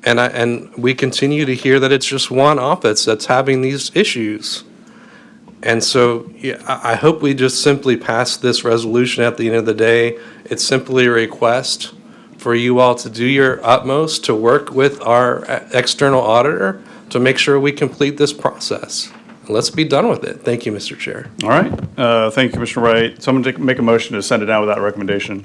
And we continue to hear that it's just one office that's having these issues. And so yeah, I hope we just simply pass this resolution at the end of the day. It's simply a request for you all to do your utmost to work with our external auditor to make sure we complete this process. Let's be done with it. Thank you, Mr. Chair. All right. Thank you, Commissioner Wright. Someone make a motion to send it down without recommendation.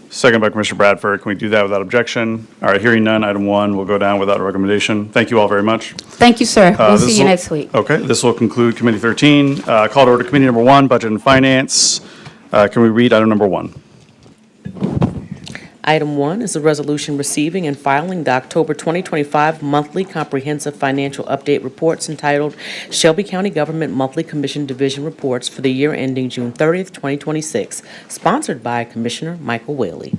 Second by Commissioner Bradford. Can we do that without objection? All right, hearing none, item 1 will go down without a recommendation. Thank you all very much. Thank you, sir. We'll see you next week. Okay, this will conclude Committee 13. Call to order Committee number 1, Budget and Finance. Can we read item number 1? Item 1 is a resolution receiving and filing the October 2025 monthly comprehensive financial update reports entitled Shelby County Government Monthly Commission Division Reports for the year ending June 30th, 2026, sponsored by Commissioner Michael Whaley.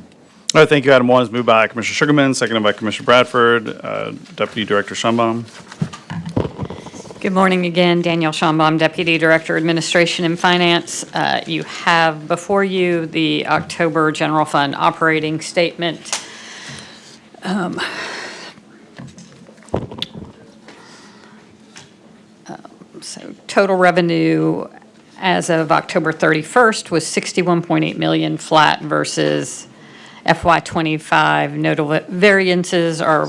All right, thank you. Item 1 is moved by Commissioner Sugarman, seconded by Commissioner Bradford. Deputy Director Schombaum. Good morning again. Danielle Schombaum, Deputy Director, Administration and Finance. You have before you the October General Fund Operating Statement. So total revenue as of October 31st was $61.8 million, flat versus FY25. Notable variances are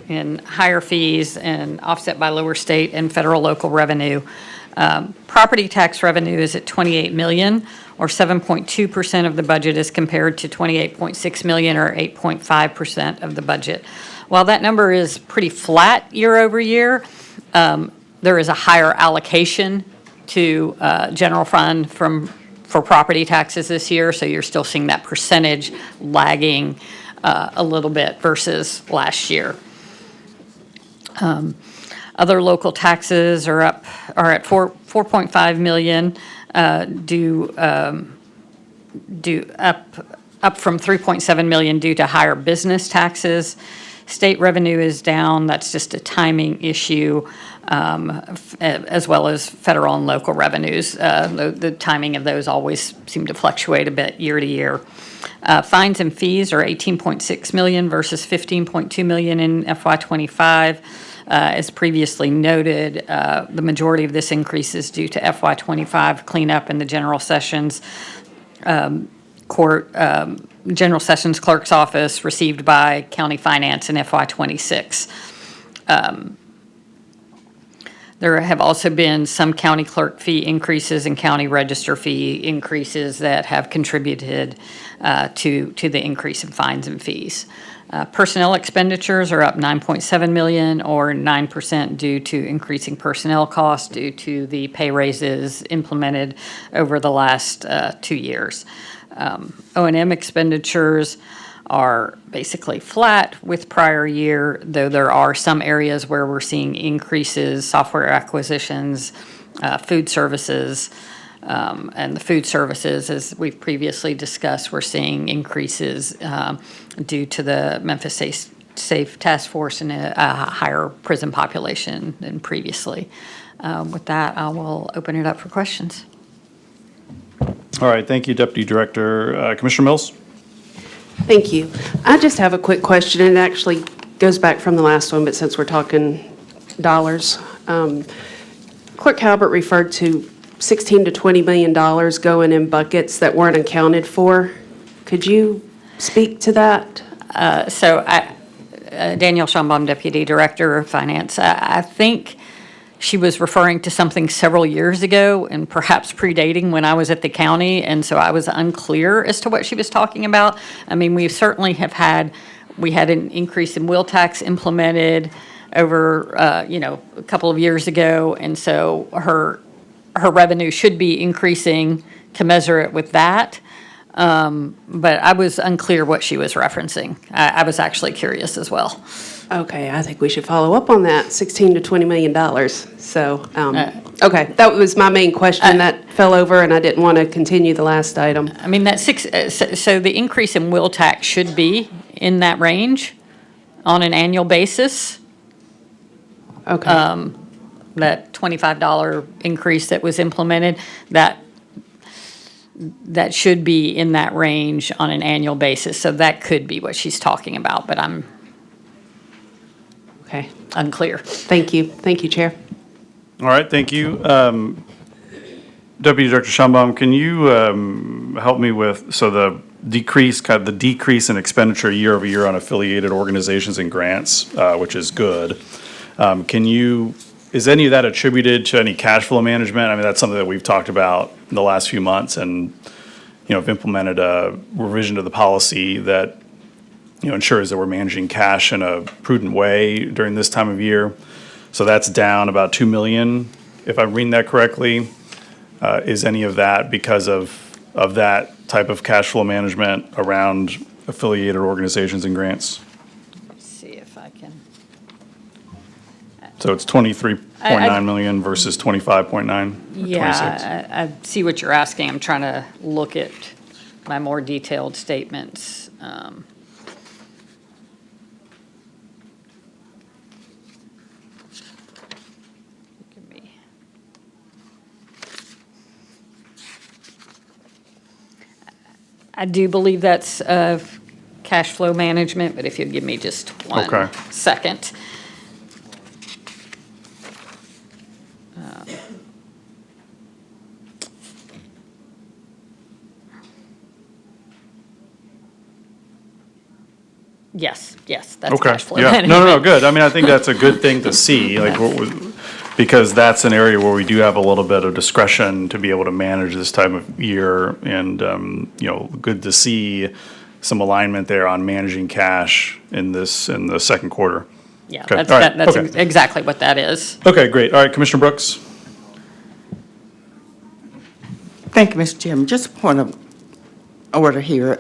in higher fees and offset by lower state and federal local revenue. Property tax revenue is at $28 million, or 7.2% of the budget, as compared to $28.6 million, or 8.5% of the budget. While that number is pretty flat year over year, there is a higher allocation to general fund for property taxes this year, so you're still seeing that percentage lagging a little bit versus last year. Other local taxes are at 4.5 million, up from 3.7 million due to higher business taxes. State revenue is down. That's just a timing issue, as well as federal and local revenues. The timing of those always seem to fluctuate a bit year to year. Fines and fees are 18.6 million versus 15.2 million in FY25. As previously noted, the majority of this increase is due to FY25 cleanup in the General Sessions Court, General Sessions Clerk's Office received by County Finance in FY26. There have also been some county clerk fee increases and county register fee increases that have contributed to the increase in fines and fees. Personnel expenditures are up 9.7 million, or 9%, due to increasing personnel costs due to the pay raises implemented over the last 2 years. O&M expenditures are basically flat with prior year, though there are some areas where we're seeing increases: software acquisitions, food services. And the food services, as we've previously discussed, we're seeing increases due to the Memphis Safe Task Force and a higher prison population than previously. With that, I will open it up for questions. All right, thank you, Deputy Director. Commissioner Mills? Thank you. I just have a quick question, and it actually goes back from the last one, but since we're talking dollars. Clerk Halbert referred to $16 to $20 million going in buckets that weren't accounted for. Could you speak to that? Danielle Schombaum, Deputy Director of Finance. I think she was referring to something several years ago and perhaps predating when I was at the county, and so I was unclear as to what she was talking about. I mean, we certainly had an increase in wheel tax implemented over, a couple of years ago, and so her revenue should be increasing commensurate with that. But I was unclear what she was referencing. I was actually curious as well. Okay, I think we should follow up on that, $16 to $20 million. So, okay, that was my main question. That fell over, and I didn't want to continue the last item. I mean, so the increase in wheel tax should be in that range on an annual basis. Okay. That $25 increase that was implemented, that should be in that range on an annual basis. So that could be what she's talking about, but Okay, Unclear. thank you. Thank you, Chair. All right, thank you. Deputy Director Shambaum, can you help me with, so the decrease in expenditure year over year on affiliated organizations and grants, which is good. Is any of that attributed to any cash flow management? I mean, that's something that we've talked about in the last few months and, have implemented a revision to the policy that, ensures that we're managing cash in a prudent way during this time of year. So that's down about 2 million, if I'm reading that correctly. Is any of that because of that type of cash flow management around affiliated organizations and grants? Let's see if I can. So it's 23.9 million versus 25.9, 26. Yeah, I see what you're asking. I'm trying to look at my more detailed statements. Give me- I do believe that's cash flow management, but if you'll give me just one Okay. second. Yes, that's Okay, cash flow yeah, management. no, good. I mean, I think that's a good thing to see, like, because that's an area where we do have a little bit of discretion to be able to manage this time of year, and, good to see some alignment there on managing cash in the second quarter. Yeah, Okay, that's, all right, that's okay. exactly what that is. Okay, great. All right, Commissioner Brooks? Thank you, Mr. Chairman. Just a point of order here.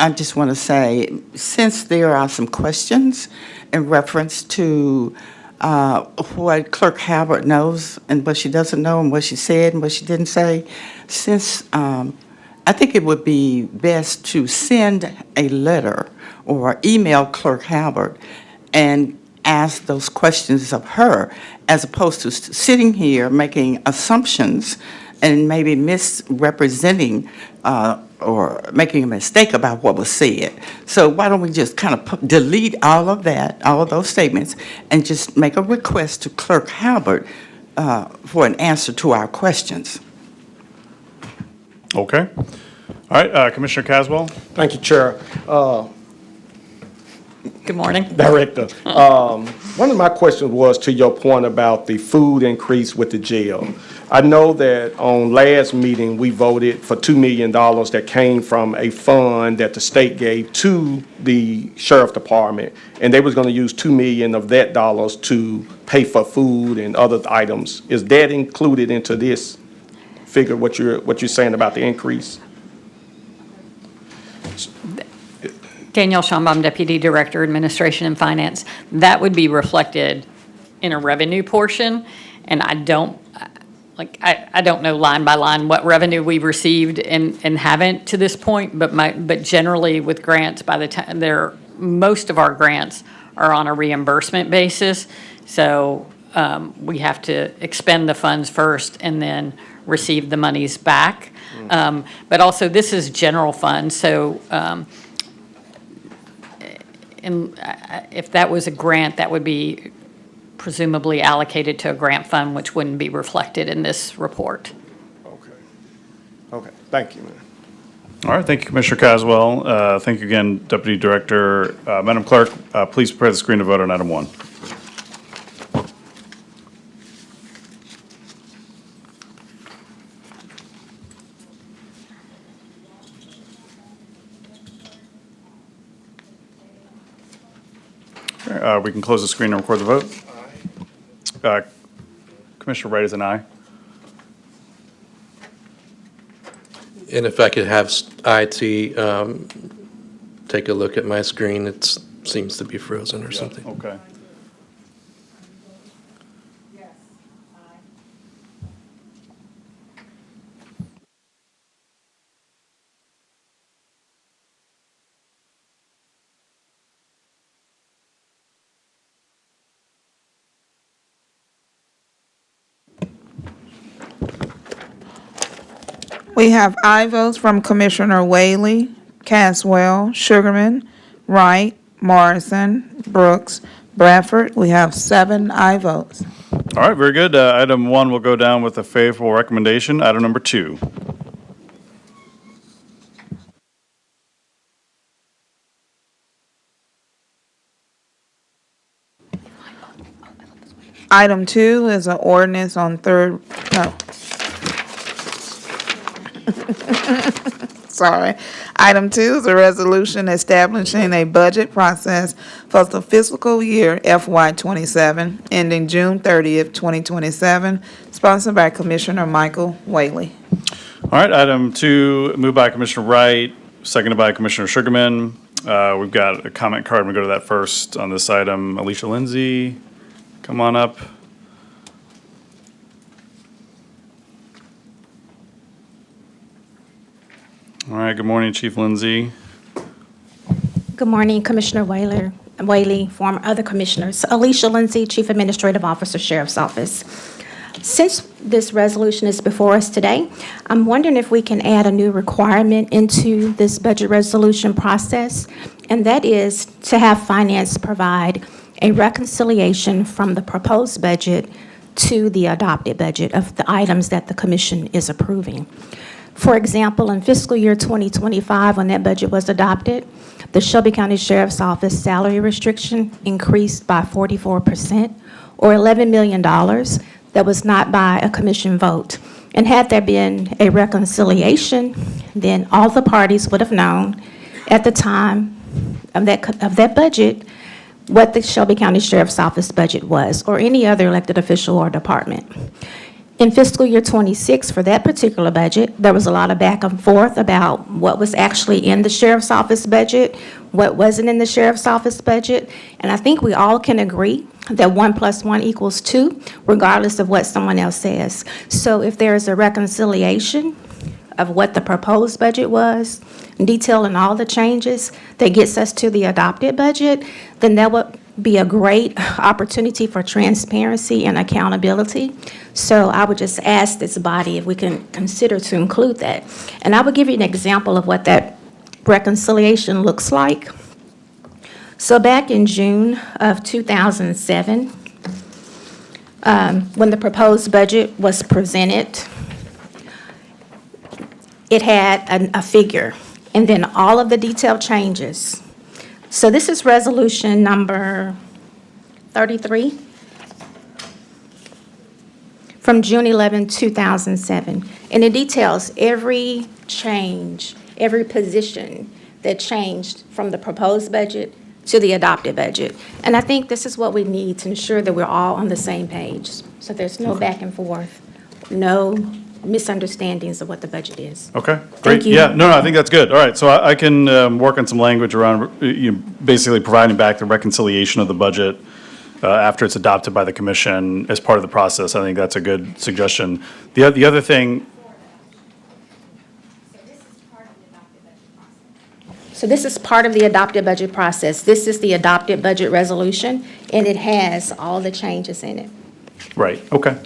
I just want to say, since there are some questions in reference to what Clerk Halbert knows and what she doesn't know and what she said and what she didn't say, since I think it would be best to send a letter or email Clerk Halbert and ask those questions of her, as opposed to sitting here making assumptions and maybe misrepresenting or making a mistake about what was said. So why don't we just kind of delete all of that, all of those statements, and just make a request to Clerk Halbert for an answer to our questions? Okay. All right, Commissioner Caswell? Thank you, Chair. Good morning. Director, one of my questions was to your point about the food increase with the jail. I know that on last meeting, we voted for $2 million that came from a fund that the state gave to the sheriff department, and they was going to use $2 million of that dollars to pay for food and other items. Is that included into this figure, what you're saying about the increase? Danielle Shambaum, Deputy Director, Administration and Finance. That would be reflected in a revenue portion, and I don't know line by line what revenue we've received and haven't to this point, but generally with grants, by the time most of our grants are on a reimbursement basis, so we have to expend the funds first and then receive the monies back. But also, this is general fund, so if that was a grant, that would be presumably allocated to a grant fund, which wouldn't be reflected in this report. Okay, thank you, man. All right, thank you, Commissioner Caswell. Thank you again, Deputy Director. Madam Clerk, please prepare the screen to vote on item 1. We can close the screen and record the vote. Commissioner Wright is an aye. And if I could have IT take a look at my screen, it seems to be frozen or something. Okay. We have aye votes from Commissioner Whaley, Caswell, Sugarman, Wright, Morrison, Brooks, Bradford. We have 7 aye votes. All right, very good. Item 1 will go down with a favorable recommendation. Item number 2. Item 2 is an ordinance on third, no. Sorry. Item 2 is a resolution establishing a budget process for the fiscal year FY '27, ending June 30th, 2027, sponsored by Commissioner Michael Whaley. All right, item 2, moved by Commissioner Wright, seconded by Commissioner Sugarman. We've got a comment card. We'll go to that first on this item. Alicia Lindsay, come on up. All right, good morning, Chief Lindsay. Good morning, Commissioner Whaley, former other commissioners. Alicia Lindsay, Chief Administrative Officer, Sheriff's Office. Since this resolution is before us today, I'm wondering if we can add a new requirement into this budget resolution process, and that is to have finance provide a reconciliation from the proposed budget to the adopted budget of the items that the commission is approving. For example, in fiscal year 2025, when that budget was adopted, the Shelby County Sheriff's Office salary restriction increased by 44%, or $11 million. That was not by a commission vote. And had there been a reconciliation, then all the parties would have known at the time of that budget what the Shelby County Sheriff's Office budget was, or any other elected official or department. In fiscal year '26, for that particular budget, there was a lot of back and forth about what was actually in the Sheriff's Office budget, what wasn't in the Sheriff's Office budget, and I think we all can agree that 1 + 1 = 2, regardless of what someone else says. So if there is a reconciliation of what the proposed budget was, detailing all the changes that gets us to the adopted budget, then that would be a great opportunity for transparency and accountability. So I would just ask this body if we can consider to include that. And I will give you an example of what that reconciliation looks like. So back in June of 2007, when the proposed budget was presented, it had a figure, and then all of the detailed changes. So this is resolution number 33 from June 11, 2007. And it details every change, every position that changed from the proposed budget to the adopted budget. And I think this is what we need to ensure that we're all on the same page. So there's no back and forth, no misunderstandings of what the budget is. Okay, great. Thank you. Yeah, no, I think that's good. All right, so I can work on some language around, basically providing back the reconciliation of the budget after it's adopted by the commission as part of the process. I think that's a good suggestion. The other thing, So this is part of the adopted budget process. This is the adopted budget resolution, and it has all the changes in it. right, okay.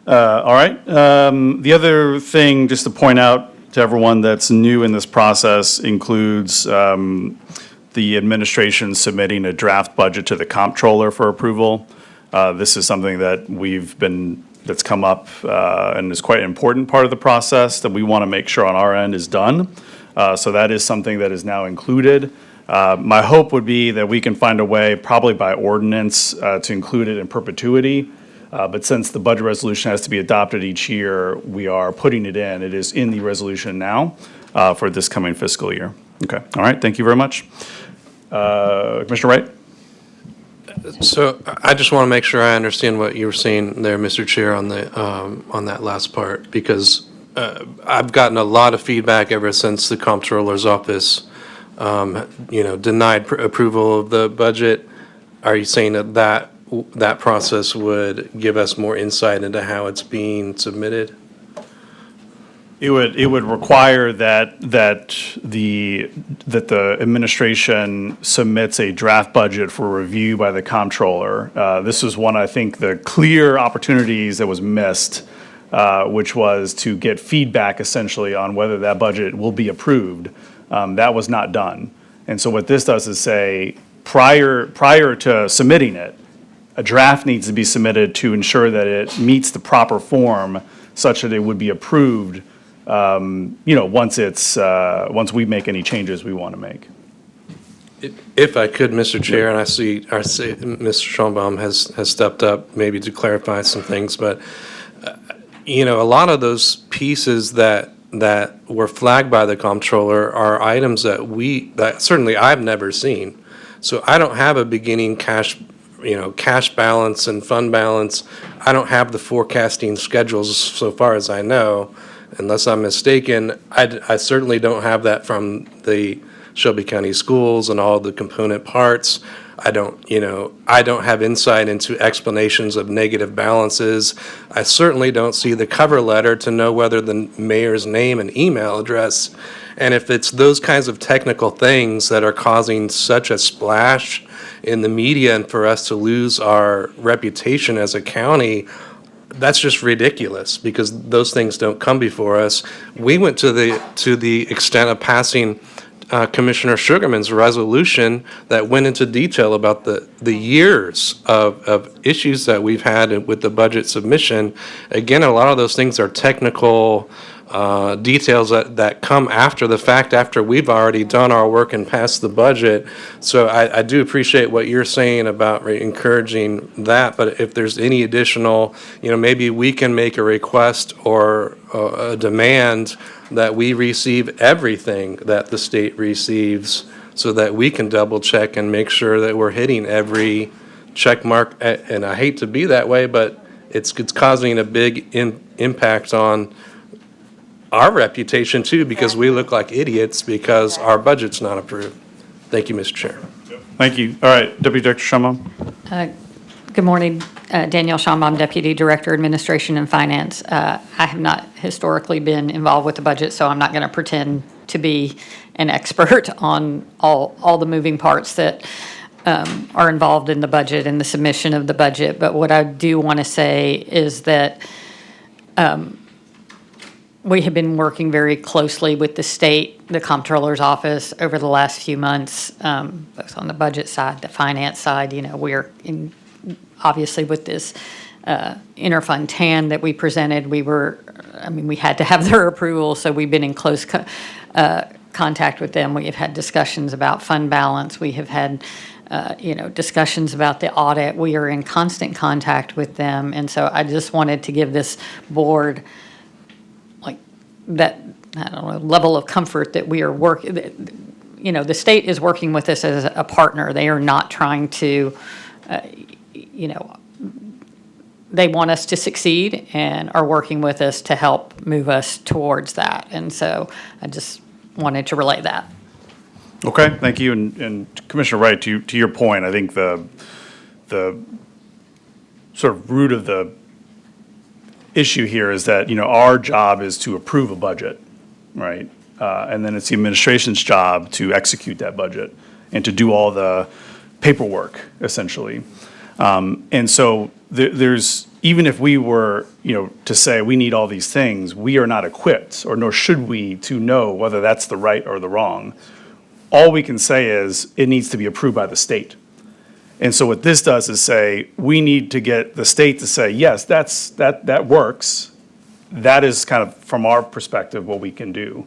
All right. The other thing, just to point out to everyone that's new in this process, includes the administration submitting a draft budget to the comptroller for approval. This is something that that's come up and is quite an important part of the process that we want to make sure on our end is done. So that is something that is now included. My hope would be that we can find a way, probably by ordinance, to include it in perpetuity. But since the budget resolution has to be adopted each year, we are putting it in. It is in the resolution now for this coming fiscal year. Okay, all right, thank you very much. Commissioner Wright? So I just want to make sure I understand what you were saying there, Mr. Chair, on that last part, because I've gotten a lot of feedback ever since the comptroller's office, denied approval of the budget. Are you saying that process would give us more insight into how it's being submitted? It would require that the administration submits a draft budget for review by the comptroller. This was one, I think, the clear opportunities that was missed, which was to get feedback essentially on whether that budget will be approved. That was not done. And so what this does is say, prior to submitting it, a draft needs to be submitted to ensure that it meets the proper form such that it would be approved, once we make any changes we want to make. If I could, Mr. Chair, and I see Mr. Schoenbaum has stepped up maybe to clarify some things, but, a lot of those pieces that were flagged by the comptroller are items that certainly I've never seen. So I don't have a beginning cash balance and fund balance. I don't have the forecasting schedules so far as I know, unless I'm mistaken. I certainly don't have that from the Shelby County Schools and all the component parts. I don't have insight into explanations of negative balances. I certainly don't see the cover letter to know whether the mayor's name and email address. And if it's those kinds of technical things that are causing such a splash in the media and for us to lose our reputation as a county, that's just ridiculous, because those things don't come before us. We went to the extent of passing Commissioner Sugarman's resolution that went into detail about the years of issues that we've had with the budget submission. Again, a lot of those things are technical details that come after the fact, after we've already done our work and passed the budget. So I do appreciate what you're saying about encouraging that, but if there's any additional, maybe we can make a request or a demand that we receive everything that the state receives, so that we can double check and make sure that we're hitting every check mark. And I hate to be that way, but it's causing a big impact on our reputation too, because we look like idiots because our budget's not approved. Thank you, Mr. Chair. Thank you. All right, Deputy Director Schoenbaum. Good morning, Danielle Schoenbaum, Deputy Director, Administration and Finance. I have not historically been involved with the budget, so I'm not going to pretend to be an expert on all the moving parts that are involved in the budget and the submission of the budget. But what I do want to say is that we have been working very closely with the state, the comptroller's office over the last few months, both on the budget side, the finance side. We're obviously with this interfund TAN that we presented, we had to have their approval, so we've been in close contact with them. We have had discussions about fund balance. We have had, discussions about the audit. We are in constant contact with them, and so I just wanted to give this board that, level of comfort that we are working, the state is working with us as a partner. They are not trying to, they want us to succeed and are working with us to help move us towards that. And so I just wanted to relay that. Okay, thank you. And Commissioner Wright, to your point, I think the sort of root of the issue here is that, our job is to approve a budget, right? And then it's the administration's job to execute that budget and to do all the paperwork, essentially. And so there's, even if we were, to say we need all these things, we are not equipped, or nor should we, to know whether that's the right or the wrong. All we can say is it needs to be approved by the state. And so what this does is say, we need to get the state to say, yes, that works. That is kind of, from our perspective, what we can do.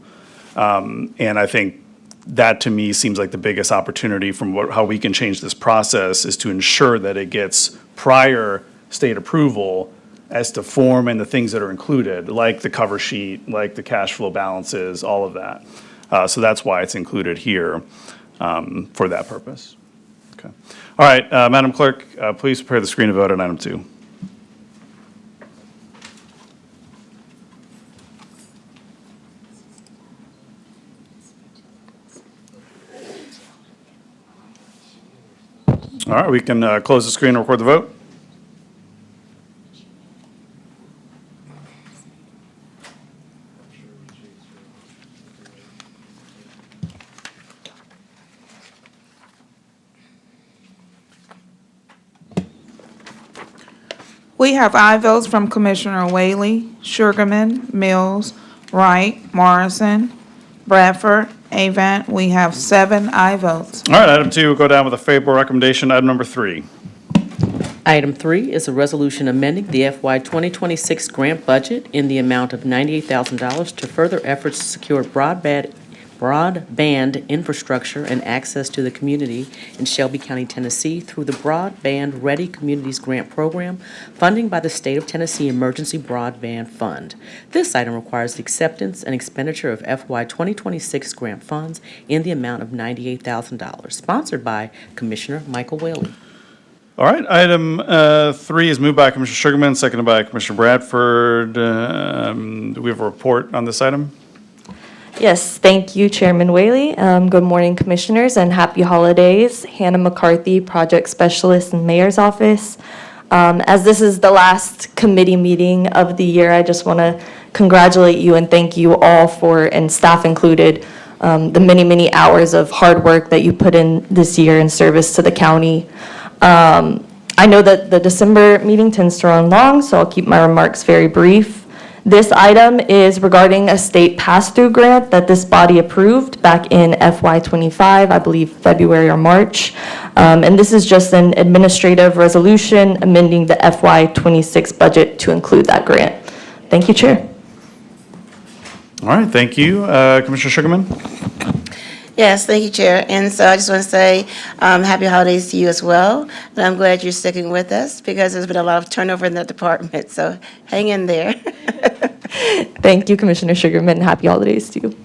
And I think that, to me, seems like the biggest opportunity from how we can change this process is to ensure that it gets prior state approval as to form and the things that are included, like the cover sheet, like the cash flow balances, all of that. So that's why it's included here for that purpose. Okay. All right, Madam Clerk, please prepare the screen to vote on item 2. All right, we can close the screen and record the vote. We have aye votes from Commissioner Whaley, Sugarman, Mills, Wright, Morrison, Bradford, Avant, we have 7 aye votes. All right, item 2 will go down with a favorable recommendation. Item number 3. Item 3 is a resolution amending the FY 2026 grant budget in the amount of $98,000 to further efforts to secure broadband infrastructure and access to the community in Shelby County, Tennessee through the Broadband Ready Communities Grant Program, funding by the State of Tennessee Emergency Broadband Fund. This item requires the acceptance and expenditure of FY 2026 grant funds in the amount of $98,000, sponsored by Commissioner Michael Whaley. All right, item 3 is moved by Commissioner Sugarman, seconded by Commissioner Bradford. Do we have a report on this item? Yes, thank you, Chairman Whaley. Good morning, Commissioners, and happy holidays. Hannah McCarthy, Project Specialist in Mayor's Office. As this is the last committee meeting of the year, I just want to congratulate you and thank you all for, and staff included, the many, many hours of hard work that you put in this year in service to the county. I know that the December meeting tends to run long, so I'll keep my remarks very brief. This item is regarding a state pass-through grant that this body approved back in FY25, I believe February or March. And this is just an administrative resolution amending the FY26 budget to include that grant. Thank you, Chair. All right, thank you. Commissioner Sugarman? Yes, thank you, Chair. And so I just want to say happy holidays to you as well. And I'm glad you're sticking with us because there's been a lot of turnover in that department. So hang in there. Thank you, Commissioner Sugarman. Happy holidays to you.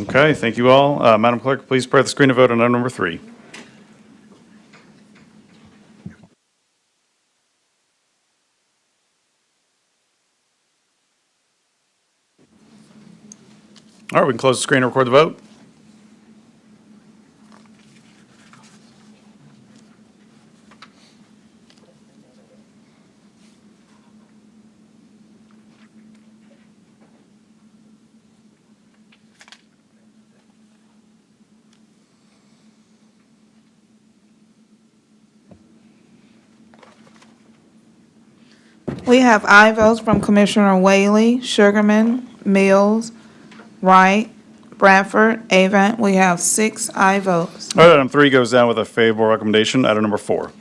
Okay, thank you all. Madam Clerk, please prepare the screen to vote on item number 3. All right, we can close the screen and record the vote. We have aye votes from Commissioner Whaley, Sugarman, Mills, Wright, Bradford, Avant. We have 6 aye votes. All right, item 3 goes down with a favorable recommendation. Item number 4.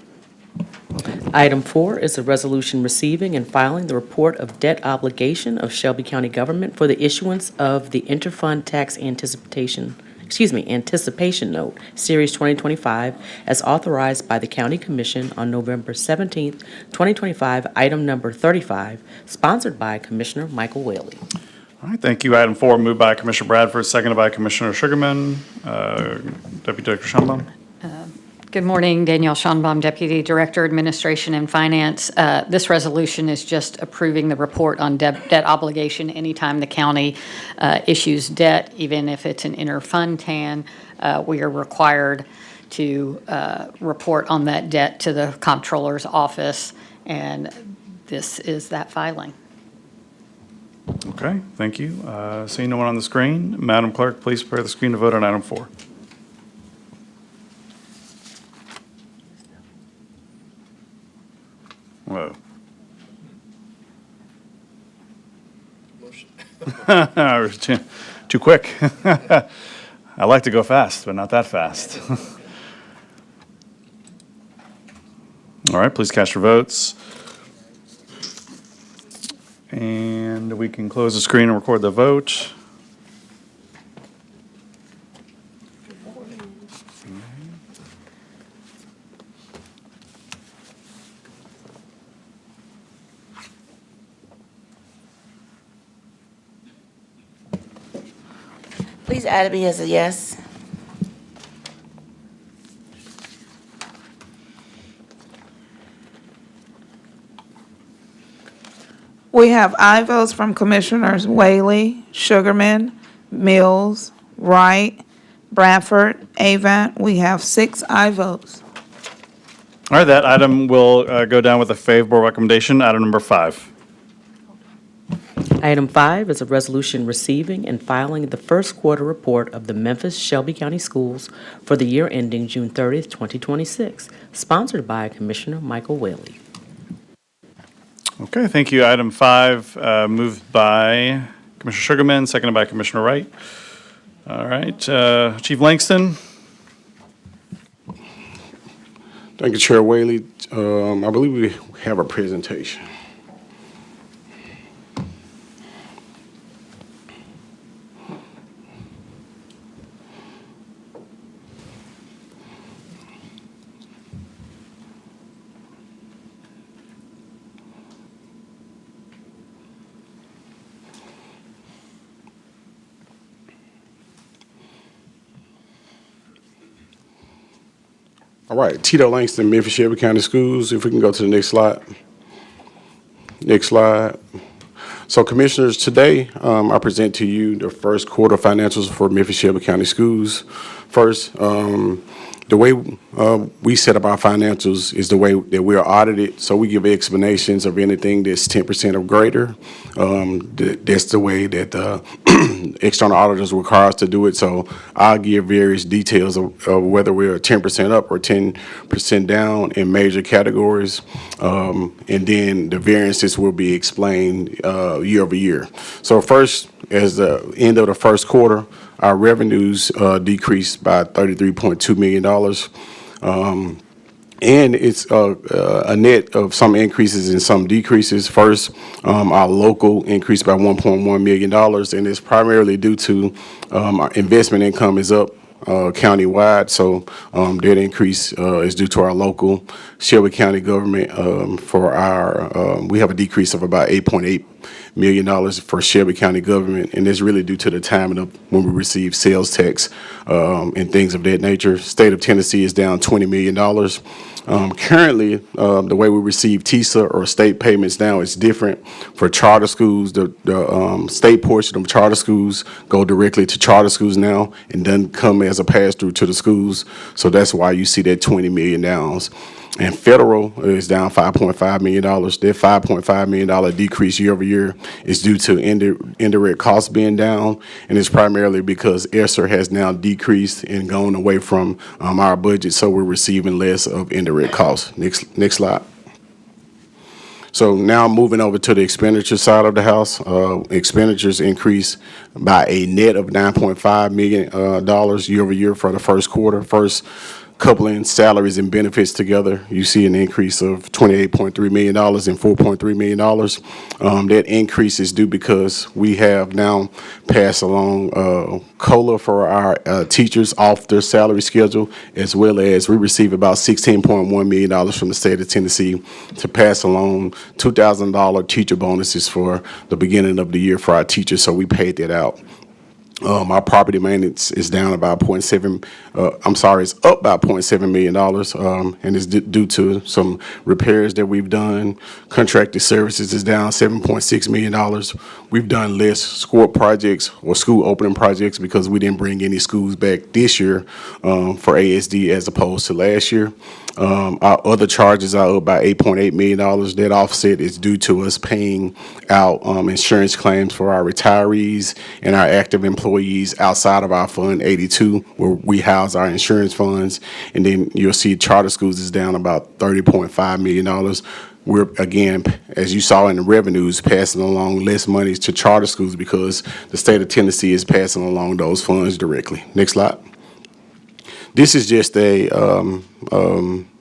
Item 4 is a resolution receiving and filing the report of debt obligation of Shelby County government for the issuance of the interfund tax anticipation note, Series 2025, as authorized by the County Commission on November 17th, 2025, item number 35, sponsored by Commissioner Michael Whaley. All right, thank you. Item 4 moved by Commissioner Bradford, seconded by Commissioner Sugarman. Deputy Director Schonbaum? Good morning, Danielle Schonbaum, Deputy Director, Administration and Finance. This resolution is just approving the report on debt obligation anytime the county issues debt, even if it's an inter-fund TAN. We are required to report on that debt to the Comptroller's office, and this is that filing. Okay, thank you. Seeing no one on the screen, Madam Clerk, please prepare the screen to vote on item 4. Whoa. I was too quick. I like to go fast, but not that fast. All right, please cast your votes. And we can close the screen and record the vote. Please add me as a yes. We have aye votes from Commissioners Whaley, Sugarman, Mills, Wright, Bradford, Avant. We have 6 aye votes. All right, that item will go down with a favorable recommendation. Item number 5. Item 5 is a resolution receiving and filing the first quarter report of the Memphis-Shelby County Schools for the year ending June 30th, 2026, sponsored by Commissioner Michael Whaley. Okay, thank you. Item 5, moved by Commissioner Sugarman, seconded by Commissioner Wright. All right, Chief Langston? Thank you, Chair Whaley. I believe we have a presentation. All right, Tito Langston, Memphis Shelby County Schools. If we can go to the next slide. Next slide. So, Commissioners, today I present to you the first quarter financials for Memphis Shelby County Schools. First, the way we set up our financials is the way that we are audited. So we give explanations of anything that's 10% or greater. That's the way that external auditors require us to do it. So I'll give various details of whether we're 10% up or 10% down in major categories. And then the variances will be explained year over year. So first, as the end of the first quarter, our revenues decreased by $33.2 million. And it's a net of some increases and some decreases. First, our local increased by $1.1 million, and it's primarily due to our investment income is up countywide, so that increase is due to our local Shelby County government. We have a decrease of about $8.8 million for Shelby County government, and it's really due to the timing of when we receive sales tax and things of that nature. State of Tennessee is down $20 million. Currently, the way we receive TISA or state payments now is different. For charter schools, the state portion of charter schools go directly to charter schools now and doesn't come as a pass-through to the schools. So that's why you see that $20 million down. And federal is down $5.5 million. That $5.5 million decrease year over year is due to indirect costs being down, and it's primarily because ESSER has now decreased and gone away from our budget, so we're receiving less of indirect costs. Next slide. So now moving over to the expenditure side of the house, expenditures increased by a net of $9.5 million year over year for the first quarter. First, coupling salaries and benefits together, you see an increase of $28.3 million and $4.3 million. That increase is due because we have now passed along COLA for our teachers off their salary schedule, as well as we receive about $16.1 million from the state of Tennessee to pass along $2,000 teacher bonuses for the beginning of the year for our teachers, so we paid that out. Our property maintenance is down about it's up about $0.7 million, and it's due to some repairs that we've done. Contracted services is down $7.6 million. We've done less school projects or school opening projects because we didn't bring any schools back this year for ASD as opposed to last year. Our other charges are up by $8.8 million. That offset is due to us paying out insurance claims for our retirees and our active employees outside of our Fund 82, where we house our insurance funds. And then you'll see charter schools is down about $30.5 million. We're, again, as you saw in the revenues, passing along less monies to charter schools because the state of Tennessee is passing along those funds directly. Next slide. This is just a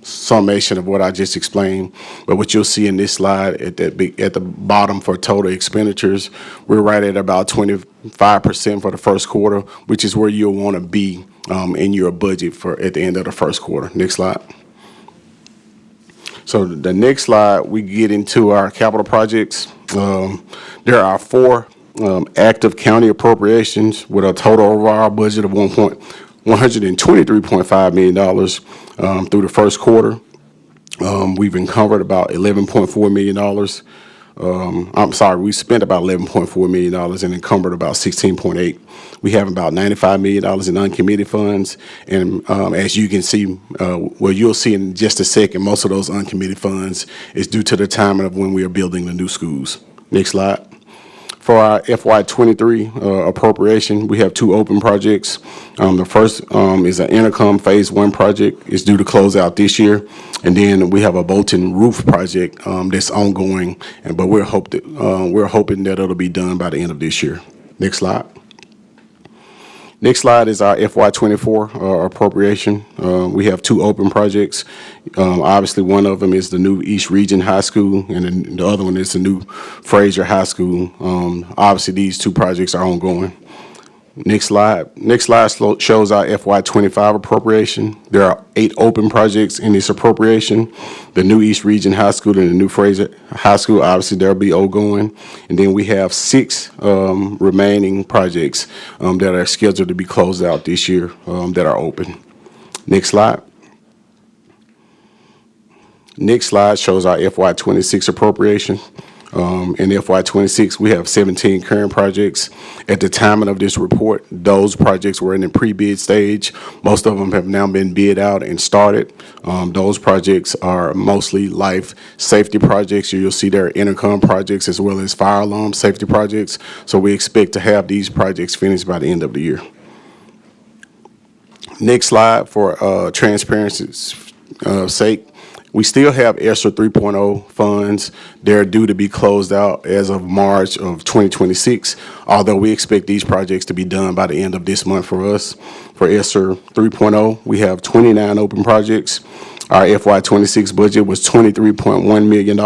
summation of what I just explained, but what you'll see in this slide at the bottom for total expenditures, we're right at about 25% for the first quarter, which is where you'll want to be in your budget for at the end of the first quarter. Next slide. So the next slide, we get into our capital projects. There are 4 active county appropriations with a total overall budget of $123.5 million through the first quarter. We've encumbered about $11.4 million. We spent about $11.4 million and encumbered about $16.8. We have about $95 million in uncommitted funds, and as you can see, you'll see in just a second, most of those uncommitted funds is due to the timing of when we are building the new schools. Next slide. For our FY23 appropriation, we have 2 open projects. The first is an Intercom Phase 1 project. It's due to close out this year. And then we have a Bolton roof project that's ongoing, but we're hoping that it'll be done by the end of this year. Next slide. Next slide is our FY24 appropriation. We have two open projects. Obviously, one of them is the new East Region High School, and then the other one is the new Fraser High School. Obviously, these two projects are ongoing. Next slide. Next slide shows our FY25 appropriation. There are 8 open projects in this appropriation. The new East Region High School and the new Fraser High School, obviously, they'll be ongoing. And then we have 6 remaining projects that are scheduled to be closed out this year that are open. Next slide. Next slide shows our FY26 appropriation. In FY26, we have 17 current projects. At the timing of this report, those projects were in the pre-bid stage. Most of them have now been bid out and started. Those projects are mostly life safety projects. You'll see there are intercom projects as well as fire alarm safety projects. So we expect to have these projects finished by the end of the year. Next slide for transparency's sake. We still have ESSER 3.0 funds. They're due to be closed out as of March of 2026, although we expect these projects to be done by the end of this month for us. For ESSER 3.0, we have 29 open projects. Our FY26 budget was $23.1 million,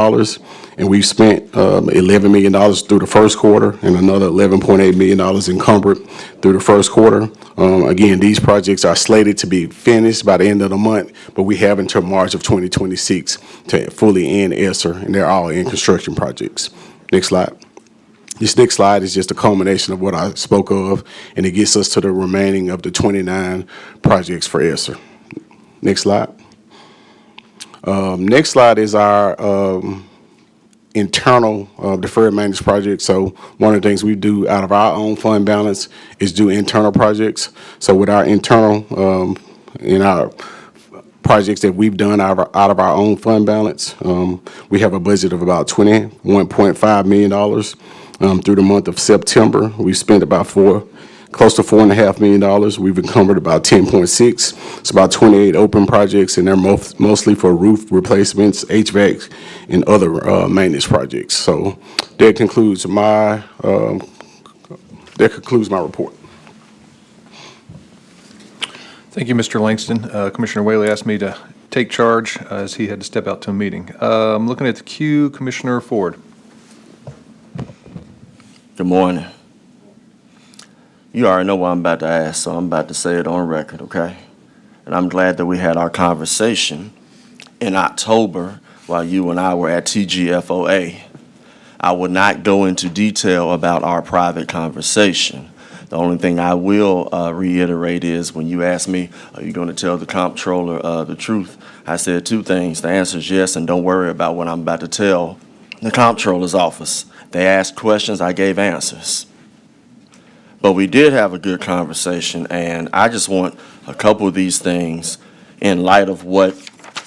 and we've spent $11 million through the first quarter and another $11.8 million encumbered through the first quarter. Again, these projects are slated to be finished by the end of the month, but we have until March of 2026 to fully end ESSER, and they're all in construction projects. Next slide. This next slide is just a culmination of what I spoke of, and it gets us to the remaining of the 29 projects for ESSER. Next slide. Next slide is our internal deferred maintenance project. So one of the things we do out of our own fund balance is do internal projects. So with our internal in our projects that we've done out of our own fund balance, we have a budget of about $21.5 million. Through the month of September, we spent about close to $4.5 million. We've encumbered about 10.6. It's about 28 open projects, and they're mostly for roof replacements, HVAC, and other maintenance projects. So that concludes my report. Thank you, Mr. Langston. Commissioner Whaley asked me to take charge as he had to step out to a meeting. I'm looking at the queue, Commissioner Ford. Good morning. You already know what I'm about to ask, so I'm about to say it on record, okay? And I'm glad that we had our conversation in October while you and I were at TGFOA. I will not go into detail about our private conversation. The only thing I will reiterate is when you asked me, are you going to tell the comptroller the truth? I said 2 things. The answer is yes, and don't worry about what I'm about to tell the comptroller's office. They asked questions, I gave answers. But we did have a good conversation, and I just want a couple of these things in light of what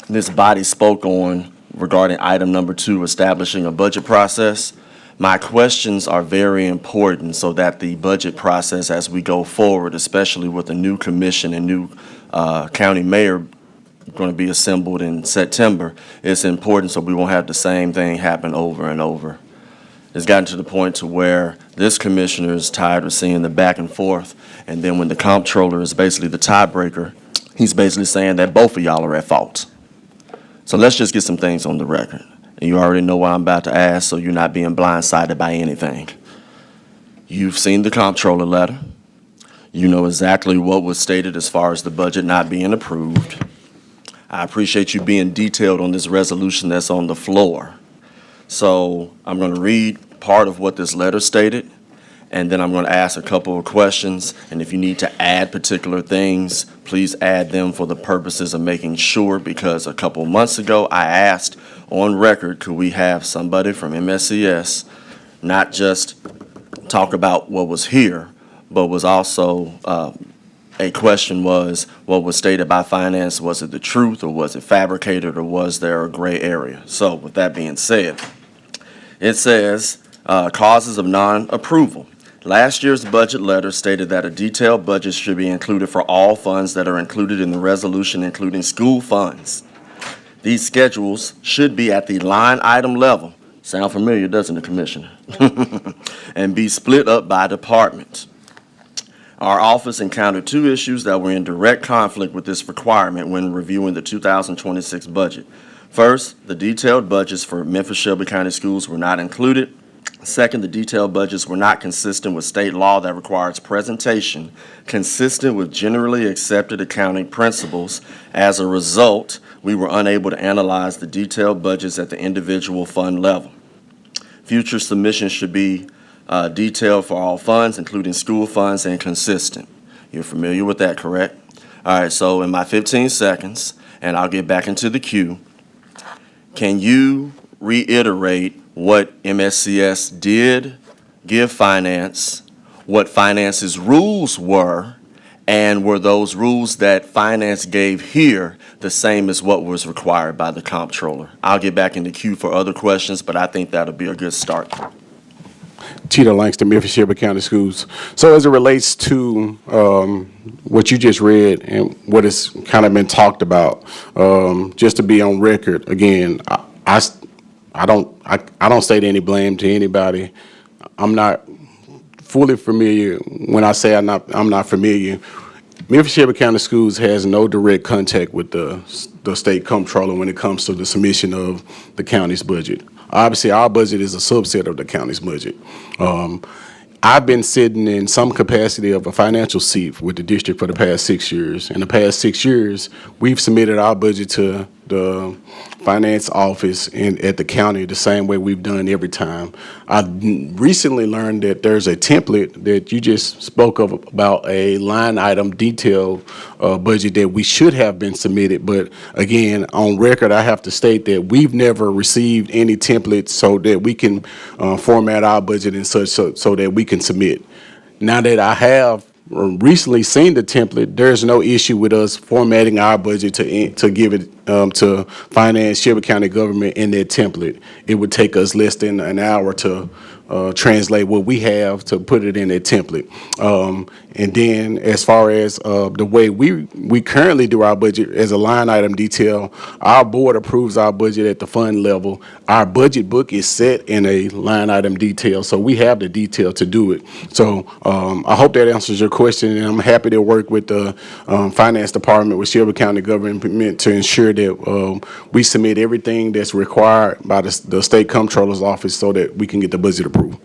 this body spoke on regarding item number 2, establishing a budget process. My questions are very important so that the budget process as we go forward, especially with the new commission and new county mayor going to be assembled in September, it's important so we won't have the same thing happen over and over. It's gotten to the point to where this commissioner is tired of seeing the back and forth, and then when the comptroller is basically the tiebreaker, he's basically saying that both of y'all are at fault. So let's just get some things on the record. And you already know what I'm about to ask, so you're not being blindsided by anything. You've seen the comptroller letter. You know exactly what was stated as far as the budget not being approved. I appreciate you being detailed on this resolution that's on the floor. So I'm going to read part of what this letter stated, and then I'm going to ask a couple of questions. And if you need to add particular things, please add them for the purposes of making sure, because a couple of months ago I asked on record, could we have somebody from MSCS not just talk about what was here, but was also a question was what was stated by finance, was it the truth or was it fabricated or was there a gray area? So with that being said, it says causes of non-approval. Last year's budget letter stated that a detailed budget should be included for all funds that are included in the resolution, including school funds. These schedules should be at the line item level. Sound familiar, doesn't it, Commissioner? And be split up by department. Our office encountered two issues that were in direct conflict with this requirement when reviewing the 2026 budget. First, the detailed budgets for Memphis Shelby County Schools were not included. Second, the detailed budgets were not consistent with state law that requires presentation consistent with generally accepted accounting principles. As a result, we were unable to analyze the detailed budgets at the individual fund level. Future submissions should be detailed for all funds, including school funds, and consistent. You're familiar with that, correct? All right, so in my 15 seconds, and I'll get back into the queue, can you reiterate what MSCS did give finance, what finance's rules were, and were those rules that finance gave here the same as what was required by the comptroller? I'll get back in the queue for other questions, but I think that'll be a good start. Tito Langston, Memphis Shelby County Schools. So as it relates to what you just read and what has kind of been talked about, just to be on record, again, I don't state any blame to anybody. I'm not fully familiar. When I say I'm not familiar, Memphis Shelby County Schools has no direct contact with the state comptroller when it comes to the submission of the county's budget. Obviously, our budget is a subset of the county's budget. I've been sitting in some capacity of a financial seat with the district for the past 6 years. In the past 6 years, we've submitted our budget to the finance office at the county the same way we've done every time. I recently learned that there's a template that you just spoke of about a line item detailed budget that we should have been submitted. But again, on record, I have to state that we've never received any templates so that we can format our budget and such so that we can submit. Now that I have recently seen the template, there's no issue with us formatting our budget to give it to finance Shelby County government in that template. It would take us less than an hour to translate what we have to put it in that template. And then as far as the way we currently do our budget as a line item detail, our board approves our budget at the fund level. Our budget book is set in a line item detail, so we have the detail to do it. So I hope that answers your question, and I'm happy to work with the finance department with Shelby County government to ensure that we submit everything that's required by the state comptroller's office so that we can get the budget approved.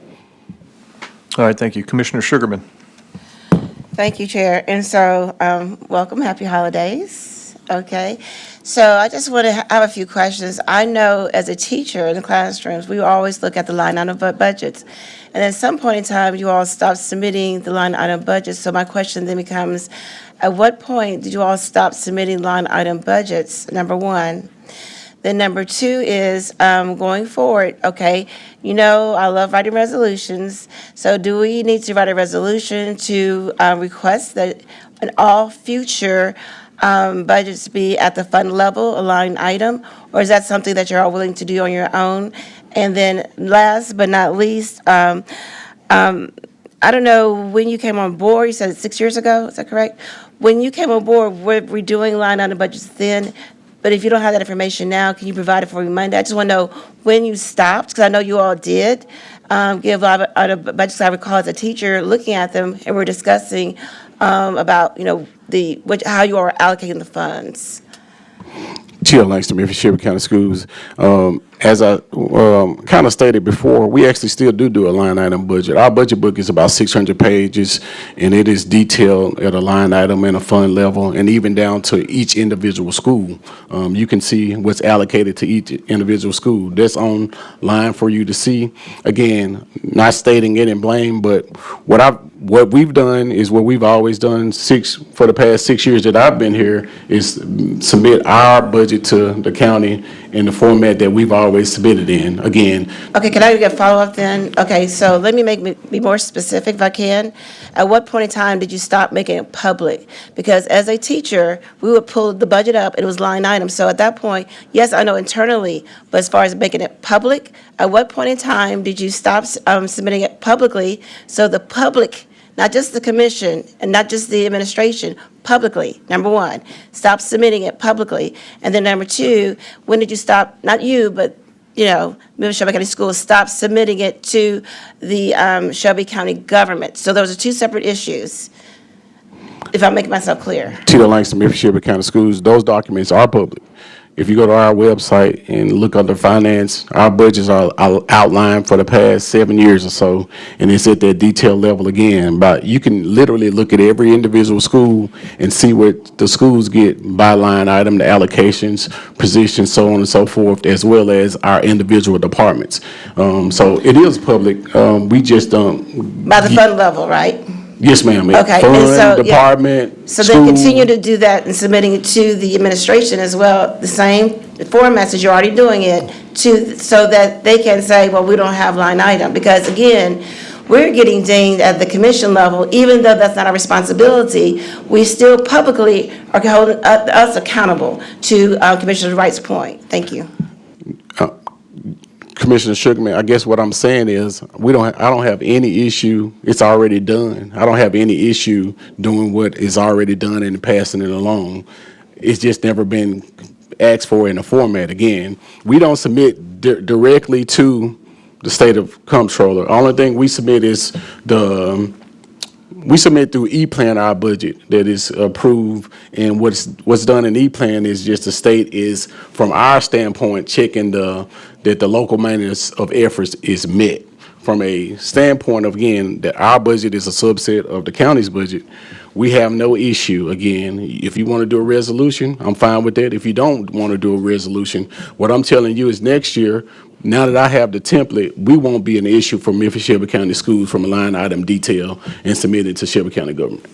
All right, thank you. Commissioner Sugarman. Thank you, Chair. And so, welcome, happy holidays. Okay. So I just want to have a few questions. I know as a teacher in the classrooms, we always look at the line item budgets. And at some point in time, you all stopped submitting the line item budgets. So my question then becomes, at what point did you all stop submitting line item budgets, number one? Then number two is going forward, okay, you know, I love writing resolutions. So do we need to write a resolution to request that in all future budgets be at the fund level, a line item? Or is that something that you're all willing to do on your own? And then last but not least, I don't know when you came on board, you said 6 years ago, is that correct? When you came on board, were we doing line item budgets then? But if you don't have that information now, can you provide it for me Monday? I just want to know when you stopped, because I know you all did give a lot of budgets. I recall as a teacher looking at them, and we're discussing about, you know, how you are allocating the funds. Tito Langston, Memphis Shelby County Schools. As I kind of stated before, we actually still do a line item budget. Our budget book is about 600 pages, and it is detailed at a line item and a fund level, and even down to each individual school. You can see what's allocated to each individual school. That's online for you to see. Again, not stating it in blame, but what we've done is what we've always done for the past 6 years that I've been here, is submit our budget to the county in the format that we've always submitted in. Again. Okay, can I get a follow-up then? Okay, so let me be more specific if I can. At what point in time did you stop making it public? Because as a teacher, we would pull the budget up, and it was line items. So at that point, yes, I know internally, but as far as making it public, at what point in time did you stop submitting it publicly so the public, not just the commission and not just the administration, publicly, number one, stop submitting it publicly? And then number two, when did you stop, not you, but, you know, Memphis Shelby County Schools, stop submitting it to the Shelby County government? So those are two separate issues. if I make myself clear. Tito Langston, Memphis Shelby County Schools, those documents are public. If you go to our website and look under finance, our budgets are outlined for the past 7 years or so, and it's at that detailed level again. But you can literally look at every individual school and see what the schools get by line item, the allocations, positions, so on and so forth, as well as our individual departments. So it is public. We just don't. By the fund level, right? Yes, ma'am. Okay, and Fund, so, yeah. department, So school. then continue to do that and submitting it to the administration as well, the same format as you're already doing it, so that they can say, well, we don't have line item. Because again, we're getting dinged at the commission level, even though that's not our responsibility, we still publicly are holding us accountable to Commissioner Wright's point. Thank you. Commissioner Sugarman, I guess what I'm saying is, I don't have any issue, it's already done. I don't have any issue doing what is already done and passing it along. It's just never been asked for in a format. Again, we don't submit directly to the state of comptroller. Only thing we submit is we submit through E-Plan our budget that is approved, and what's done in E-Plan is just the state is, from our standpoint, checking that the local maintenance of efforts is met. From a standpoint of, again, that our budget is a subset of the county's budget, we have no issue. Again, if you want to do a resolution, I'm fine with that. If you don't want to do a resolution, what I'm telling you is next year, now that I have the template, we won't be an issue for Memphis Shelby County Schools from a line item detail and submit it to Shelby County government.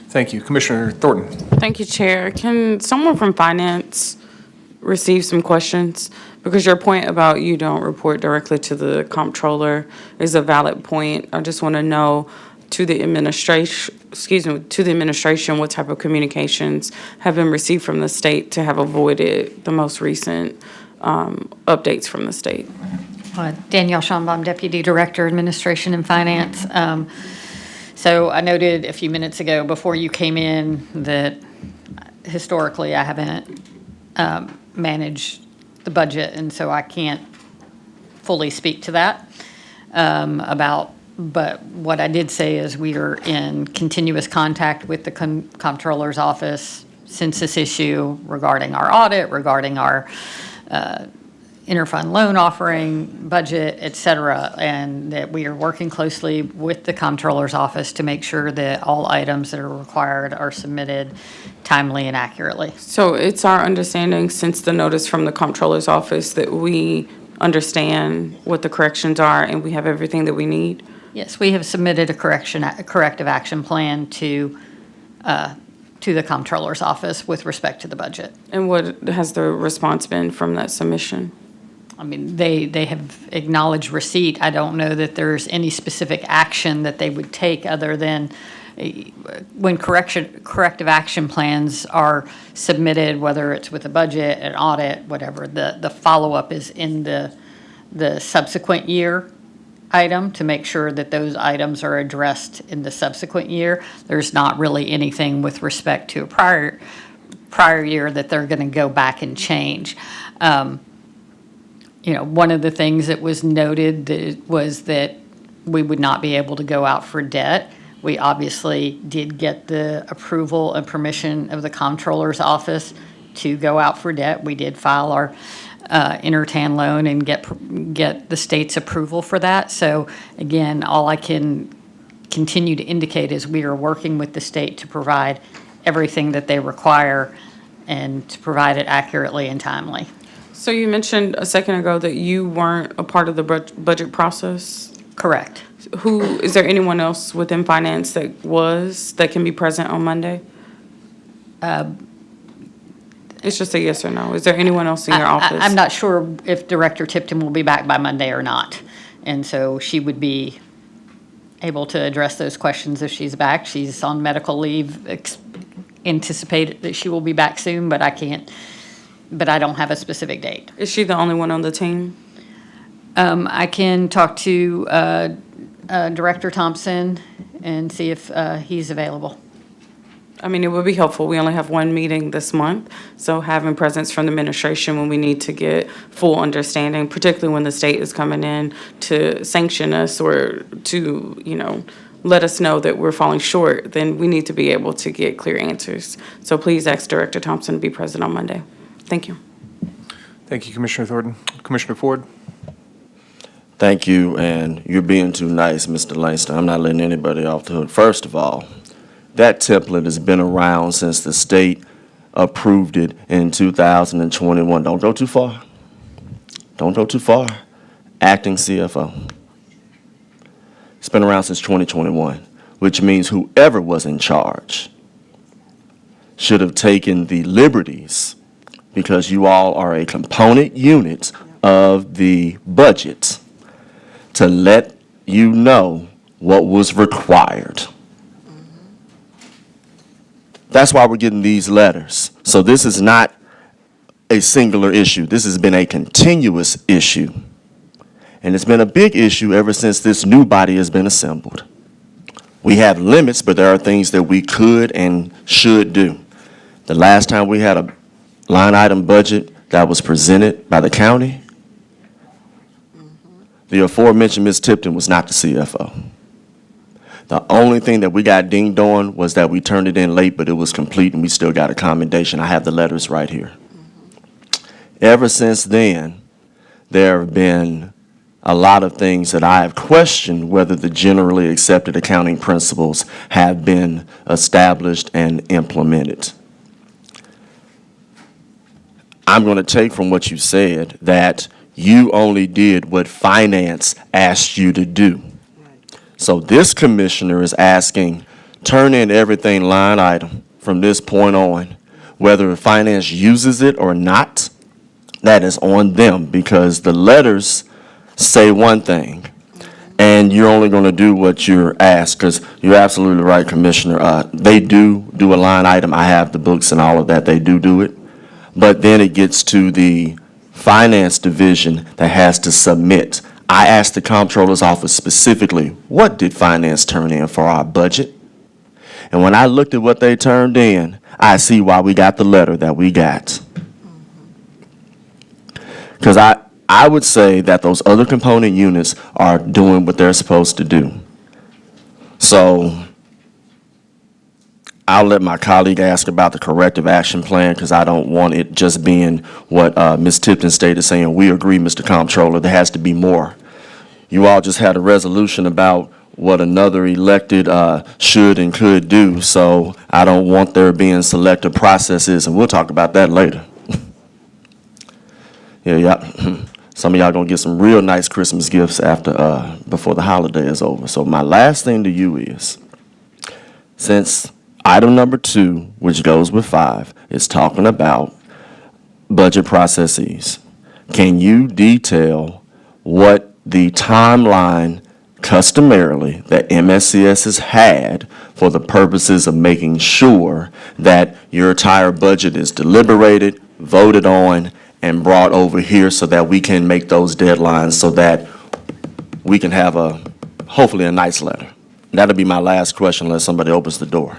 Thank you. Commissioner Thornton. Thank you, Chair. Can someone from finance receive some questions? Because your point about you don't report directly to the comptroller is a valid point. I just want to know to the administration, what type of communications have been received from the state to have avoided the most recent updates from the state. Danielle Schonbaum, Deputy Director, Administration and Finance. So I noted a few minutes ago before you came in that historically I haven't managed the budget, and so I can't fully speak to that but what I did say is we are in continuous contact with the comptroller's office since this issue regarding our audit, regarding our interfund loan offering, budget, et cetera, and that we are working closely with the comptroller's office to make sure that all items that are required are submitted timely and accurately. So it's our understanding, since the notice from the comptroller's office, that we understand what the corrections are and we have everything that we need? Yes, we have submitted a corrective action plan to the comptroller's office with respect to the budget. And what has the response been from that submission? I mean, they have acknowledged receipt. I don't know that there's any specific action that they would take other than when corrective action plans are submitted, whether it's with a budget, an audit, whatever, the follow-up is in the subsequent year item to make sure that those items are addressed in the subsequent year. There's not really anything with respect to a prior year that they're going to go back and change. One of the things that was noted was that we would not be able to go out for debt. We obviously did get the approval and permission of the comptroller's office to go out for debt. We did file our intertan loan and get the state's approval for that. So again, all I can continue to indicate is we are working with the state to provide everything that they require and to provide it accurately and timely. So you mentioned a second ago that you weren't a part of the budget process? Correct. Is there anyone else within finance that can be present on Monday? It's just a yes or no. Is there anyone else in your office? I'm not sure if Director Tipton will be back by Monday or not. And so she would be able to address those questions if she's back. She's on medical leave, anticipated that she will be back soon, but I don't have a specific date. Is she the only one on the team? I can talk to Director Thompson and see if he's available. I mean, it would be helpful. We only have one meeting this month, so having presence from the administration when we need to get full understanding, particularly when the state is coming in to sanction us or to, let us know that we're falling short, then we need to be able to get clear answers. So please ask Director Thompson to be present on Monday. Thank you. Thank you, Commissioner Thornton. Commissioner Ford? Thank you, and you're being too nice, Mr. Langston. I'm not letting anybody off the hook. First of all, that template has been around since the state approved it in 2021. Don't go too far. Don't go too far. Acting CFO. It's been around since 2021, which means whoever was in charge should have taken the liberties, because you all are a component unit of the budget, to let you know what was required. That's why we're getting these letters. So this is not a singular issue. This has been a continuous issue. And it's been a big issue ever since this new body has been assembled. We have limits, but there are things that we could and should do. The last time we had a line item budget that was presented by the county, the aforementioned Ms. Tipton was not the CFO. The only thing that we got dinged on was that we turned it in late, but it was complete and we still got a commendation. I have the letters right here. Ever since then, there have been a lot of things that I have questioned whether the generally accepted accounting principles have been established and implemented. I'm going to take from what you said that you only did what finance asked you to do. So this commissioner is asking, turn in everything line item from this point on, whether finance uses it or not. That is on them, because the letters say one thing, and you're only going to do what you're asked, because you're absolutely right, Commissioner. They do a line item. I have the books and all of that. They do it. But then it gets to the finance division that has to submit. I asked the comptroller's office specifically, what did finance turn in for our budget? And when I looked at what they turned in, I see why we got the letter that we got. Because I would say that those other component units are doing what they're supposed to do. So I'll let my colleague ask about the corrective action plan, because I don't want it just being what Ms. Tipton stated, saying, we agree, Mr. Comptroller, there has to be more. You all just had a resolution about what another elected should and could do, so I don't want there being selective processes, and we'll talk about that later. Yeah. Some of y'all gonna get some real nice Christmas gifts after before the holiday is over. So my last thing to you is, since item number 2, which goes with 5, is talking about budget processes, can you detail what the timeline customarily that MSCS has had for the purposes of making sure that your entire budget is deliberated, voted on, and brought over here so that we can make those deadlines, so that we can have hopefully a nice letter? That'll be my last question unless somebody opens the door.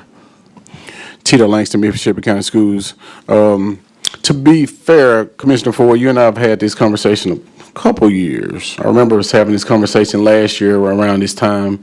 Tito Langston, Memphis Shelby County Schools. To be fair, Commissioner Ford, you and I have had this conversation a couple years. I remember us having this conversation last year around this time,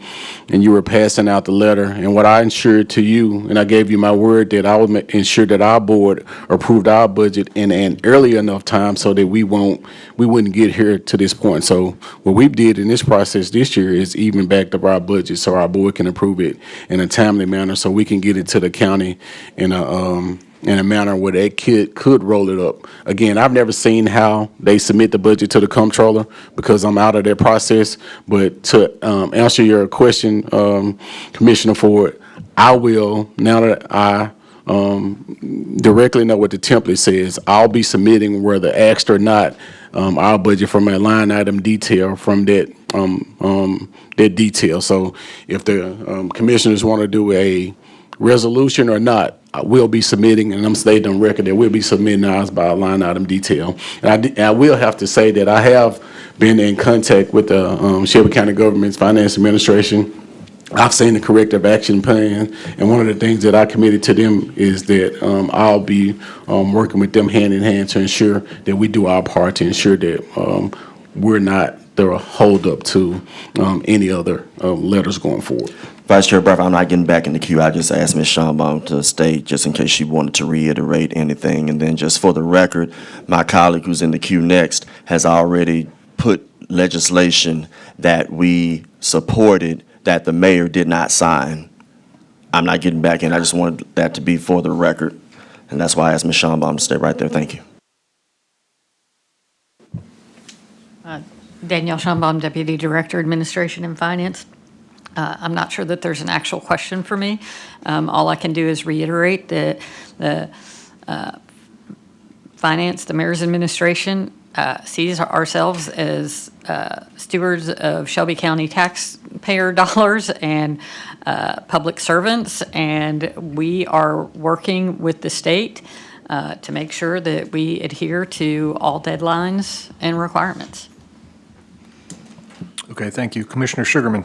and you were passing out the letter. And what I ensured to you, and I gave you my word that I would ensure that our board approved our budget in an early enough time so that we wouldn't get here to this point. So what we did in this process this year is even backed up our budget so our board can approve it in a timely manner, so we can get it to the county in a manner where they could roll it up. Again, I've never seen how they submit the budget to the comptroller because I'm out of that process. But to answer your question, Commissioner Ford, I will, now that I directly know what the template says, I'll be submitting, whether asked or not, our budget from a line item detail from that detail. So if the commissioners want to do a resolution or not, I will be submitting, and I'm stating on record that we'll be submitting ours by a line item detail. And I will have to say that I have been in contact with the Shelby County Government's Finance Administration. I've seen the corrective action plan, and one of the things that I committed to them is that I'll be working with them hand in hand to ensure that we do our part to ensure that we're not they're a holdup to any other letters going forward. Vice Chair Bradford, I'm not getting back in the queue. I just asked Ms. Schonbaum to stay just in case she wanted to reiterate anything. And then just for the record, my colleague who's in the queue next has already put legislation that we supported that the mayor did not sign. I'm not getting back in. I just wanted that to be for the record. And that's why I asked Ms. Schonbaum to stay right there. Thank you. Danielle Schonbaum, Deputy Director, Administration and Finance. I'm not sure that there's an actual question for me. All I can do is reiterate that the Finance, the Mayor's Administration, sees ourselves as stewards of Shelby County taxpayer dollars and public servants, and we are working with the state to make sure that we adhere to all deadlines and requirements. Okay, thank you. Commissioner Sugarman.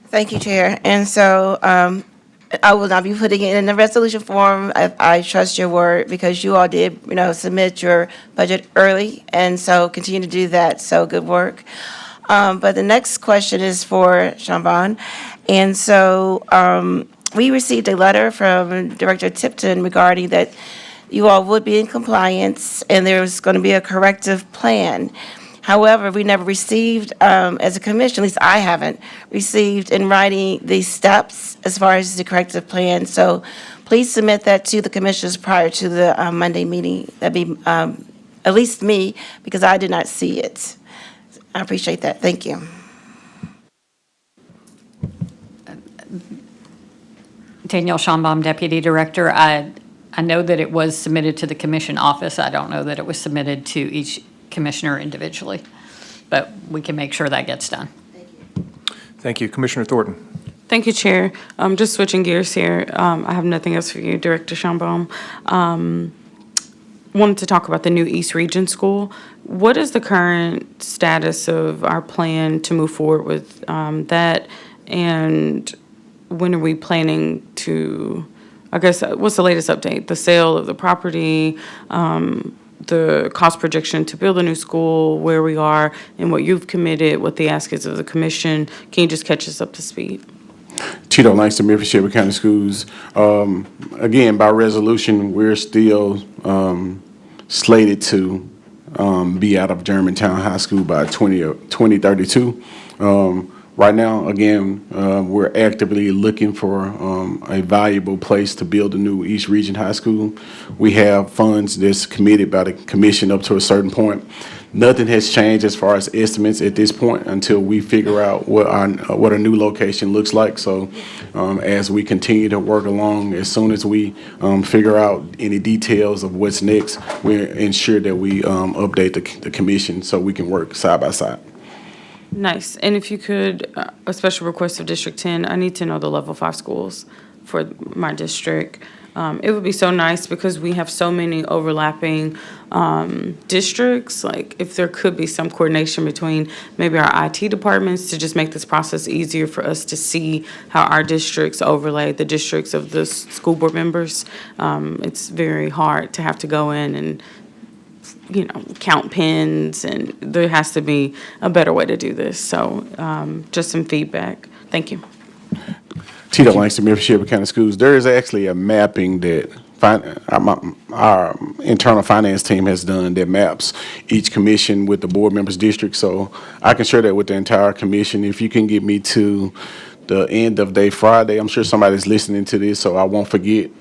Thank you, Chair. And so I will not be putting it in the resolution form. I trust your word because you all did, submit your budget early, and so continue to do that. So good work. But the next question is for Schonbaum. And so we received a letter from Director Tipton regarding that you all would be in compliance and there was going to be a corrective plan. However, we never received, as a commission, at least I haven't, received in writing the steps as far as the corrective plan. So please submit that to the commissioners prior to the Monday meeting. That'd be at least me, because I did not see it. I appreciate that. Thank you. Danielle Schonbaum, Deputy Director. I know that it was submitted to the commission office. I don't know that it was submitted to each commissioner individually, but we can make sure that gets done. Thank you. Commissioner Thornton. Thank you, Chair. Just switching gears here. I have nothing else for you, Director Schonbaum. Wanted to talk about the new East Region School. What is the current status of our plan to move forward with that? And when are we planning to, I guess, what's the latest update? The sale of the property, the cost projection to build a new school, where we are and what you've committed, what the ask is of the commission. Can you just catch us up to speed? Tito Langston, Memphis Shelby County Schools. Again, by resolution, we're still slated to be out of Germantown High School by 2032. Right now, again, we're actively looking for a valuable place to build a new East Region High School. We have funds that's committed by the commission up to a certain point. Nothing has changed as far as estimates at this point until we figure out what a new location looks like. So as we continue to work along, as soon as we figure out any details of what's next, we ensure that we update the commission so we can work side by side. Nice. And if you could, a special request of District 10, I need to know the level 5 schools for my district. It would be so nice because we have so many overlapping districts. Like if there could be some coordination between maybe our IT departments to just make this process easier for us to see how our districts overlay the districts of the school board members. It's very hard to have to go in and count pins, and there has to be a better way to do this. So just some feedback. Thank you. Tito Langston, Memphis Shelby County Schools. There is actually a mapping that our internal finance team has done that maps each commission with the board members' district. So I can share that with the entire commission. If you can get me to the end of day Friday, I'm sure somebody's listening to this, so I won't forget.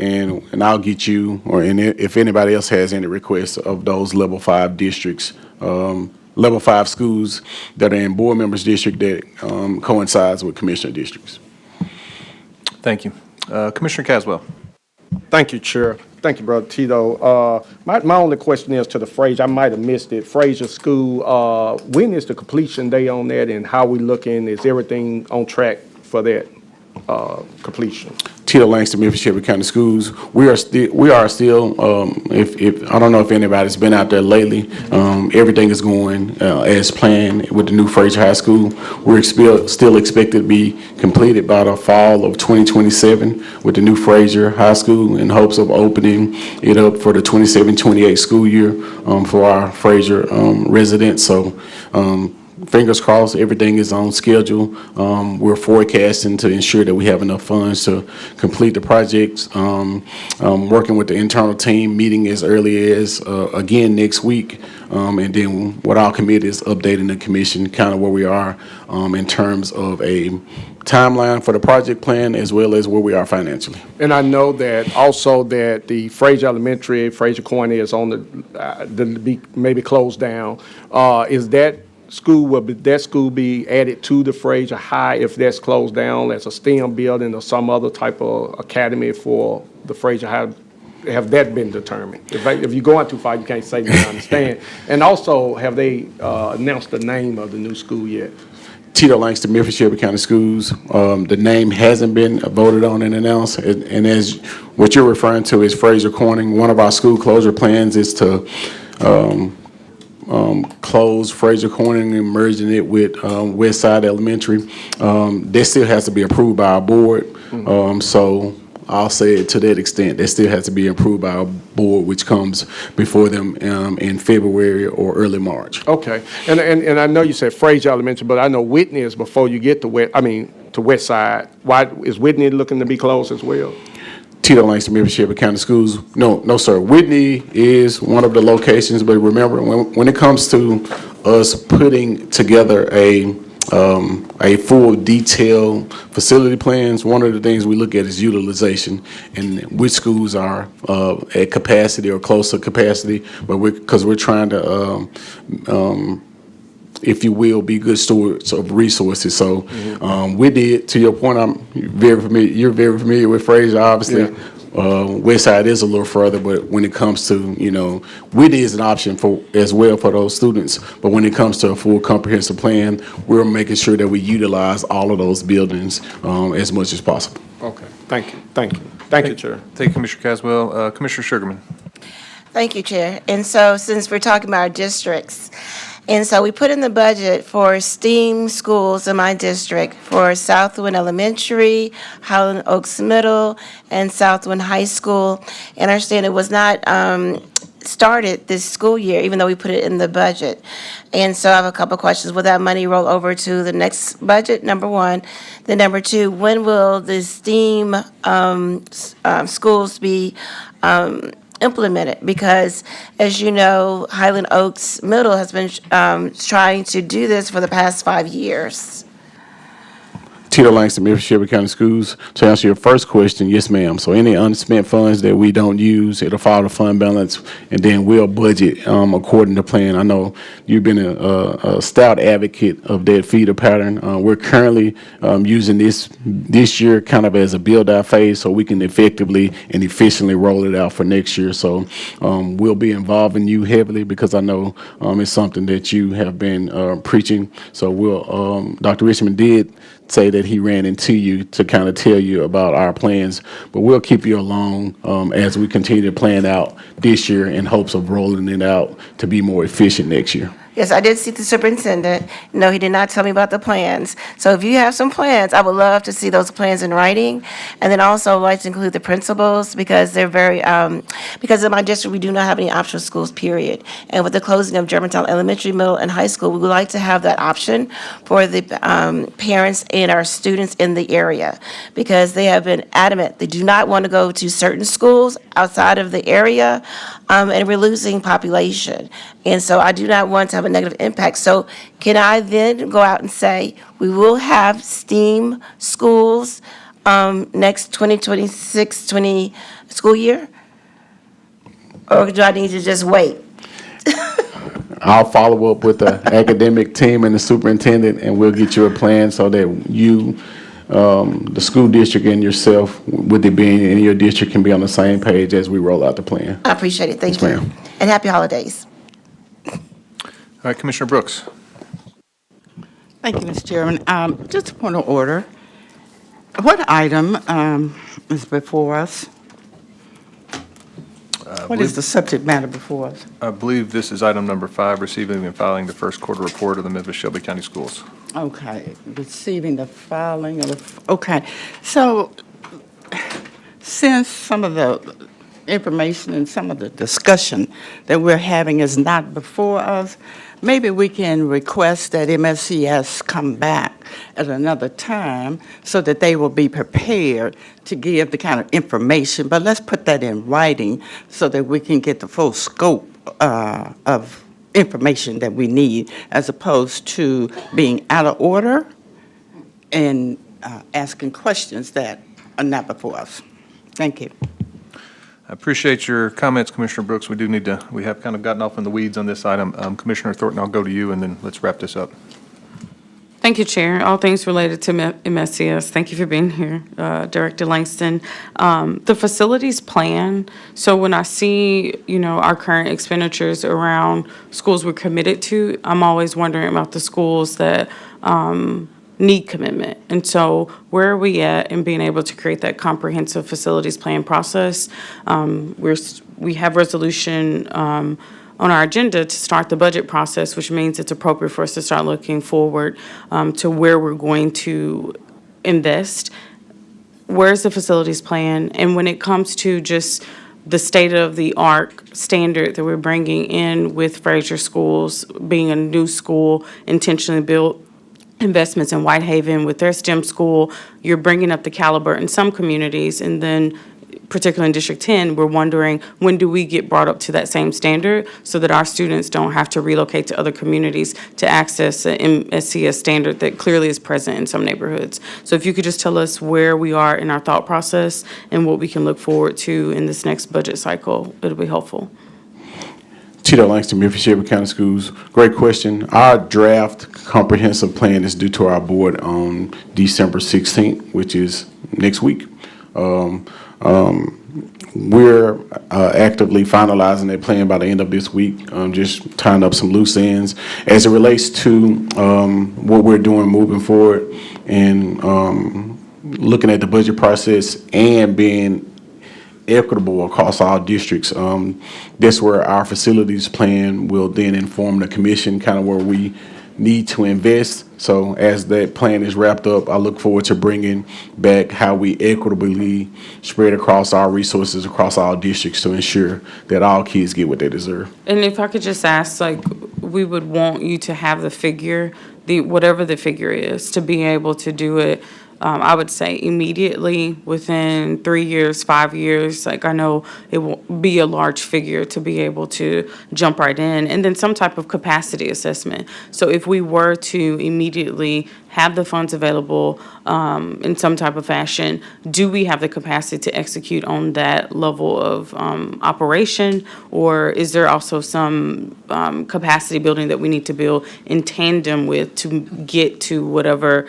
And I'll get you, if anybody else has any requests of those level 5 districts, level 5 schools that are in board members' district that coincides with commissioner districts. Thank you. Commissioner Caswell. Thank you, Chair. Thank you, Brother Tito. My only question is to the Fraser. I might have missed it. Fraser School, when is the completion day on that, and how we looking? Is everything on track for that completion? Tito Langston, Memphis Shelby County Schools, we are still, if, I don't know if anybody's been out there lately, everything is going as planned with the new Fraser High School. We're still expected to be completed by the fall of 2027 with the new Fraser High School in hopes of opening it up for the 27-28 school year for our Fraser residents. So fingers crossed, everything is on schedule. We're forecasting to ensure that we have enough funds to complete the projects. Working with the internal team, meeting as early as, again, next week. And then what I'll commit is updating the commission kind of where we are in terms of a timeline for the project plan as well as where we are financially. And I know that also that the Fraser Elementary, Fraser Corner is on the maybe closed down. Is that will that school be added to the Fraser High if that's closed down as a STEM building or some other type of academy for the Fraser High? Have that been determined? If you're going too far, you can't say you understand. And also, have they announced the name of the new school yet? Tito Langston, Memphis Shelby County Schools. The name hasn't been voted on and announced. And as what you're referring to is Fraser Corning. One of our school closure plans is to close Fraser Corning and merging it with Westside Elementary. That still has to be approved by our board. So I'll say it to that extent. That still has to be approved by our board, which comes before them in February or early March. Okay. And I know you said Fraser Elementary, but I know Whitney is before you get to Westside. Why is Whitney looking to be closed as well? Tito Langston, Memphis Shelby County Schools. No, sir. Whitney is one of the locations, but remember, when it comes to us putting together a full detailed facility plans, one of the things we look at is utilization and which schools are at capacity or close to capacity, but because we're trying to if you will, be good stewards of resources. So we did, to your point, you're very familiar with Fraser, obviously. Yeah. Westside is a little further, but when it comes to, Whitney is an option as well for those students. But when it comes to a full comprehensive plan, we're making sure that we utilize all of those buildings as much as possible. Okay, thank you, Chair. Thank you, Commissioner Caswell. Commissioner Sugarman. Thank you, Chair. And so since we're talking about our districts, and so we put in the budget for STEAM schools in my district for Southwind Elementary, Highland Oaks Middle, and Southwind High School. And I understand it was not started this school year, even though we put it in the budget. And so I have a couple of questions. Will that money roll over to the next budget, number one? Then number two, when will the STEAM schools be implemented? Because, as you know, Highland Oaks Middle has been trying to do this for the past 5 years. Tito Langston, Memphis Shelby County Schools. To answer your first question, yes, ma'am. So any unspent funds that we don't use, it'll follow the fund balance, and then we'll budget according to plan. I know you've been a stout advocate of that feeder pattern. We're currently using this year kind of as a build-out phase so we can effectively and efficiently roll it out for next year. So we'll be involving you heavily because I know it's something that you have been preaching. So Dr. Richmond did say that he ran into you to kind of tell you about our plans, but we'll keep you along as we continue to plan out this year in hopes of rolling it out to be more efficient next year. Yes, I did see the superintendent. No, he did not tell me about the plans. So if you have some plans, I would love to see those plans in writing. And then also I'd like to include the principals because they're very, because in my district, we do not have any optional schools, period. And with the closing of Germantown Elementary, Middle, and High School, we would like to have that option for the parents and our students in the area because they have been adamant. They do not want to go to certain schools outside of the area, and we're losing population. And so I do not want to have a negative impact. So can I then go out and say, we will have STEAM schools next 2026-20 school year? Or do I need to just wait? I'll follow up with the academic team and the superintendent, and we'll get you a plan so that you, the school district and yourself, with it being in your district, can be on the same page as we roll out the plan. I appreciate it. Thank you. Yes, ma'am. And happy holidays. All right, Commissioner Brooks. Thank you, Mr. Chairman. Just a point of order. What item is before us? What is the subject matter before us? I believe this is item number 5, receiving and filing the first quarter report of the Memphis Shelby County Schools. Okay, receiving the filing of the, okay. So since some of the information and some of the discussion that we're having is not before us, maybe we can request that MSCS come back at another time so that they will be prepared to give the kind of information. But let's put that in writing so that we can get the full scope of information that we need, as opposed to being out of order and asking questions that are not before us. Thank you. I appreciate your comments, Commissioner Brooks. We have kind of gotten off in the weeds on this item. Commissioner Thornton, I'll go to you, and then let's wrap this up. Thank you, Chair. All things related to MSCS. Thank you for being here, Director Langston. The facilities plan, so when I see, our current expenditures around schools we're committed to, I'm always wondering about the schools that need commitment. And so where are we at in being able to create that comprehensive facilities plan process? We have resolution on our agenda to start the budget process, which means it's appropriate for us to start looking forward to where we're going to invest. Where's the facilities plan? And when it comes to just the state-of-the-art standard that we're bringing in with Fraser Schools, being a new school, intentionally built, investments in Whitehaven with their STEM school, you're bringing up the caliber in some communities, and then particularly in District 10, we're wondering, when do we get brought up to that same standard so that our students don't have to relocate to other communities to access an MSCS standard that clearly is present in some neighborhoods? So if you could just tell us where we are in our thought process and what we can look forward to in this next budget cycle, it'll be helpful. Tito Langston, Memphis Shelby County Schools. Great question. Our draft comprehensive plan is due to our board on December 16th, which is next week. We're actively finalizing that plan by the end of this week, just tying up some loose ends. As it relates to what we're doing moving forward and looking at the budget process and being equitable across all districts, that's where our facilities plan will then inform the commission kind of where we need to invest. So as that plan is wrapped up, I look forward to bringing back how we equitably spread across our resources across all districts to ensure that all kids get what they deserve. And if I could just ask, we would want you to have the figure, whatever the figure is, to be able to do it, I would say immediately, within 3 years, 5 years. I know it will be a large figure to be able to jump right in. And then some type of capacity assessment. So if we were to immediately have the funds available in some type of fashion, do we have the capacity to execute on that level of operation? Or is there also some capacity building that we need to build in tandem with to get to whatever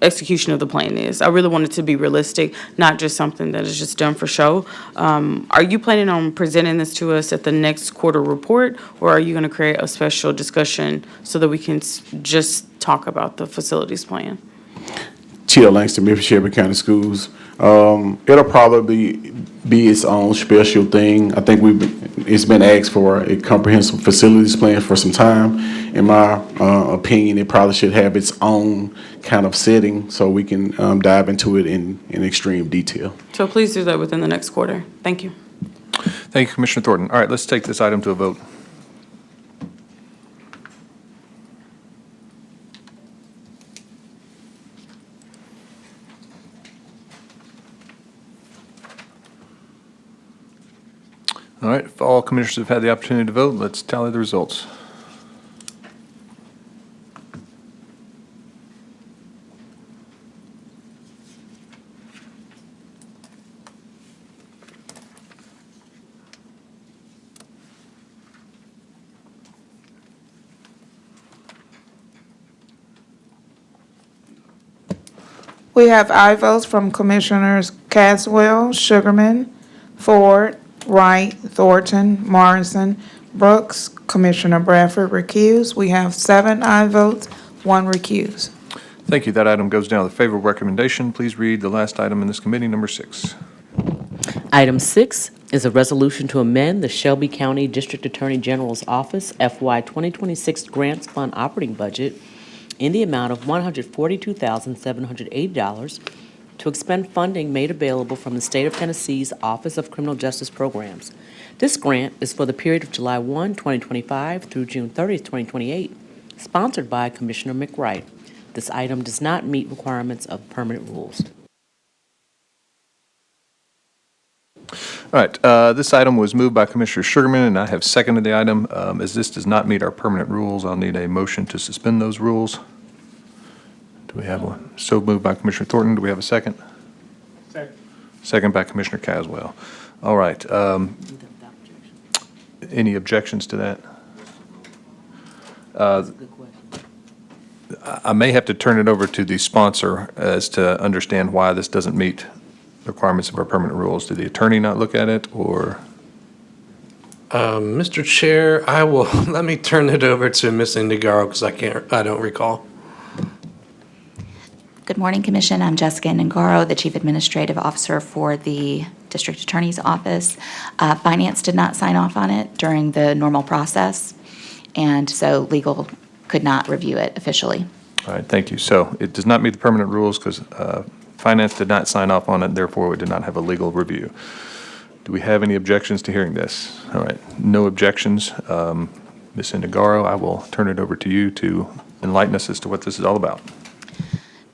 execution of the plan is? I really want it to be realistic, not just something that is just done for show. Are you planning on presenting this to us at the next quarter report, or are you going to create a special discussion so that we can just talk about the facilities plan? Tito Langston, Memphis Shelby County Schools. It'll probably be its own special thing. I think it's been asked for a comprehensive facilities plan for some time. In my opinion, it probably should have its own kind of setting so we can dive into it in extreme detail. So please do that within the next quarter. Thank you. Thank you, Commissioner Thornton. All right, let's take this item to a vote. All right, if all commissioners have had the opportunity to vote, let's tally the results. We have aye votes from Commissioners Caswell, Sugarman, Ford, Wright, Thornton, Morrison, Brooks, Commissioner Bradford recused. We have 7 aye votes, 1 recused. Thank you. That item goes down with a favorable recommendation. Please read the last item in this committee, number 6. Item 6 is a resolution to amend the Shelby County District Attorney General's Office FY 2026 Grants Fund operating budget in the amount of $142,780 to expend funding made available from the State of Tennessee's Office of Criminal Justice Programs. This grant is for the period of July 1, 2025 through June 30, 2028, sponsored by Commissioner McWright. This item does not meet requirements of permanent rules. All right, this item was moved by Commissioner Sugarman, and I have seconded the item. As this does not meet our permanent rules, I'll need a motion to suspend those rules. Do we have one? So moved by Commissioner Thornton. Do we have a second? Second. Second by Commissioner Caswell. All right. Any objections to that? I may have to turn it over to the sponsor as to understand why this doesn't meet the requirements of our permanent rules. Did the attorney not look at it, or? Mr. Chair, I will, let me turn it over to Ms. Indigaro because I don't recall. Good morning, Commission. I'm Jessica Nangaro, the Chief Administrative Officer for the District Attorney's Office. Finance did not sign off on it during the normal process, and so legal could not review it officially. All right, thank you. So it does not meet the permanent rules because Finance did not sign off on it, therefore we did not have a legal review. Do we have any objections to hearing this? All right, no objections. Ms. Indigaro, I will turn it over to you to enlighten us as to what this is all about.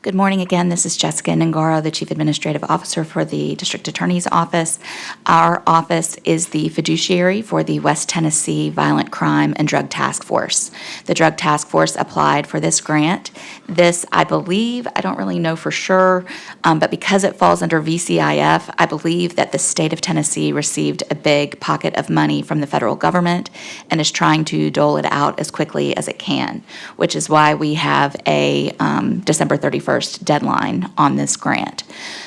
Good morning again. This is Jessica Nangaro, the Chief Administrative Officer for the District Attorney's Office. Our office is the fiduciary for the West Tennessee Violent Crime and Drug Task Force. The Drug Task Force applied for this grant. This, I believe, I don't really know for sure, but because it falls under VCIF, I believe that the state of Tennessee received a big pocket of money from the federal government and is trying to dole it out as quickly as it can, which is why we have a December 31st deadline on this grant.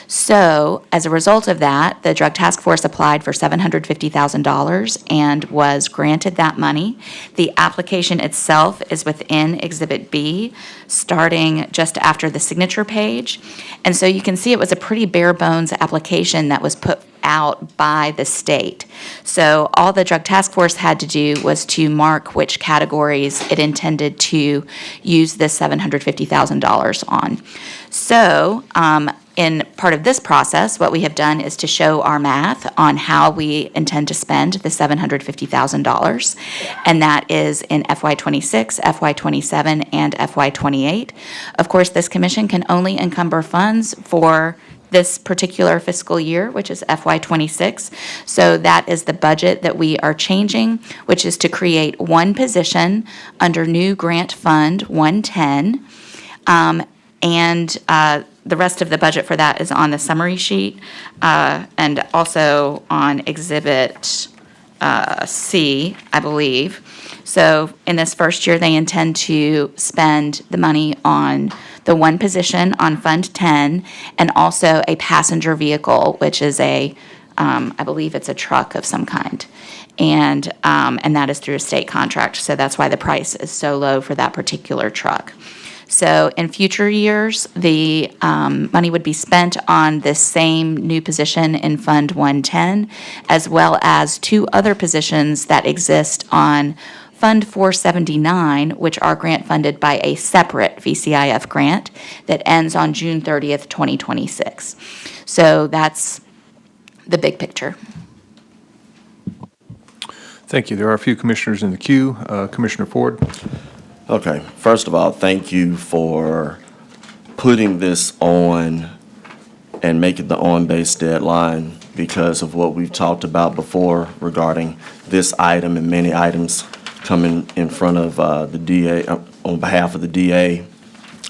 So, as a result of that, the Drug Task Force applied for $750,000 and was granted that money. The application itself is within Exhibit B, starting just after the signature page. And so you can see it was a pretty bare bones application that was put out by the state. So all the Drug Task Force had to do was to mark which categories it intended to use this $750,000 on. So, in part of this process, what we have done is to show our math on how we intend to spend the $750,000, and that is in FY26, FY27, and FY28. Of course, this commission can only encumber funds for this particular fiscal year, which is FY26. So that is the budget that we are changing, which is to create one position under new grant fund 110. The rest of the budget for that is on the summary sheet and also on Exhibit C, I believe. So in this first year, they intend to spend the money on the one position on Fund 10 and also a passenger vehicle, which is I believe it's a truck of some kind. And that is through a state contract. So that's why the price is so low for that particular truck. So in future years, the money would be spent on this same new position in Fund 110, as well as two other positions that exist on Fund 479, which are grant funded by a separate VCIF grant that ends on June 30th, 2026. So that's the big picture. Thank you. There are a few commissioners in the queue. Commissioner Ford. Okay, first of all, thank you for putting this on and making the on-base deadline because of what we've talked about before regarding this item and many items coming in front of the DA, on behalf of the DA.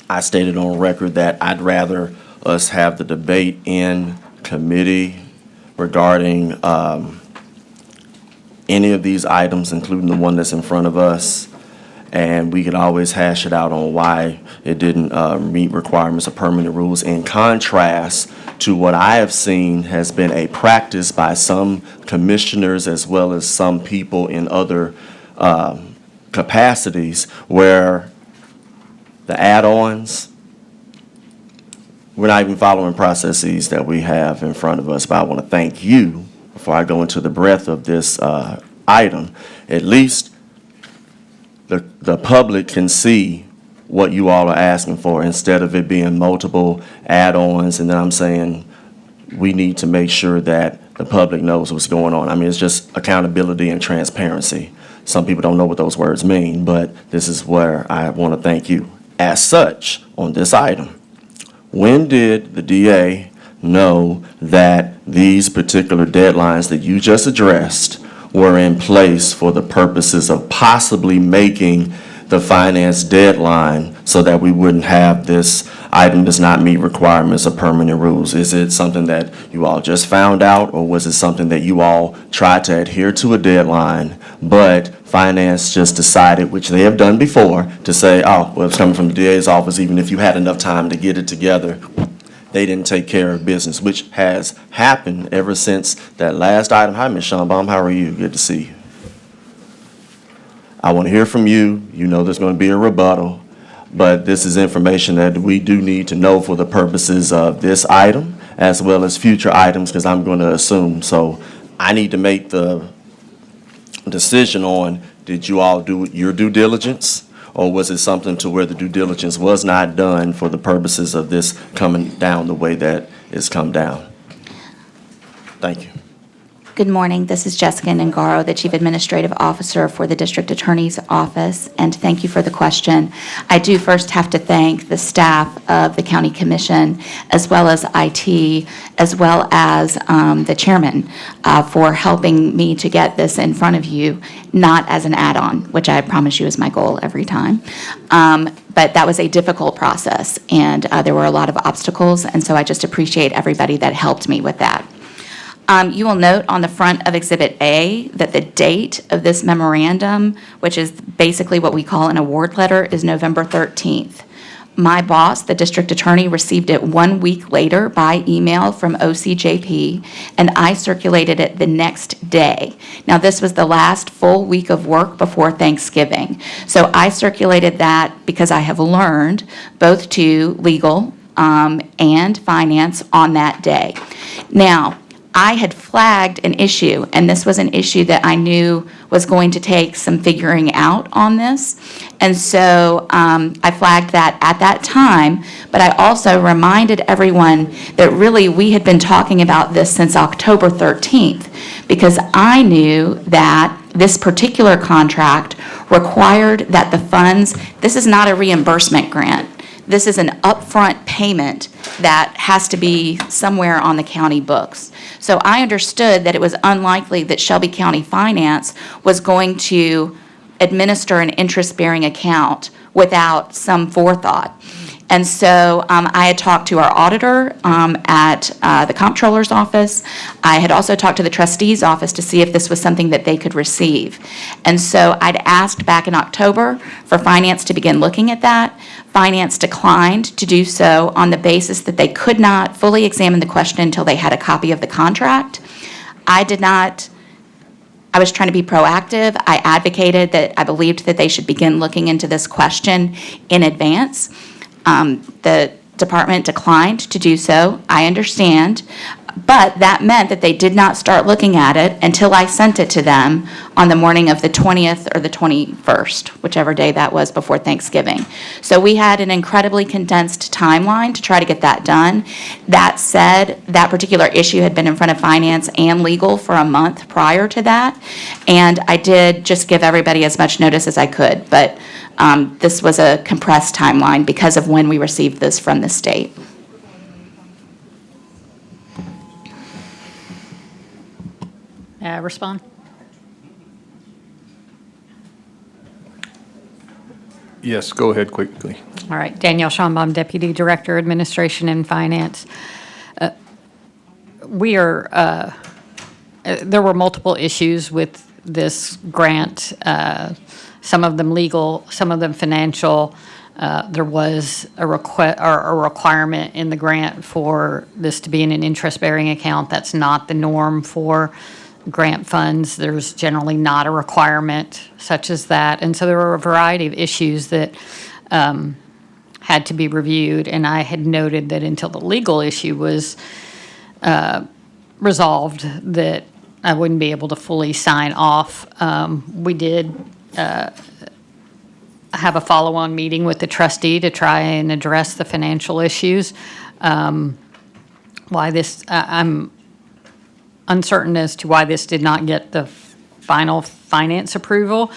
I stated on record that I'd rather us have the debate in committee regarding any of these items, including the one that's in front of us. And we could always hash it out on why it didn't meet requirements of permanent rules, in contrast to what I have seen has been a practice by some commissioners as well as some people in other capacities where the add-ons we're not even following processes that we have in front of us. But I want to thank you before I go into the breadth of this item. At least the public can see what you all are asking for instead of it being multiple add-ons. And then I'm saying we need to make sure that the public knows what's going on. I mean, it's just accountability and transparency. Some people don't know what those words mean, but this is where I want to thank you. As such, on this item, when did the DA know that these particular deadlines that you just addressed were in place for the purposes of possibly making the finance deadline so that we wouldn't have this item does not meet requirements of permanent rules? Is it something that you all just found out, or was it something that you all tried to adhere to a deadline, but finance just decided, which they have done before, to say, oh, well, it's coming from the DA's office, even if you had enough time to get it together, they didn't take care of business, which has happened ever since that last item. Hi, Ms. Schonbaum, how are you? Good to see you. I want to hear from you. You know there's going to be a rebuttal, but this is information that we do need to know for the purposes of this item as well as future items, because I'm going to assume. So I need to make the decision on, did you all do your due diligence, or was it something to where the due diligence was not done for the purposes of this coming down the way that it's come down? Thank you. Good morning. This is Jessica Ngaro, the Chief Administrative Officer for the District Attorney's Office, and thank you for the question. I do first have to thank the staff of the County Commission, as well as IT, as well as the chairman for helping me to get this in front of you, not as an add-on, which I promise you is my goal every time. But that was a difficult process, and there were a lot of obstacles, and so I just appreciate everybody that helped me with that. You will note on the front of Exhibit A that the date of this memorandum, which is basically what we call an award letter, is November 13th. My boss, the district attorney, received it 1 week later by email from OCJP, and I circulated it the next day. Now, this was the last full week of work before Thanksgiving. So I circulated that because I have learned both to legal and finance on that day. Now, I had flagged an issue, and this was an issue that I knew was going to take some figuring out on this. And so I flagged that at that time, but I also reminded everyone that really we had been talking about this since October 13th, because I knew that this particular contract required that the funds, this is not a reimbursement grant. This is an upfront payment that has to be somewhere on the county books. So I understood that it was unlikely that Shelby County Finance was going to administer an interest-bearing account without some forethought. And so I had talked to our auditor at the comptroller's office. I had also talked to the trustee's office to see if this was something that they could receive. And so I'd asked back in October for finance to begin looking at that. Finance declined to do so on the basis that they could not fully examine the question until they had a copy of the contract. I was trying to be proactive. I advocated that I believed that they should begin looking into this question in advance. The department declined to do so. I understand. But that meant that they did not start looking at it until I sent it to them on the morning of the 20th or the 21st, whichever day that was before Thanksgiving. So we had an incredibly condensed timeline to try to get that done. That said, that particular issue had been in front of finance and legal for a month prior to that. And I did just give everybody as much notice as I could. But this was a compressed timeline because of when we received this from the state. Respond? Yes, go ahead quickly. All right, Danielle Schonbaum, Deputy Director, Administration and Finance. There were multiple issues with this grant, some of them legal, some of them financial. There was a requirement in the grant for this to be in an interest-bearing account. That's not the norm for grant funds. There's generally not a requirement such as that. And so there were a variety of issues that had to be reviewed, and I had noted that until the legal issue was resolved, that I wouldn't be able to fully sign off. We did have a follow-on meeting with the trustee to try and address the financial issues. Why this, I'm uncertain as to why this did not get the final finance approval.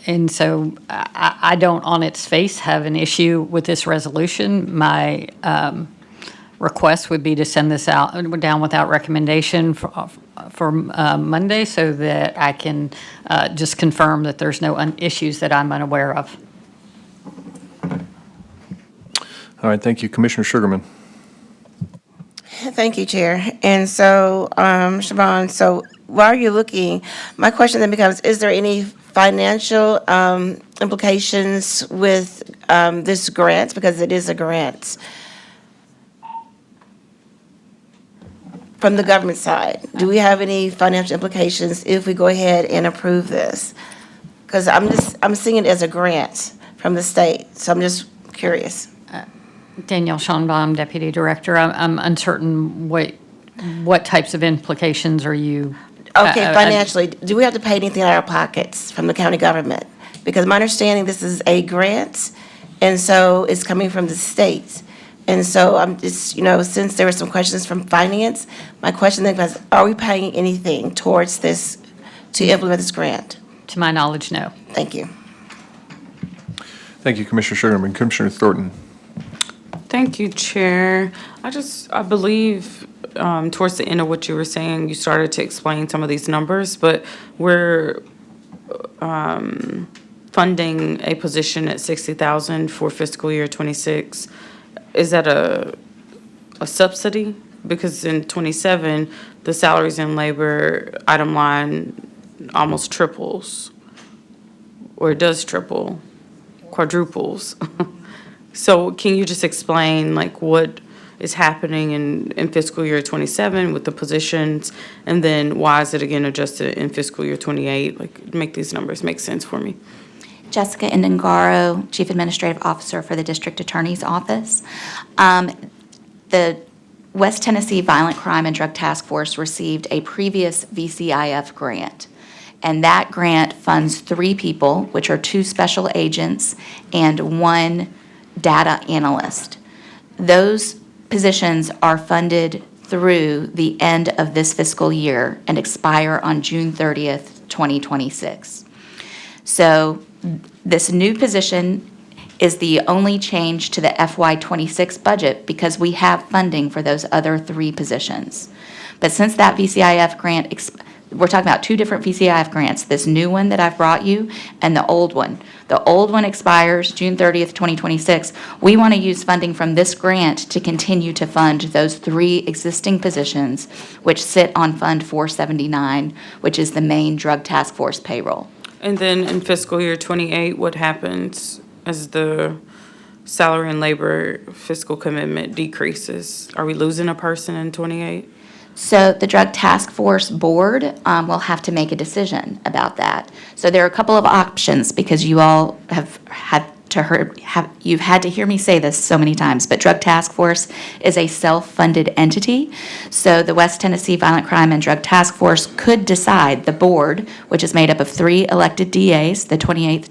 And so I don't, on its face, have an issue with this resolution. My request would be to send this out, down without recommendation for Monday, so that I can just confirm that there's no issues that I'm unaware of. All right, thank you. Commissioner Sugarman. Thank you, Chair. And so, Siobhan, so while you're looking, my question then becomes, is there any financial implications with this grant? Because it is a grant from the government side. Do we have any financial implications if we go ahead and approve this? Because I'm seeing it as a grant from the state, so I'm just curious. Danielle Schoenbaum, Deputy Director. I'm uncertain what types of implications are you? Okay, financially, do we have to pay anything out of our pockets from the county government? Because my understanding, this is a grant, and so it's coming from the state. And so I'm just, since there were some questions from finance, my question then was, are we paying anything towards this to implement this grant? To my knowledge, no. Thank you. Thank you, Commissioner Sugarman. Commissioner Thornton. Thank you, Chair. I believe towards the end of what you were saying, you started to explain some of these numbers, but we're funding a position at $60,000 for fiscal year '26. Is that a subsidy? Because in '27, the salaries and labor item line almost triples, or it does triple, quadruples. So can you just explain what is happening in fiscal year '27 with the positions, and then why is it again adjusted in fiscal year '28? Make these numbers make sense for me. Jessica Indengaro, Chief Administrative Officer for the District Attorney's Office. The West Tennessee Violent Crime and Drug Task Force received a previous VCIF grant, and that grant funds 3 people, which are 2 special agents and 1 data analyst. Those positions are funded through the end of this fiscal year and expire on June 30th, 2026. So this new position is the only change to the FY26 budget because we have funding for those other 3 positions. But since that VCIF grant, we're talking about 2 different VCIF grants, this new one that I've brought you and the old one. The old one expires June 30th, 2026. We want to use funding from this grant to continue to fund those 3 existing positions, which sit on Fund 479, which is the main drug task force payroll. And then in fiscal year '28, what happens as the salary and labor fiscal commitment decreases? Are we losing a person in '28? So the Drug Task Force Board will have to make a decision about that. So there are a couple of options, because you all you've had to hear me say this so many times, but Drug Task Force is a self-funded entity. So the West Tennessee Violent Crime and Drug Task Force could decide, the board, which is made up of 3 elected DAs, the 28th,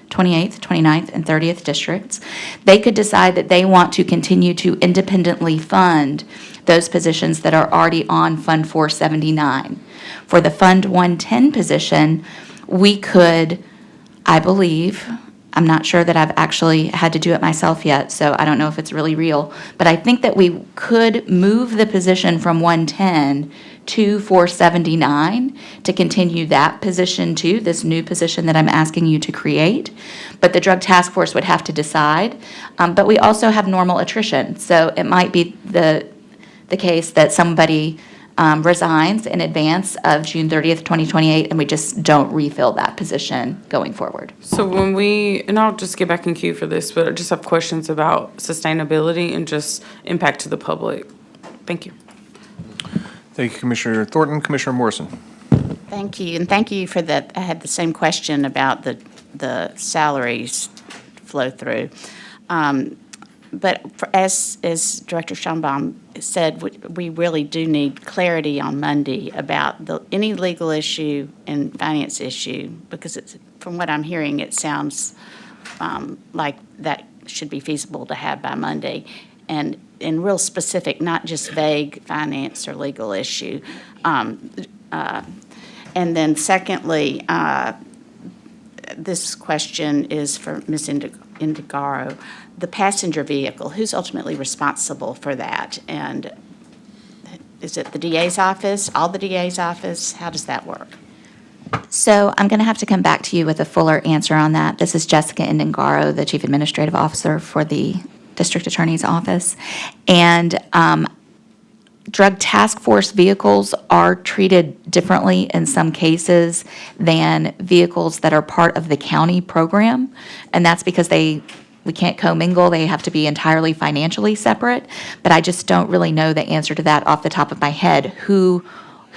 29th, and 30th districts, they could decide that they want to continue to independently fund those positions that are already on Fund 479. For the Fund 110 position, we could, I believe, I'm not sure that I've actually had to do it myself yet, so I don't know if it's really real, but I think that we could move the position from 110 to 479 to continue that position too, this new position that I'm asking you to create. But the Drug Task Force would have to decide. But we also have normal attrition, so it might be the case that somebody resigns in advance of June 30th, 2028, and we just don't refill that position going forward. So and I'll just get back in queue for this, but I just have questions about sustainability and just impact to the public. Thank you. Thank you, Commissioner Thornton. Commissioner Morrison. Thank you, and thank you for that. I had the same question about the salaries flow through. But as Director Schonbaum said, we really do need clarity on Monday about any legal issue and finance issue, because from what I'm hearing, it sounds like that should be feasible to have by Monday. And real specific, not just vague finance or legal issue. And then secondly, this question is for Ms. Indigaro. The passenger vehicle, who's ultimately responsible for that? And is it the DA's office, all the DA's office? How does that work? So I'm going to have to come back to you with a fuller answer on that. This is Jessica Indengaro, the Chief Administrative Officer for the District Attorney's Office. And drug task force vehicles are treated differently in some cases than vehicles that are part of the county program. And that's because we can't commingle. They have to be entirely financially separate. But I just don't really know the answer to that off the top of my head, who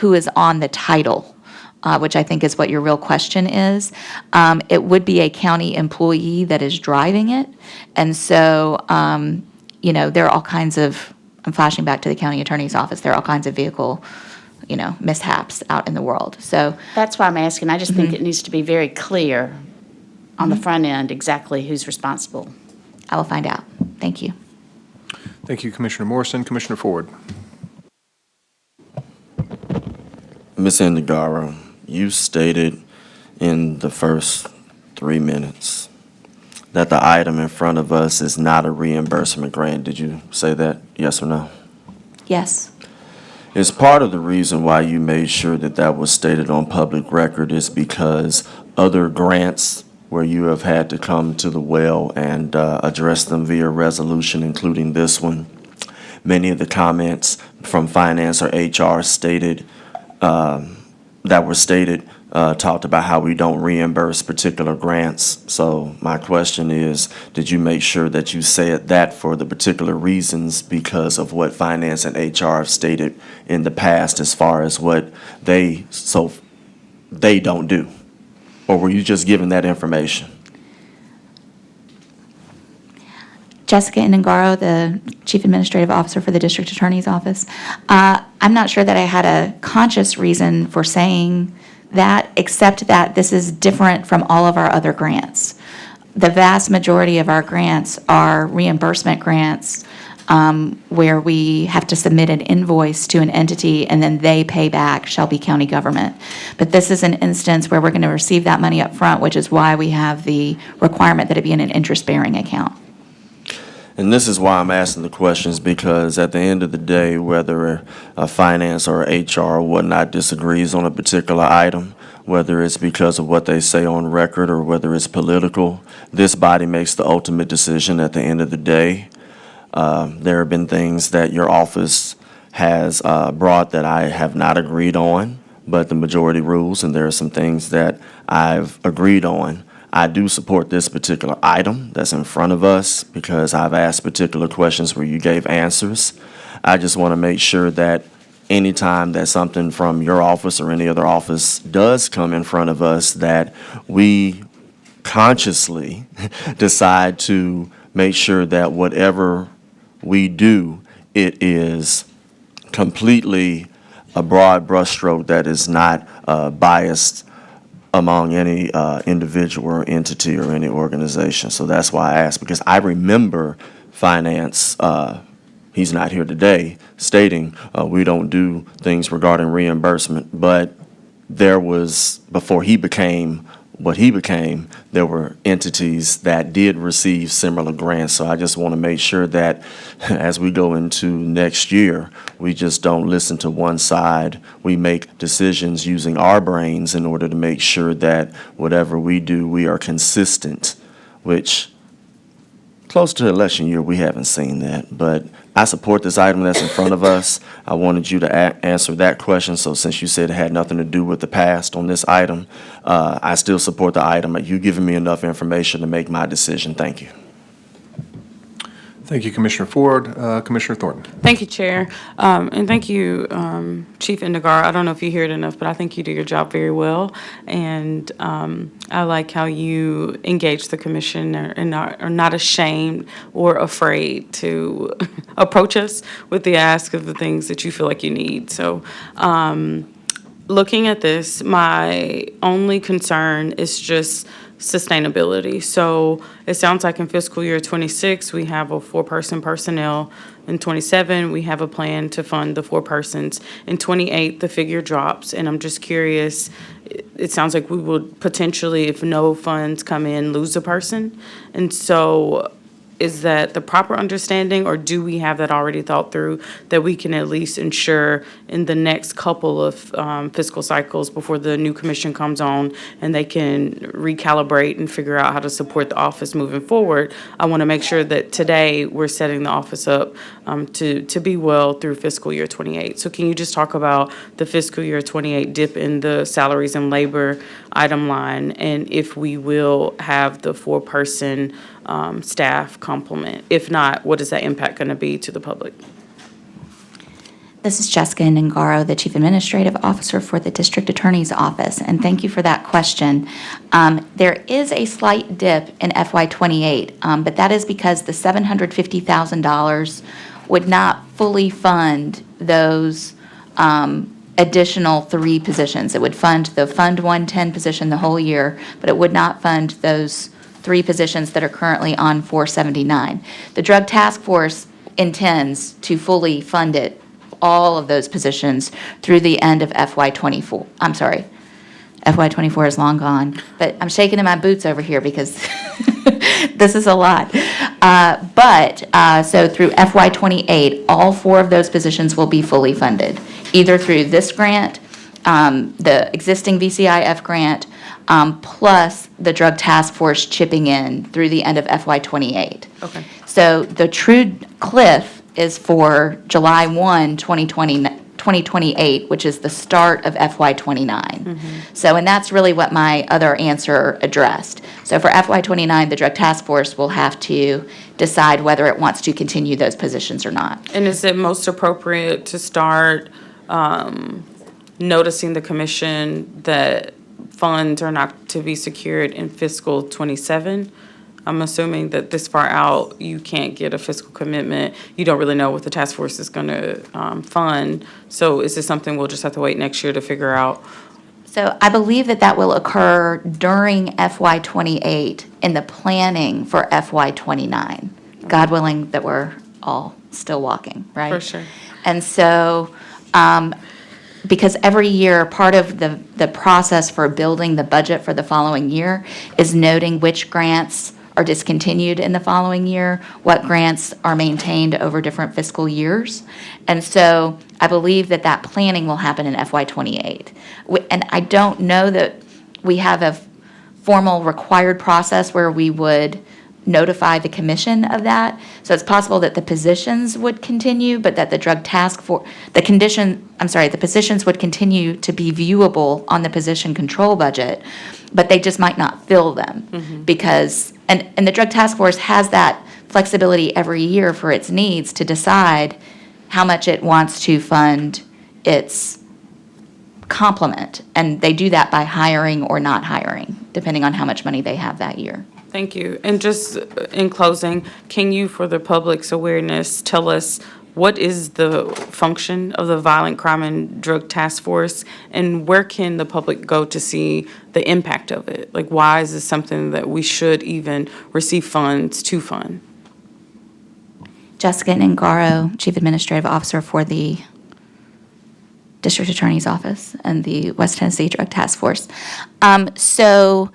is on the title, which I think is what your real question is. It would be a county employee that is driving it. And so, there are all kinds of, I'm flashing back to the county attorney's office, there are all kinds of vehicle, mishaps out in the world. So That's why I'm asking. I just think it needs to be very clear on the front end exactly who's responsible. I will find out. Thank you. Thank you, Commissioner Morrison. Commissioner Ford. Ms. Indigaro, you stated in the first 3 minutes that the item in front of us is not a reimbursement grant. Did you say that, yes or no? Yes. Is part of the reason why you made sure that that was stated on public record is because other grants where you have had to come to the well and address them via resolution, including this one, many of the comments from finance or HR stated, talked about how we don't reimburse particular grants. So my question is, did you make sure that you said that for the particular reasons because of what finance and HR have stated in the past as far as what they don't do? Or were you just given that information? Jessica Indengaro, the Chief Administrative Officer for the District Attorney's Office. I'm not sure that I had a conscious reason for saying that, except that this is different from all of our other grants. The vast majority of our grants are reimbursement grants, where we have to submit an invoice to an entity and then they pay back Shelby County government. But this is an instance where we're going to receive that money up front, which is why we have the requirement that it be in an interest-bearing account. And this is why I'm asking the questions, because at the end of the day, whether a finance or HR or whatnot disagrees on a particular item, whether it's because of what they say on record or whether it's political, this body makes the ultimate decision at the end of the day. There have been things that your office has brought that I have not agreed on, but the majority rules, and there are some things that I've agreed on. I do support this particular item that's in front of us because I've asked particular questions where you gave answers. I just want to make sure that anytime that something from your office or any other office does come in front of us, that we consciously decide to make sure that whatever we do, it is completely a broad brushstroke that is not biased among any individual or entity or any organization. So that's why I asked, because I remember finance, he's not here today, stating we don't do things regarding reimbursement, but there was, before he became what he became, there were entities that did receive similar grants. So I just want to make sure that as we go into next year, we just don't listen to one side. We make decisions using our brains in order to make sure that whatever we do, we are consistent, which close to election year, we haven't seen that. But I support this item that's in front of us. I wanted you to answer that question. So since you said it had nothing to do with the past on this item, I still support the item. You've given me enough information to make my decision. Thank you. Thank you, Commissioner Ford. Commissioner Thornton. Thank you, Chair. And thank you, Chief Indegara. I don't know if you hear it enough, but I think you do your job very well. And I like how you engage the commission and are not ashamed or afraid to approach us with the ask of the things that you feel like you need. So looking at this, my only concern is just sustainability. So it sounds like in fiscal year '26, we have a 4-person personnel. In '27, we have a plan to fund the 4 persons. In '28, the figure drops, and I'm just curious, it sounds like we would potentially, if no funds come in, lose a person. And so is that the proper understanding, or do we have that already thought through, that we can at least ensure in the next couple of fiscal cycles before the new commission comes on and they can recalibrate and figure out how to support the office moving forward? I want to make sure that today we're setting the office up to be well through fiscal year '28. So can you just talk about the fiscal year '28 dip in the salaries and labor item line, and if we will have the 4-person staff complement? If not, what is that impact going to be to the public? This is Jessica Nangaro, the Chief Administrative Officer for the District Attorney's Office, and thank you for that question. There is a slight dip in FY '28, but that is because the $750,000 would not fully fund those additional 3 positions. It would fund the Fund 110 position the whole year, but it would not fund those 3 positions that are currently on 479. The Drug Task Force intends to fully fund it, all of those positions, through the end of FY '24. I'm sorry, FY '24 is long gone, but I'm shaking in my boots over here because this is a lot. So through FY '28, all 4 of those positions will be fully funded, either through this grant, the existing VCIF grant, plus the Drug Task Force chipping in through the end of FY '28. Okay. So the true cliff is for July 1, 2028, which is the start of FY '29. So, and that's really what my other answer addressed. So for FY '29, the Drug Task Force will have to decide whether it wants to continue those positions or not. And is it most appropriate to start noticing the commission that funds are not to be secured in fiscal '27? I'm assuming that this far out, you can't get a fiscal commitment. You don't really know what the task force is going to fund. So is this something we'll just have to wait next year to figure out? So I believe that that will occur during FY '28 in the planning for FY '29. God willing that we're all still walking, right? For sure. And so, because every year, part of the process for building the budget for the following year is noting which grants are discontinued in the following year, what grants are maintained over different fiscal years. And so I believe that that planning will happen in FY '28. And I don't know that we have a formal required process where we would notify the commission of that. So it's possible that the positions would continue, but that the Drug Task Force, the positions would continue to be viewable on the position control budget, but they just might not fill them because, and the Drug Task Force has that flexibility every year for its needs to decide how much it wants to fund its complement. And they do that by hiring or not hiring, depending on how much money they have that year. Thank you. And just in closing, can you, for the public's awareness, tell us what is the function of the Violent Crime and Drug Task Force, and where can the public go to see the impact of it? Like, why is this something that we should even receive funds to fund? Jessica Nangaro, Chief Administrative Officer for the District Attorney's Office and the West Tennessee Drug Task Force. So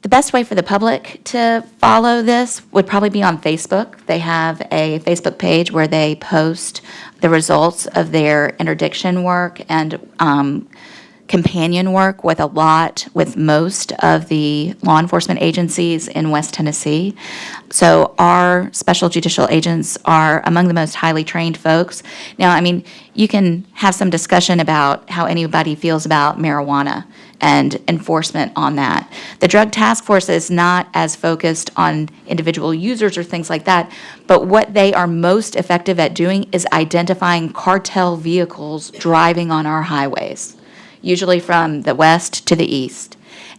the best way for the public to follow this would probably be on Facebook. They have a Facebook page where they post the results of their interdiction work and companion work with most of the law enforcement agencies in West Tennessee. So our special judicial agents are among the most highly trained folks. Now, I mean, you can have some discussion about how anybody feels about marijuana and enforcement on that. The Drug Task Force is not as focused on individual users or things like that, but what they are most effective at doing is identifying cartel vehicles driving on our highways, usually from the west to the east.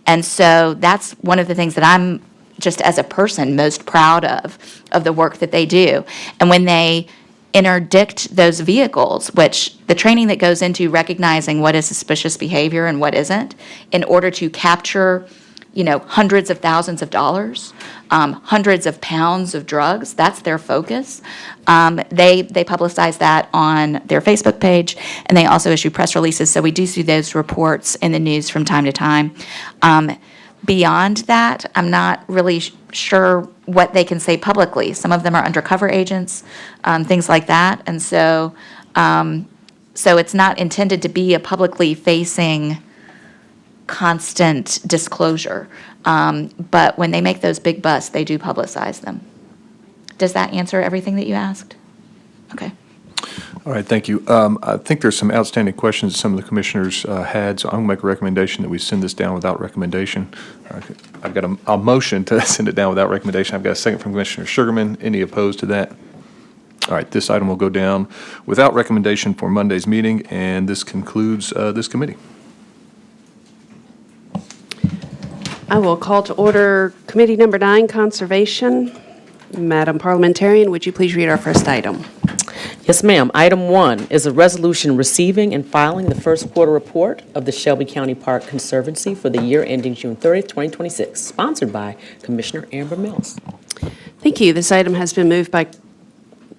And so that's one of the things that I'm, just as a person, most proud of the work that they do. And when they interdict those vehicles, which the training that goes into recognizing what is suspicious behavior and what isn't, in order to capture, hundreds of thousands of dollars, hundreds of pounds of drugs, that's their focus. They publicize that on their Facebook page, and they also issue press releases, so we do see those reports in the news from time to time. Beyond that, I'm not really sure what they can say publicly. Some of them are undercover agents, things like that, and so it's not intended to be a publicly facing constant disclosure. But when they make those big busts, they do publicize them. Does that answer everything that you asked? Okay. All right, thank you. I think there's some outstanding questions some of the commissioners had, so I'm going to make a recommendation that we send this down without recommendation. I've got a motion to send it down without recommendation. I've got a second from Commissioner Sugarman. Any opposed to that? All right, this item will go down without recommendation for Monday's meeting, and this concludes this committee. I will call to order Committee Number 9, Conservation. Madam Parliamentarian, would you please read our first item? Yes, ma'am. Item 1 is a resolution receiving and filing the first quarter report of the Shelby County Park Conservancy for the year ending June 30th, 2026, sponsored by Commissioner Amber Mills. Thank you. This item has been moved by,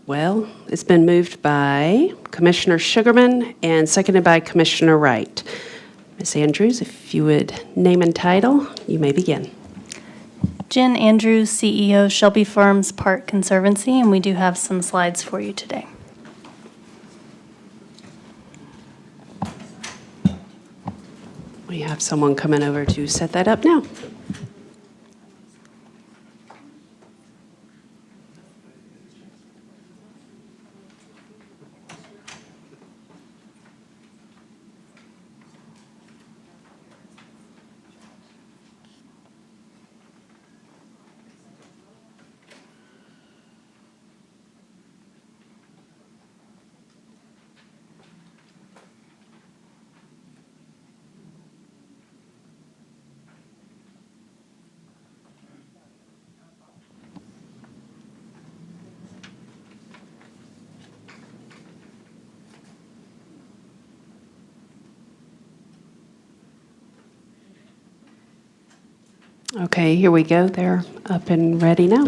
it's been moved by Commissioner Sugarman and seconded by Commissioner Wright. Ms. Andrews, if you would name and title, you may begin. Jen Andrews, CEO, Shelby Farms Park Conservancy, and we do have some slides for you today. We have someone coming over to set that up now. Okay, here we go. They're up and ready now.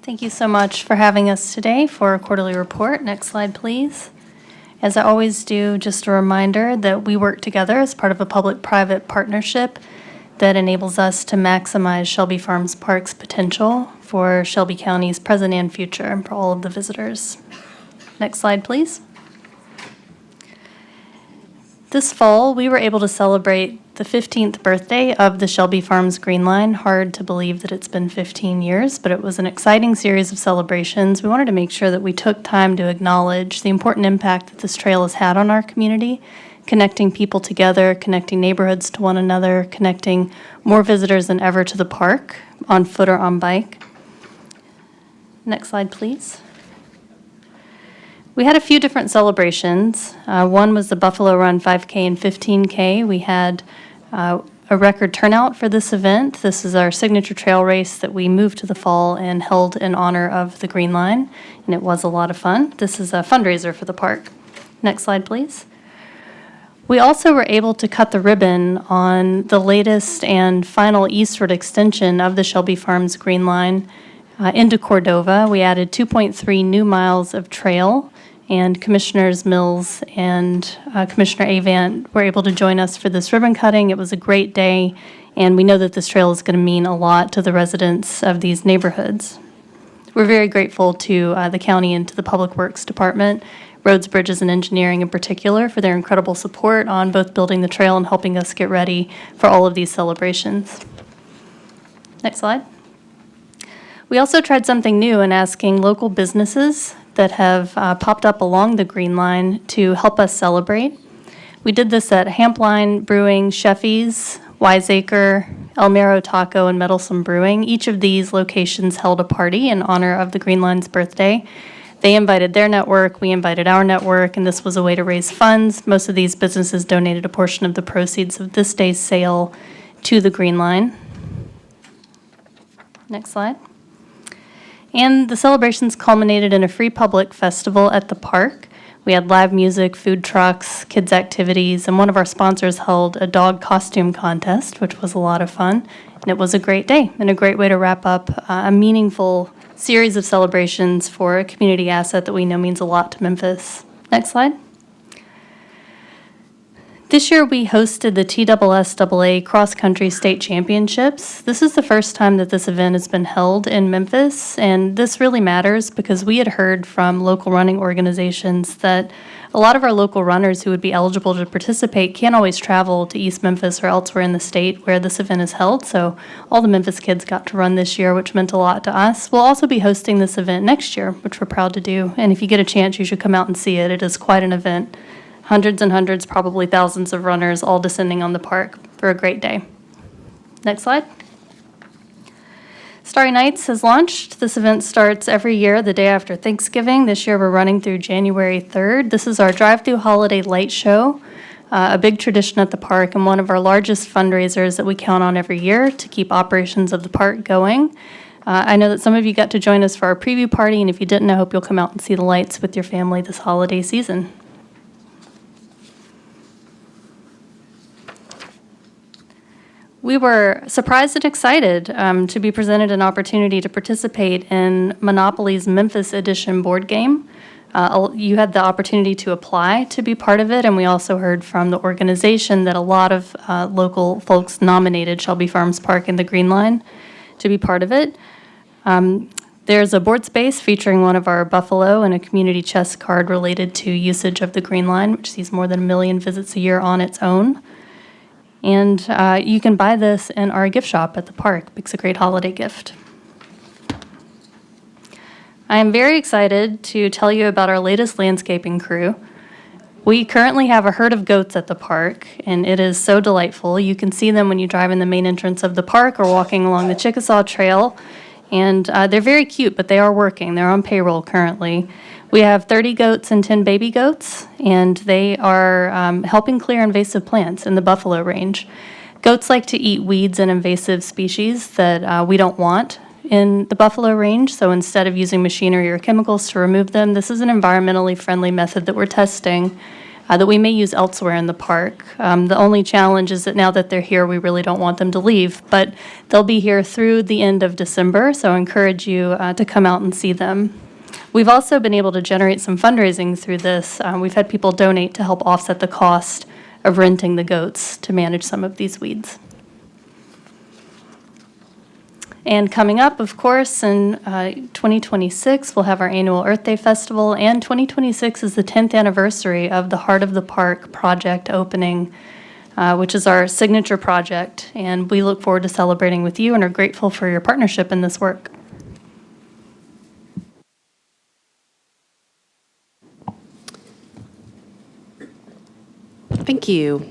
Thank you so much for having us today for a quarterly report. Next slide, please. As I always do, just a reminder that we work together as part of a public-private partnership that enables us to maximize Shelby Farms Park's potential for Shelby County's present and future and for all of the visitors. Next slide, please. This fall, we were able to celebrate the 15th birthday of the Shelby Farms Green Line. Hard to believe that it's been 15 years, but it was an exciting series of celebrations. We wanted to make sure that we took time to acknowledge the important impact that this trail has had on our community, connecting people together, connecting neighborhoods to one another, connecting more visitors than ever to the park, on foot or on bike. Next slide, please. We had a few different celebrations. One was the Buffalo Run 5K and 15K. We had a record turnout for this event. This is our signature trail race that we moved to the fall and held in honor of the Green Line, and it was a lot of fun. This is a fundraiser for the park. Next slide, please. We also were able to cut the ribbon on the latest and final eastward extension of the Shelby Farms Green Line into Cordova. We added 2.3 new miles of trail, and Commissioners Mills and Commissioner Avant were able to join us for this ribbon cutting. It was a great day, and we know that this trail is going to mean a lot to the residents of these neighborhoods. We're very grateful to the county and to the Public Works Department, Roads, Bridges, and Engineering in particular, for their incredible support on both building the trail and helping us get ready for all of these celebrations. Next slide. We also tried something new in asking local businesses that have popped up along the Green Line to help us celebrate. We did this at Hampline Brewing, Sheffy's, Wiseacre, El Mero Taco, and Meddlesome Brewing. Each of these locations held a party in honor of the Green Line's birthday. They invited their network, we invited our network, and this was a way to raise funds. Most of these businesses donated a portion of the proceeds of this day's sale to the Green Line. Next slide. And the celebrations culminated in a free public festival at the park. We had live music, food trucks, kids' activities, and one of our sponsors held a dog costume contest, which was a lot of fun. And it was a great day and a great way to wrap up a meaningful series of celebrations for a community asset that we know means a lot to Memphis. Next slide. This year, we hosted the TSSAA Cross Country State Championships. This is the first time that this event has been held in Memphis, and this really matters because we had heard from local running organizations that a lot of our local runners who would be eligible to participate can't always travel to East Memphis or elsewhere in the state where this event is held, so all the Memphis kids got to run this year, which meant a lot to us. We'll also be hosting this event next year, which we're proud to do, and if you get a chance, you should come out and see it. It is quite an event. Hundreds and hundreds, probably thousands of runners all descending on the park for a great day. Next slide. Starry Nights has launched. This event starts every year the day after Thanksgiving. This year we're running through January 3rd. This is our drive-through holiday light show, a big tradition at the park and one of our largest fundraisers that we count on every year to keep operations of the park going. I know that some of you got to join us for our preview party, and if you didn't, I hope you'll come out and see the lights with your family this holiday season. We were surprised and excited to be presented an opportunity to participate in Monopoly's Memphis Edition board game. You had the opportunity to apply to be part of it, and we also heard from the organization that a lot of local folks nominated Shelby Farms Park and the Green Line to be part of it. There's a board space featuring one of our buffalo and a community chess card related to usage of the Green Line, which sees more than 1 million visits a year on its own. And you can buy this in our gift shop at the park. It's a great holiday gift. I am very excited to tell you about our latest landscaping crew. We currently have a herd of goats at the park, and it is so delightful. You can see them when you drive in the main entrance of the park or walking along the Chickasaw Trail. And they're very cute, but they are working. They're on payroll currently. We have 30 goats and 10 baby goats, and they are helping clear invasive plants in the buffalo range. Goats like to eat weeds and invasive species that we don't want in the buffalo range, so instead of using machinery or chemicals to remove them, this is an environmentally friendly method that we're testing that we may use elsewhere in the park. The only challenge is that now that they're here, we really don't want them to leave, but they'll be here through the end of December, so I encourage you to come out and see them. We've also been able to generate some fundraising through this. We've had people donate to help offset the cost of renting the goats to manage some of these weeds. And coming up, of course, in 2026, we'll have our annual Earth Day Festival, and 2026 is the 10th anniversary of the Heart of the Park project opening, which is our signature project, and we look forward to celebrating with you and are grateful for your partnership in this work. Thank you.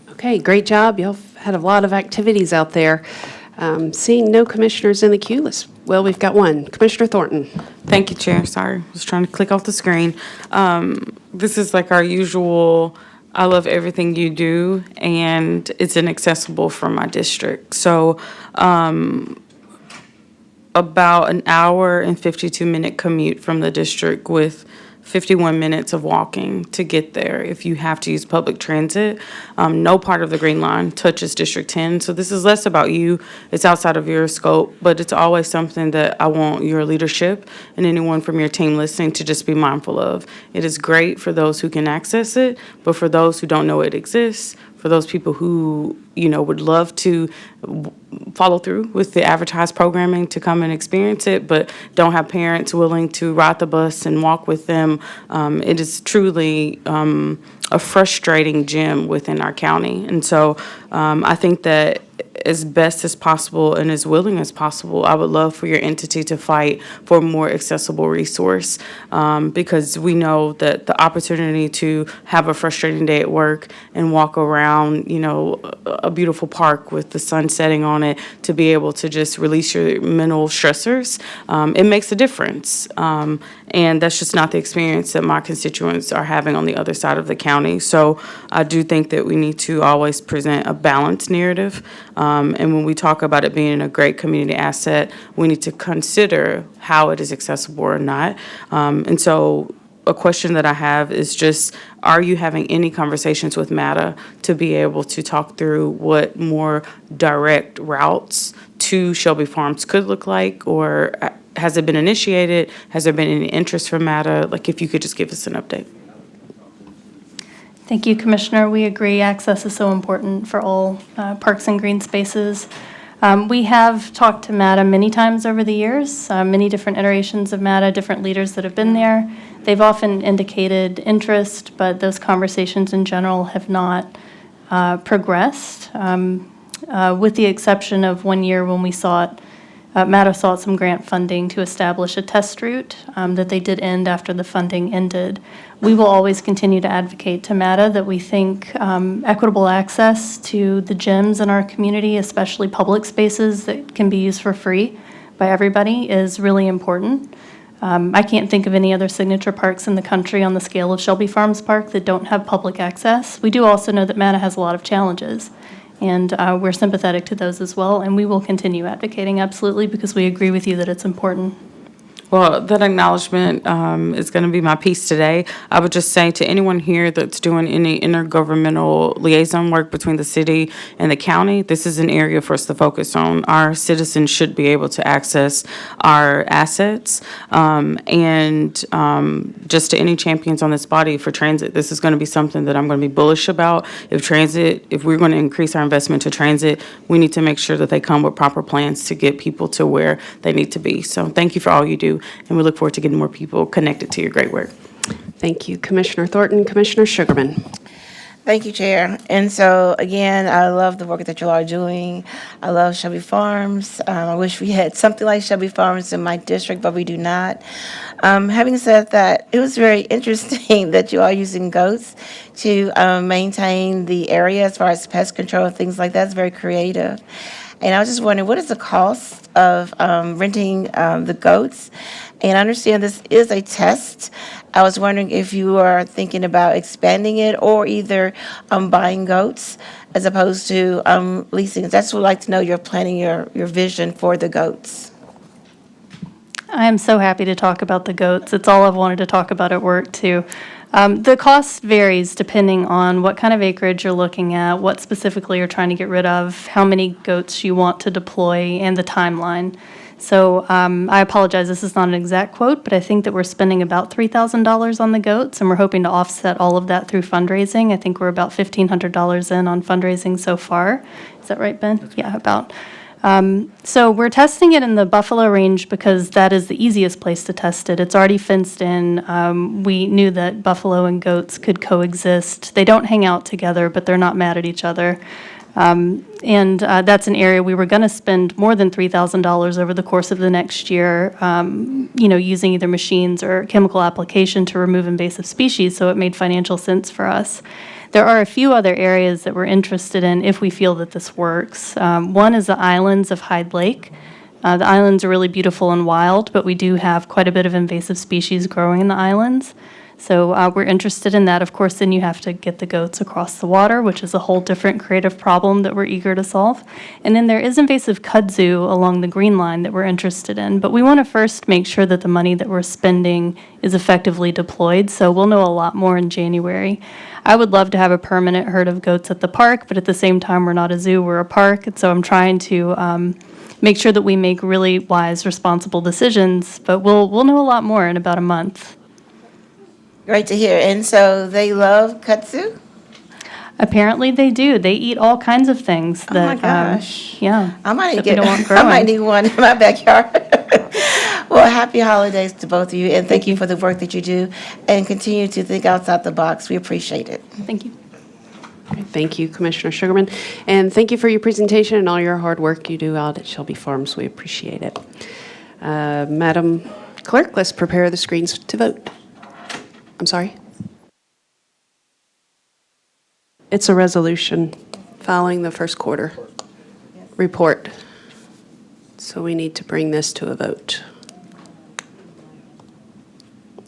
Okay, great job. Y'all had a lot of activities out there. Seeing no commissioners in the queue list. Well, we've got one. Commissioner Thornton. Thank you, Chair. Sorry, I was trying to click off the screen. This is like our usual, I love everything you do, and it's inaccessible from my district. So about an hour and 52-minute commute from the district with 51 minutes of walking to get there if you have to use public transit. No part of the Green Line touches District 10, so this is less about you. It's outside of your scope, but it's always something that I want your leadership and anyone from your team listening to just be mindful of. It is great for those who can access it, but for those who don't know it exists, for those people who, would love to follow through with the advertised programming to come and experience it, but don't have parents willing to ride the bus and walk with them, it is truly a frustrating gem within our county. And so I think that as best as possible and as willing as possible, I would love for your entity to fight for a more accessible resource, because we know that the opportunity to have a frustrating day at work and walk around, a beautiful park with the sun setting on it, to be able to just release your mental stressors, it makes a difference. And that's just not the experience that my constituents are having on the other side of the county. So I do think that we need to always present a balanced narrative. And when we talk about it being a great community asset, we need to consider how it is accessible or not. And so a question that I have is just, are you having any conversations with MATA to be able to talk through what more direct routes to Shelby Farms could look like? Or has it been initiated? Has there been any interest from MATA? Like, if you could just give us an update. Thank you, Commissioner. We agree access is so important for all parks and green spaces. We have talked to MATA many times over the years, many different iterations of MATA, different leaders that have been there. They've often indicated interest, but those conversations in general have not progressed, with the exception of one year when we MATA sought some grant funding to establish a test route that they did end after the funding ended. We will always continue to advocate to MATA that we think equitable access to the gyms in our community, especially public spaces that can be used for free by everybody, is really important. I can't think of any other signature parks in the country on the scale of Shelby Farms Park that don't have public access. We do also know that MATA has a lot of challenges, and we're sympathetic to those as well, and we will continue advocating, absolutely, because we agree with you that it's important. Well, that acknowledgement is going to be my piece today. I would just say to anyone here that's doing any intergovernmental liaison work between the city and the county, this is an area for us to focus on. Our citizens should be able to access our assets. And just to any champions on this body for transit, this is going to be something that I'm going to be bullish about. If we're going to increase our investment to transit, we need to make sure that they come with proper plans to get people to where they need to be. So thank you for all you do. And we look forward to getting more people connected to your great work. Thank you, Commissioner Thornton. Commissioner Sugarman. Thank you, Chair. And so, again, I love the work that you all are doing. I love Shelby Farms. I wish we had something like Shelby Farms in my district, but we do not. Having said that, it was very interesting that you are using goats to maintain the area as far as pest control and things like that. It's very creative. And I was just wondering, what is the cost of renting the goats? And I understand this is a test. I was wondering if you are thinking about expanding it or either buying goats as opposed to leasing. I just would like to know your planning, your vision for the goats. I am so happy to talk about the goats. It's all I've wanted to talk about at work, too. The cost varies depending on what kind of acreage you're looking at, what specifically you're trying to get rid of, how many goats you want to deploy, and the timeline. So I apologize, this is not an exact quote, but I think that we're spending about $3,000 on the goats, and we're hoping to offset all of that through fundraising. I think we're about $1,500 in on fundraising so far. Is that right, Ben? Yeah, about. So we're testing it in the Buffalo Range because that is the easiest place to test it. It's already fenced in. We knew that buffalo and goats could coexist. They don't hang out together, but they're not mad at each other. And that's an area we were going to spend more than $3,000 over the course of the next year, using either machines or chemical application to remove invasive species, so it made financial sense for us. There are a few other areas that we're interested in if we feel that this works. One is the islands of Hyde Lake. The islands are really beautiful and wild, but we do have quite a bit of invasive species growing in the islands. So we're interested in that. Of course, then you have to get the goats across the water, which is a whole different creative problem that we're eager to solve. And then there is invasive kudzu along the Green Line that we're interested in. But we want to first make sure that the money that we're spending is effectively deployed. So we'll know a lot more in January. I would love to have a permanent herd of goats at the park, but at the same time, we're not a zoo, we're a park. And so I'm trying to make sure that we make really wise, responsible decisions. But we'll know a lot more in about a month. Great to hear. And so they love kudzu? Apparently they do. They eat all kinds of things that, oh my gosh. Yeah. I might don't want growing. I might need one in my backyard. Well, happy holidays to both of you, and thank you for the work that you do, and continue to think outside the box. We appreciate it. Thank you. Thank you, Commissioner Sugarman. And thank you for your presentation and all your hard work you do out at Shelby Farms. We appreciate it. Madam Clerk, let's prepare the screens to vote. I'm sorry? It's a resolution following the first quarter report. So we need to bring this to a vote.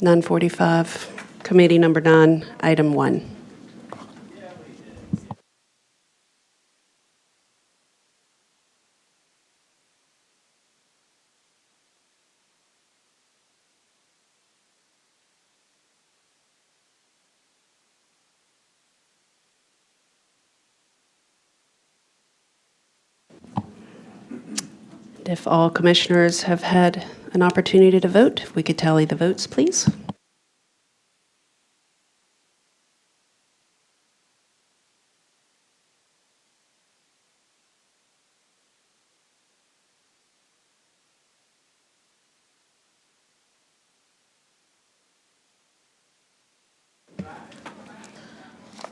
9:45, Committee Number 9, Item 1. If all commissioners have had an opportunity to vote, if we could tally the votes, please.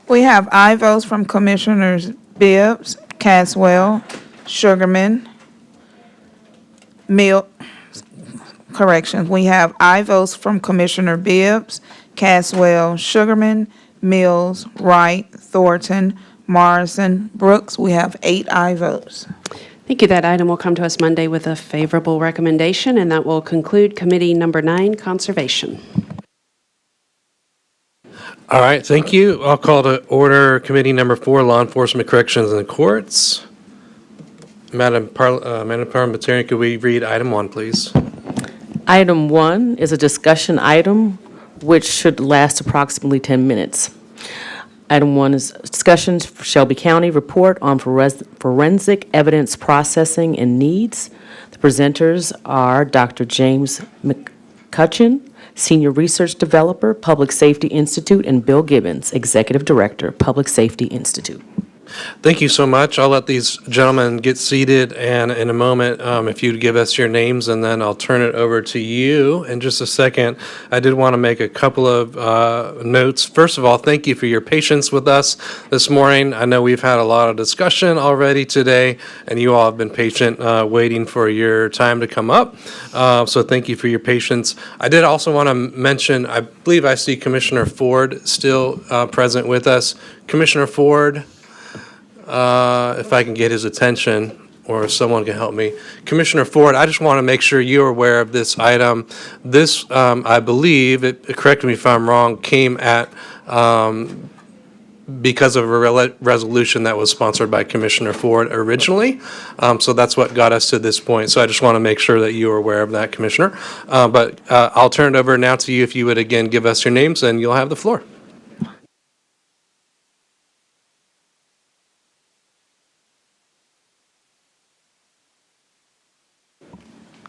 We have aye votes from Commissioners Bibbs, Caswell, Sugarman, we have aye votes from Commissioner Bibbs, Caswell, Sugarman, Mills, Wright, Thornton, Morrison, Brooks. We have 8 aye votes. Thank you. That item will come to us Monday with a favorable recommendation, and that will conclude Committee Number 9, Conservation. All right, thank you. I'll call to order Committee Number 4, Law Enforcement, Corrections, and Courts. Madam Parliamentarian, could we read Item 1, please? Item 1 is a discussion item which should last approximately 10 minutes. Item 1 is discussions for Shelby County report on forensic evidence processing and needs. The presenters are Dr. James McCutcheon, Senior Research Developer, Public Safety Institute, and Bill Gibbons, Executive Director, Public Safety Institute. Thank you so much. I'll let these gentlemen get seated, and in a moment, if you'd give us your names, and then I'll turn it over to you in just a second. I did want to make a couple of notes. First of all, thank you for your patience with us this morning. I know we've had a lot of discussion already today, and you all have been patient waiting for your time to come up. So thank you for your patience. I did also want to mention, I believe I see Commissioner Ford still present with us. Commissioner Ford, if I can get his attention, or if someone can help me. Commissioner Ford, I just want to make sure you're aware of this item. This, I believe, correct me if I'm wrong, came at, because of a resolution that was sponsored by Commissioner Ford originally. So that's what got us to this point. So I just want to make sure that you are aware of that, Commissioner. But I'll turn it over now to you if you would again give us your names, and you'll have the floor.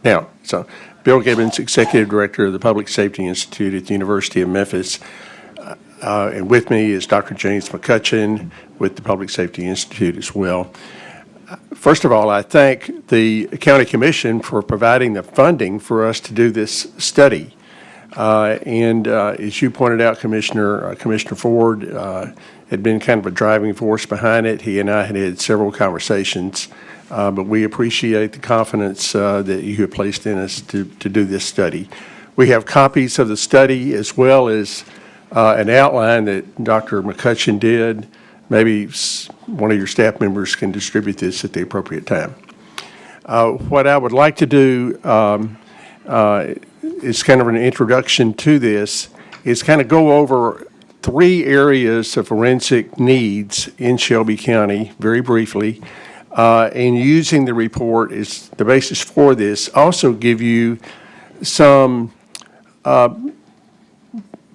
Now, so Bill Gibbons, Executive Director of the Public Safety Institute at the University of Memphis. And with me is Dr. James McCutcheon with the Public Safety Institute as well. First of all, I thank the County Commission for providing the funding for us to do this study. As you pointed out, Commissioner Ford had been kind of a driving force behind it. He and I had had several conversations. But we appreciate the confidence that you have placed in us to do this study. We have copies of the study as well as an outline that Dr. McCutcheon did. Maybe one of your staff members can distribute this at the appropriate time. What I would like to do is kind of an introduction to this, is kind of go over 3 areas of forensic needs in Shelby County very briefly. And using the report as the basis for this, also give you some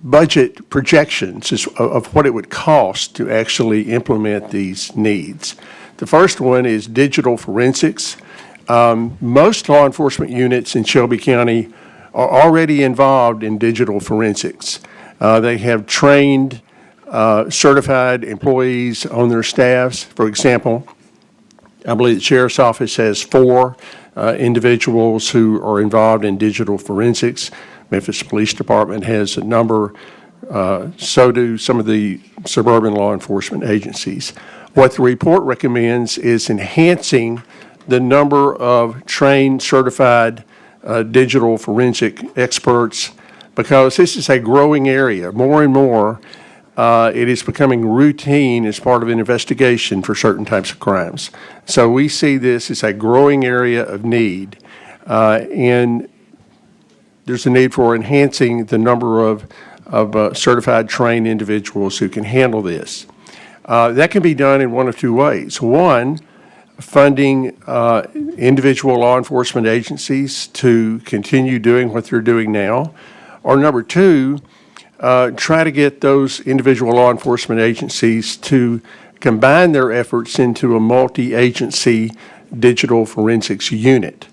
budget projections of what it would cost to actually implement these needs. The first one is digital forensics. Most law enforcement units in Shelby County are already involved in digital forensics. They have trained, certified employees on their staffs. For example, I believe the Sheriff's Office has 4 individuals who are involved in digital forensics. Memphis Police Department has a number So do some of the suburban law enforcement agencies. What the report recommends is enhancing the number of trained, certified digital forensic experts, because this is a growing area. More and more, it is becoming routine as part of an investigation for certain types of crimes. So we see this as a growing area of need, and there's a need for enhancing the number of certified, trained individuals who can handle this. That can be done in one of two ways. One, funding individual law enforcement agencies to continue doing what they're doing now. Or number two, try to get those individual law enforcement agencies to combine their efforts into a multi-agency digital forensics unit.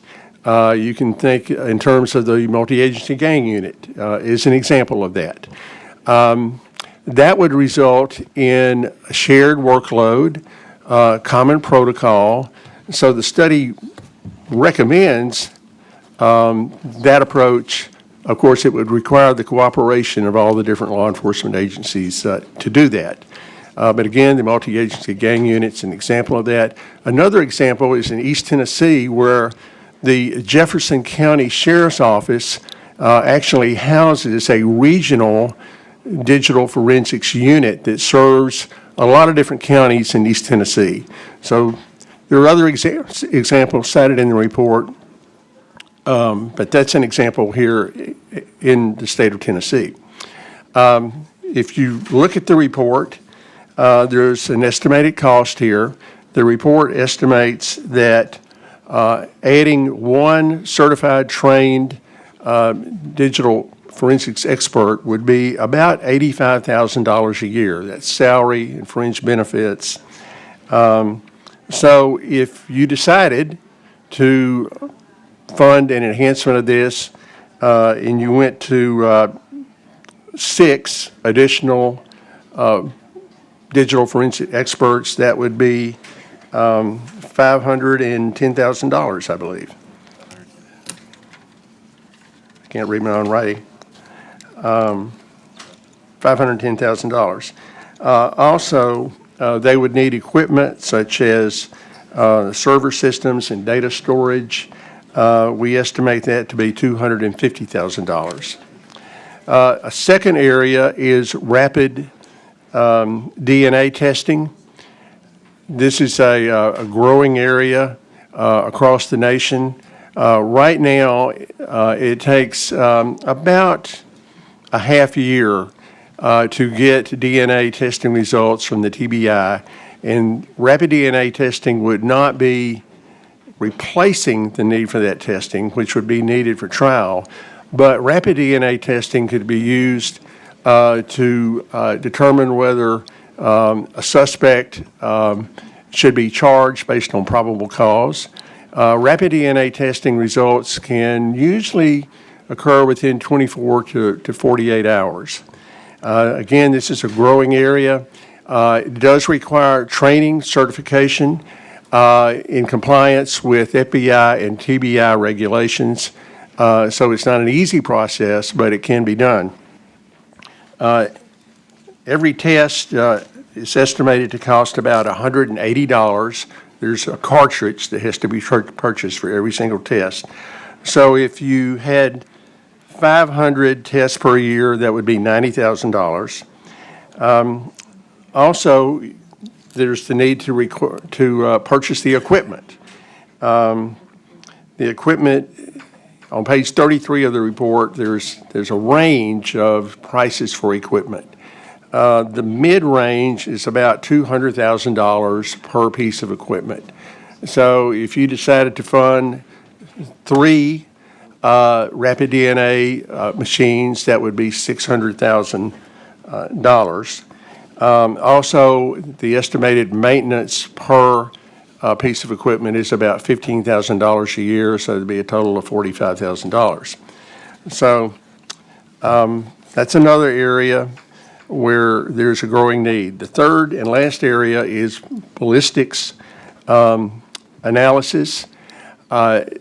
You can think in terms of the multi-agency gang unit is an example of that. That would result in a shared workload, common protocol. So the study recommends that approach. Of course, it would require the cooperation of all the different law enforcement agencies to do that. But again, the multi-agency gang unit's an example of that. Another example is in East Tennessee, where the Jefferson County Sheriff's Office actually houses a regional digital forensics unit that serves a lot of different counties in East Tennessee. So there are other examples cited in the report, but that's an example here in the state of Tennessee. If you look at the report, there's an estimated cost here. The report estimates that adding one certified, trained digital forensics expert would be about $85,000 a year. That's salary and fringe benefits. So if you decided to fund an enhancement of this and you went to 6 additional digital forensic experts, that would be $510,000, I believe. I can't read my own writing. $510,000. Also, they would need equipment such as server systems and data storage. We estimate that to be $250,000. A second area is rapid DNA testing. This is a growing area across the nation. Right now, it takes about a half year to get DNA testing results from the TBI, and rapid DNA testing would not be replacing the need for that testing, which would be needed for trial, but rapid DNA testing could be used to determine whether a suspect should be charged based on probable cause. Rapid DNA testing results can usually occur within 24 to 48 hours. Again, this is a growing area. It does require training, certification in compliance with FBI and TBI regulations. So it's not an easy process, but it can be done. Every test is estimated to cost about $180. There's a cartridge that has to be purchased for every single test. So if you had 500 tests per year, that would be $90,000. Also, there's the need to purchase the equipment. The equipment, on page 33 of the report, there's a range of prices for equipment. The mid-range is about $200,000 per piece of equipment. So if you decided to fund 3 rapid DNA machines, that would be $600,000. Also, the estimated maintenance per piece of equipment is about $15,000 a year, so it'd be a total of $45,000. So that's another area where there's a growing need. The third and last area is ballistics analysis.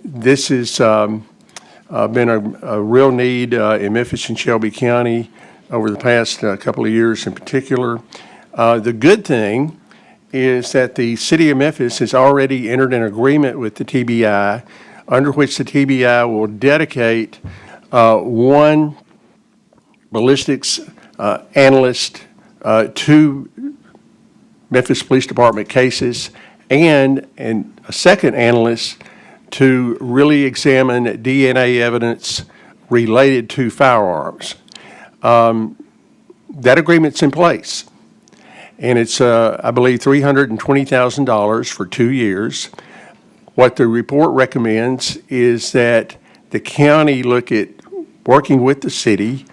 This has been a real need in Memphis and Shelby County. over the past couple of years in particular. The good thing is that the city of Memphis has already entered an agreement with the TBI under which the TBI will dedicate one ballistics analyst to Memphis Police Department cases and a second analyst to really examine DNA evidence related to firearms. That agreement's in place, and it's, I believe, $320,000 for 2 years. What the report recommends is that the county look at working with the city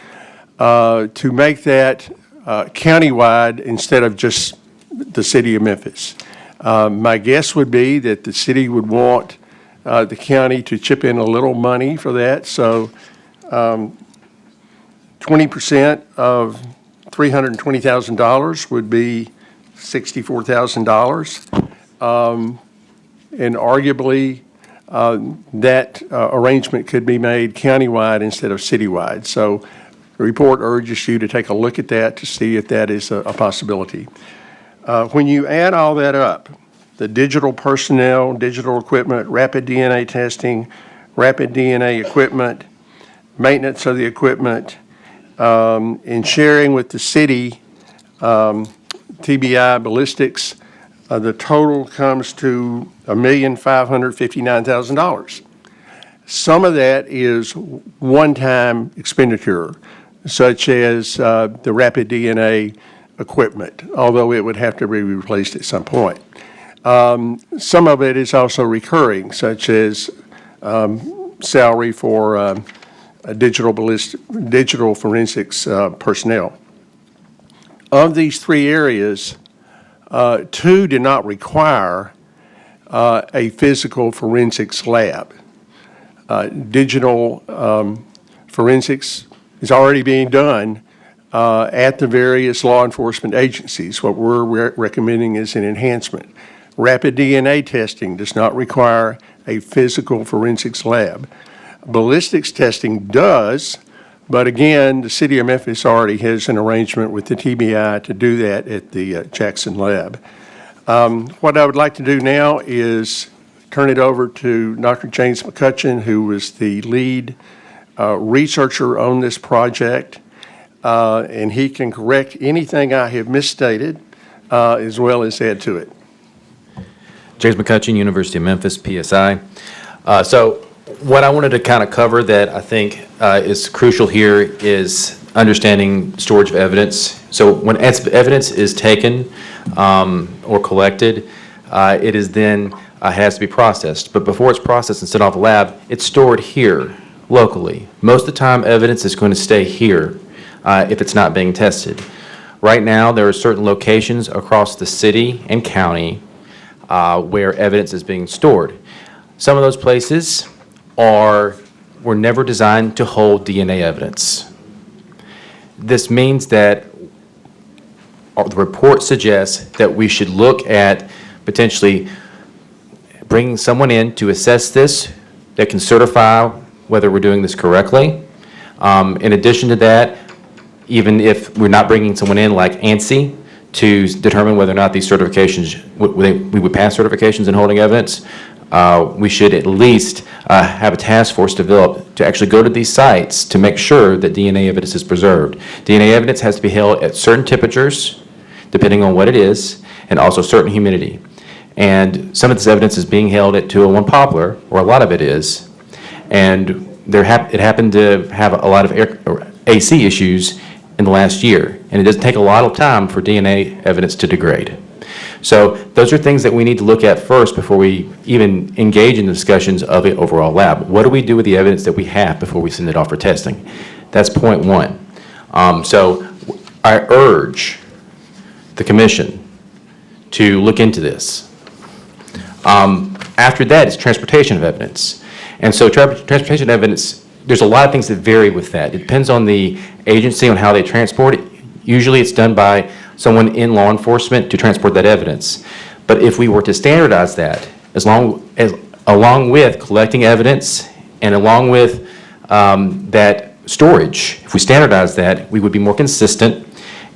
to make that countywide instead of just the city of Memphis. My guess would be that the city would want the county to chip in a little money for that. So 20% of $320,000 would be $64,000. And arguably, that arrangement could be made countywide instead of citywide. So the report urges you to take a look at that to see if that is a possibility. When you add all that up, the digital personnel, digital equipment, rapid DNA testing, rapid DNA equipment, maintenance of the equipment, and sharing with the city, TBI ballistics, the total comes to $1,559,000. Some of that is one-time expenditure, such as the rapid DNA equipment, although it would have to be replaced at some point. Some of it is also recurring, such as salary for digital forensics personnel. Of these three areas, two did not require a physical forensics lab. Digital forensics is already being done at the various law enforcement agencies. What we're recommending is an enhancement. Rapid DNA testing does not require a physical forensics lab. Ballistics testing does, but again, the city of Memphis already has an arrangement with the TBI to do that at the Jackson lab. What I would like to do now is turn it over to Dr. James McCutcheon, who was the lead researcher on this project, and he can correct anything I have misstated as well as add to it. James McCutcheon, University of Memphis, PSI. So what I wanted to kind of cover that I think is crucial here is understanding storage of evidence. So when evidence is taken or collected, it is then has to be processed. But before it's processed and sent off the lab, it's stored here locally. Most of the time, evidence is going to stay here if it's not being tested. Right now, there are certain locations across the city and county where evidence is being stored. Some of those places were never designed to hold DNA evidence. This means that the report suggests that we should look at potentially bringing someone in to assess this that can certify whether we're doing this correctly. In addition to that, even if we're not bringing someone in like ANSI to determine whether or not these certifications, we would pass certifications in holding evidence, we should at least have a task force developed to actually go to these sites to make sure that DNA evidence is preserved. DNA evidence has to be held at certain temperatures, depending on what it is, and also certain humidity. And some of this evidence is being held at 201 Poplar, or a lot of it is, and it happened to have a lot of AC issues in the last year, and it doesn't take a lot of time for DNA evidence to degrade. So those are things that we need to look at first before we even engage in the discussions of an overall lab. What do we do with the evidence that we have before we send it off for testing? That's point one. So I urge the commission to look into this. After that is transportation of evidence. And so transportation evidence, there's a lot of things that vary with that. It depends on the agency, on how they transport it. Usually it's done by someone in law enforcement to transport that evidence. But if we were to standardize that, along with collecting evidence and along with that storage. If we standardize that, we would be more consistent,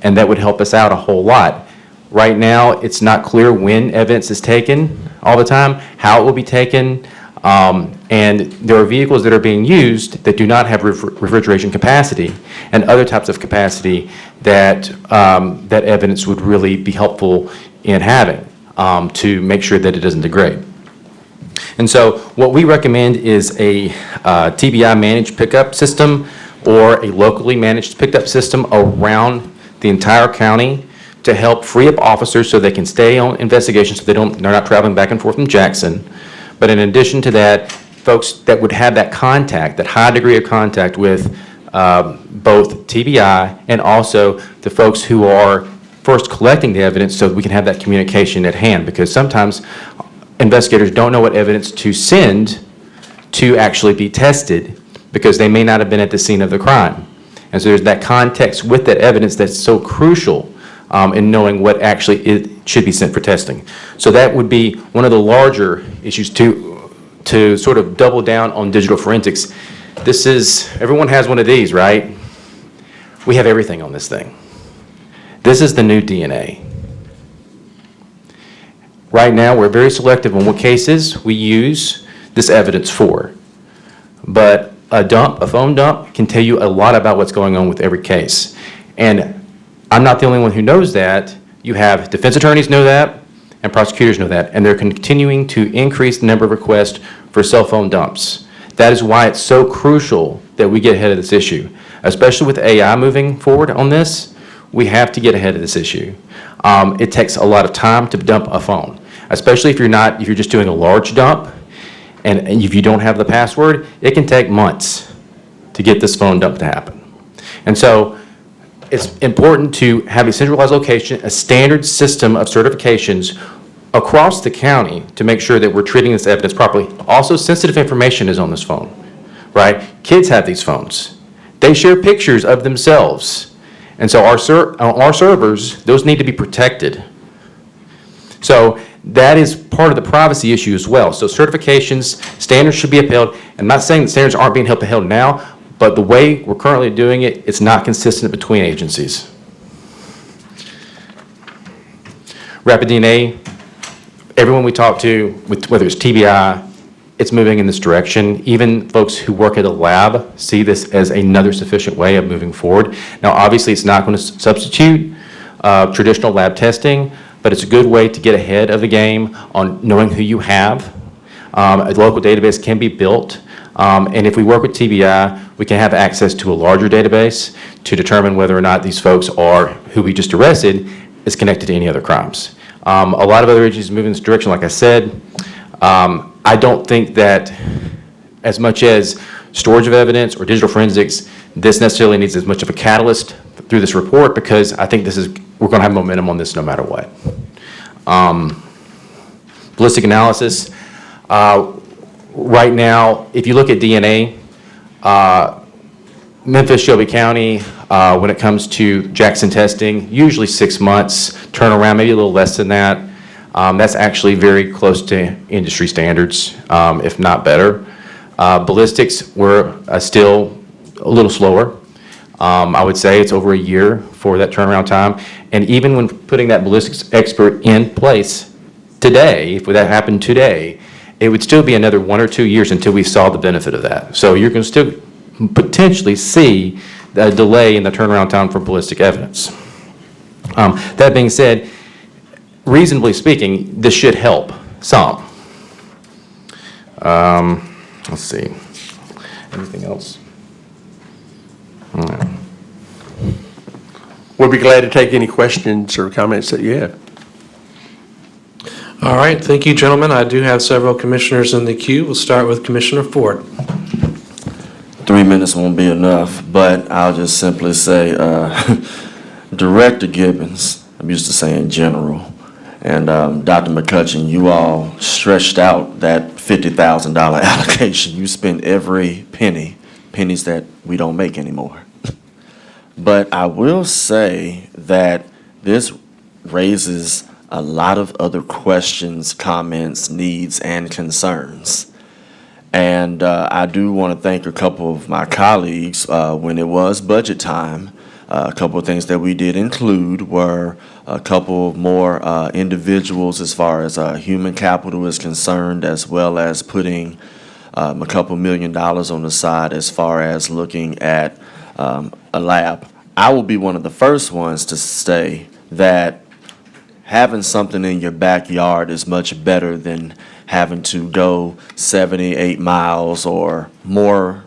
and that would help us out a whole lot. Right now, it's not clear when evidence is taken all the time, how it will be taken, and there are vehicles that are being used that do not have refrigeration capacity and other types of capacity that, that evidence would really be helpful in having to make sure that it doesn't degrade. And so what we recommend is a TBI managed pickup system or a locally managed pickup system around the entire county to help free up officers so they can stay on investigations so they're not traveling back and forth from Jackson. But in addition to that, folks that would have that contact, that high degree of contact with both TBI and also the folks who are first collecting the evidence so that we can have that communication at hand, because sometimes investigators don't know what evidence to send to actually be tested because they may not have been at the scene of the crime. And so there's that context with that evidence that's so crucial in knowing what actually it should be sent for testing. So that would be one of the larger issues to sort of double down on digital forensics. This is, everyone has one of these, right? We have everything on this thing. This is the new DNA. Right now, we're very selective on what cases we use this evidence for. But a phone dump can tell you a lot about what's going on with every case. And I'm not the only one who knows that. You have defense attorneys know that, and prosecutors know that, and they're continuing to increase the number of requests for cell phone dumps. That is why it's so crucial that we get ahead of this issue. Especially with AI moving forward on this, we have to get ahead of this issue. It takes a lot of time to dump a phone, especially if you're just doing a large dump, and if you don't have the password, it can take months to get this phone dump to happen. And so it's important to have a centralized location, a standard system of certifications across the county to make sure that we're treating this evidence properly. Also, sensitive information is on this phone, right? Kids have these phones. They share pictures of themselves. And so our servers, those need to be protected. So that is part of the privacy issue as well. So certifications, standards should be upheld. I'm not saying that standards aren't being upheld now, but the way we're currently doing it, it's not consistent between agencies. Rapid DNA, everyone we talk to, whether it's TBI, it's moving in this direction. Even folks who work at a lab see this as another sufficient way of moving forward. Now, obviously, it's not going to substitute traditional lab testing, but it's a good way to get ahead of the game on knowing who you have. A local database can be built, and if we work with TBI, we can have access to a larger database to determine whether or not these folks are, who we just arrested, is connected to any other crimes. A lot of other agencies move in this direction, like I said. I don't think that as much as storage of evidence or digital forensics, this necessarily needs as much of a catalyst through this report, because I think we're going to have momentum on this no matter what. Ballistic analysis. Right now, if you look at DNA, Memphis, Shelby County, when it comes to Jackson testing, usually 6 months turnaround, maybe a little less than that. That's actually very close to industry standards, if not better. Ballistics were still a little slower. I would say it's over a year for that turnaround time. And even when putting that ballistics expert in place today, if that happened today, it would still be another 1 or 2 years until we saw the benefit of that. So you're going to still potentially see a delay in the turnaround time for ballistic evidence. That being said, reasonably speaking, this should help some. Let's see. Anything else? No. We'll be glad to take any questions or comments that you have. All right, thank you, gentlemen. I do have several commissioners in the queue. We'll start with Commissioner Ford. 3 minutes won't be enough, but I'll just simply say, Director Gibbons, I'm used to saying general, and Dr. McCutcheon, you all stretched out that $50,000 allocation. You spent every penny, pennies that we don't make anymore. But I will say that this raises a lot of other questions, comments, needs, and concerns. And I do want to thank a couple of my colleagues when it was budget time. A couple of things that we did include were a couple of more individuals as far as human capital is concerned, as well as putting a couple $1 million on the side as far as looking at a lab. I will be one of the first ones to say that having something in your backyard is much better than having to go 78 miles or more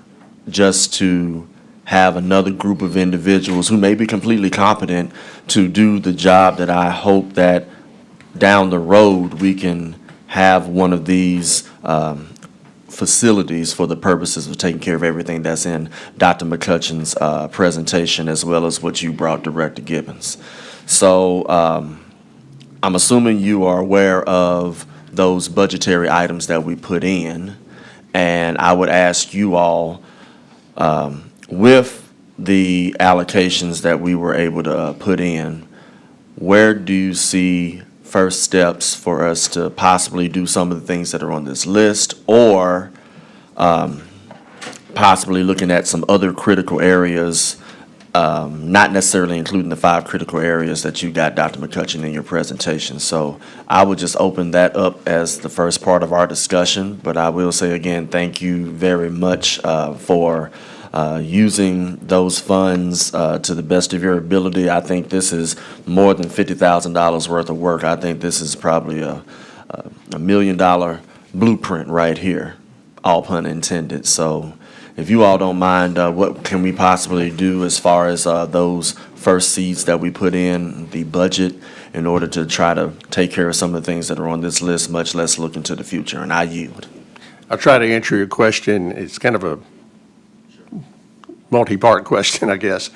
just to have another group of individuals who may be completely competent to do the job that I hope that down the road we can have one of these facilities for the purposes of taking care of everything that's in Dr. McCutcheon's presentation, as well as what you brought, Director Gibbons. So I'm assuming you are aware of those budgetary items that we put in, and I would ask you all, with the allocations that we were able to put in, where do you see first steps for us to possibly do some of the things that are on this list, or possibly looking at some other critical areas, not necessarily including the 5 critical areas that you got, Dr. McCutcheon, in your presentation. So I would just open that up as the first part of our discussion, but I will say again, thank you very much for using those funds to the best of your ability. I think this is more than $50,000 worth of work. I think this is probably a $1 million blueprint right here, all pun intended. So if you all don't mind, what can we possibly do as far as those first seeds that we put in the budget in order to try to take care of some of the things that are on this list, much less look into the future? And I yield. I'll try to answer your question. It's kind of a multi-part question, I guess.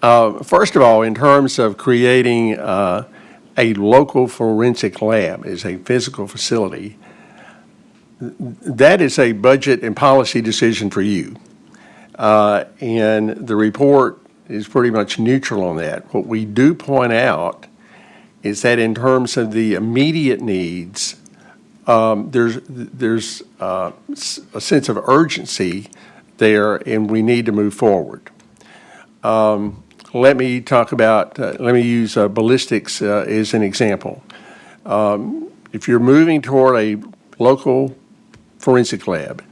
First of all, in terms of creating a local forensic lab as a physical facility, that is a budget and policy decision for you. And the report is pretty much neutral on that. What we do point out is that in terms of the immediate needs, there's a sense of urgency there, and we need to move forward. Let me talk about, let me use ballistics as an example. If you're moving toward a local forensic lab,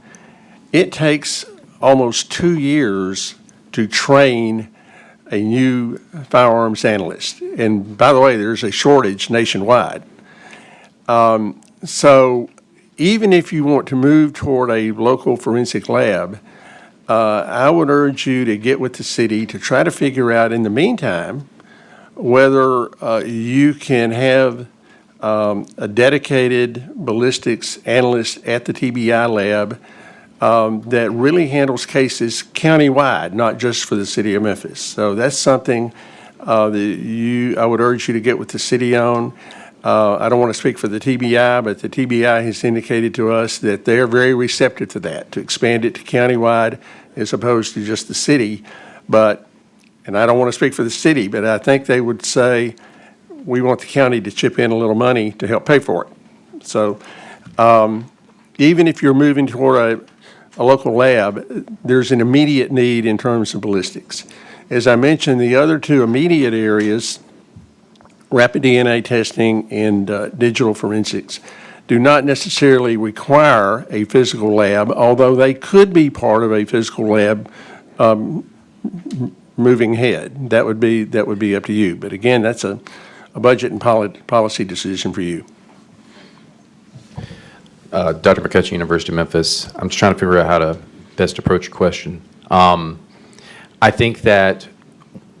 it takes almost 2 years to train a new firearms analyst. And by the way, there's a shortage nationwide. So even if you want to move toward a local forensic lab, I would urge you to get with the city to try to figure out in the meantime whether you can have a dedicated ballistics analyst at the TBI lab that really handles cases countywide, not just for the city of Memphis. So that's something that I would urge you to get with the city on. I don't want to speak for the TBI, but the TBI has indicated to us that they're very receptive to that, to expand it to countywide as opposed to just the city. And I don't want to speak for the city, but I think they would say, we want the county to chip in a little money to help pay for it. So even if you're moving toward a local lab, there's an immediate need in terms of ballistics. As I mentioned, the other 2 immediate areas, rapid DNA testing and digital forensics, do not necessarily require a physical lab, although they could be part of a physical lab moving ahead. That would be up to you. But again, that's a budget and policy decision for you. Dr. McCutcheon, University of Memphis. I'm just trying to figure out how to best approach your question. I think that,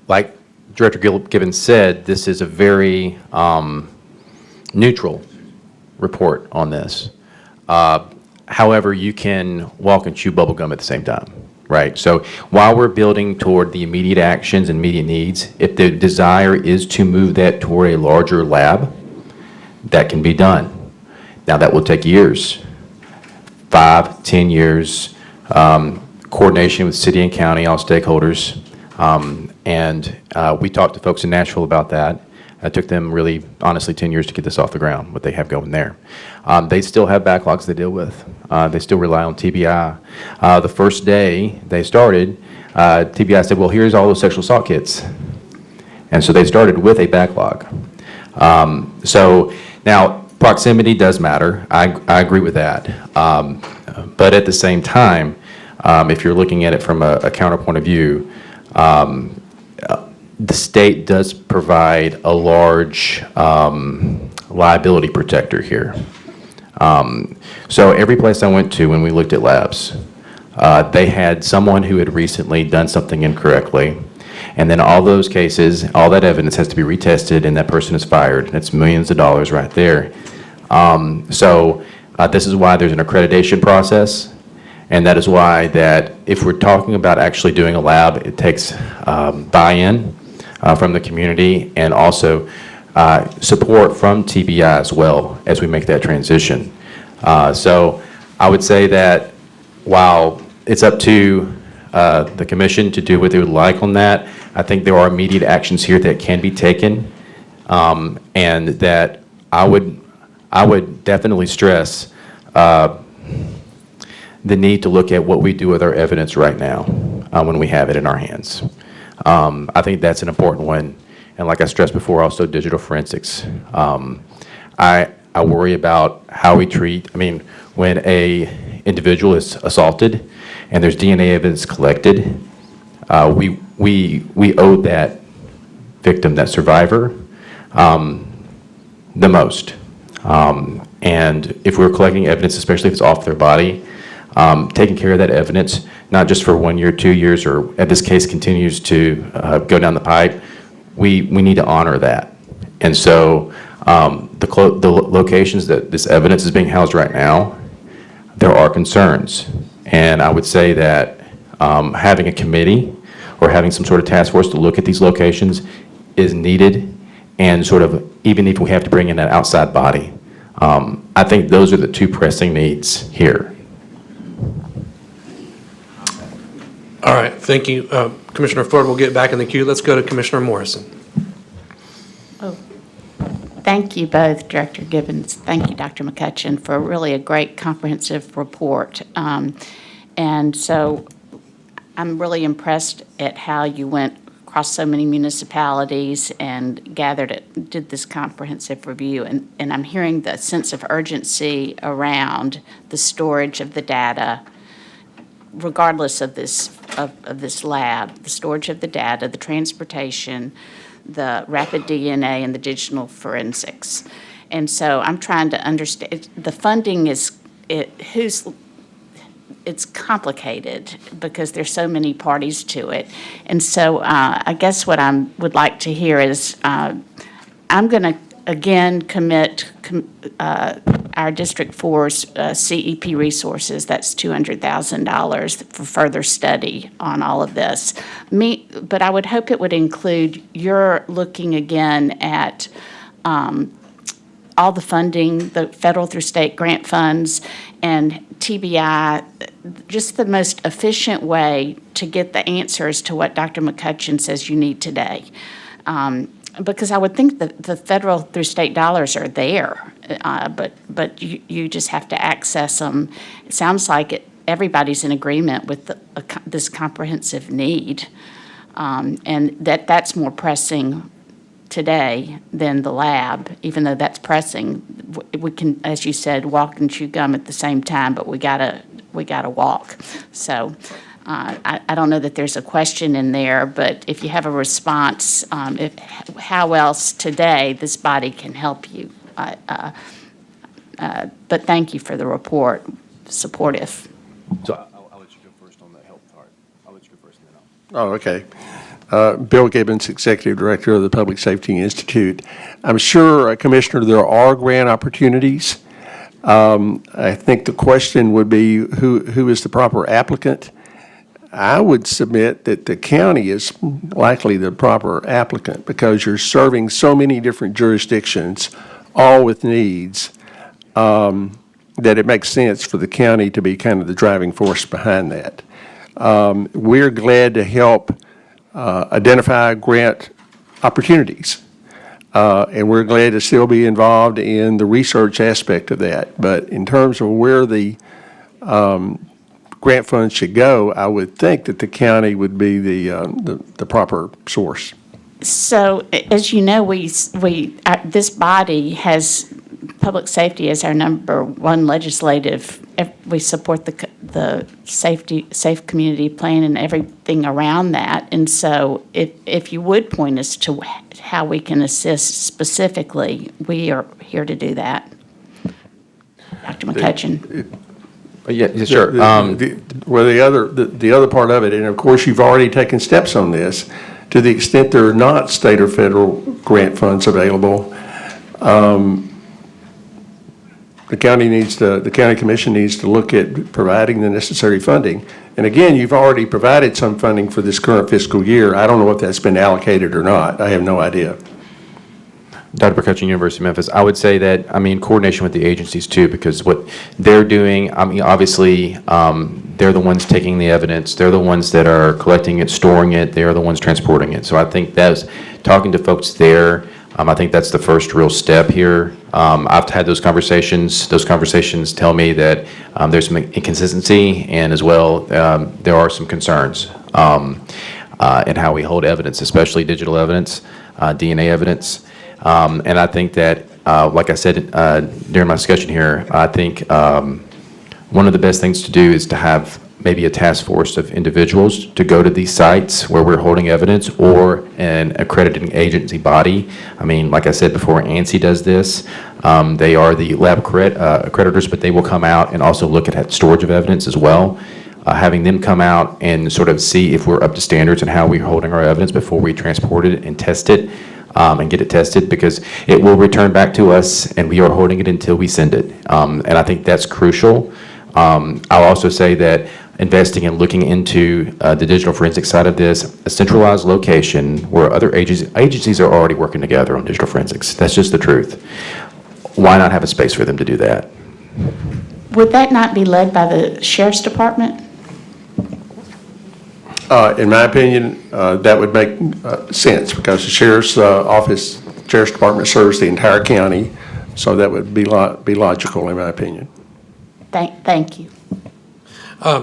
like Director Gibbons said, this is a very neutral report on this. However, you can walk and chew bubblegum at the same time, right? So while we're building toward the immediate actions and immediate needs, if the desire is to move that toward a larger lab, that can be done. Now, that will take years, 5, 10 years, coordination with city and county, all stakeholders. And we talked to folks in Nashville about that. It took them really, honestly, 10 years to get this off the ground, what they have going there. They still have backlogs they deal with. They still rely on TBI. The first day they started, TBI said, well, here's all those sexual assault kits. And so they started with a backlog. So now, proximity does matter. I agree with that. But at the same time, if you're looking at it from a counterpoint of view, the state does provide a large liability protector here. So every place I went to when we looked at labs, they had someone who had recently done something incorrectly, and then all those cases, all that evidence has to be retested, and that person is fired. That's millions of dollars right there. This is why there's an accreditation process. And that is why that if we're talking about actually doing a lab, it takes buy-in from the community and also support from TBI as well as we make that transition. So I would say that while it's up to the commission to do what they would like on that, I think there are immediate actions here that can be taken, and that I would definitely stress the need to look at what we do with our evidence right now when we have it in our hands. I think that's an important one. And like I stressed before, also digital forensics. I worry about how we treat, when a individual is assaulted and there's DNA evidence collected, we owe that victim, that survivor, the most. And if we're collecting evidence, especially if it's off their body, taking care of that evidence, not just for 1 year, 2 years, or in this case continues to go down the pipe, we need to honor that. And so the locations that this evidence is being housed right now, there are concerns. And I would say that having a committee or having some sort of task force to look at these locations is needed, and sort of even if we have to bring in an outside body. I think those are the two pressing needs here. All right, thank you. Commissioner Ford will get back in the queue. Let's go to Commissioner Morrison. Thank you both, Director Gibbons. Thank you, Dr. McCutcheon, for really a great comprehensive report. And so I'm really impressed at how you went across so many municipalities and did this comprehensive review. And I'm hearing the sense of urgency around the storage of the data, regardless of this lab, the storage of the data, the transportation, the rapid DNA, and the digital forensics. And so I'm trying to understand, the funding it's complicated because there's so many parties to it. And so I guess what I would like to hear is, I'm going to again commit our District 4's CEP resources, that's $200,000 for further study on all of this. But I would hope it would include your looking again at all the funding, the federal through state grant funds, and TBI, just the most efficient way to get the answers to what Dr. McCutcheon says you need today. Because I would think that the federal through state dollars are there, but you just have to access them. It sounds like everybody's in agreement with this comprehensive need, and that's more pressing today than the lab, even though that's pressing. We can, as you said, walk and chew gum at the same time, but we gotta walk. So I don't know that there's a question in there, but if you have a response, how else today this body can help you. But thank you for the report, supportive. So I'll let you go first on the health part. I'll let you go first and then I'll. Oh, okay. Bill Gibbons, Executive Director of the Public Safety Institute. I'm sure, Commissioner, there are grant opportunities. I think the question would be who is the proper applicant. I would submit that the county is likely the proper applicant because you're serving so many different jurisdictions, all with needs, that it makes sense for the county to be kind of the driving force behind that. We're glad to help identify grant opportunities. And we're glad to still be involved in the research aspect of that. But in terms of where the grant funds should go, I would think that the county would be the proper source. So, as you know, this body has public safety as our number one legislative. We support the safe community plan and everything around that. And so, if you would point us to how we can assist specifically, we are here to do that. Dr. McCutcheon. Yeah, sure. Well, the other part of it, and of course, you've already taken steps on this, to the extent there are not state or federal grant funds available, the county commission needs to look at providing the necessary funding. And again, you've already provided some funding for this current fiscal year. I don't know if that's been allocated or not. I have no idea. Dr. McCutcheon, University of Memphis, I would say that, in coordination with the agencies too, because what they're doing, obviously, they're the ones taking the evidence, they're the ones that are collecting it, storing it, they are the ones transporting it. So I think that's, talking to folks there, I think that's the first real step here. I've had those conversations. Those conversations tell me that there's some inconsistency, and as well, there are some concerns in how we hold evidence, especially digital evidence, DNA evidence. And I think that, like I said during my discussion here, I think one of the best things to do is to have maybe a task force of individuals to go to these sites where we're holding evidence, or an accrediting agency body. Like I said before, ANSI does this. They are the lab accreditors, but they will come out and also look at storage of evidence as well. Having them come out and sort of see if we're up to standards and how we're holding our evidence before we transport it and test it. And get it tested, because it will return back to us, and we are holding it until we send it. And I think that's crucial. I'll also say that investing and looking into the digital forensics side of this, a centralized location where other agencies are already working together on digital forensics. That's just the truth. Why not have a space for them to do that? Would that not be led by the Sheriff's Department? In my opinion, that would make sense, because the Sheriff's Department serves the entire county, so that would be logical, in my opinion. Thank you.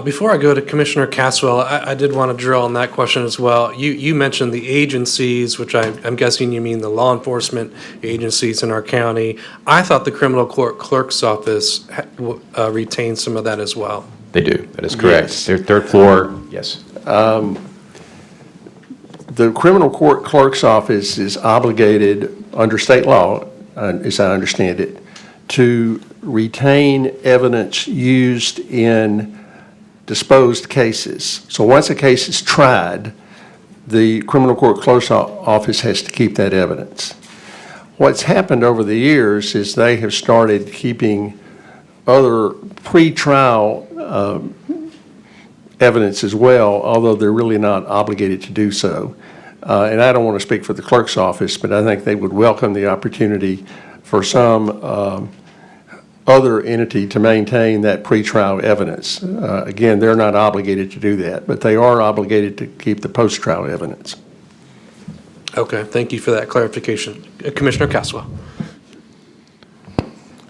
Before I go to Commissioner Caswell, I did want to drill on that question as well. You mentioned the agencies, which I'm guessing you mean the law enforcement agencies in our county. I thought the criminal court clerk's office retained some of that as well. They do. That is correct. Yes. Their third floor, yes. The criminal court clerk's office is obligated under state law, as I understand it, to retain evidence used in disposed cases. So once a case is tried, the criminal court clerk's office has to keep that evidence. What's happened over the years is they have started keeping other pre-trial evidence as well, although they're really not obligated to do so. And I don't want to speak for the clerk's office, but I think they would welcome the opportunity for some other entity to maintain that pretrial evidence. Again, they're not obligated to do that, but they are obligated to keep the post-trial evidence. Okay, thank you for that clarification. Commissioner Caswell.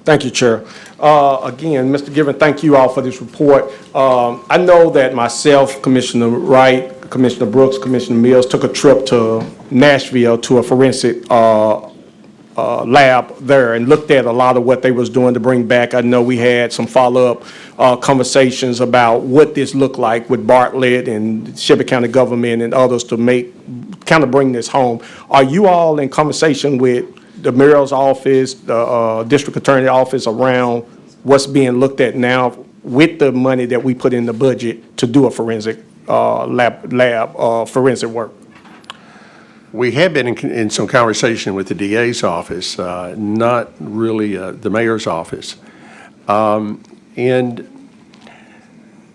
Thank you, Chair. Again, Mr. Given, thank you all for this report. I know that myself, Commissioner Wright, Commissioner Brooks, Commissioner Mills took a trip to Nashville to a forensic lab there and looked at a lot of what they was doing to bring back. I know we had some follow-up conversations about what this looked like with Bartlett and Shelby County government and others to kind of bring this home. Are you all in conversation with the mayor's office, the district attorney office around what's being looked at now with the money that we put in the budget to do a forensic lab forensic work? We have been in some conversation with the DA's office, not really the mayor's office. And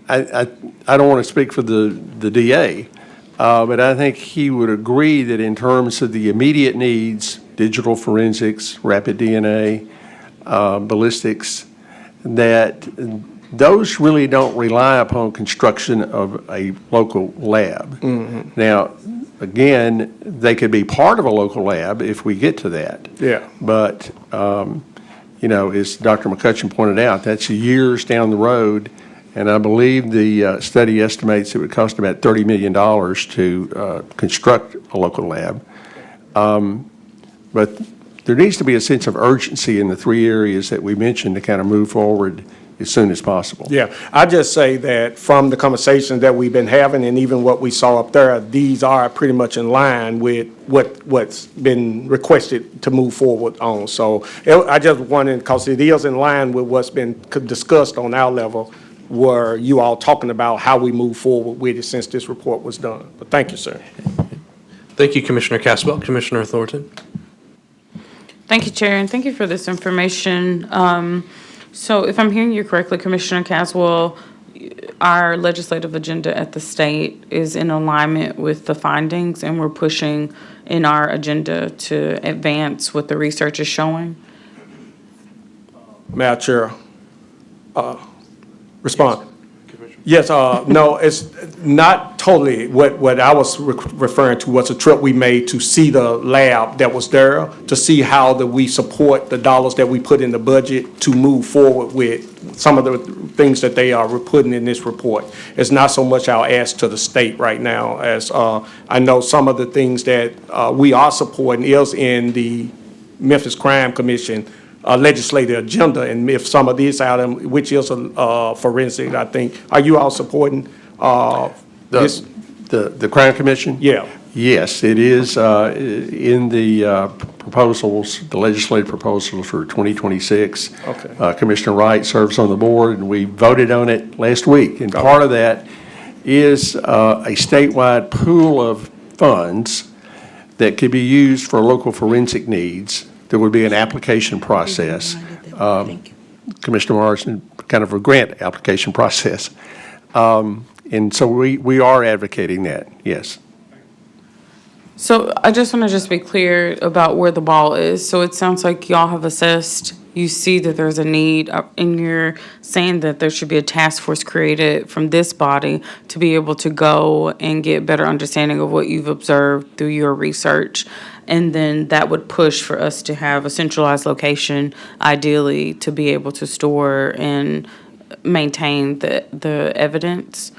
I don't want to speak for the DA, but I think he would agree that in terms of the immediate needs, digital forensics, rapid DNA, ballistics, that those really don't rely upon construction of a local lab. Mm-hmm. Now, again, they could be part of a local lab if we get to that. Yeah. But, as Dr. McCutcheon pointed out, that's years down the road, and I believe the study estimates it would cost about $30 million to construct a local lab. But there needs to be a sense of urgency in the three areas that we mentioned to kind of move forward as soon as possible. Yeah, I just say that from the conversations that we've been having and even what we saw up there, these are pretty much in line with what's been requested to move forward on. So I just wanted, because it is in line with what's been discussed on our level, were you all talking about how we move forward with it since this report was done. But thank you, sir. Thank you, Commissioner Caswell. Commissioner Thornton? Thank you, Chair, and thank you for this information. So if I'm hearing you correctly, Commissioner Caswell, our legislative agenda at the state is in alignment with the findings, and we're pushing in our agenda to advance what the research is showing? Madam Chair, respond. Yes, no, it's not totally. What I was referring to was a trip we made to see the lab that was there, to see how that we support the dollars that we put in the budget to move forward with some of the things that they are putting in this report. It's not so much our ask to the state right now, as I know some of the things that we are supporting is in the Memphis Crime Commission legislative agenda, and if some of these items, which is forensic, I think, are you all supporting this? The Crime Commission? Yeah. Yes, it is in the proposals, the legislative proposals for 2026. Okay. Commissioner Wright serves on the board, and we voted on it last week. And part of that is a statewide pool of funds that could be used for local forensic needs. There would be an application process. Commissioner Morrison, kind of a grant application process. And so we are advocating that, yes. So I just want to be clear about where the ball is. So it sounds like y'all have assessed, you see that there's a need, and you're saying that there should be a task force created from this body to be able to go and get better understanding of what you've observed through your research. And then that would push for us to have a centralized location, ideally, to be able to store and maintain the evidence.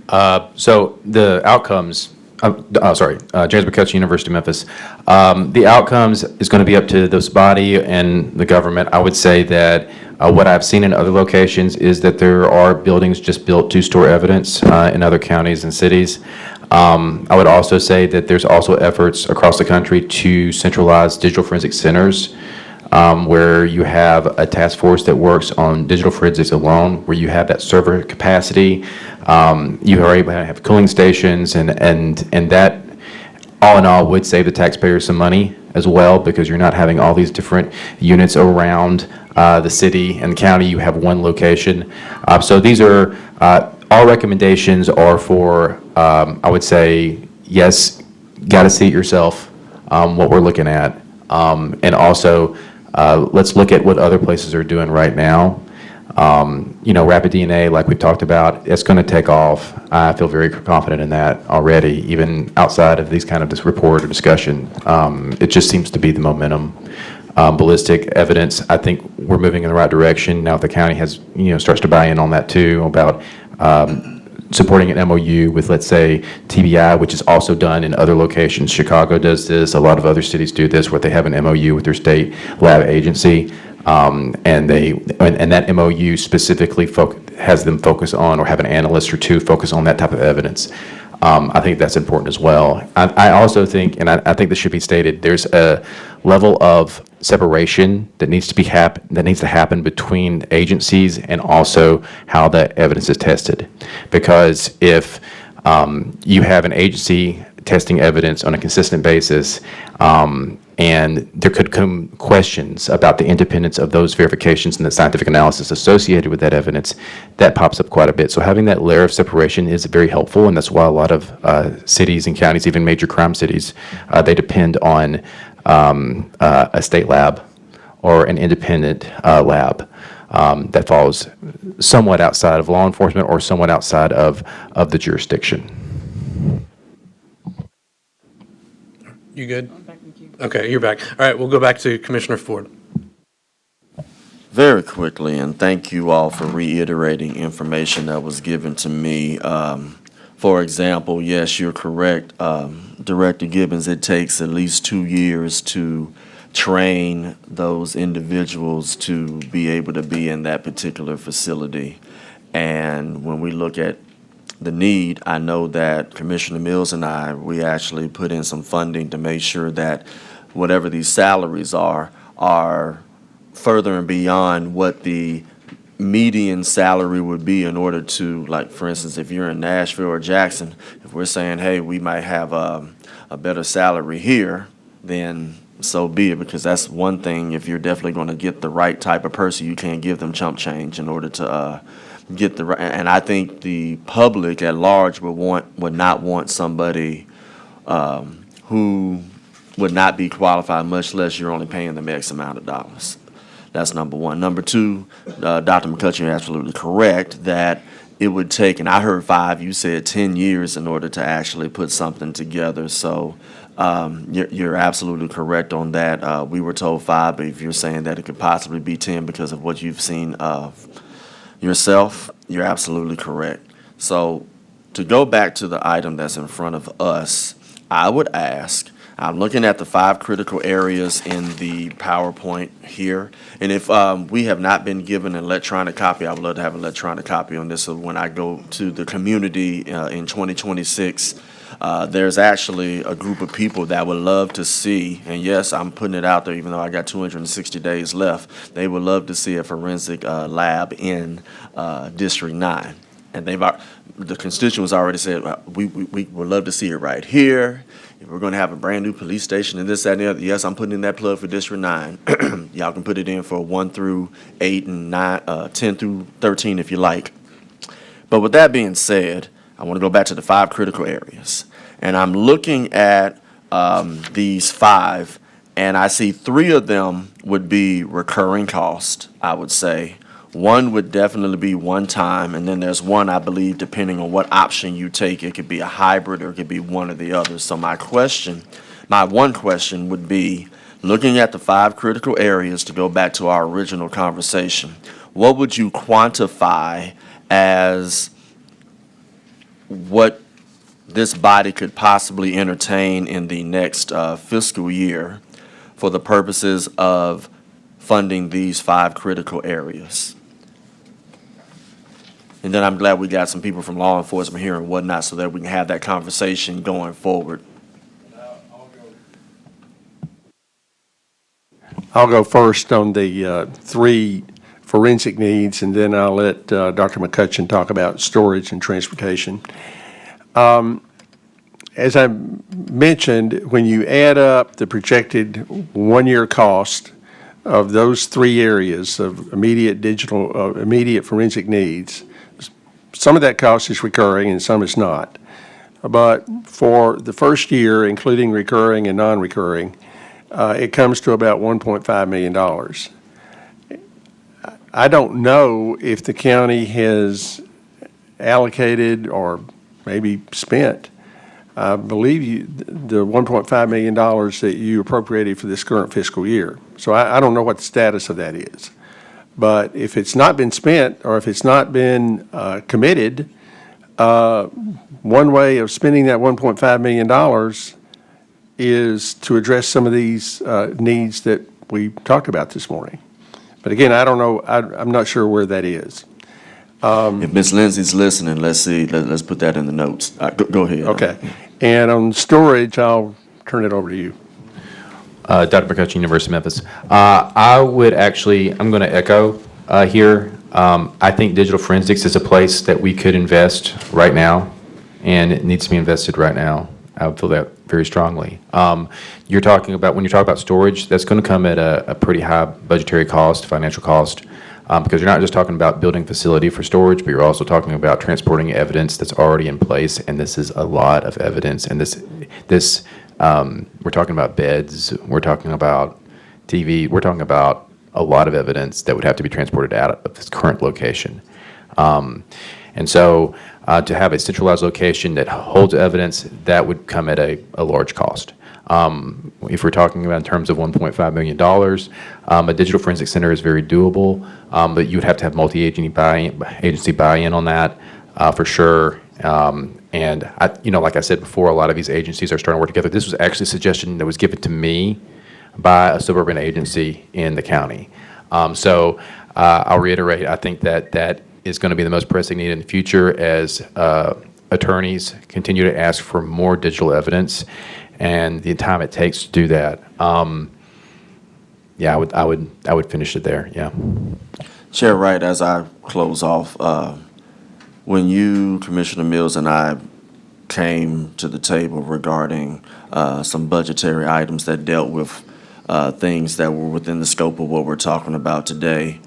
So the outcomes, James McCutcheon, University of Memphis. The outcomes is going to be up to this body and the government. I would say that what I've seen in other locations is that there are buildings just built to store evidence in other counties and cities. I would also say that there's also efforts across the country to centralize digital forensic centers, where you have a task force that works on digital forensics alone, where you have that server capacity. You are able to have cooling stations, and that, all in all, would save the taxpayers some money as well, because you're not having all these different units around the city and the county. You have one location. So these are, our recommendations are for, I would say, yes, got to see it yourself, what we're looking at. And also, let's look at what other places are doing right now. Rapid DNA, like we talked about, it's going to take off. I feel very confident in that already, even outside of these kind of this report or discussion. It just seems to be the momentum. Ballistic evidence, I think we're moving in the right direction. Now if the county has, starts to buy in on that too, about supporting an MOU with, let's say, TBI, which is also done in other locations. Chicago does this. A lot of other cities do this, where they have an MOU with their state lab agency, and that MOU specifically has them focus on, or have an analyst or two focus on that type of evidence. I think that's important as well. I also think, and I think this should be stated, there's a level of separation that needs to happen between agencies and also how that evidence is tested. Because if you have an agency testing evidence on a consistent basis, and there could come questions about the independence of those verifications and the scientific analysis associated with that evidence, that pops up quite a bit. So having that layer of separation is very helpful, and that's why a lot of cities and counties, even major crime cities, they depend on a state lab or an independent lab that falls somewhat outside of law enforcement or somewhat outside of the jurisdiction. You good? Okay, you're back. All right, we'll go back to Commissioner Ford. Very quickly, and thank you all for reiterating information that was given to me. For example, yes, you're correct, Director Gibbons, it takes at least 2 years to train those individuals to be able to be in that particular facility. And when we look at the need, I know that Commissioner Mills and we actually put in some funding to make sure that whatever these salaries are further and beyond what the median salary would be in order to, like, for instance, if you're in Nashville or Jackson, if we're saying, hey, we might have a better salary here, then so be it, because that's one thing. If you're definitely going to get the right type of person, you can't give them chump change in order to get the right. And I think the public at large would not want somebody who would not be qualified, much less you're only paying them X amount of dollars. That's number one. Number two, Dr. McCutcheon, you're absolutely correct that it would take, and I heard 5, you said 10 years in order to actually put something together. So you're absolutely correct on that. We were told 5, but if you're saying that it could possibly be 10 because of what you've seen yourself, you're absolutely correct. So to go back to the item that's in front of us, I would ask, I'm looking at the 5 critical areas in the PowerPoint here. And if we have not been given an electronic copy, I would love to have an electronic copy on this. So when I go to the community in 2026, there's actually a group of people that would love to see, and yes, I'm putting it out there even though I got 260 days left, they would love to see a forensic lab in District 9. And the constituents already said, we would love to see it right here. If we're going to have a brand new police station and this, that, and the other, yes, I'm putting in that plug for District 9. Y'all can put it in for 1 through 8 and 10 through 13 if you like. But with that being said, I want to go back to the 5 critical areas. And I'm looking at these 5, and I see 3 of them would be recurring cost, I would say. 1 would definitely be one time, and then there's 1, I believe, depending on what option you take, it could be a hybrid or it could be one or the other. So my one question would be, looking at the 5 critical areas, to go back to our original conversation, what would you quantify as what this body could possibly entertain in the next fiscal year for the purposes of funding these 5 critical areas? And then I'm glad we got some people from law enforcement here and whatnot so that we can have that conversation going forward. I'll go first on the 3 forensic needs, and then I'll let Dr. McCutcheon talk about storage and transportation. As I mentioned, when you add up the projected one-year cost of those 3 areas of immediate forensic needs, some of that cost is recurring and some is not. But for the first year, including recurring and non-recurring, it comes to about $1.5 million. I don't know if the county has allocated or maybe spent, I believe the $1.5 million that you appropriated for this current fiscal year. So I don't know what the status of that is. But if it's not been spent or if it's not been committed, one way of spending that $1.5 million is to address some of these needs that we talked about this morning. But again, I don't know, I'm not sure where that is. If Ms. Lindsay's listening, let's see, let's put that in the notes. Go ahead. Okay. And on storage, I'll turn it over to you. Dr. McCutcheon, University of Memphis. I'm going to echo here. I think digital forensics is a place that we could invest right now, and it needs to be invested right now. I would feel that very strongly. When you talk about storage, that's going to come at a pretty high budgetary cost, financial cost, because you're not just talking about building facility for storage, but you're also talking about transporting evidence that's already in place, and this is a lot of evidence. And we're talking about beds, we're talking about TV, we're talking about a lot of evidence that would have to be transported out of this current location. And so to have a centralized location that holds evidence, that would come at a large cost. If we're talking about in terms of $1.5 million, a digital forensic center is very doable, but you would have to have multi-agency buy-in on that for sure. And like I said before, a lot of these agencies are starting to work together. This was actually a suggestion that was given to me by a suburban agency in the county. So I'll reiterate, I think that is going to be the most pressing need in the future as attorneys continue to ask for more digital evidence and the time it takes to do that. Yeah, I would finish it there. Yeah. Chair Wright, as I close off, when you, Commissioner Mills, and I came to the table regarding some budgetary items that dealt with things that were within the scope of what we're talking about today,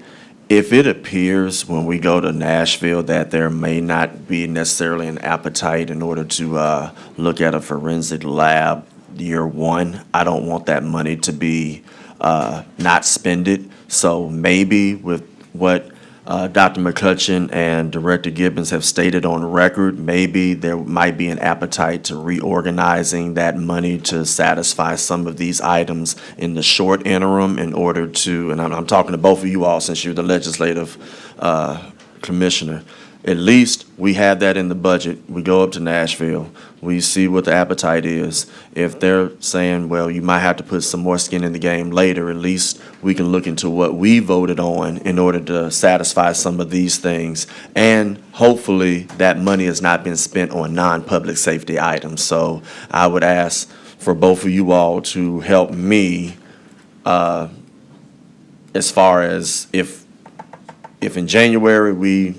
if it appears when we go to Nashville that there may not be necessarily an appetite in order to look at a forensic lab year one, I don't want that money to be not spended. So maybe with what Dr. McCutcheon and Director Gibbons have stated on record, maybe there might be an appetite to reorganizing that money to satisfy some of these items in the short interim in order to, and I'm talking to both of you all since you're the legislative commissioner, at least we have that in the budget. We go up to Nashville, we see what the appetite is. If they're saying, well, you might have to put some more skin in the game later, at least we can look into what we voted on in order to satisfy some of these things. And hopefully that money has not been spent on non-public safety items. So I would ask for both of you all to help me as far as if in January we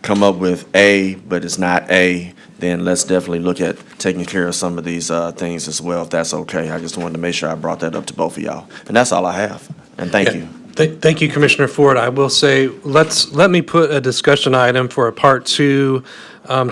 come up with A, but it's not A, then let's definitely look at taking care of some of these things as well, if that's okay. I just wanted to make sure I brought that up to both of y'all. And that's all I have. And thank you. Thank you, Commissioner Ford. I will say, let me put a discussion item for a part two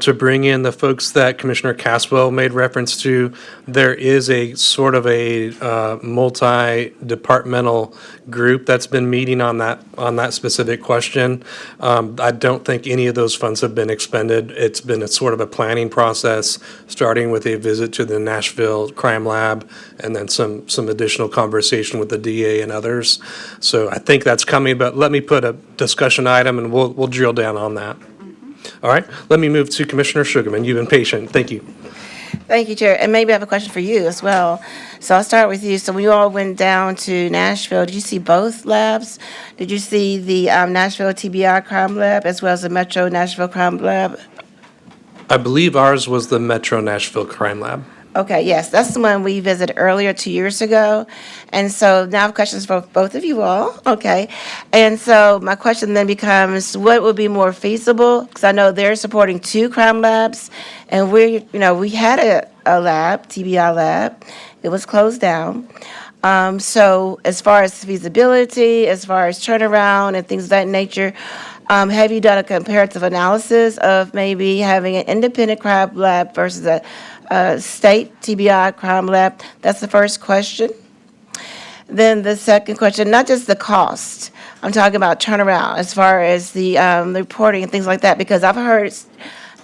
to bring in the folks that Commissioner Caswell made reference to. There is a sort of a multi-departmental group that's been meeting on that specific question. I don't think any of those funds have been expended. It's been a sort of a planning process, starting with a visit to the Nashville Crime Lab and then some additional conversation with the DA and others. So I think that's coming, but let me put a discussion item and we'll drill down on that. All right, let me move to Commissioner Sugarman. You've been patient. Thank you. Thank you, Chair. And maybe I have a question for you as well. So I'll start with you. So when you all went down to Nashville, did you see both labs? Did you see the Nashville TBI Crime Lab as well as the Metro Nashville Crime Lab? I believe ours was the Metro Nashville Crime Lab. Okay, yes, that's the one we visited earlier 2 years ago. And so now I have questions for both of you all, okay? And so my question then becomes, what would be more feasible? Because I know they're supporting 2 crime labs, and we had a lab, TBI lab. It was closed down. So as far as feasibility, as far as turnaround and things of that nature, have you done a comparative analysis of maybe having an independent crime lab versus a state TBI crime lab? That's the first question. Then the second question, not just the cost, I'm talking about turnaround as far as the reporting and things like that, because I've heard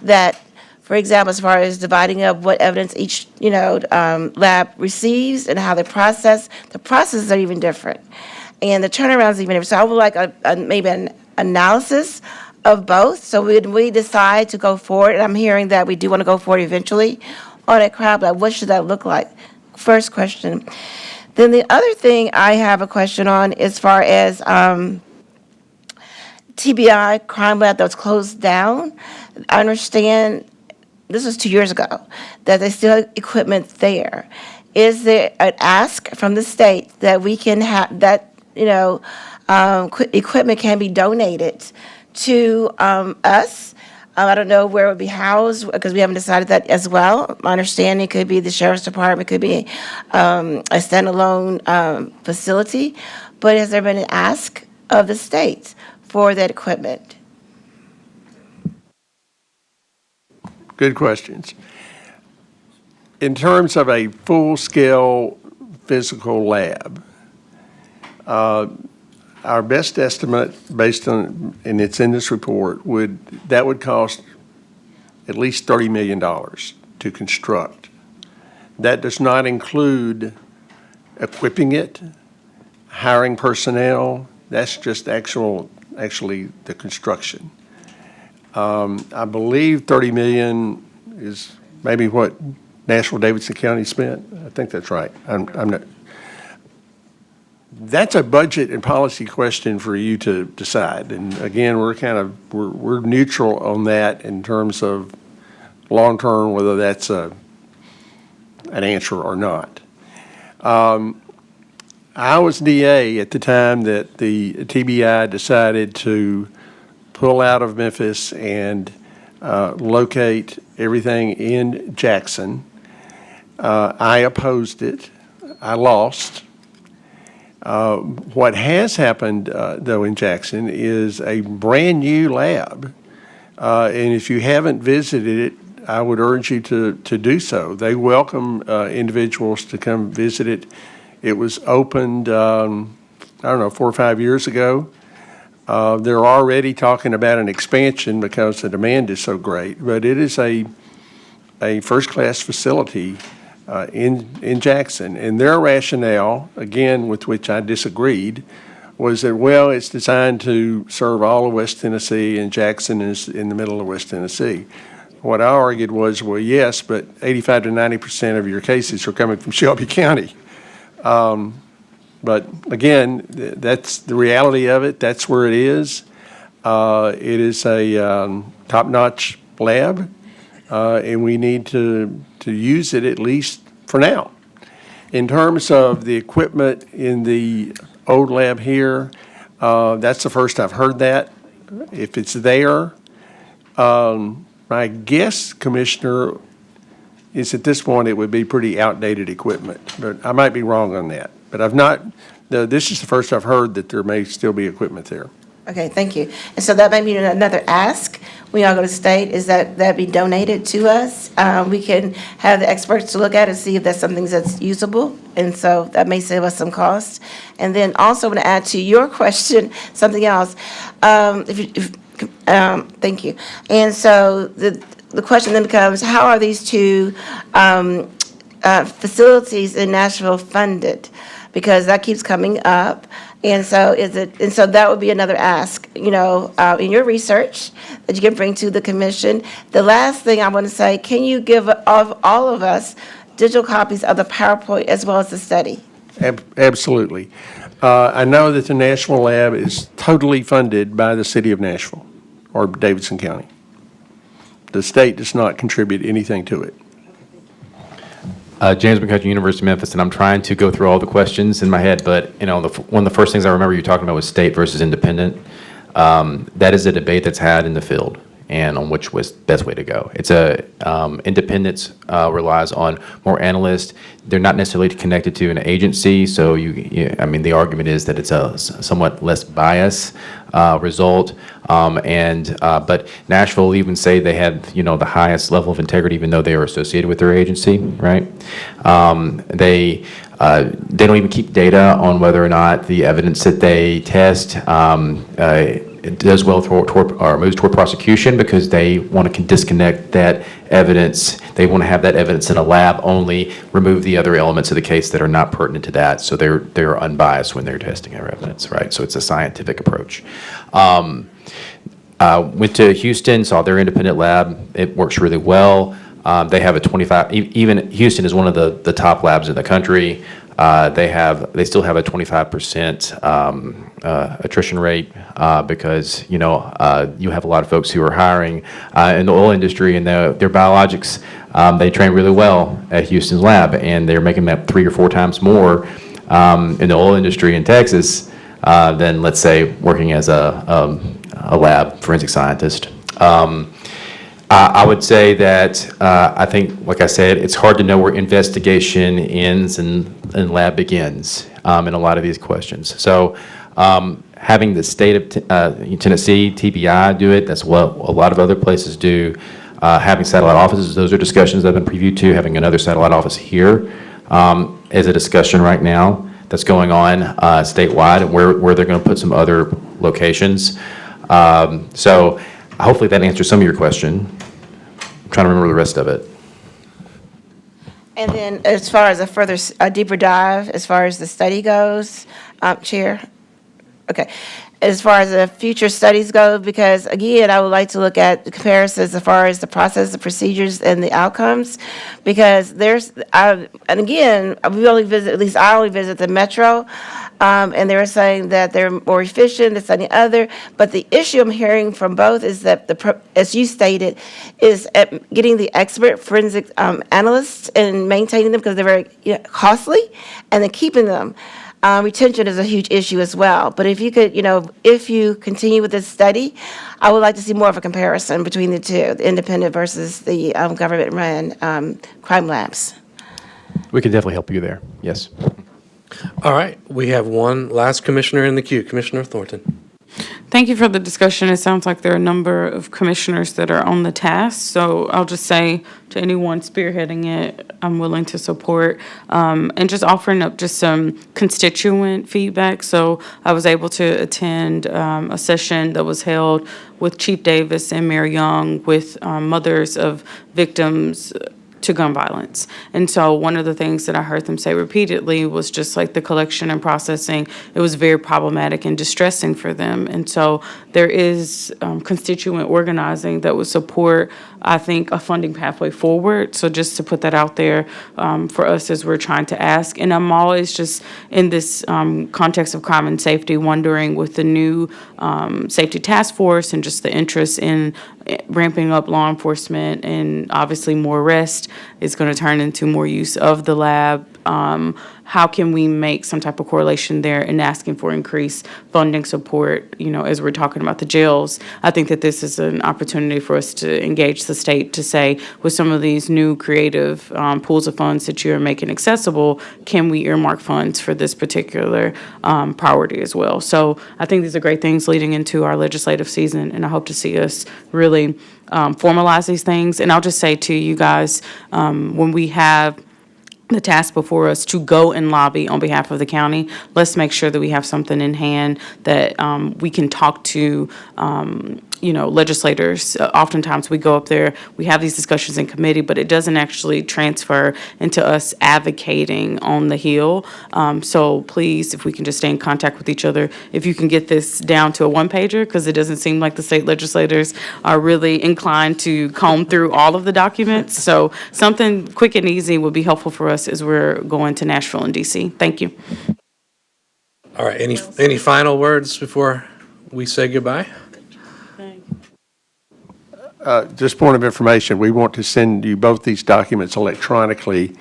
that, for example, as far as dividing up what evidence each lab receives and how they process, the processes are even different, and the turnaround is even different. So I would like maybe an analysis of both. So when we decide to go forward, and I'm hearing that we do want to go forward eventually on a crime lab, what should that look like? First question. Then the other thing I have a question on as far as TBI crime lab that was closed down. I understand this was 2 years ago that they still have equipment there. Is there an ask from the state that we can have that equipment can be donated to us? I don't know where it would be housed because we haven't decided that as well. My understanding could be the Sheriff's Department, could be a standalone facility. But has there been an ask of the state for that equipment? Good questions. In terms of a full-scale physical lab, our best estimate, based on, and it's in this report, that would cost at least $30 million to construct. That does not include equipping it, hiring personnel. That's just actually the construction. I believe 30 million is maybe what Nashville-Davidson County spent. I think that's right. I'm not. That's a budget and policy question for you to decide. And again, we're neutral on that in terms of long-term, whether that's an answer or not. I was DA at the time that the TBI decided to pull out of Memphis and locate everything in Jackson. I opposed it. I lost. What has happened, though, in Jackson is a brand-new lab. And if you haven't visited it, I would urge you to do so. They welcome individuals to come visit it. It was opened, I don't know, 4 or 5 years ago. They're already talking about an expansion because the demand is so great. But it is a first-class facility in Jackson. And their rationale, again, with which I disagreed, was that, well, it's designed to serve all of West Tennessee, and Jackson is in the middle of West Tennessee. What I argued was, well, yes, but 85 to 90% of your cases are coming from Shelby County. But again, that's the reality of it. That's where it is. It is a top-notch lab, and we need to use it at least for now. In terms of the equipment in the old lab here, that's the first I've heard that. If it's there, my guess, Commissioner, is at this point it would be pretty outdated equipment, but I might be wrong on that. But this is the first I've heard that there may still be equipment there. Okay, thank you. And so that may be another ask. We all go to state, is that be donated to us? We can have the experts to look at it and see if that's something that's usable. And so that may save us some cost. And then also want to add to your question, something else. Thank you. And so the question then becomes, how are these two facilities in Nashville funded? Because that keeps coming up. And so that would be another ask, in your research that you can bring to the commission. The last thing I want to say, can you give all of us digital copies of the PowerPoint as well as the study? Absolutely. I know that the National Lab is totally funded by the city of Nashville or Davidson County. The state does not contribute anything to it. James McCutcheon, University of Memphis, and I'm trying to go through all the questions in my head, but one of the first things I remember you talking about was state versus independent. That is a debate that's had in the field and on which was the best way to go. It's independence relies on more analysts. They're not necessarily connected to an agency, so the argument is that it's a somewhat less bias result. But Nashville even say they had the highest level of integrity, even though they are associated with their agency, right? They don't even keep data on whether or not the evidence that they test it does well or moves toward prosecution, because they want to disconnect that evidence. They want to have that evidence in a lab only, remove the other elements of the case that are not pertinent to that. So they're unbiased when they're testing their evidence, right? So it's a scientific approach. Went to Houston, saw their independent lab. It works really well. They have a 25, even Houston is one of the top labs in the country. They still have a 25% attrition rate because you have a lot of folks who are hiring in the oil industry, and their biologics, they train really well at Houston's lab, and they're making that 3 or 4 times more in the oil industry in Texas than, let's say, working as a lab forensic scientist. I would say that I think, like I said, it's hard to know where investigation ends and lab begins in a lot of these questions. So having the state of Tennessee, TBI, do it, that's what a lot of other places do. Having satellite offices, those are discussions that have been previewed too. Having another satellite office here is a discussion right now. that's going on statewide, and where they're going to put some other locations. So hopefully that answers some of your question. I'm trying to remember the rest of it. And then as far as a deeper dive, as far as the study goes, Chair? Okay. As far as the future studies go, because again, I would like to look at the comparisons as far as the process, the procedures, and the outcomes, because and again, we only visit, at least I only visit the metro, and they were saying that they're more efficient, this and the other, but the issue I'm hearing from both is that, as you stated, is at getting the expert forensic analysts and maintaining them because they're very costly, and then keeping them. Retention is a huge issue as well. But if you could, if you continue with this study, I would like to see more of a comparison between the two, the independent versus the government-run crime labs. We can definitely help you there. Yes. All right, we have one last commissioner in the queue, Commissioner Thornton. Thank you for the discussion. It sounds like there are a number of commissioners that are on the task. So I'll just say to anyone spearheading it, I'm willing to support, and just offering up just some constituent feedback. So I was able to attend a session that was held with Chief Davis and Mayor Young with mothers of victims to gun violence. And so one of the things that I heard them say repeatedly was just like the collection and processing, it was very problematic and distressing for them. And so there is constituent organizing that would support, I think, a funding pathway forward. So just to put that out there for us as we're trying to ask. And I'm always just in this context of crime and safety, wondering with the new safety task force and just the interest in ramping up law enforcement and obviously more arrest is going to turn into more use of the lab. How can we make some type of correlation there in asking for increased funding support, as we're talking about the jails? I think that this is an opportunity for us to engage the state to say, with some of these new creative pools of funds that you're making accessible, can we earmark funds for this particular priority as well? So I think these are great things leading into our legislative season, and I hope to see us really formalize these things. And I'll just say to you guys, when we have the task before us to go and lobby on behalf of the county, let's make sure that we have something in hand that we can talk to legislators. Oftentimes we go up there, we have these discussions in committee, but it doesn't actually transfer into us advocating on the Hill. So please, if we can just stay in contact with each other, if you can get this down to a one-pager, because it doesn't seem like the state legislators are really inclined to comb through all of the documents. So something quick and easy would be helpful for us as we're going to Nashville and DC. Thank you. All right, any final words before we say goodbye? Just point of information, we want to send you both these documents electronically.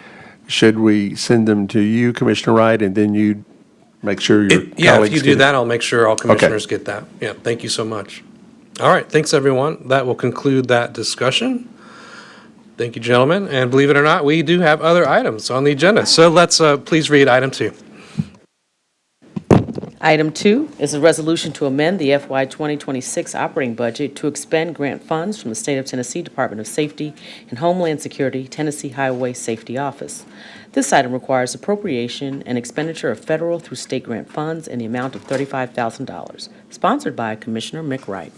Should we send them to you, Commissioner Wright, and then you make sure your colleagues Yeah, if you do get it? that, I'll make sure all commissioners get that. Yeah, thank you so much. All right, thanks, everyone. That will conclude that discussion. Thank you, gentlemen. And believe it or not, we do have other items on the agenda. So let's please read item 2. Item 2 is a resolution to amend the FY 2026 operating budget to expend grant funds from the State of Tennessee Department of Safety and Homeland Security Tennessee Highway Safety Office. This item requires appropriation and expenditure of federal through state grant funds in the amount of $35,000, sponsored by Commissioner McWright.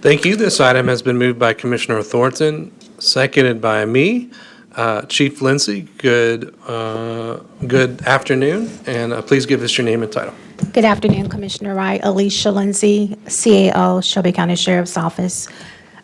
Thank you. This item has been moved by Commissioner Thornton, seconded by me. Chief Lindsay, good afternoon, and please give us your name and title. Good afternoon, Commissioner Wright. Alicia Lindsay, CAO, Shelby County Sheriff's Office.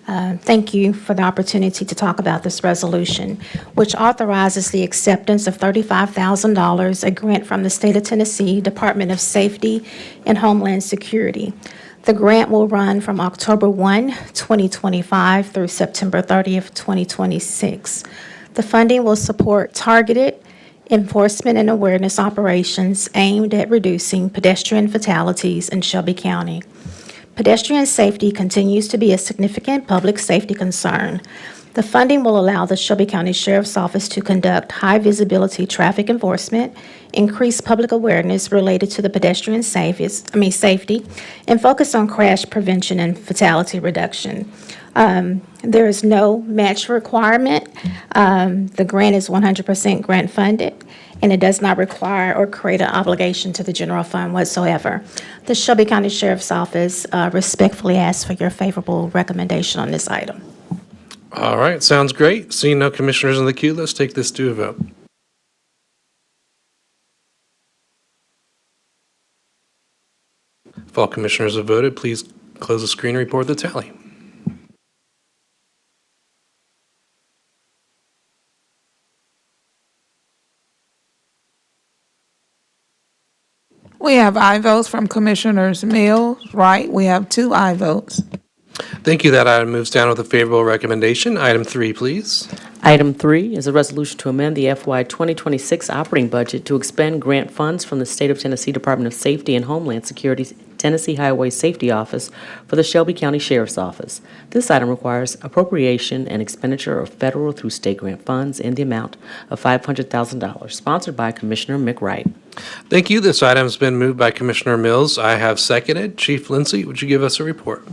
Thank you for the opportunity to talk about this resolution, which authorizes the acceptance of $35,000, a grant from the State of Tennessee Department of Safety and Homeland Security. The grant will run from October 1, 2025 through September 30th, 2026. The funding will support targeted enforcement and awareness operations aimed at reducing pedestrian fatalities in Shelby County. Pedestrian safety continues to be a significant public safety concern. The funding will allow the Shelby County Sheriff's Office to conduct high-visibility traffic enforcement, increase public awareness related to the pedestrian safety, and focus on crash prevention and fatality reduction. There is no match requirement. The grant is 100% grant funded, and it does not require or create an obligation to the general fund whatsoever. The Shelby County Sheriff's Office respectfully asks for your favorable recommendation on this item. All right, sounds great. Seeing no commissioners in the queue, let's take this to a vote. If all commissioners have voted, please close the screen and report the tally. We have aye votes from Commissioners Mills, Wright. We have 2 aye votes. Thank you. That item moves down with a favorable recommendation. Item 3, please. Item 3 is a resolution to amend the FY 2026 operating budget to expend grant funds from the State of Tennessee Department of Safety and Homeland Security's Tennessee Highway Safety Office for the Shelby County Sheriff's Office. This item requires appropriation and expenditure of federal through state grant funds in the amount of $500,000, sponsored by Commissioner McWright. Thank you. This item has been moved by Commissioner Mills. I have seconded. Chief Lindsay, would you give us a report?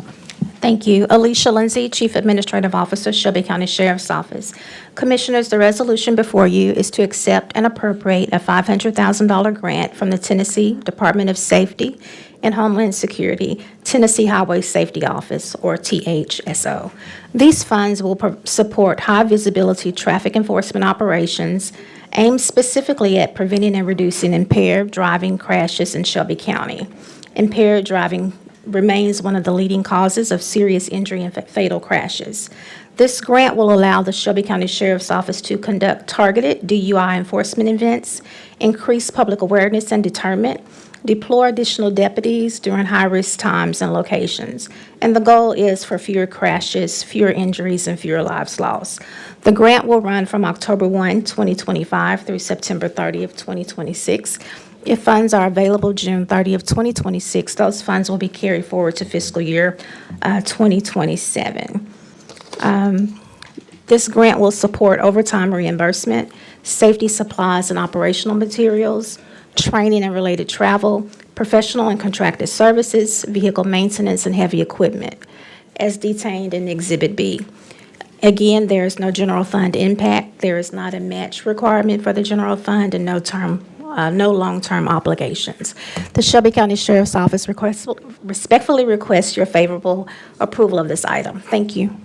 Thank you. Alicia Lindsay, Chief Administrative Officer, Shelby County Sheriff's Office. Commissioners, the resolution before you is to accept and appropriate a $500,000 grant from the Tennessee Department of Safety and Homeland Security, Tennessee Highway Safety Office, or THSO. These funds will support high-visibility traffic enforcement operations aimed specifically at preventing and reducing impaired driving crashes in Shelby County. Impaired driving remains one of the leading causes of serious injury and fatal crashes. This grant will allow the Shelby County Sheriff's Office to conduct targeted DUI enforcement events, increase public awareness and deterrent, deploy additional deputies during high-risk times and locations. And the goal is for fewer crashes, fewer injuries, and fewer lives lost. The grant will run from October 1, 2025 through September 30th, 2026. If funds are available June 30th, 2026, those funds will be carried forward to fiscal year 2027. This grant will support overtime reimbursement, safety supplies and operational materials, training and related travel, professional and contracted services, vehicle maintenance, and heavy equipment, as detailed in Exhibit B. Again, there is no general fund impact. There is not a match requirement for the general fund and no long-term obligations. The Shelby County Sheriff's Office respectfully requests your favorable approval of this item. Thank you.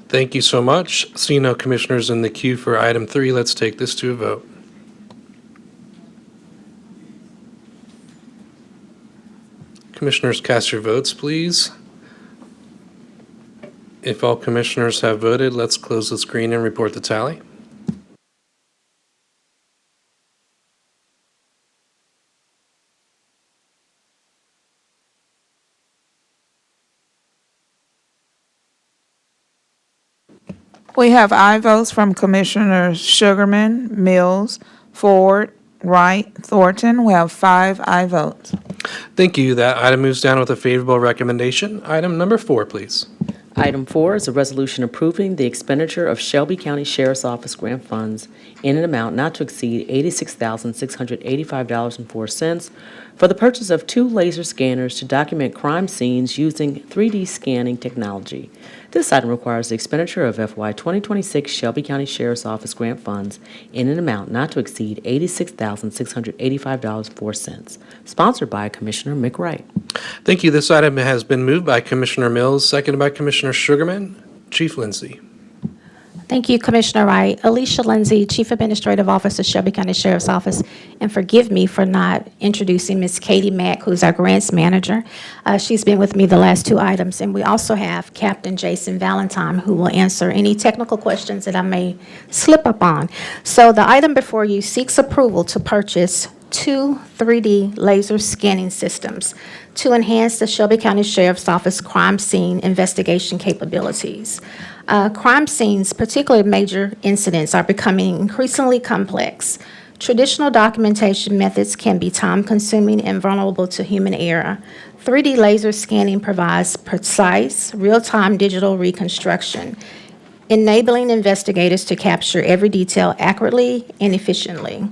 Thank you so much. Seeing no commissioners in the queue for item 3, let's take this to a vote. Commissioners, cast your votes, please. If all commissioners have voted, let's close the screen and report the tally. We have aye votes from Commissioners Sugarman, Mills, Ford, Wright, Thornton. We have 5 aye votes. Thank you. That item moves down with a favorable recommendation. Item number 4, please. Item 4 is a resolution approving the expenditure of Shelby County Sheriff's Office grant funds in an amount not to exceed $86,685.04 for the purchase of 2 laser scanners to document crime scenes using 3D scanning technology. This item requires the expenditure of FY 2026 Shelby County Sheriff's Office grant funds in an amount not to exceed $86,685.04, sponsored by Commissioner McWright. Thank you. This item has been moved by Commissioner Mills, seconded by Commissioner Sugarman. Chief Lindsay. Thank you, Commissioner Wright. Alicia Lindsay, Chief Administrative Officer, Shelby County Sheriff's Office, and forgive me for not introducing Ms. Katie Mack, who's our grants manager. She's been with me the last 2 items, and we also have Captain Jason Valentine, who will answer any technical questions that I may slip up on. So the item before you seeks approval to purchase 2 3D laser scanning systems to enhance the Shelby County Sheriff's Office crime scene investigation capabilities. Crime scenes, particularly major incidents, are becoming increasingly complex. Traditional documentation methods can be time-consuming and vulnerable to human error. 3D laser scanning provides precise, real-time digital reconstruction, enabling investigators to capture every detail accurately and efficiently.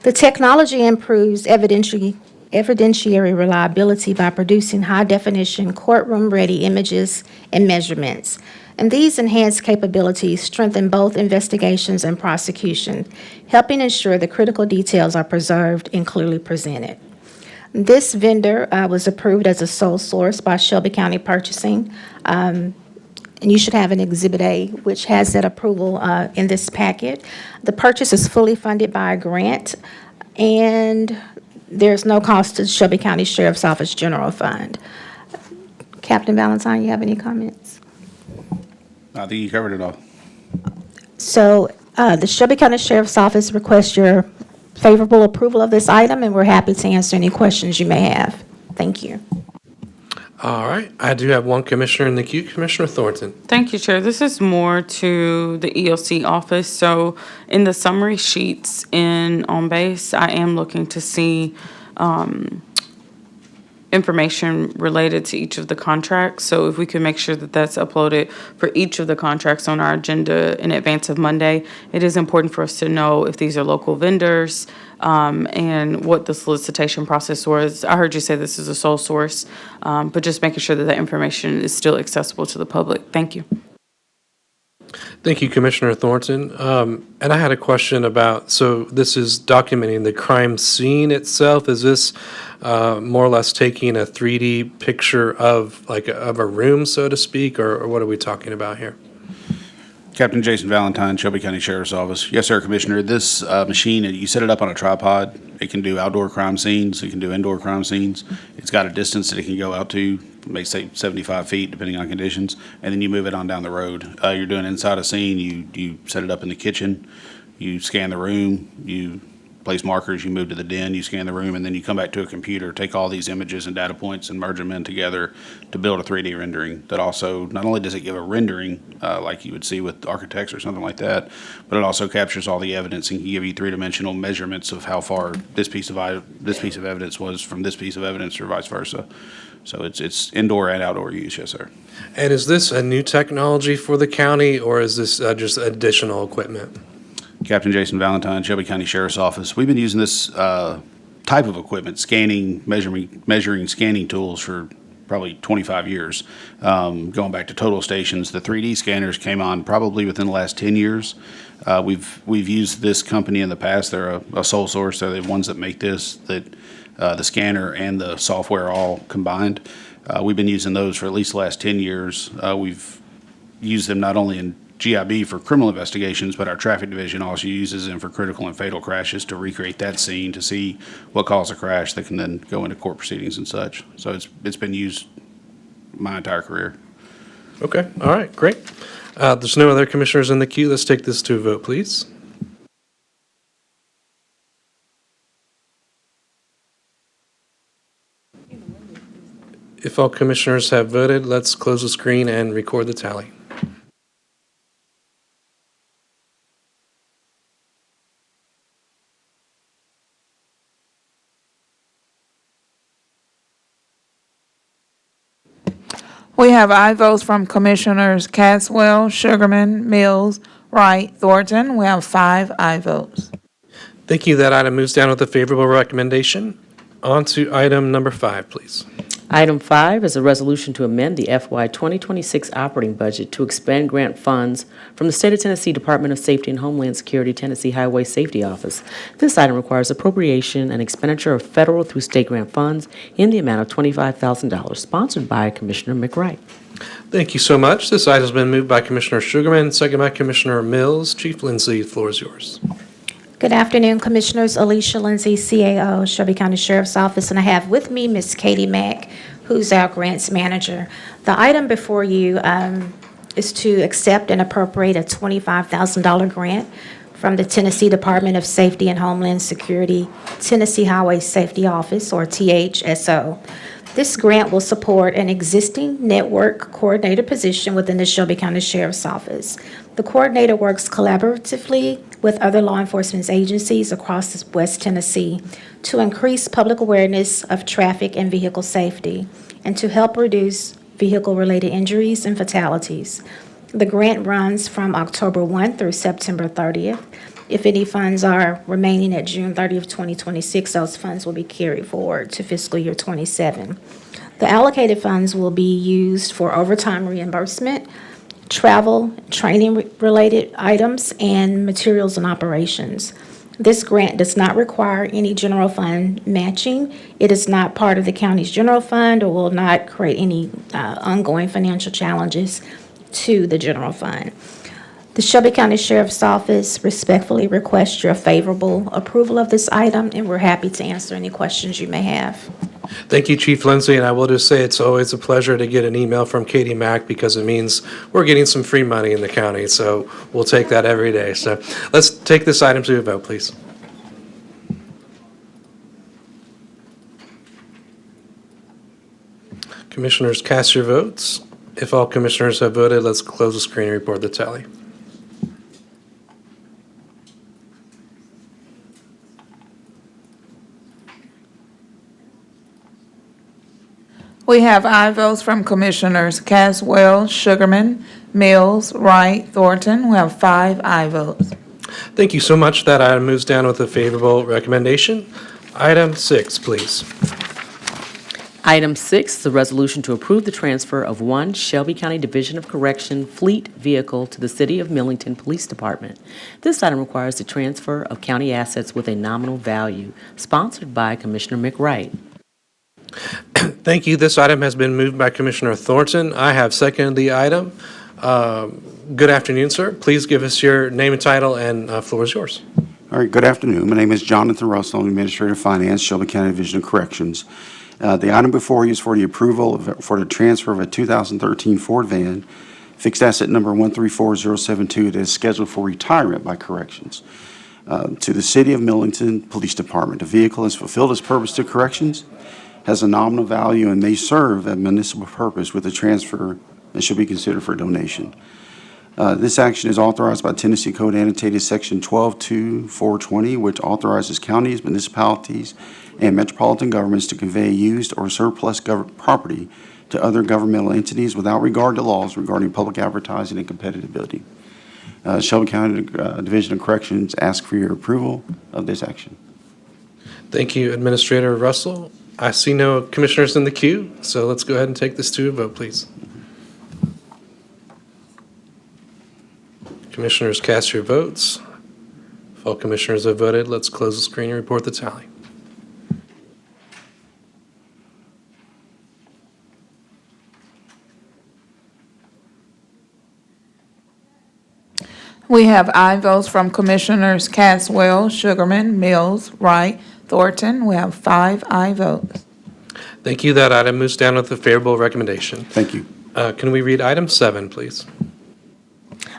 The technology improves evidentiary reliability by producing high-definition, courtroom-ready images and measurements. And these enhanced capabilities strengthen both investigations and prosecution, helping ensure the critical details are preserved and clearly presented. This vendor was approved as a sole source by Shelby County Purchasing. And you should have an Exhibit A, which has that approval in this packet. The purchase is fully funded by a grant, and there's no cost to the Shelby County Sheriff's Office General Fund. Captain Valentine, you have any comments? I think you covered it all. So the Shelby County Sheriff's Office requests your favorable approval of this item, and we're happy to answer any questions you may have. Thank you. All right, I do have one commissioner in the queue, Commissioner Thornton. Thank you, Chair. This is more to the EOC office. So in the summary sheets on base, I am looking to see information related to each of the contracts. So if we could make sure that that's uploaded for each of the contracts on our agenda in advance of Monday. It is important for us to know if these are local vendors and what the solicitation process was. I heard you say this is a sole source, but just making sure that that information is still accessible to the public. Thank you. Thank you, Commissioner Thornton. And I had a question about, so this is documenting the crime scene itself. Is this more or less taking a 3D picture of of a room, so to speak, or what are we talking about here? Captain Jason Valentine, Shelby County Sheriff's Office. Yes, sir, Commissioner. This machine, you set it up on a tripod. It can do outdoor crime scenes. It can do indoor crime scenes. It's got a distance that it can go out to, maybe say 75 feet, depending on conditions, and then you move it on down the road. You're doing inside a scene. You set it up in the kitchen. You scan the room. You place markers. You move to the den. You scan the room, and then you come back to a computer, take all these images and data points and merge them in together to build a 3D rendering that also, not only does it give a rendering like you would see with architects or something like that, but it also captures all the evidence and can give you three-dimensional measurements of how far this piece of evidence was from this piece of evidence or vice versa. So it's indoor and outdoor use, yes, sir. And is this a new technology for the county, or is this just additional equipment? Captain Jason Valentine, Shelby County Sheriff's Office. We've been using this type of equipment, measuring scanning tools for probably 25 years. Going back to total stations, the 3D scanners came on probably within the last 10 years. We've used this company in the past. They're a sole source. They're the ones that make this, the scanner and the software all combined. We've been using those for at least the last 10 years. We've used them not only in GIB for criminal investigations, but our traffic division also uses them for critical and fatal crashes to recreate that scene to see what caused a crash that can then go into court proceedings and such. So it's been used my entire career. Okay, all right, great. There's no other commissioners in the queue. Let's take this to a vote, please. If all commissioners have voted, let's close the screen and record the tally. We have aye votes from Commissioners Caswell, Sugarman, Mills, Wright, Thornton. We have 5 aye votes. Thank you. That item moves down with a favorable recommendation. On to item number 5, please. Item 5 is a resolution to amend the FY 2026 operating budget to expand grant funds from the State of Tennessee Department of Safety and Homeland Security Tennessee Highway Safety Office. This item requires appropriation and expenditure of federal through state grant funds in the amount of $25,000, sponsored by Commissioner McWright. Thank you so much. This item has been moved by Commissioner Sugarman, second by Commissioner Mills. Chief Lindsay, the floor is yours. Good afternoon, Commissioners. Alicia Lindsay, CAO, Shelby County Sheriff's Office, and I have with me Ms. Katie Mack, who's our grants manager. The item before you is to accept and appropriate a $25,000 grant from the Tennessee Department of Safety and Homeland Security Tennessee Highway Safety Office, or THSO. This grant will support an existing network coordinator position within the Shelby County Sheriff's Office. The coordinator works collaboratively with other law enforcement agencies across West Tennessee to increase public awareness of traffic and vehicle safety and to help reduce vehicle-related injuries and fatalities. The grant runs from October 1 through September 30th. If any funds are remaining at June 30th, 2026, those funds will be carried forward to fiscal year 27. The allocated funds will be used for overtime reimbursement, travel, training-related items, and materials and operations. This grant does not require any general fund matching. It is not part of the county's general fund or will not create any ongoing financial challenges to the general fund. The Shelby County Sheriff's Office respectfully requests your favorable approval of this item, and we're happy to answer any questions you may have. Thank you, Chief Lindsay, and I will just say it's always a pleasure to get an email from Katie Mack because it means we're getting some free money in the county, so we'll take that every day. So let's take this item to a vote, please. Commissioners, cast your votes. If all commissioners have voted, let's close the screen and report the tally. We have aye votes from Commissioners Caswell, Sugarman, Mills, Wright, Thornton. We have 5 aye votes. Thank you so much. That item moves down with a favorable recommendation. Item 6, please. Item 6, the resolution to approve the transfer of one Shelby County Division of Correction fleet vehicle to the City of Millington Police Department. This item requires the transfer of county assets with a nominal value, sponsored by Commissioner McWright. Thank you. This item has been moved by Commissioner Thornton. I have seconded the item. Good afternoon, sir. Please give us your name and title, and floor is yours. All right, good afternoon. My name is Jonathan Russell, I'm Administrator of Finance, Shelby County Division of Corrections. The item before you is for the approval for the transfer of a 2013 Ford van, fixed asset number 134072, that is scheduled for retirement by Corrections, to the City of Millington Police Department. The vehicle has fulfilled its purpose to Corrections, has a nominal value, and may serve a municipal purpose with a transfer and should be considered for donation. This action is authorized by Tennessee Code Annotated Section 122420, which authorizes counties, municipalities, and metropolitan governments to convey used or surplus property to other governmental entities without regard to laws regarding public advertising and competitiveness. Shelby County Division of Corrections asks for your approval of this action. Thank you, Administrator Russell. I see no commissioners in the queue, so let's go ahead and take this to a vote, please. Commissioners, cast your votes. If all commissioners have voted, let's close the screen and report the tally. We have aye votes from Commissioners Caswell, Sugarman, Mills, Wright, Thornton. We have 5 aye votes. Thank you. That item moves down with a favorable recommendation. Thank you. Can we read item 7, please?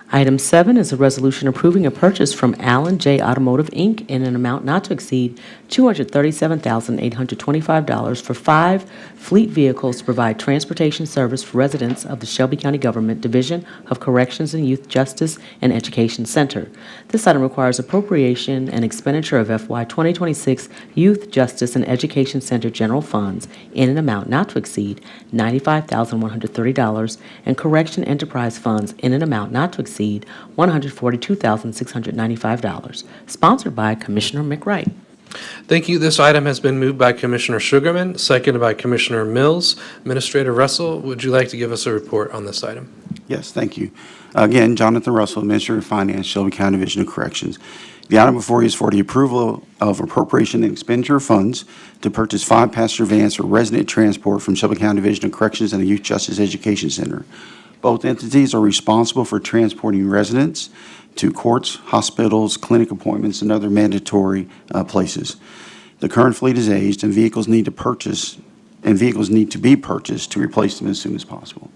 Item 7 is a resolution approving a purchase from Allen J. Automotive, Inc. in an amount not to exceed $237,825 for 5 fleet vehicles to provide transportation service for residents of the Shelby County Government Division of Corrections and Youth Justice and Education Center. This item requires appropriation and expenditure of FY 2026 Youth Justice and Education Center general funds in an amount not to exceed $95,130 and correction enterprise funds in an amount not to exceed $142,695, sponsored by Commissioner McWright. Thank you. This item has been moved by Commissioner Sugarman, seconded by Commissioner Mills. Administrator Russell, would you like to give us a report on this item? Yes, thank you. Again, Jonathan Russell, Administrator of Finance, Shelby County Division of Corrections. The item before you is for the approval of appropriation and expenditure of funds to purchase 5 passenger vans for resident transport from Shelby County Division of Corrections and the Youth Justice Education Center. Both entities are responsible for transporting residents to courts, hospitals, clinic appointments, and other mandatory places. The current fleet is aged, and vehicles need to be purchased to replace them as soon as possible.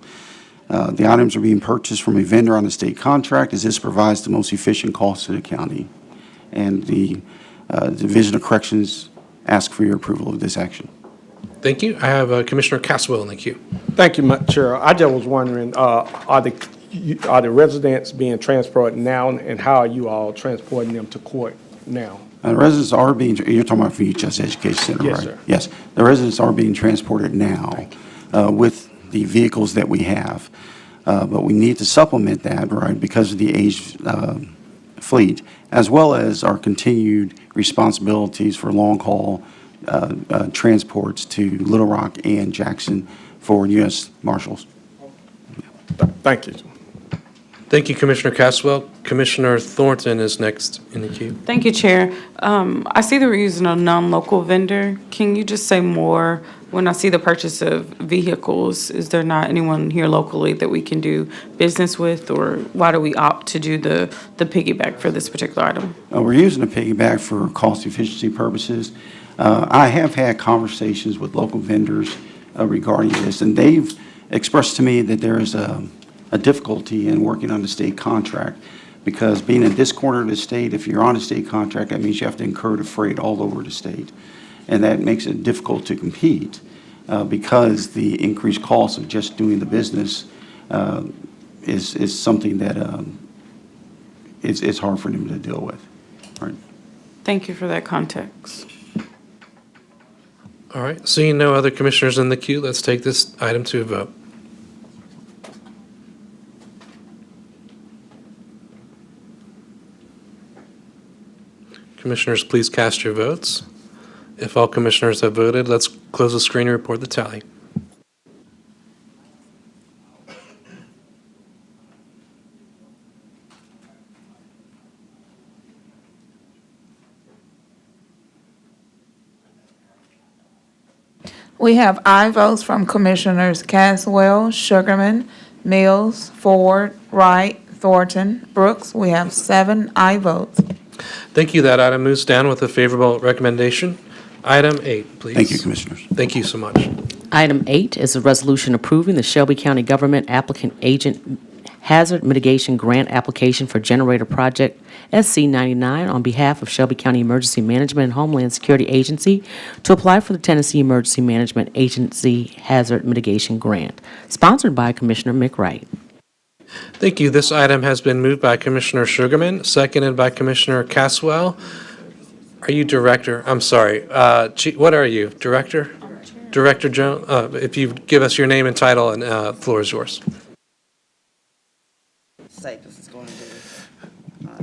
The items are being purchased from a vendor on a state contract, as this provides the most efficient cost to the county. And the Division of Corrections asks for your approval of this action. Thank you. I have Commissioner Caswell in the queue. Thank you, Chair. I just was wondering, are the residents being transported now, and how are you all transporting them to court now? The residents are being, you're talking about for Youth Justice Education Center, Yes, right? sir. Yes, the residents are being transported now with the vehicles that we have. But we need to supplement that, right, because of the aged fleet, as well as our continued responsibilities for long-haul transports to Little Rock and Jackson for U.S. Marshals. Thank you. Thank you, Commissioner Caswell. Commissioner Thornton is next in the queue. Thank you, Chair. I see that we're using a non-local vendor. Can you just say more? When I see the purchase of vehicles, is there not anyone here locally that we can do business with? Or why do we opt to do the piggyback for this particular item? We're using a piggyback for cost efficiency purposes. I have had conversations with local vendors regarding this, and they've expressed to me that there is a difficulty in working on the state contract, because being in this corner of the state, if you're on a state contract, that means you have to incur the freight all over the state. And that makes it difficult to compete because the increased cost of just doing the business is something that it's hard for them to deal with. Right. Thank you for that context. All right, seeing no other commissioners in the queue, let's take this item to a vote. Commissioners, please cast your votes. If all commissioners have voted, let's close the screen and report the tally. We have aye votes from Commissioners Caswell, Sugarman, Mills, Ford, Wright, Thornton, Brooks. We have 7 aye votes. Thank you. That item moves down with a favorable recommendation. Item 8, please. Thank you, Commissioners. Thank you so much. Item 8 is a resolution approving the Shelby County Government Applicant Agent Hazard Mitigation Grant Application for Generator Project SC99 on behalf of Shelby County Emergency Management and Homeland Security Agency to apply for the Tennessee Emergency Management Agency Hazard Mitigation Grant, sponsored by Commissioner Mick Wright. Thank you. This item has been moved by Commissioner Sugarman, seconded by Commissioner Caswell. Are you Director? I'm sorry. What are you? Director? Director Jones? If you give us your name and title, and the floor is yours.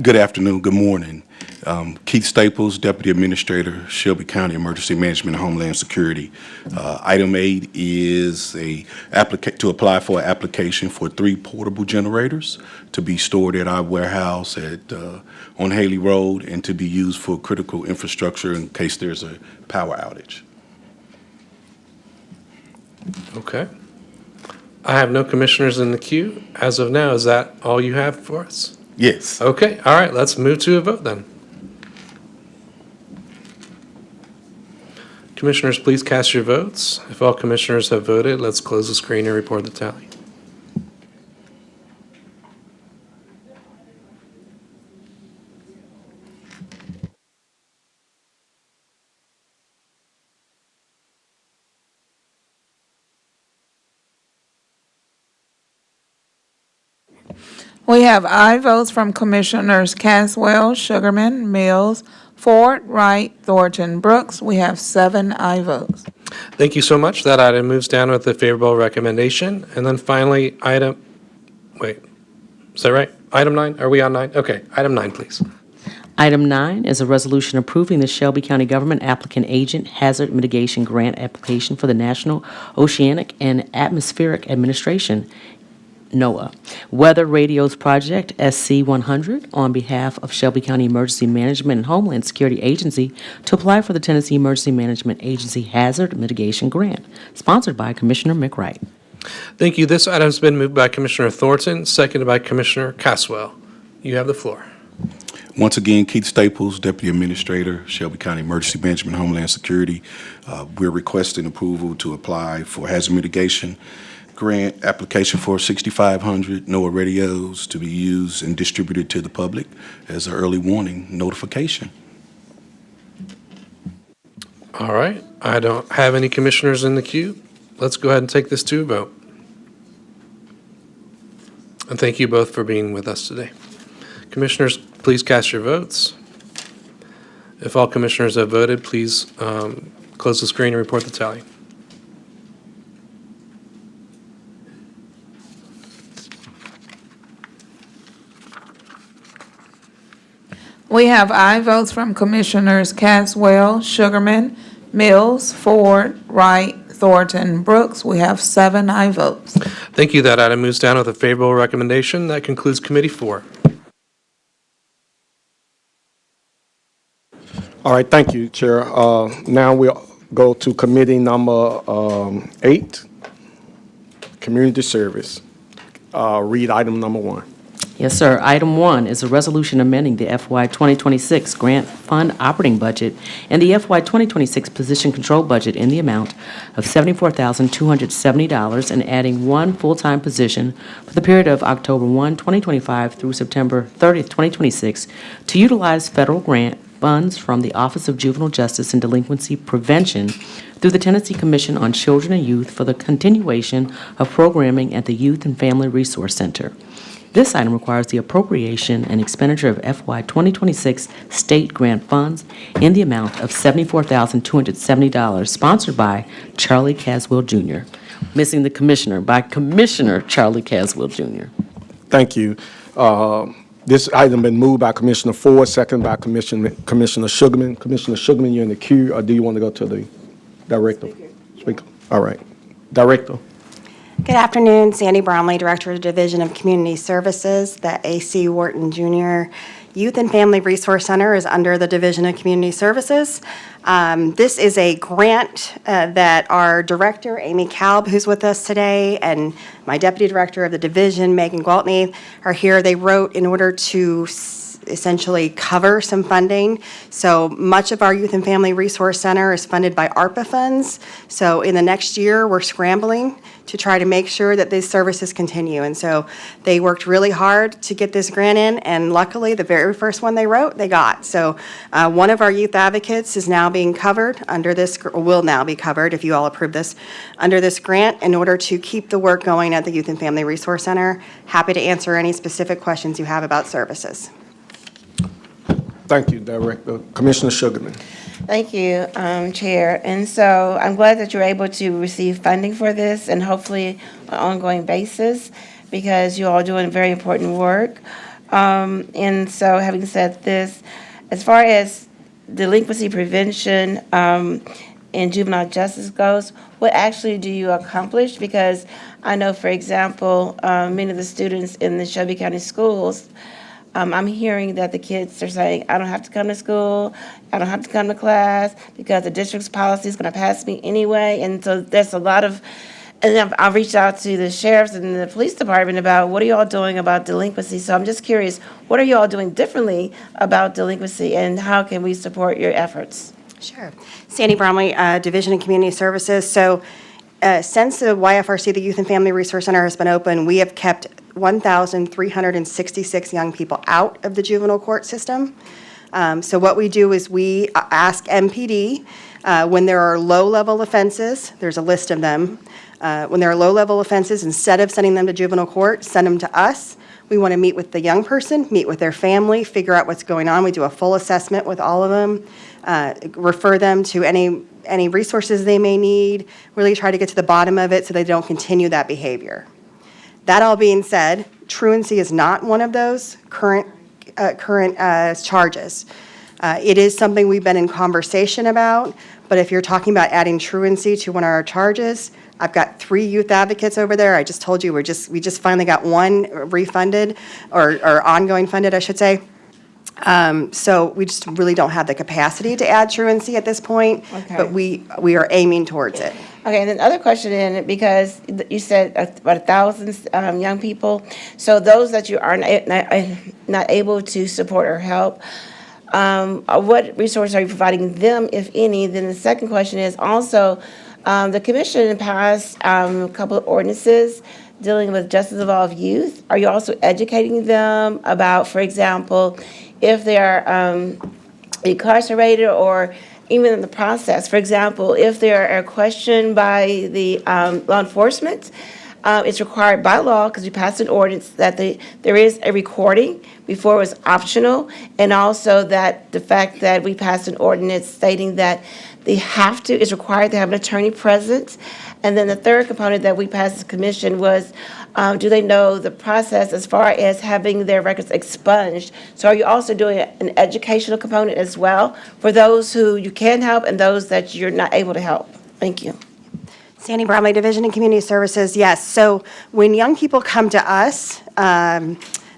Good afternoon, good morning. Keith Staples, Deputy Administrator, Shelby County Emergency Management and Homeland Security. Item 8 is to apply for an application for 3 portable generators to be stored at our warehouse on Haley Road and to be used for critical infrastructure in case there's a power outage. Okay. I have no commissioners in the queue. As of now, is that all you have for us? Yes. Okay, all right, let's move to a vote then. Commissioners, please cast your votes. If all commissioners have voted, let's close the screen and report the tally. We have aye votes from Commissioners Caswell, Sugarman, Mills, Ford, Wright, Thornton, Brooks. We have 7 aye votes. Thank you so much. That item moves down with a favorable recommendation. And then finally, is that right? Item 9, are we on 9? Okay, item 9, please. Item 9 is a resolution approving the Shelby County Government Applicant Agent Hazard Mitigation Grant Application for the National Oceanic and Atmospheric Administration, NOAA, Weather Radios Project SC100 on behalf of Shelby County Emergency Management and Homeland Security Agency to apply for the Tennessee Emergency Management Agency Hazard Mitigation Grant, sponsored by Commissioner Mick Wright. Thank you. This item's been moved by Commissioner Thornton, seconded by Commissioner Caswell. You have the floor. Once again, Keith Staples, Deputy Administrator, Shelby County Emergency Management and Homeland Security. We're requesting approval to apply for hazard mitigation grant application for 6,500 NOAA radios to be used and distributed to the public as an early warning notification. All right. I don't have any commissioners in the queue. Let's go ahead and take this to a vote. And thank you both for being with us today. Commissioners, please cast your votes. If all commissioners have voted, please close the screen and report the tally. We have aye votes from Commissioners Caswell, Sugarman, Mills, Ford, Wright, Thornton, Brooks. We have 7 aye votes. Thank you. That item moves down with a favorable recommendation. That concludes Committee 4. All right, thank you, Chair. Now we'll go to Committee number 8, Community Service. Read item number 1. Yes, sir. Item 1 is a resolution amending the FY 2026 Grant Fund Operating Budget and the FY 2026 Position Control Budget in the amount of $74,270 and adding one full-time position for the period of October 1, 2025 through September 30th, 2026 to utilize federal grant funds from the Office of Juvenile Justice and Delinquency Prevention through the Tennessee Commission on Children and Youth for the continuation of programming at the Youth and Family Resource Center. This item requires the appropriation and expenditure of FY 2026 state grant funds in the amount of $74,270, sponsored by Charlie Caswell Jr. Missing the commissioner, by Commissioner Charlie Caswell Jr. Thank you. This item been moved by Commissioner Ford, second by Commissioner Sugarman. Commissioner Sugarman, you're in the queue, or do you want to go to the Director? Speaker. All right. Director. Good afternoon, Sandy Bromley, Director of the Division of Community Services. The A.C. Wharton Jr. Youth and Family Resource Center is under the Division of Community Services. This is a grant that our Director, Amy Kalb, who's with us today, and my Deputy Director of the Division, Megan Gwaltney, are here. They wrote in order to essentially cover some funding. So much of our Youth and Family Resource Center is funded by ARPA funds. So in the next year, we're scrambling to try to make sure that these services continue. And so they worked really hard to get this grant in, and luckily, the very first one they wrote, they got. So one of our youth advocates is now being covered under this, or will now be covered if you all approve this, under this grant in order to keep the work going at the Youth and Family Resource Center. Happy to answer any specific questions you have about services. Thank you, Director. Commissioner Sugarman. Thank you, Chair. And so I'm glad that you're able to receive funding for this and hopefully on an ongoing basis because you all are doing very important work. And so having said this, as far as delinquency prevention in juvenile justice goes, what actually do you accomplish? Because I know, for example, many of the students in the Shelby County schools, I'm hearing that the kids are saying, I don't have to come to school, I don't have to come to class because the district's policy is going to pass me anyway. And so there's a lot of, and I've reached out to the sheriffs and the police department about what are you all doing about delinquency. So I'm just curious, what are you all doing differently about delinquency and how can we support your efforts? Sure. Sandy Bromley, Division of Community Services. So since the YFRC, the Youth and Family Resource Center, has been open, we have kept 1,366 young people out of the juvenile court system. So what we do is we ask MPD when there are low-level offenses, there's a list of them, when there are low-level offenses, instead of sending them to juvenile court, send them to us. We want to meet with the young person, meet with their family, figure out what's going on. We do a full assessment with all of them, refer them to any resources they may need, really try to get to the bottom of it so they don't continue that behavior. That all being said, truancy is not one of those current charges. It is something we've been in conversation about, but if you're talking about adding truancy to one of our charges, I've got 3 youth advocates over there. I just told you we just finally got one refunded or ongoing funded, I should say. So we just really don't have the capacity to add truancy at this point, Okay. but we are aiming towards it. Okay, and then other question in, because you said about 1,000 young people, so those that you are not able to support or help, what resources are you providing them, if any? Then the second question is also, the commission passed a couple of ordinances dealing with justice of all youth. Are you also educating them about, for example, if they're incarcerated or even in the process? For example, if they are questioned by the law enforcement, it's required by law, because we passed an ordinance, that there is a recording before it was optional, and also that the fact that we passed an ordinance stating that it's required to have an attorney present. And then the third component that we passed as a commission was, do they know the process as far as having their records expunged? So are you also doing an educational component as well for those who you can help and those that you're not able to help? Thank you. Sandy Bromley, Division of Community Services, yes. So when young people come to us,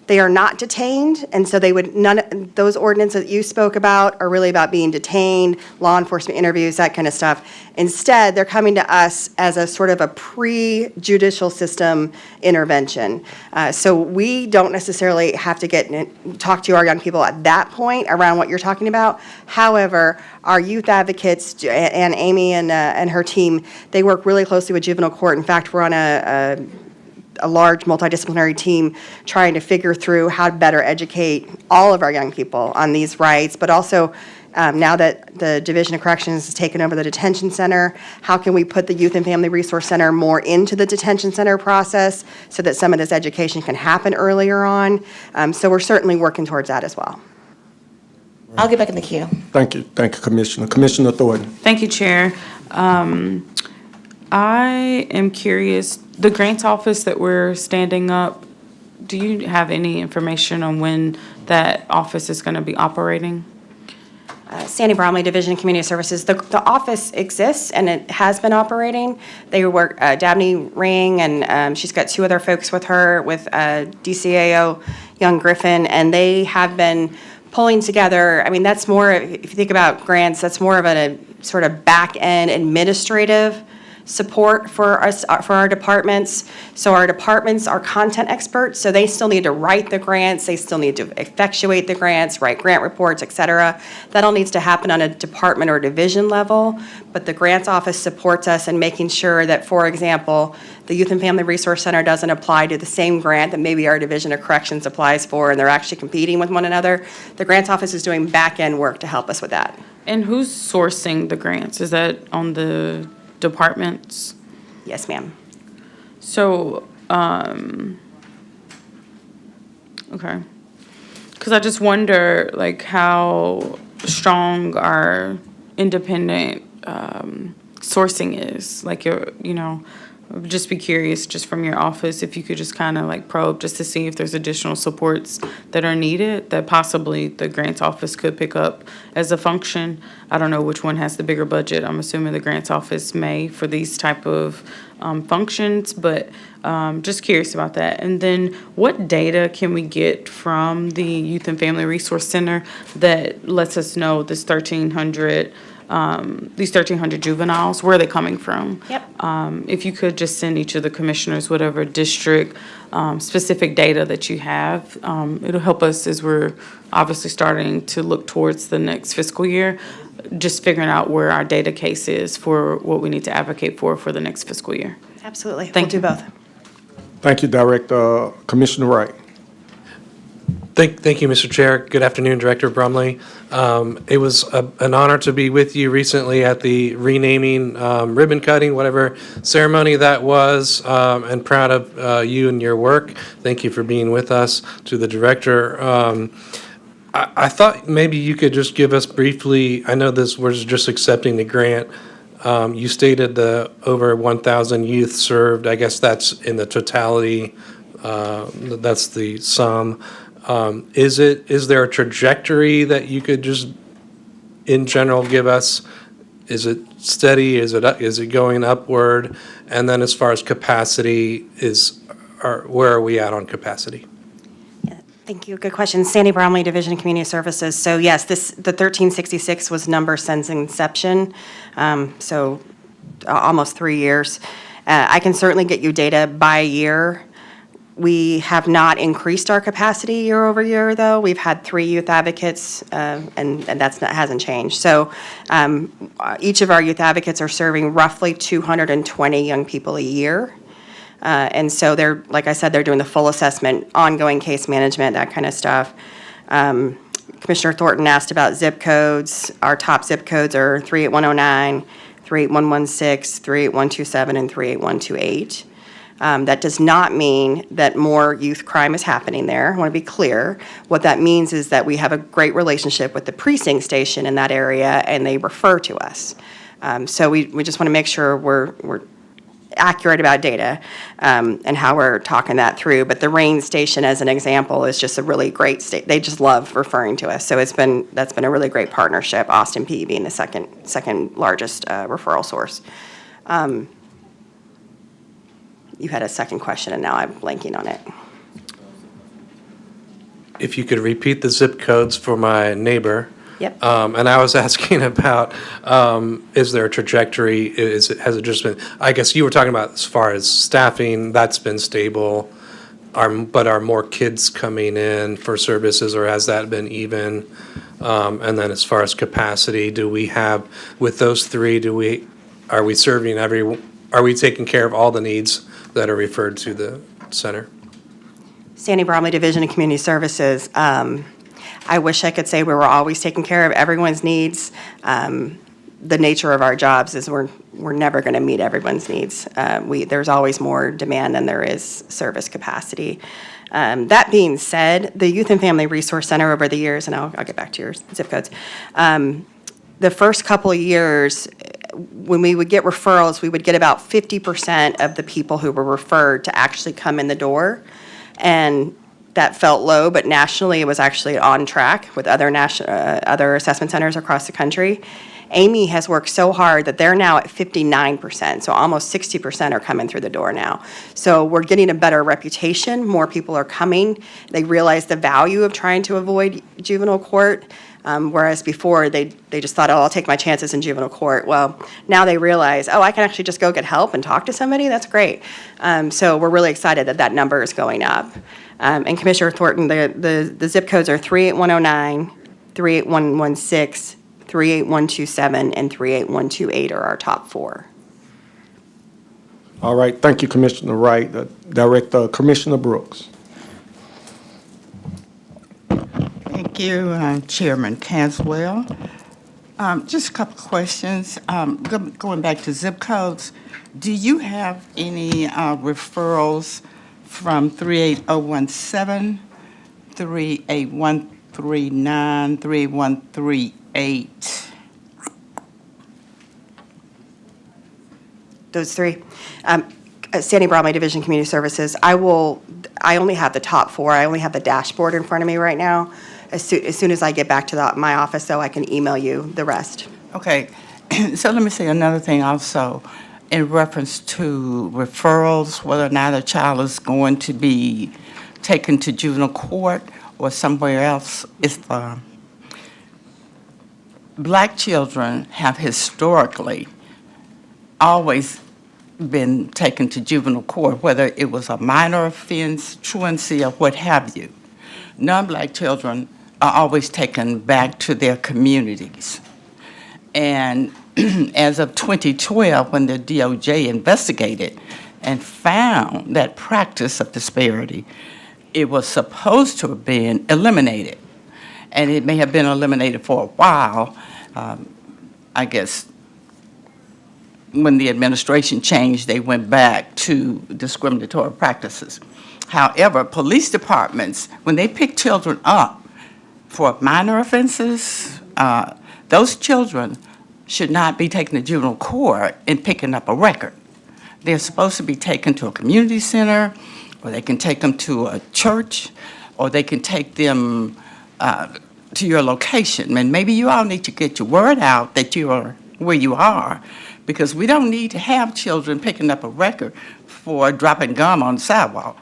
they are not detained, and so those ordinances that you spoke about are really about being detained, law enforcement interviews, that kind of stuff. Instead, they're coming to us as a sort of a pre-judicial system intervention. So we don't necessarily have to talk to our young people at that point around what you're talking about. However, our youth advocates, and Amy and her team, they work really closely with juvenile court. In fact, we're on a large multidisciplinary team trying to figure through how to better educate all of our young people on these rights, but also now that the Division of Corrections has taken over the detention center, how can we put the Youth and Family Resource Center more into the detention center process so that some of this education can happen earlier on? So we're certainly working towards that as well. I'll get back in the queue. Thank you, Commissioner. Commissioner Thornton. Thank you, Chair. I am curious, the grants office that we're standing up, do you have any information on when that office is going to be operating? Sandy Bromley, Division of Community Services. The office exists and it has been operating. They work, Dabney Ring, and she's got two other folks with her, with DCAO Young Griffin, and they have been pulling together. I mean, that's more, if you think about grants, that's more of a sort of back-end administrative support for us, for our departments. So our departments are content experts, so they still need to write the grants, they still need to effectuate the grants, write grant reports, et cetera. That all needs to happen on a department or division level, but the grants office supports us in making sure that, for example, the Youth and Family Resource Center doesn't apply to the same grant that maybe our Division of Corrections applies for, and they're actually competing with one another. The grants office is doing back-end work to help us with that. And who's sourcing the grants? Is that on the departments? Yes, ma'am. So, okay. Because I just wonder, like, how strong our independent sourcing is. Like, I'd just be curious, just from your office, if you could just kind of like probe just to see if there's additional supports that are needed that possibly the grants office could pick up as a function. I don't know which one has the bigger budget. I'm assuming the grants office may for these type of functions, but just curious about that. And then what data can we get from the Youth and Family Resource Center that lets us know this 1,300 these 1,300 juveniles, where are they coming from? Yep. If you could just send each of the commissioners whatever district specific data that you have, it'll help us as we're obviously starting to look towards the next fiscal year, just figuring out where our data case is for what we need to advocate for the next fiscal year. Absolutely. Thank you. We'll do both. Thank you, Director. Commissioner Wright. Thank you, Mr. Chair. Good afternoon, Director Brumley. It was an honor to be with you recently at the renaming, ribbon cutting, whatever ceremony that was, and proud of you and your work. Thank you for being with us. To the Director, I thought maybe you could just give us briefly, I know this was just accepting the grant. You stated the over 1,000 youth served. I guess that's in the totality, that's the sum. Is there a trajectory that you could just, in general, give us? Is it steady? Is it going upward? And then as far as capacity, where are we at on capacity? Thank you. Good question. Sandy Bromley, Division of Community Services. So yes, the 1366 was number since inception, so almost 3 years. I can certainly get you data by year. We have not increased our capacity year over year, though. We've had 3 youth advocates, and hasn't changed. So each of our youth advocates are serving roughly 220 young people a year. And so they're, like I said, they're doing the full assessment, ongoing case management, that kind of stuff. Commissioner Thornton asked about zip codes. Our top zip codes are 38109, 38116, 38127, and 38128. That does not mean that more youth crime is happening there. I want to be clear. What that means is that we have a great relationship with the precinct station in that area, and they refer to us. So we just want to make sure we're accurate about data and how we're talking that through. But the Rain station, as an example, is just a really great state. They just love referring to us. So that's been a really great partnership. Austin P being the second largest referral source. You had a second question, and now I'm blanking on it. If you could repeat the zip codes for my neighbor. Yep. And I was asking about, is there a trajectory? Has it just been, I guess you were talking about as far as staffing, that's been stable. But are more kids coming in for services, or has that been even? And then as far as capacity, do we have, with those three, are we serving are we taking care of all the needs that are referred to the center? Sandy Bromley Division of Community Services. I wish I could say we were always taking care of everyone's needs. The nature of our jobs is we're never going to meet everyone's needs. There's always more demand than there is service capacity. That being said, the Youth and Family Resource Center over the years, and I'll get back to your zip codes, the first couple of years, when we would get referrals, we would get about 50% of the people who were referred to actually come in the door. And that felt low, but nationally it was actually on track with other assessment centers across the country. Amy has worked so hard that they're now at 59%, so almost 60% are coming through the door now. So we're getting a better reputation. More people are coming. They realize the value of trying to avoid juvenile court, whereas before they just thought, oh, I'll take my chances in juvenile court. Well, now they realize, oh, I can actually just go get help and talk to somebody. That's great. So we're really excited that that number is going up. And Commissioner Thornton, the zip codes are 38109, 38116, 38127, and 38128 are our top four. All right, thank you, Commissioner Wright. Director Commissioner Brooks. Thank you, Chairman Caswell. Just a couple questions. Going back to zip codes, do you have any referrals from 38017, 38139, 38138? Those three. Sandy Bromley Division Community Services, I only have the top four. I only have the dashboard in front of me right now. As soon as I get back to my office, so I can email you the rest. Okay, so let me say another thing also. In reference to referrals, whether or not a child is going to be taken to juvenile court or somewhere else, Black children have historically always been taken to juvenile court, whether it was a minor offense, truancy, or what have you. Non-Black children are always taken back to their communities. And as of 2012, when the DOJ investigated and found that practice of disparity, it was supposed to have been eliminated. And it may have been eliminated for a while. I guess when the administration changed, they went back to discriminatory practices. However, police departments, when they pick children up for minor offenses, those children should not be taken to juvenile court and picking up a record. They're supposed to be taken to a community center, or they can take them to a church, or they can take them to your location. And maybe you all need to get your word out that you are where you are, because we don't need to have children picking up a record for dropping gum on the sidewalk.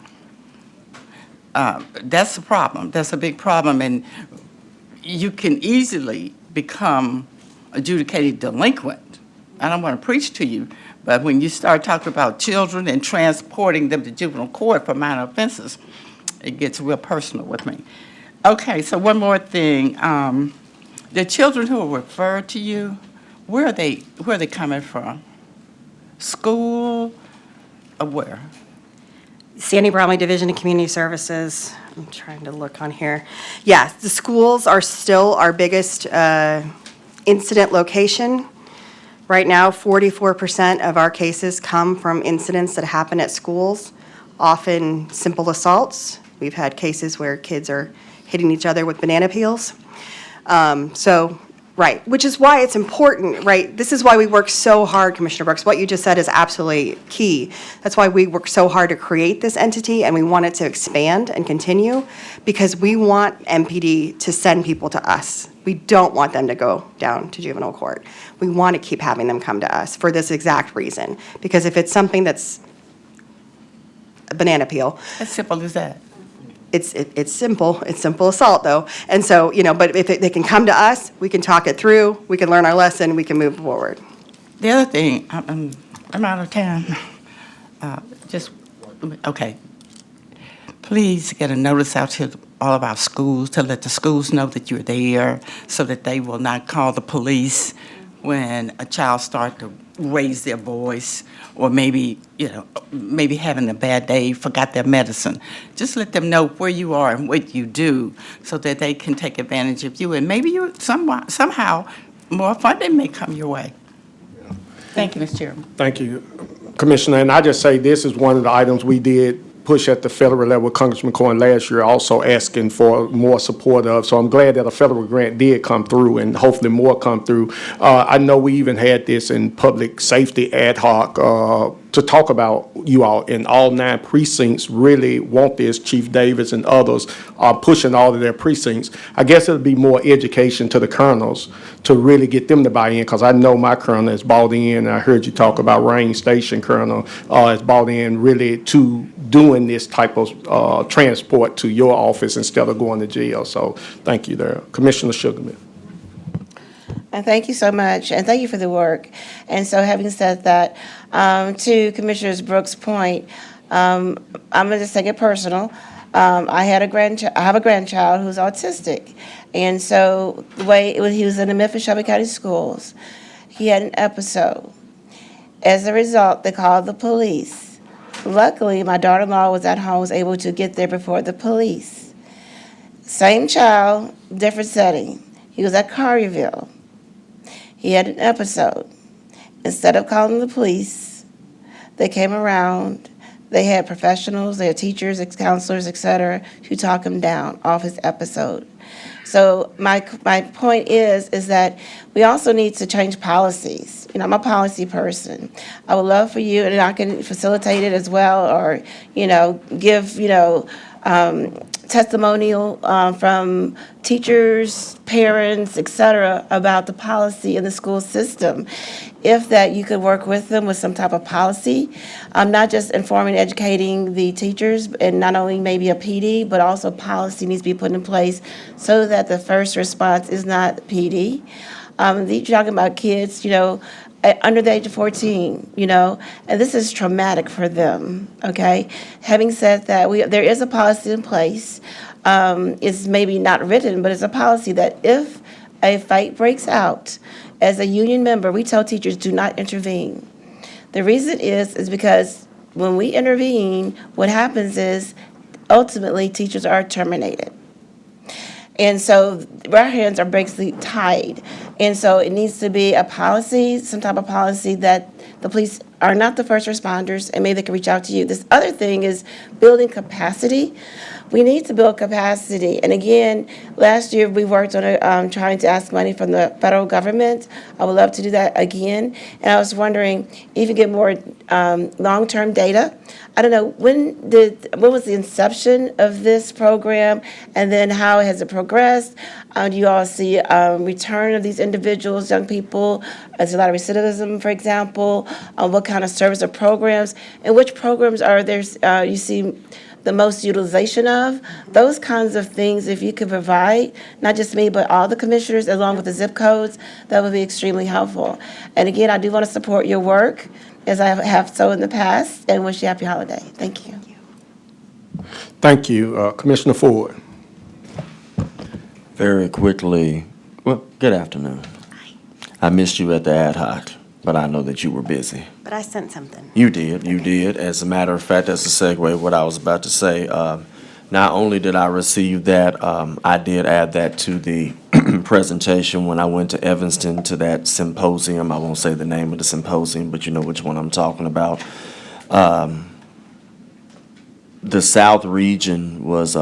That's a problem. That's a big problem, and you can easily become adjudicated delinquent. I don't want to preach to you, but when you start talking about children and transporting them to juvenile court for minor offenses, it gets real personal with me. Okay, so one more thing. The children who are referred to you, where are they coming from? School or where? Sandy Bromley Division of Community Services. I'm trying to look on here. Yes, the schools are still our biggest incident location. Right now, 44% of our cases come from incidents that happen at schools, often simple assaults. We've had cases where kids are hitting each other with banana peels. Right, which is why it's important, right? This is why we work so hard, Commissioner Brooks. What you just said is absolutely key. That's why we work so hard to create this entity, and we want it to expand and continue, because we want MPD to send people to us. We don't want them to go down to juvenile court. We want to keep having them come to us for this exact reason, because if it's something that's banana peel. As simple as that. It's simple assault, though. And so, but if they can come to us, we can talk it through, we can learn our lesson, we can move forward. The other thing, I'm out of time. Okay. Please get a notice out to all of our schools to let the schools know that you're there so that they will not call the police when a child starts to raise their voice or maybe having a bad day, forgot their medicine. Just let them know where you are and what you do so that they can take advantage of you. And maybe somehow more funding may come your way. Thank you, Mr. Chairman. Thank you, Commissioner. And I just say this is one of the items we did push at the federal level with Congressman Cohen last year, also asking for more support of. So I'm glad that a federal grant did come through and hopefully more come through. I know we even had this in public safety ad hoc to talk about you all in all 9 precincts really want this. Chief Davis and others are pushing all of their precincts. I guess it'll be more education to the colonels to really get them to buy in, because I know my colonel is bought in. I heard you talk about Range Station Colonel is bought in really to doing this type of transport to your office instead of going to jail. So thank you there. Commissioner Sugarman. And thank you so much, and thank you for the work. And so having said that, to Commissioner Brooks' point, I'm going to just take it personal. I have a grandchild who's autistic. And so the way he was in the Memphis Shelby County schools, he had an episode. As a result, they called the police. Luckily, my daughter-in-law was at home, was able to get there before the police. Same child, different setting. He was at Collierville. He had an episode. Instead of calling the police, they came around. They had professionals, they had teachers, counselors, et cetera, who talked him down off his episode. So my point is that we also need to change policies. I'm a policy person. I would love for you, and I can facilitate it as well, or, give, testimonial from teachers, parents, et cetera, about the policy in the school system. If that you could work with them with some type of policy, not just informing, educating the teachers, and not only maybe a PD, but also policy needs to be put in place so that the first response is not PD. You're talking about kids, under the age of 14, and this is traumatic for them, okay? Having said that, there is a policy in place. It's maybe not written, but it's a policy that if a fight breaks out, as a union member, we tell teachers do not intervene. The reason is because when we intervene, what happens is ultimately teachers are terminated. And so our hands are basically tied. And so it needs to be a policy, some type of policy that the police are not the first responders, and maybe they can reach out to you. This other thing is building capacity. We need to build capacity. And again, last year we worked on trying to ask money from the federal government. I would love to do that again. And I was wondering if you get more long-term data. I don't know, when was the inception of this program, and then how has it progressed? Do you all see return of these individuals, young people? Is there a lot of recidivism, for example? What kind of service or programs? And which programs are there you see the most utilization of? Those kinds of things, if you could provide, not just me, but all the commissioners, along with the zip codes, that would be extremely helpful. And again, I do want to support your work, as I have so in the past, and wish you a happy holiday. Thank you. Thank you. Commissioner Ford. Very quickly, well, good afternoon. I missed you at the ad hoc, but I know that you were busy. But I sent something. You did. As a matter of fact, that's a segue what I was about to say. Not only did I receive that, I did add that to the presentation when I went to Evanston to that symposium. I won't say the name of the symposium, but you know which one I'm talking about. The South region was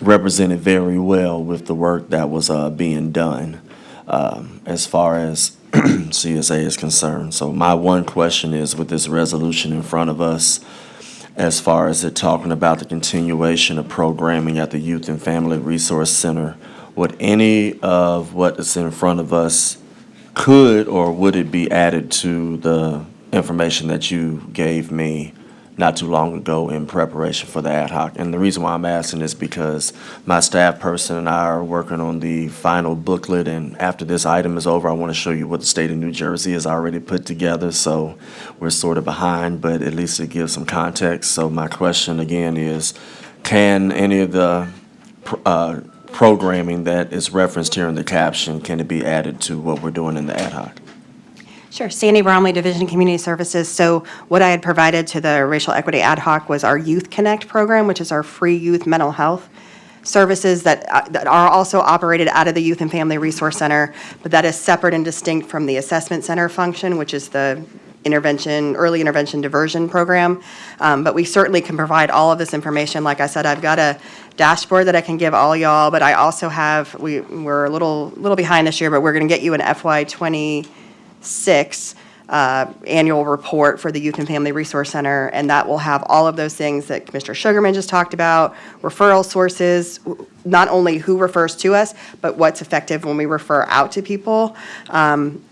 represented very well with the work that was being done as far as CSA is concerned. So my one question is, with this resolution in front of us, as far as it talking about the continuation of programming at the Youth and Family Resource Center, would any of what is in front of us could or would it be added to the information that you gave me not too long ago in preparation for the ad hoc. And the reason why I'm asking is because my staff person and I are working on the final booklet, and after this item is over, I want to show you what the state of New Jersey has already put together. So we're sort of behind, but at least it gives some context. So my question again is, can any of the programming that is referenced here in the caption, can it be added to what we're doing in the ad hoc? Sure. Sandy Bromley, Division of Community Services. So what I had provided to the Racial Equity Ad Hoc was our Youth Connect program, which is our free youth mental health services that are also operated out of the Youth and Family Resource Center, but that is separate and distinct from the Assessment Center function, which is the early intervention diversion program. But we certainly can provide all of this information. Like I said, I've got a dashboard that I can give all y'all, but I also have, we're a little behind this year, but we're going to get you an FY26 annual report for the Youth and Family Resource Center, and that will have all of those things that Commissioner Sugarman just talked about, referral sources, not only who refers to us, but what's effective when we refer out to people. And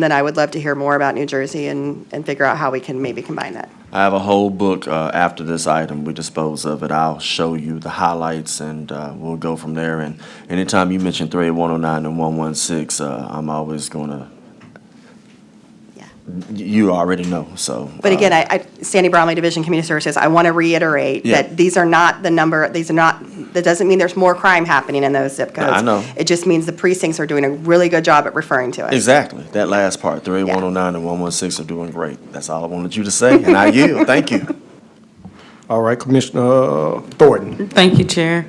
then I would love to hear more about New Jersey and figure out how we can maybe combine that. I have a whole book after this item. We dispose of it. I'll show you the highlights, and we'll go from there. And anytime you mention 38109 and 116, I'm always going to, you already know, so. But again, Sandy Bromley, Division of Community Services, I want to reiterate that these are not the number, that doesn't mean there's more crime happening in those zip codes. I know. It just means the precincts are doing a really good job at referring to us. Exactly. That last part, 38109 and 116 are doing great. That's all I wanted you to say, and I yield. Thank you. All right, Commissioner Thornton. Thank you, Chair.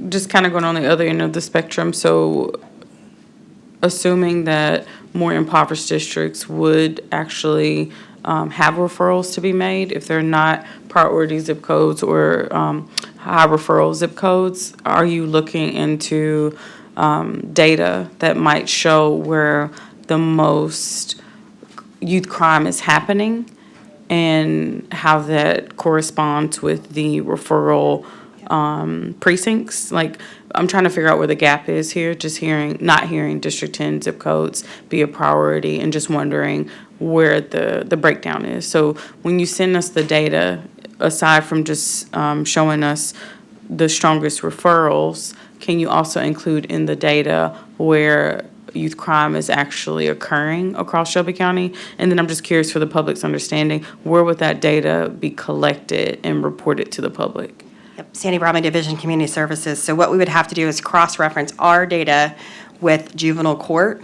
Just kind of going on the other end of the spectrum, so assuming that more impoverished districts would actually have referrals to be made, if they're not priority zip codes or high referral zip codes, are you looking into data that might show where the most youth crime is happening and how that corresponds with the referral precincts? Like, I'm trying to figure out where the gap is here, just not hearing District 10 zip codes be a priority and just wondering where the breakdown is. So when you send us the data, aside from just showing us the strongest referrals, can you also include in the data where youth crime is actually occurring across Shelby County? And then I'm just curious for the public's understanding, where would that data be collected and reported to the public? Yep, Sandy Bromley, Division of Community Services. So what we would have to do is cross-reference our data with juvenile court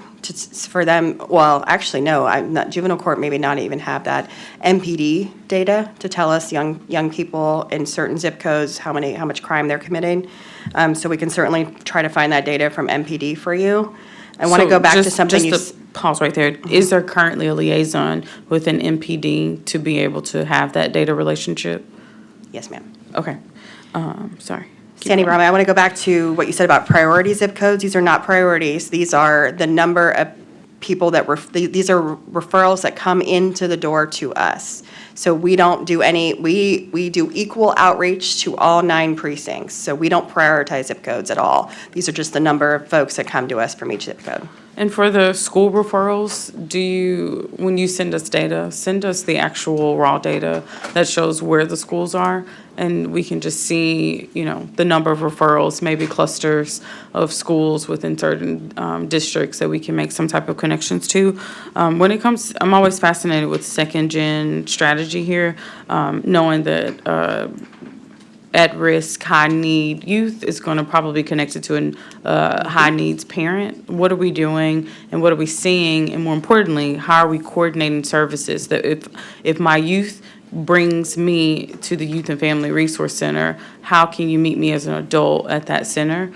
for them. Well, actually, no, juvenile court maybe not even have that. MPD data to tell us young people in certain zip codes how much crime they're committing. So we can certainly try to find that data from MPD for you. I want to go back to something you. Just to pause right there. Is there currently a liaison with an MPD to be able to have that data relationship? Yes, ma'am. Okay. Sorry. Sandy Bromley, I want to go back to what you said about priority zip codes. These are not priorities. These are the number of people that these are referrals that come into the door to us. So we don't do we do equal outreach to all 9 precincts. So we don't prioritize zip codes at all. These are just the number of folks that come to us from each zip code. And for the school referrals, when you send us data, send us the actual raw data that shows where the schools are, and we can just see, the number of referrals, maybe clusters of schools within certain districts that we can make some type of connections to. When it comes, I'm always fascinated with second-gen strategy here, knowing that at-risk, high-need youth is going to probably be connected to a high-needs parent. What are we doing and what are we seeing? And more importantly, how are we coordinating services that if my youth brings me to the Youth and Family Resource Center, how can you meet me as an adult at that center?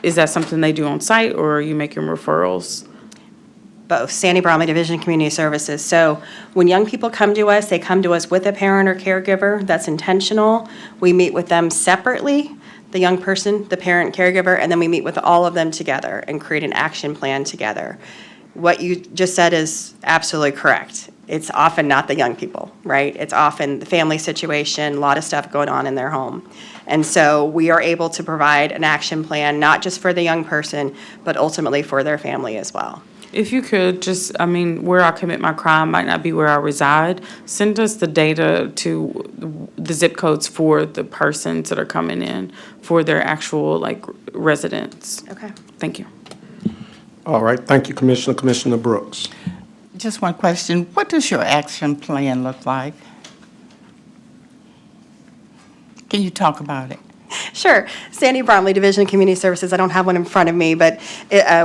Is that something they do on site, or are you making referrals? Both. Sandy Bromley, Division of Community Services. So when young people come to us, they come to us with a parent or caregiver. That's intentional. We meet with them separately, the young person, the parent, caregiver, and then we meet with all of them together and create an action plan together. What you just said is absolutely correct. It's often not the young people, right? It's often the family situation, a lot of stuff going on in their home. And so we are able to provide an action plan, not just for the young person, but ultimately for their family as well. If you could, just, I mean, where I commit my crime might not be where I reside. Send us the data to the zip codes for the persons that are coming in for their actual, like, residents. Okay. Thank you. All right, thank you, Commissioner. Commissioner Brooks. Just one question. What does your action plan look like? Can you talk about it? Sure. Sandy Bromley, Division of Community Services. I don't have one in front of me, but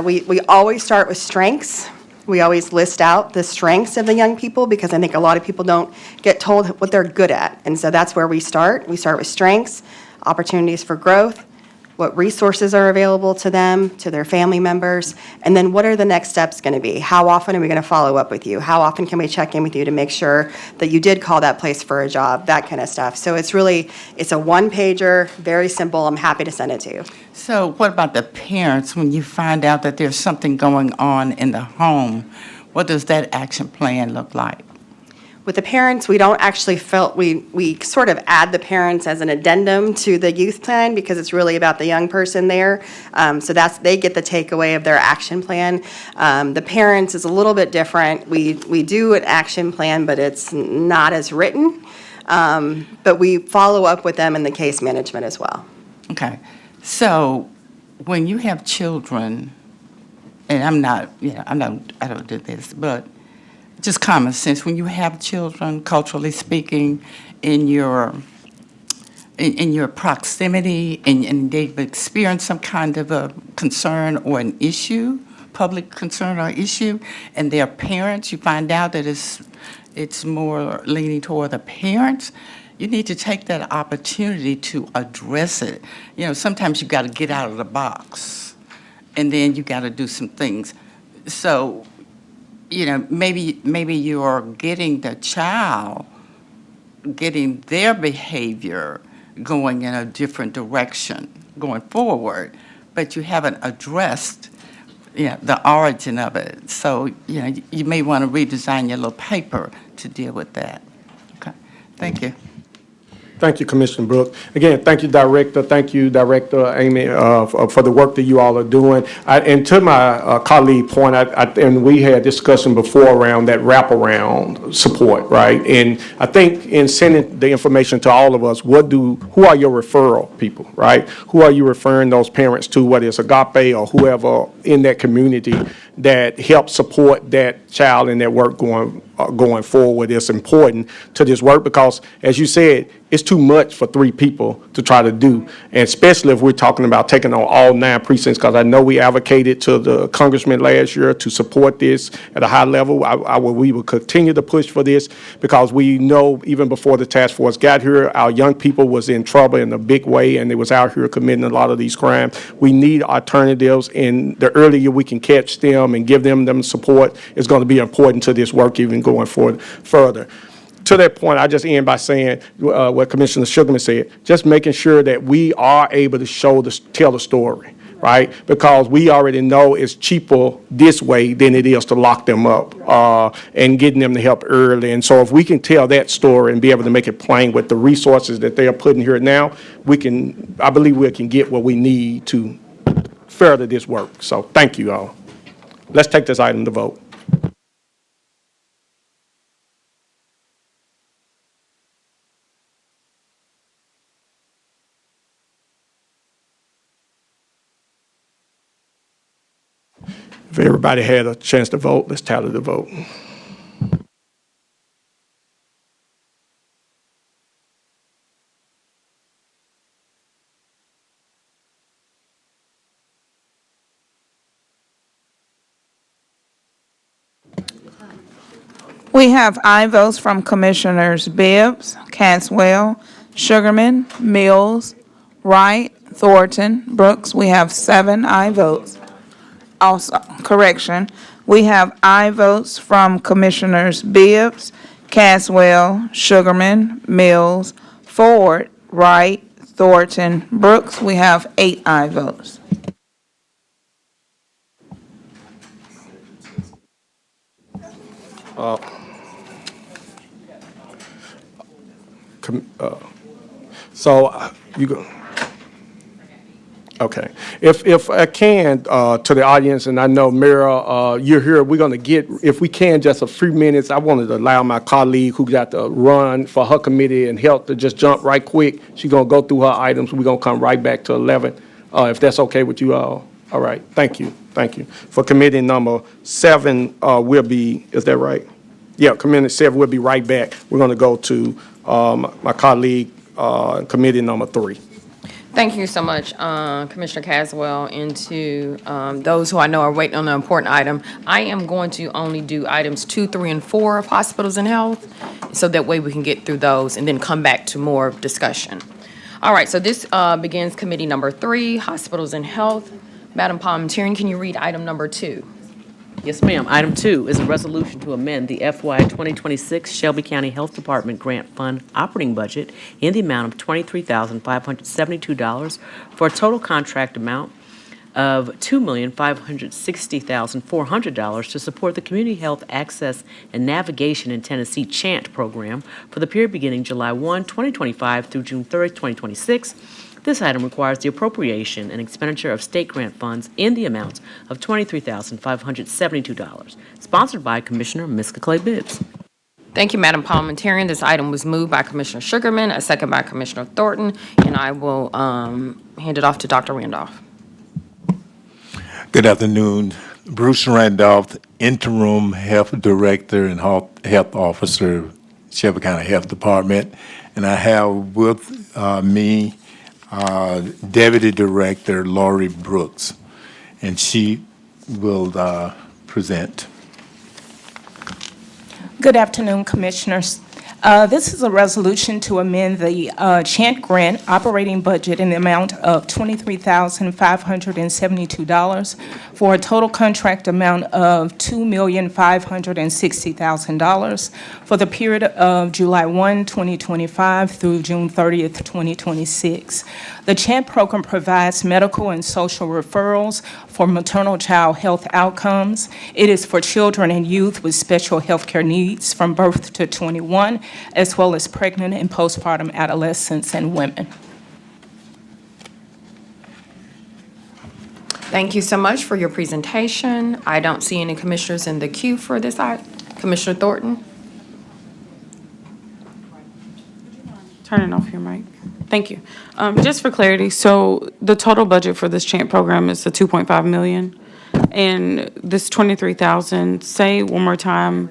we always start with strengths. We always list out the strengths of the young people because I think a lot of people don't get told what they're good at. And so that's where we start. We start with strengths, opportunities for growth, what resources are available to them, to their family members, and then what are the next steps going to be? How often are we going to follow up with you? How often can we check in with you to make sure that you did call that place for a job, that kind of stuff. So it's a one-pager, very simple. I'm happy to send it to you. So what about the parents when you find out that there's something going on in the home? What does that action plan look like? With the parents, we don't actually we sort of add the parents as an addendum to the youth plan because it's really about the young person there. So they get the takeaway of their action plan. The parents is a little bit different. We do an action plan, but it's not as written. But we follow up with them in the case management as well. Okay. So when you have children, and I don't do this, but just common sense, when you have children, culturally speaking, in your proximity, and they've experienced some kind of a concern or an issue, public concern or issue, and their parents, you find out that it's more leaning toward the parents, you need to take that opportunity to address it. You know, sometimes you got to get out of the box, and then you got to do some things. So, you know, maybe you're getting the child, getting their behavior going in a different direction going forward, but you haven't addressed, the origin of it. So, you may want to redesign your little paper to deal with that. Okay, thank you. Thank you, Commissioner Brooks. Again, thank you, Director. Thank you, Director Amy, for the work that you all are doing. And to my colleague point, and we had discussion before around that wraparound support, right? And I think in sending the information to all of us, who are your referral people, right? Who are you referring those parents to, whether it's Agape or whoever in that community that helps support that child in their work going forward? It's important to this work because, as you said, it's too much for 3 people to try to do, and especially if we're talking about taking on all 9 precincts, because I know we advocated to the congressman last year to support this at a high level. We will continue to push for this because we know even before the task force got here, our young people was in trouble in a big way, and they was out here committing a lot of these crimes. We need alternatives, and the earlier we can catch them and give them support is going to be important to this work even going forward further. To that point, I just end by saying what Commissioner Sugarman said, just making sure that we are able to tell the story, right? Because we already know it's cheaper this way than it is to lock them up and getting them the help early. And so if we can tell that story and be able to make it plain with the resources that they are putting here now, I believe we can get what we need to further this work. So thank you all. Let's take this item to vote. If everybody had a chance to vote, let's tally the vote. We have aye votes from Commissioners Bibbs, Caswell, Sugarman, Mills, Wright, Thornton, Brooks. We have 7 aye votes. Also, correction, we have aye votes from Commissioners Bibbs, Caswell, Sugarman, Mills, Ford, Wright, Thornton, Brooks. We have 8 aye votes. So you go. Okay. If I can, to the audience, and I know, Mira, you're here, we're going to get, if we can, just a few minutes. I wanted to allow my colleague who got to run for her committee and health to just jump right quick. She's going to go through her items. We're going to come right back to 11, if that's okay with you all. All right. Thank you. Thank you. For committee number 7, will be, is that right? Yeah, committee 7 will be right back. We're going to go to my colleague, committee number 3. Thank you so much, Commissioner Caswell, and to those who I know are waiting on an important item. I am going to only do items 2, 3, and 4 of hospitals and health, so that way we can get through those and then come back to more discussion. All right, so this begins committee number 3, hospitals and health. Madam Parliamentarian, can you read item number 2? Yes, ma'am. Item 2 is a resolution to amend the FY 2026 Shelby County Health Department Grant Fund operating budget in the amount of $23,572 for a total contract amount of $2,560,400 to support the Community Health Access and Navigation in Tennessee CHANT program for the period beginning July 1, 2025 through June 30, 2026. This item requires the appropriation and expenditure of state grant funds in the amount of $23,572, sponsored by Commissioner Miska Clay Bibbs. Thank you, Madam Parliamentarian. This item was moved by Commissioner Sugarman, a second by Commissioner Thornton, and I will hand it off to Dr. Randolph. Good afternoon. Bruce Randolph, Interim Health Director and Health Officer, Shelby County Health Department. And I have with me Deputy Director Lori Brooks, and she will present. Good afternoon, Commissioners. This is a resolution to amend the CHANT grant operating budget in the amount of $23,572 for a total contract amount of $2,560,000 for the period of July 1, 2025 through June 30th, 2026. The CHANT program provides medical and social referrals for maternal-child health outcomes. It is for children and youth with special health care needs from birth to 21, as well as pregnant and postpartum adolescents and women. Thank you so much for your presentation. I don't see any commissioners in the queue for this item. Commissioner Thornton? Turning off your mic. Thank you. Just for clarity, so the total budget for this CHANT program is the $2.5 million, and this $23,000, say one more time,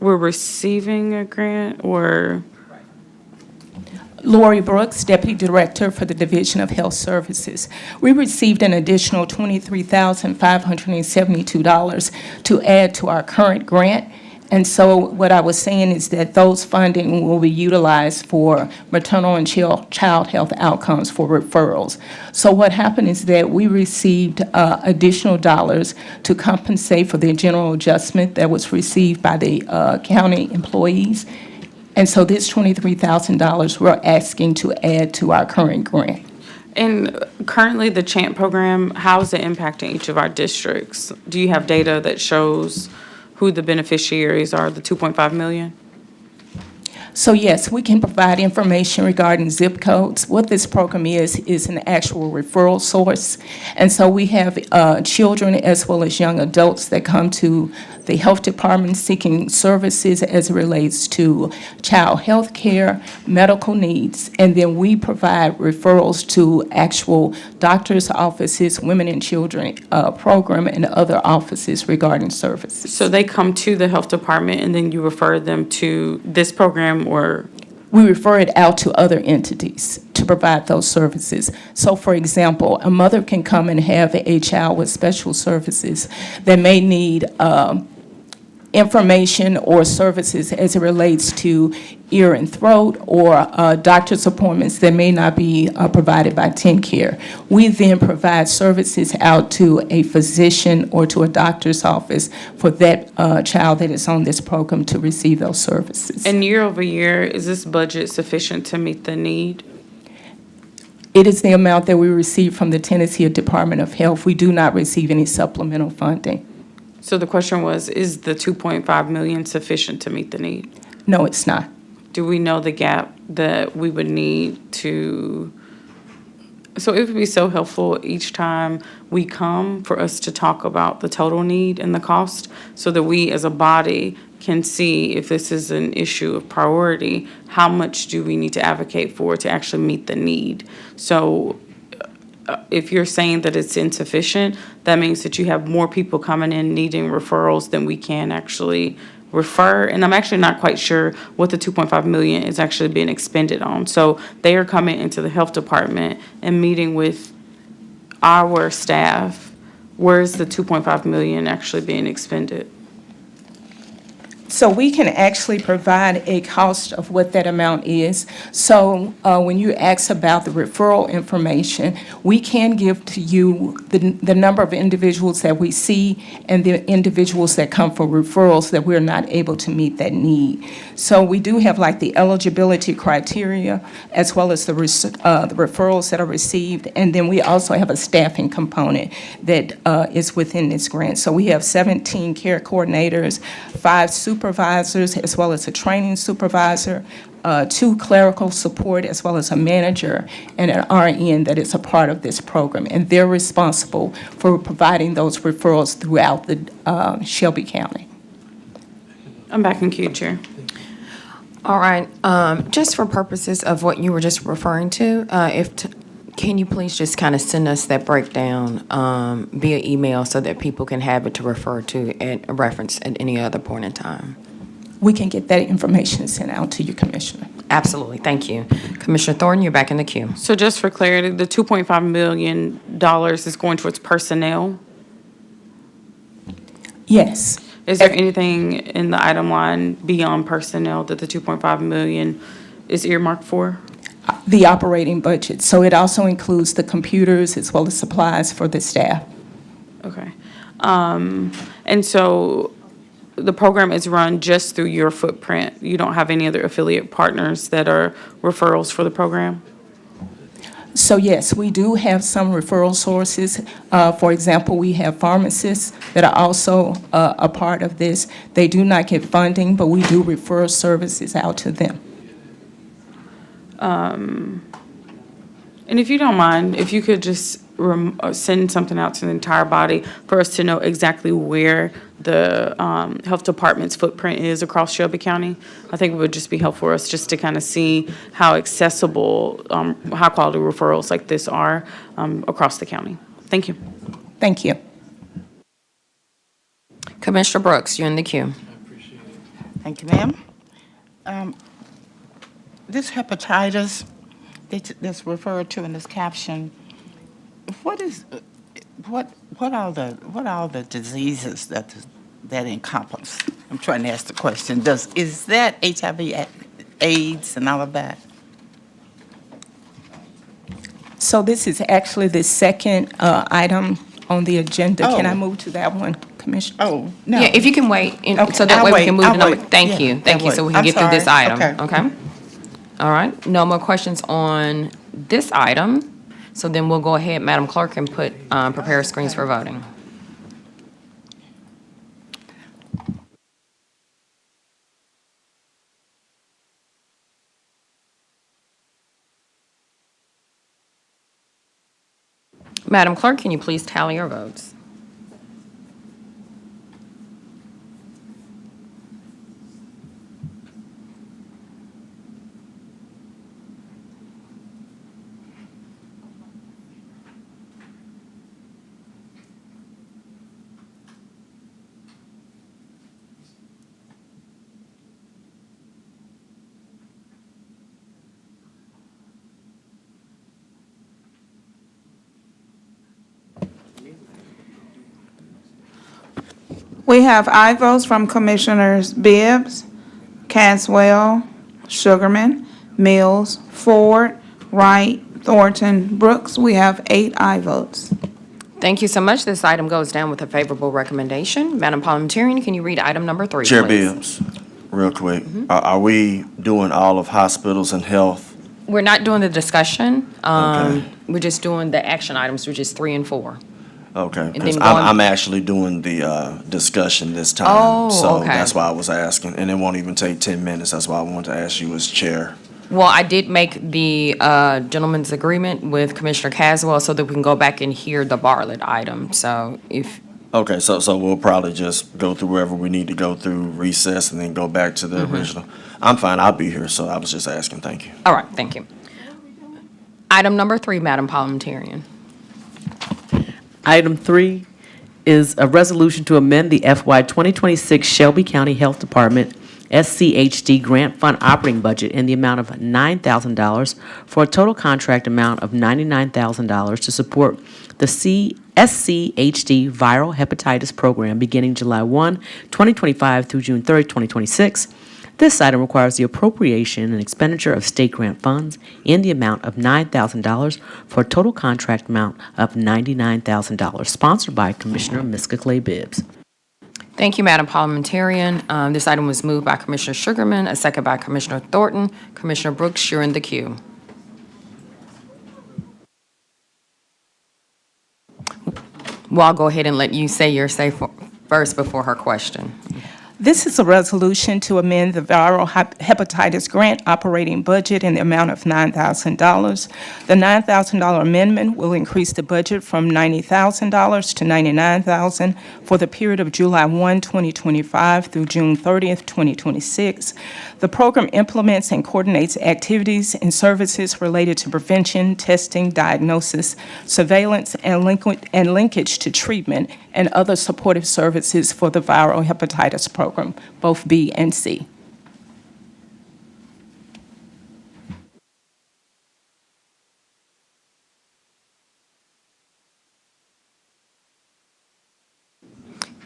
we're receiving a grant, or? Lori Brooks, Deputy Director for the Division of Health Services. We received an additional $23,572 to add to our current grant. And so what I was saying is that those funding will be utilized for maternal and child health outcomes for referrals. So what happened is that we received additional dollars to compensate for the general adjustment that was received by the county employees. And so this $23,000 we're asking to add to our current grant. And currently, the CHANT program, how is it impacting each of our districts? Do you have data that shows who the beneficiaries are, the $2.5 million? So yes, we can provide information regarding zip codes. What this program is an actual referral source. And so we have children as well as young adults that come to the health department seeking services as it relates to child health care, medical needs, and then we provide referrals to actual doctors' offices, women and children program, and other offices regarding services. So they come to the health department and then you refer them to this program, or? We refer it out to other entities to provide those services. So, for example, a mother can come and have a child with special services that may need information or services as it relates to ear and throat, or doctor's appointments that may not be provided by TennCare. We then provide services out to a physician or to a doctor's office for that child that is on this program to receive those services. And year over year, is this budget sufficient to meet the need? It is the amount that we receive from the Tennessee Department of Health. We do not receive any supplemental funding. So the question was, is the $2.5 million sufficient to meet the need? No, it's not. Do we know the gap that we would need to So it would be so helpful each time we come for us to talk about the total need and the cost so that we as a body can see if this is an issue of priority, how much do we need to advocate for to actually meet the need? So if you're saying that it's insufficient, that means that you have more people coming in needing referrals than we can actually refer. And I'm actually not quite sure what the 2.5 million is actually being expended on. So they are coming into the health department and meeting with our staff. Where's the 2.5 million actually being expended? So we can actually provide a cost of what that amount is. So when you ask about the referral information, we can give to you the number of individuals that we see and the individuals that come for referrals that we're not able to meet that need. So we do have like the eligibility criteria as well as the referrals that are received. And then we also have a staffing component that is within this grant. So we have 17 care coordinators, 5 supervisors, as well as a training supervisor, 2 clerical support, as well as a manager and an RN that is a part of this program. And they're responsible for providing those referrals throughout the Shelby County. I'm back in queue, Chair. All right, just for purposes of what you were just referring to, can you please just kind of send us that breakdown via email so that people can have it to refer to and reference at any other point in time? We can get that information sent out to you, Commissioner. Absolutely, thank you. Commissioner Thornton, you're back in the queue. So just for clarity, the $2.5 million is going towards personnel? Yes. Is there anything in the item line beyond personnel that the 2.5 million is earmarked for? The operating budget. So it also includes the computers as well as supplies for the staff. Okay. And so the program is run just through your footprint? You don't have any other affiliate partners that are referrals for the program? So yes, we do have some referral sources. For example, we have pharmacists that are also a part of this. They do not get funding, but we do refer services out to them. And if you don't mind, if you could just send something out to the entire body for us to know exactly where the health department's footprint is across Shelby County, I think it would just be helpful for us just to kind of see how accessible high-quality referrals like this are across the county. Thank you. Thank you. Commissioner Brooks, you're in the queue. Thank you, ma'am. This hepatitis that's referred to in this caption, what are the diseases that encompass? I'm trying to ask the question. Is that HIV, AIDS, and all of that? So this is actually the second item on the agenda. Can I move to that one, Commissioner? Oh, no. Yeah, if you can wait, Okay, so that I'll way we wait, can move I'll the number. wait. Thank Yeah, you, thank you, so we can I'm get through this sorry. item, okay? All right, no more questions on this item, so then we'll go ahead, Madam Clerk, and prepare screens for voting. Madam Clerk, can you please tally your votes? We have aye votes from Commissioners Bibbs, Caswell, Sugarman, Mills, Ford, Wright, Thornton, Brooks. We have 8 aye votes. Thank you so much. This item goes down with a favorable recommendation. Madam Parliamentarian, can you read item number 3, Chair please? Bibbs, real quick, are we doing all of hospitals and health? We're not doing the discussion. Okay. We're just doing the action items, which is 3 and 4. Okay, And because then going- I'm actually doing the discussion this time. Oh, So okay. that's why I was asking, and it won't even take 10 minutes. That's why I wanted to ask you as chair. Well, I did make the gentleman's agreement with Commissioner Caswell so that we can go back and hear the Bartlett item. So if, Okay, so we'll probably just go through wherever we need to go through, recess, and then go back to the original. I'm fine, I'll be here, so I was just asking, thank you. all right, thank you. Item number 3, Madam Parliamentarian. Item 3 is a resolution to amend the FY 2026 Shelby County Health Department SCHD Grant Fund operating budget in the amount of $9,000 for a total contract amount of $99,000 to support the SCHD viral hepatitis program beginning July 1, 2025 through June 30, 2026. This item requires the appropriation and expenditure of state grant funds in the amount of $9,000 for a total contract amount of $99,000, sponsored by Commissioner Miska Clay Bibbs. Thank you, Madam Parliamentarian. This item was moved by Commissioner Sugarman, a second by Commissioner Thornton. Commissioner Brooks, you're in the queue. Well, I'll go ahead and let you say your say first before her question. This is a resolution to amend the viral hepatitis grant operating budget in the amount of $9,000. The $9,000 amendment will increase the budget from $90,000 to $99,000 for the period of July 1, 2025 through June 30th, 2026. The program implements and coordinates activities and services related to prevention, testing, diagnosis, surveillance, and linkage to treatment and other supportive services for the viral hepatitis program, both B and C.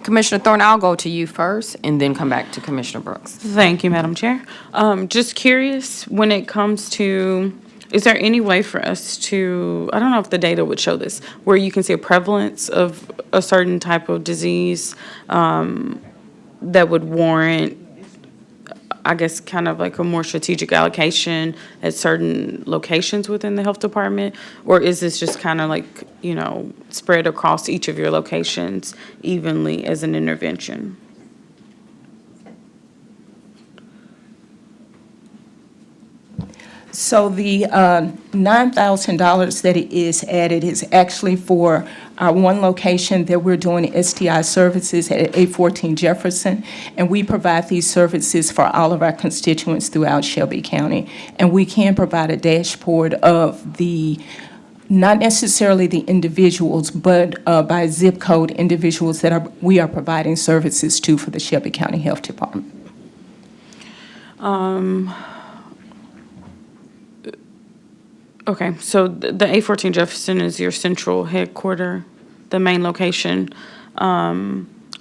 Commissioner Thornton, I'll go to you first and then come back to Commissioner Brooks. Thank you, Madam Chair. Just curious, when it comes to, is there any way for us to, I don't know if the data would show this, where you can see a prevalence of a certain type of disease that would warrant, I guess, kind of like a more strategic allocation at certain locations within the health department? Or is this just kind of like, you know, spread across each of your locations evenly as an intervention? So the $9,000 that is added is actually for our one location that we're doing STI services at 814 Jefferson, and we provide these services for all of our constituents throughout Shelby County. And we can provide a dashboard of the, not necessarily the individuals, but by zip code individuals that we are providing services to for the Shelby County Health Department. Okay, so the 814 Jefferson is your central headquarter, the main location.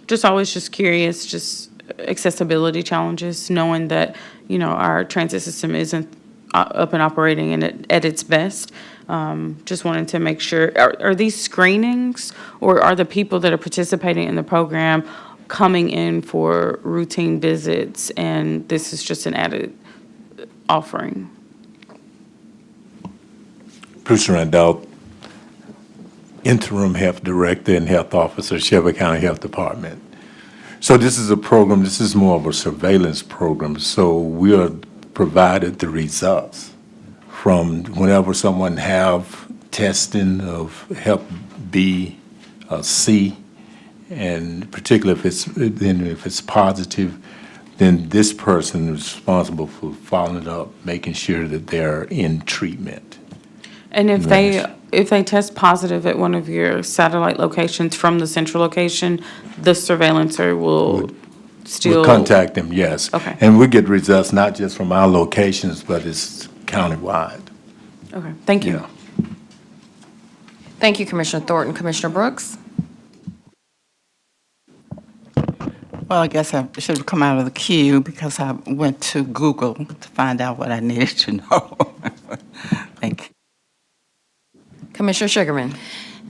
Just always just curious, just accessibility challenges, knowing that, you know, our transit system isn't up and operating and at its best. Just wanted to make sure, are these screenings, or are the people that are participating in the program coming in for routine visits and this is just an added offering? Bruce Randolph, Interim Health Director and Health Officer, Shelby County Health Department. So this is a program, this is more of a surveillance program, so we are provided the results from whenever someone have testing of Hep B, C, and particularly if it's positive, then this person is responsible for following up, making sure that they're in treatment. And if they test positive at one of your satellite locations from the central location, the surveillancer will still... We'll contact them, yes. Okay. And we get results not just from our locations, but it's countywide. Okay, thank you. Yeah. Thank you, Commissioner Thornton. Commissioner Brooks? Well, I guess I should have come out of the queue because I went to Google to find out what I needed to know. Thank you. Commissioner Sugarman.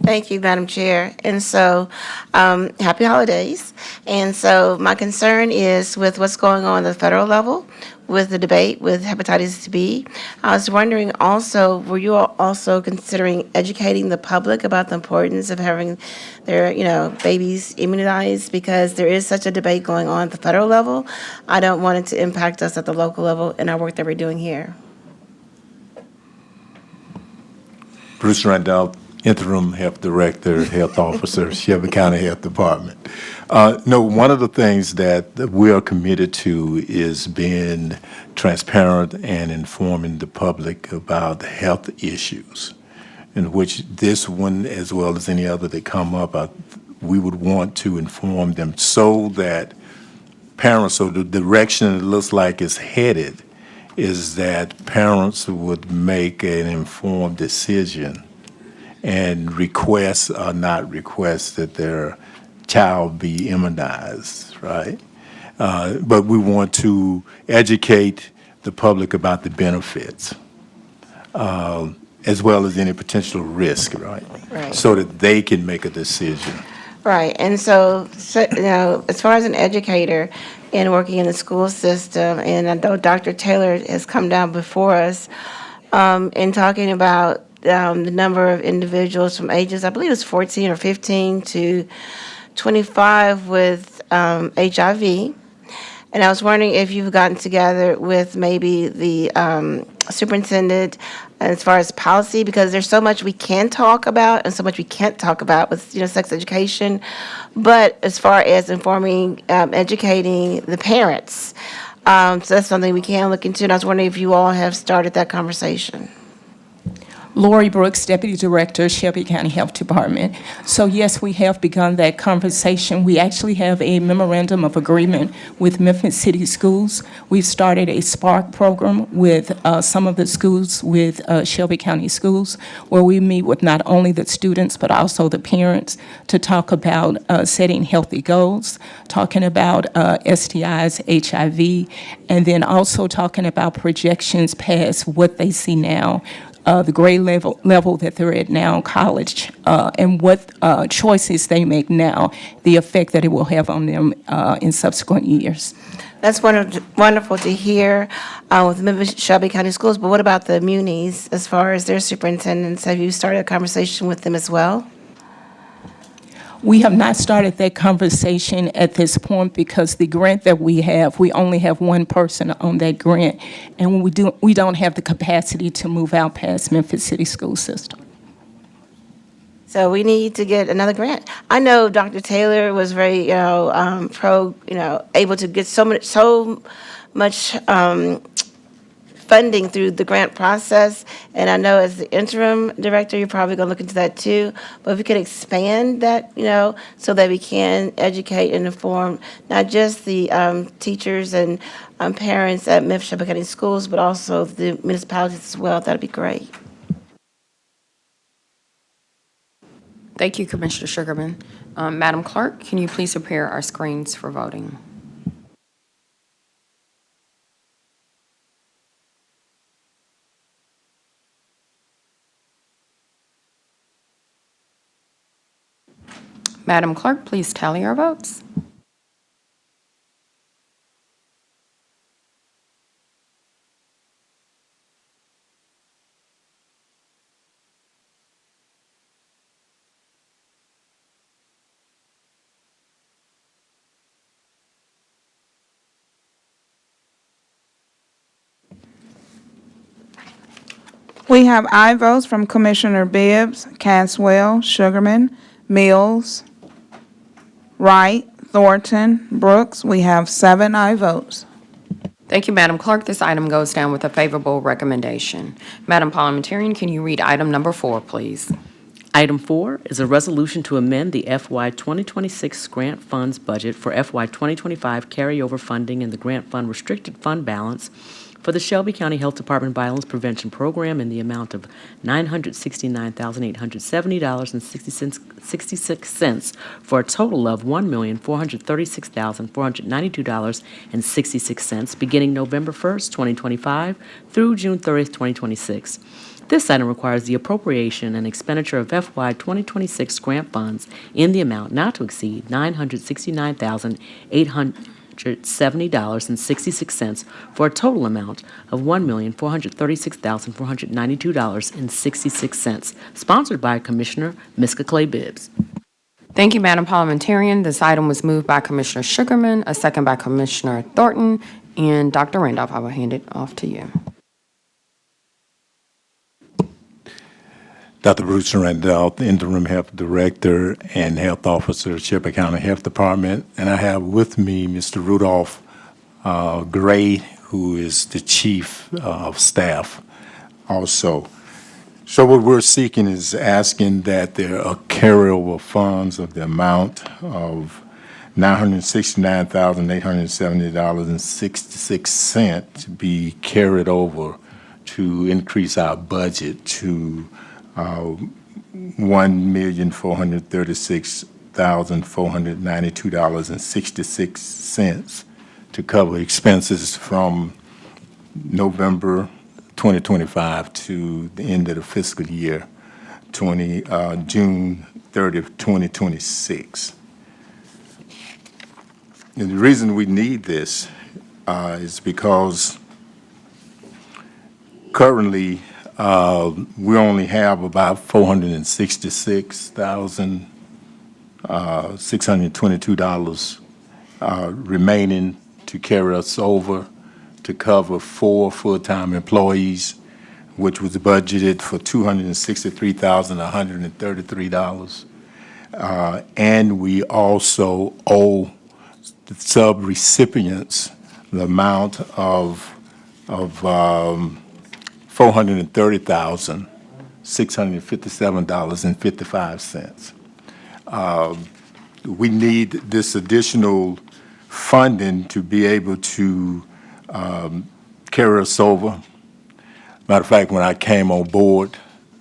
Thank you, Madam Chair. And so, happy holidays. And so my concern is with what's going on at the federal level with the debate with hepatitis B. I was wondering also, were you all also considering educating the public about the importance of having their, babies immunized? Because there is such a debate going on at the federal level. I don't want it to impact us at the local level in our work that we're doing here. Bruce Randolph, Interim Health Director, Health Officer, Shelby County Health Department. No, one of the things that we are committed to is being transparent and informing the public about health issues, in which this one, as well as any other that come up, we would want to inform them so that parents, so the direction it looks like it's headed is that parents would make an informed decision and request or not request that their child be immunized, right? But we want to educate the public about the benefits, as well as any potential risk, right? Right. So that they can make a decision. Right, and so, as far as an educator and working in the school system, and I know Dr. Taylor has come down before us in talking about the number of individuals from ages, I believe it's 14 or 15 to 25 with HIV. And I was wondering if you've gotten together with maybe the superintendent as far as policy, because there's so much we can talk about and so much we can't talk about with, sex education. But as far as informing, educating the parents, so that's something we can look into. And I was wondering if you all have started that conversation. Lori Brooks, Deputy Director, Shelby County Health Department. So yes, we have begun that conversation. We actually have a memorandum of agreement with Memphis City Schools. We've started a Spark program with some of the schools with Shelby County Schools, where we meet with not only the students, but also the parents to talk about setting healthy goals, talking about STIs, HIV, and then also talking about projections past what they see now, the grade level that they're at now, college, and what choices they make now, the effect that it will have on them in subsequent years. That's wonderful to hear with Memphis Shelby County Schools, but what about the munis as far as their superintendents? Have you started a conversation with them as well? We have not started that conversation at this point because the grant that we have, we only have one person on that grant, and we don't have the capacity to move out past Memphis City School System. So we need to get another grant. I know Dr. Taylor was very, able to get so much funding through the grant process, and I know as the interim director, you're probably going to look into that too. But if we could expand that, so that we can educate and inform not just the teachers and parents at Memphis Shelby County Schools, but also the municipalities as well, that'd be great. Thank you, Commissioner Sugarman. Madam Clerk, can you please prepare our screens for voting? Madam Clerk, please tally our votes. We have aye votes from Commissioner Bibbs, Caswell, Sugarman, Mills, Wright, Thornton, Brooks. We have 7 aye votes. Thank you, Madam Clerk. This item goes down with a favorable recommendation. Madam Parliamentarian, can you read item number 4, please? Item 4 is a resolution to amend the FY 2026 grant funds budget for FY 2025 carryover funding in the grant fund restricted fund balance for the Shelby County Health Department Violence Prevention Program in the amount of $969,870.66 for a total of $1,436,492.66 beginning November 1st, 2025 through June 30th, 2026. This item requires the appropriation and expenditure of FY 2026 grant funds in the amount not to exceed $969,870.66 for a total amount of $1,436,492.66, sponsored by Commissioner Miska Clay Bibbs. Thank you, Madam Parliamentarian. This item was moved by Commissioner Sugarman, a second by Commissioner Thornton, and Dr. Randolph, I will hand it off to you. Dr. Bruce Randolph, Interim Health Director and Health Officer, Shelby County Health Department. And I have with me Mr. Rudolph Gray, who is the Chief of Staff also. So what we're seeking is asking that there are carryover funds of the amount of $969,870.66 be carried over to increase our budget to $1,436,492.66 to cover expenses from November 2025 to the end of the fiscal year, June 30th, 2026. And the reason we need this is because currently we only have about $466,622 remaining to carry us over to cover 4 full-time employees, which was budgeted for $263,133. And we also owe the sub-recipients the amount of $430,657.55. We need this additional funding to be able to carry us over. Matter of fact, when I came on board,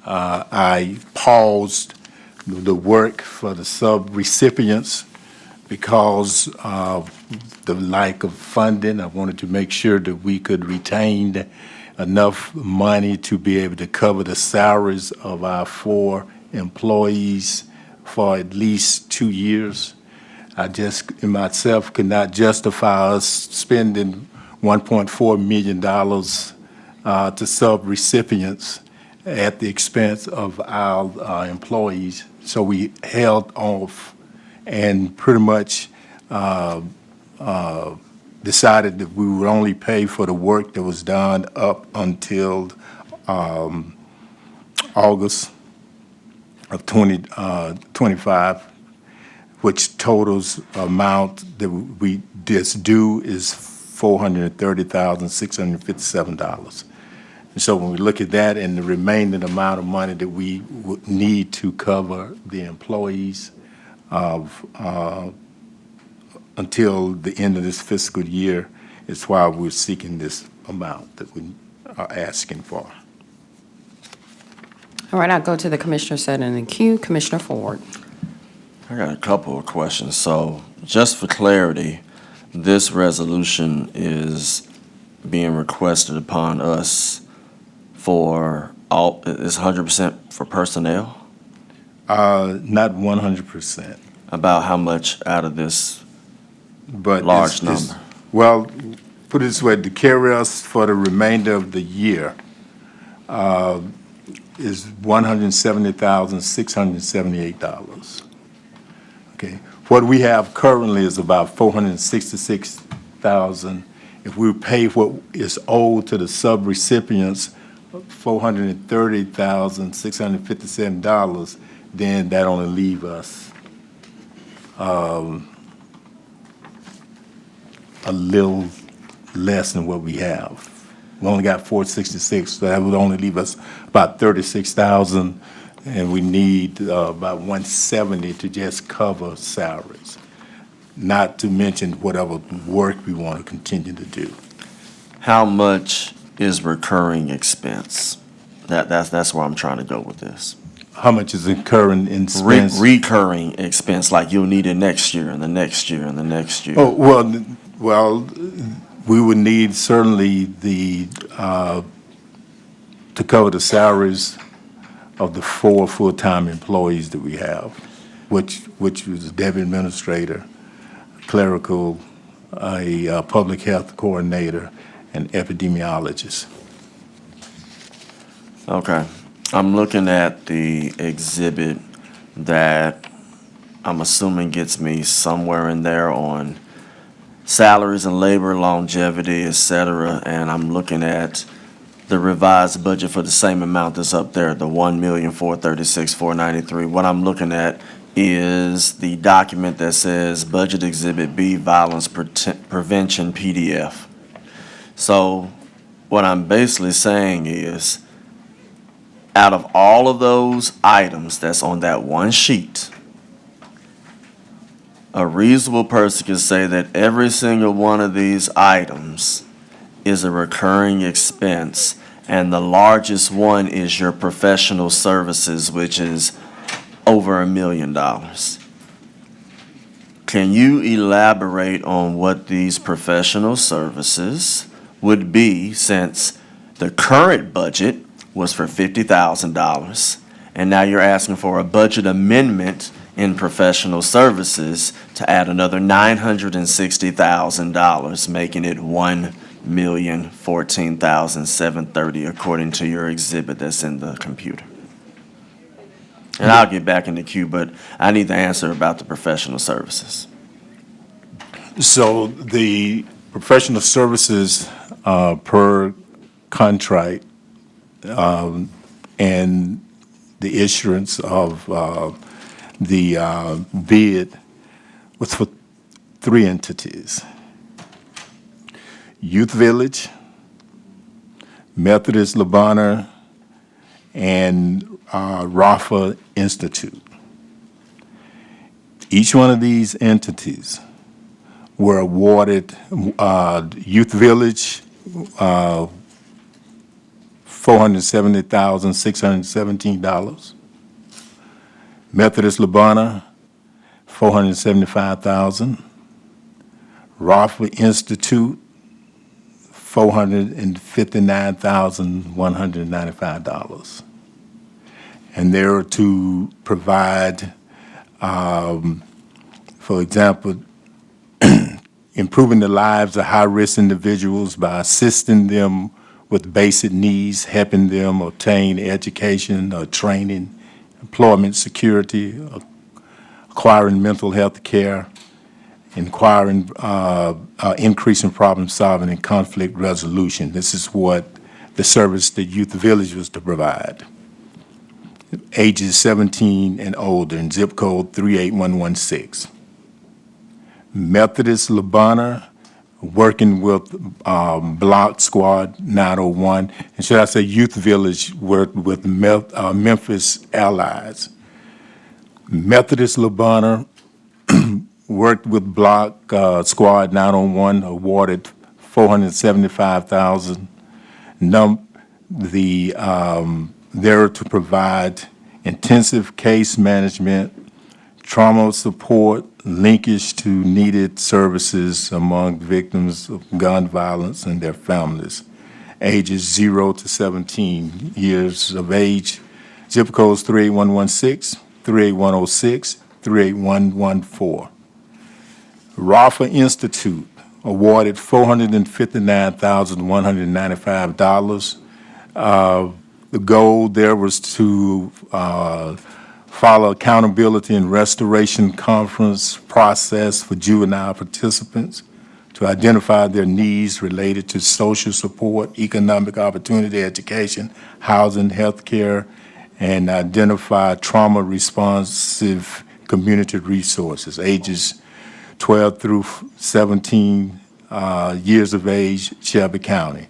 I paused the work for the sub-recipients because of the lack of funding. I wanted to make sure that we could retain enough money to be able to cover the salaries of our 4 employees for at least 2 years. I just, in myself, could not justify us spending $1.4 million to sub-recipients at the expense of our employees. So we held off and pretty much decided that we would only pay for the work that was done up until August of 2025, which totals amount that we just due is $430,657. And so when we look at that and the remaining amount of money that we would need to cover the employees of until the end of this fiscal year is why we're seeking this amount that we are asking for. All right, I'll go to the commissioner set in the queue. Commissioner Ford. I got a couple of questions. So just for clarity, this resolution is being requested upon us for all, is 100% for personnel? Not 100%. About how much out of this But large number? Well, put it this way, to carry us for the remainder of the year is $170,678. Okay. What we have currently is about $466,000. If we pay what is owed to the sub-recipients, $430,657, then that only leave us a little less than what we have. We only got 466, so that would only leave us about 36,000, and we need about 170 to just cover salaries, not to mention whatever work we want to continue to do. How much is recurring expense? That's where I'm trying to go with this. How much is incurring in expense? Recurring expense, like you'll need it next year and the next year and the next year. Oh, well, we would need certainly the, to cover the salaries of the 4 full-time employees that we have, which was a deputy administrator, clerical, a public health coordinator, and epidemiologist. Okay. I'm looking at the exhibit that I'm assuming gets me somewhere in there on salaries and labor, longevity, et cetera, and I'm looking at the revised budget for the same amount that's up there, the 1,436,493. What I'm looking at is the document that says Budget Exhibit B, Violence Prevention PDF. So what I'm basically saying is, out of all of those items that's on that one sheet, a reasonable person can say that every single one of these items is a recurring expense, and the largest one is your professional services, which is over $1 million. Can you elaborate on what these professional services would be, since the current budget was for $50,000, and now you're asking for a budget amendment in professional services to add another $960,000, making it $1,014,730, according to your exhibit that's in the computer. And I'll get back in the queue, but I need the answer about the professional services. So the professional services per contract and the issuance of the bid was for 3 entities: Youth Village, Methodist Labana, and Rafa Institute. Each one of these entities were awarded Youth Village $470,617. Methodist Labana, $475,000. Rafa Institute, $459,195. And they're to provide, for example, improving the lives of high-risk individuals by assisting them with basic needs, helping them obtain education or training, employment security, acquiring mental health care, increasing problem solving and conflict resolution. This is what the service the Youth Village was to provide. Ages 17 and older, in zip code 38116. Methodist Labana, working with Block Squad 901, and should I say Youth Village, worked with Memphis Allies. Methodist Labana worked with Block Squad 901, awarded $475,000. They're to provide intensive case management, trauma support, linkage to needed services among victims of gun violence and their families, ages 0 to 17 years of age, zip codes 38116, 38106, 38114. Rafa Institute awarded $459,195. The goal there was to follow accountability and restoration conference process for juvenile participants, to identify their needs related to social support, economic opportunity, education, housing, health care, and identify trauma-responsive community resources, ages 12 through 17 years of age, Shelby County.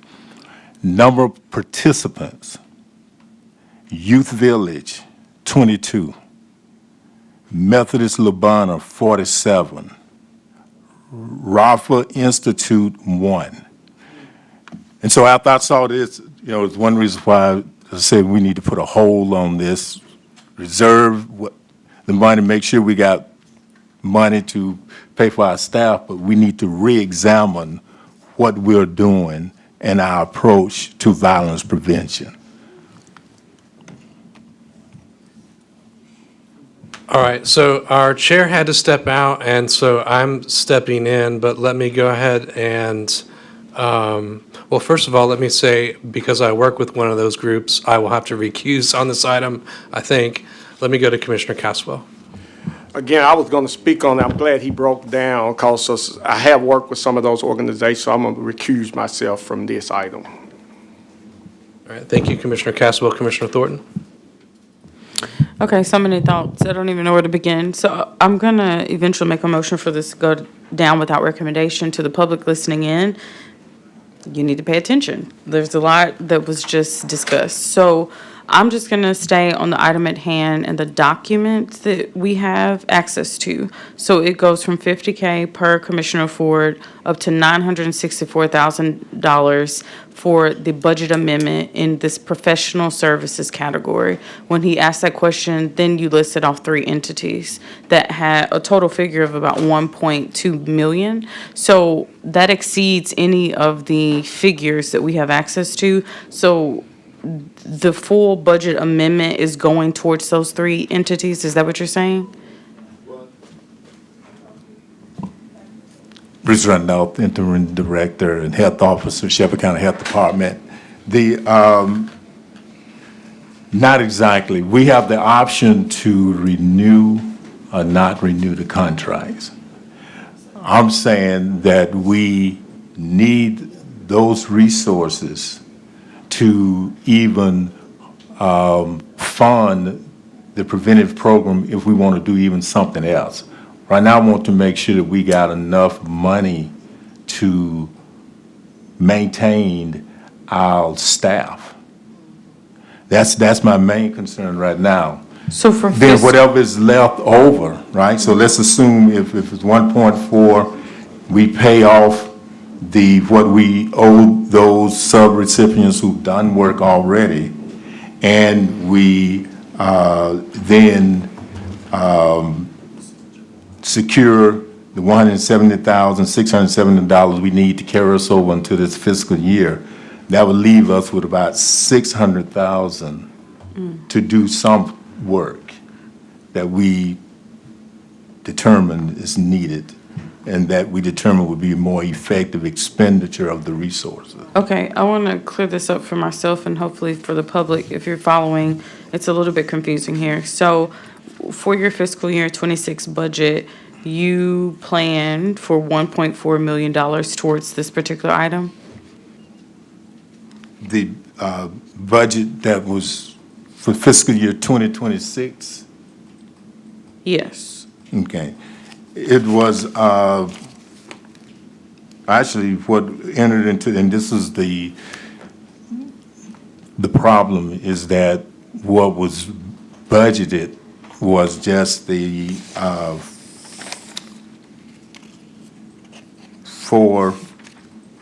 Number of participants: Youth Village, 22. Methodist Labana, 47. Rafa Institute, 1. And so after I saw this, it's one reason why I said we need to put a hold on this, reserve the money, make sure we got money to pay for our staff, but we need to re-examine what we're doing and our approach to violence prevention. All right, so our chair had to step out, and so I'm stepping in, but let me go ahead and, well, first of all, let me say, because I work with one of those groups, I will have to recuse on this item, I think. Let me go to Commissioner Caswell. Again, I was going to speak on that. I'm glad he broke down, because I have worked with some of those organizations, so I'm going to recuse myself from this item. All right, thank you, Commissioner Caswell. Commissioner Thornton? Okay, so many thoughts. I don't even know where to begin. So I'm gonna eventually make a motion for this to go down without recommendation. To the public listening in, you need to pay attention. There's a lot that was just discussed. So I'm just gonna stay on the item at hand and the documents that we have access to. So it goes from 50K per Commissioner Ford up to $964,000 for the budget amendment in this professional services category. When he asked that question, then you listed off 3 entities that had a total figure of about 1.2 million. So that exceeds any of the figures that we have access to. So the full budget amendment is going towards those 3 entities. Is that what you're saying? Bruce Randolph, Interim Director and Health Officer, Shelby County Health Department. Not exactly. We have the option to renew or not renew the contracts. I'm saying that we need those resources to even fund the preventive program if we want to do even something else. Right now, I want to make sure that we got enough money to maintain our staff. That's my main concern right now. So for Then whatever is left over, right? So let's assume if it's 1.4, we pay off what we owe those sub-recipients who've done work already, and we then secure the $170,670 we need to carry us over into this fiscal year. That would leave us with about $600,000 to do some work that we determine is needed and that we determine would be a more effective expenditure of the resources. Okay, I want to clear this up for myself and hopefully for the public. If you're following, it's a little bit confusing here. So for your fiscal year 26 budget, you planned for $1.4 million towards this particular item? The budget that was for fiscal year 2026? Yes. Okay. It was actually what entered into, and this is the problem, is that what was budgeted was just the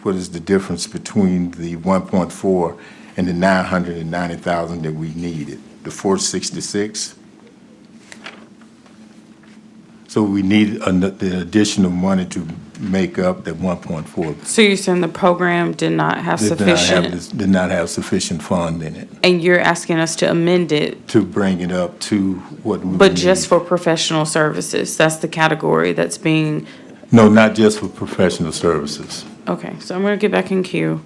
what is the difference between the 1.4 and the 990,000 that we needed, the 466? So we need the additional money to make up that 1.4. So you're saying the program did not have sufficient, Did not have sufficient fund in it and you're asking us to amend it, to bring it up to what we but need. just for professional services? That's the category that's being, No, not just for professional services. okay, so I'm going to get back in queue.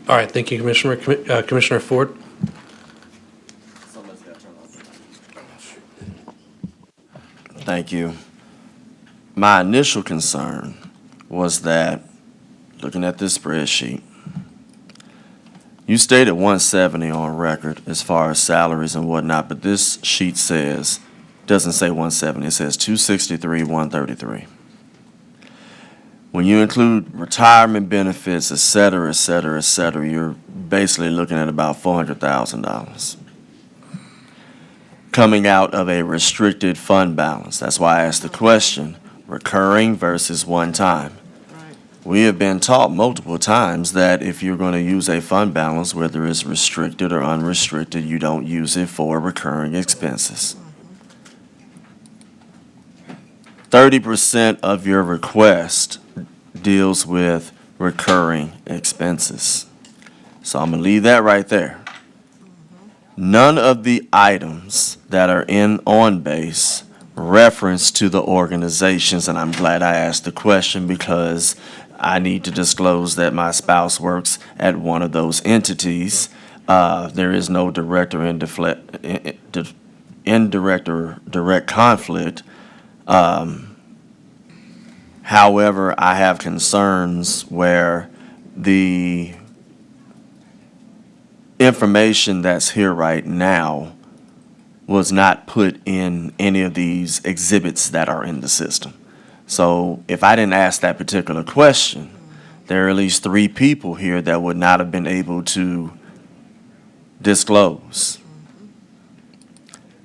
All right, thank you, Commissioner. Commissioner Ford? Thank you. My initial concern was that, looking at this spreadsheet, you stated 170 on record as far as salaries and whatnot, but this sheet doesn't say 170, it says 263, 133. When you include retirement benefits, et cetera, et cetera, et cetera, you're basically looking at about $400,000 coming out of a restricted fund balance. That's why I asked the question, recurring versus one time. We have been taught multiple times that if you're going to use a fund balance, whether it's restricted or unrestricted, you don't use it for recurring expenses. 30% of your request deals with recurring expenses. So I'm going to leave that right there. None of the items that are on base reference to the organizations, and I'm glad I asked the question director I need to disclose that my spouse works at one of those entities. There is no direct or indirect or direct conflict. However, I have concerns where the information that's here right now was not put in any of these exhibits that are in the system. So if I didn't ask that particular question, there are at least 3 people here that would not have been able to disclose.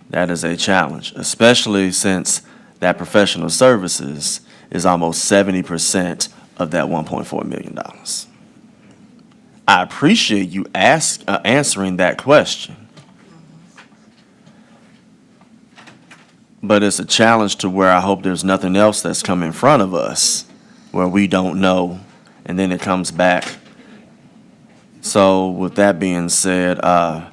That is a challenge, especially since that professional services is almost 70% of that $1.4 million. I appreciate you answering that question. But it's a challenge to where I hope there's nothing else that's come in front of us where we don't know, and then it comes back. So with that being said, I'm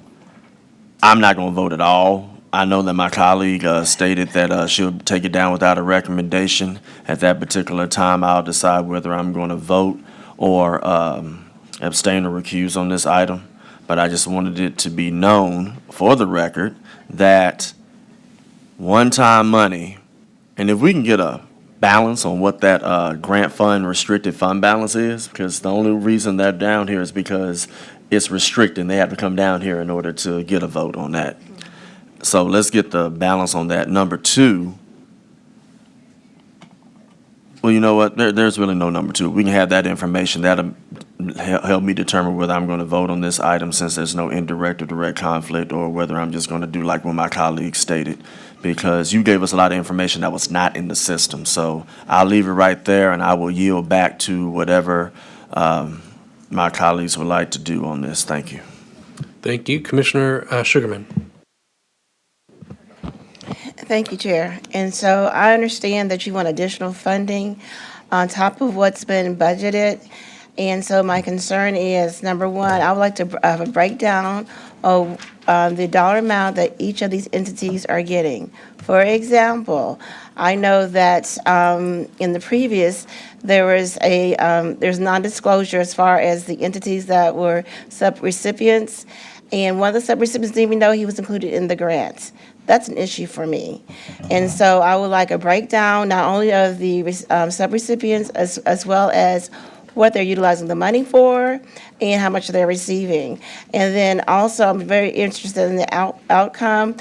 not going to vote at all. I know that my colleague stated that she'll take it down without a recommendation. At that particular time, I'll decide whether I'm going to vote or abstain or recuse on this item. But I just wanted it to be known for the record that one-time money, and if we can get a balance on what that grant fund, restricted fund balance is, because the only reason they're down here is because it's restricted. They have to come down here in order to get a vote on that. So let's get the balance on that. Number 2, well, you know what? There's really no number 2. We can have that information. That'll help me determine whether I'm going to vote on this item since there's no indirect or direct conflict, or whether I'm just going to do like what my colleague stated, because you gave us a lot of information that was not in the system. So I'll leave it right there, and I will yield back to whatever my colleagues would like to do on this. Thank you. Thank you. Commissioner Sugarman. Thank you, Chair. And so I understand that you want additional funding on top of what's been budgeted. And so my concern is, number 1, I would like to have a breakdown of the dollar amount that each of these entities are getting. For example, I know that in the previous, there was there's non-disclosure as far as the entities that were subrecipients, and one of the subrecipients didn't even know he was included in the grant. That's an issue for me. And so I would like a breakdown not only of the subrecipients as well as what they're utilizing the money for and how much they're receiving. And then also, I'm very interested in the outcome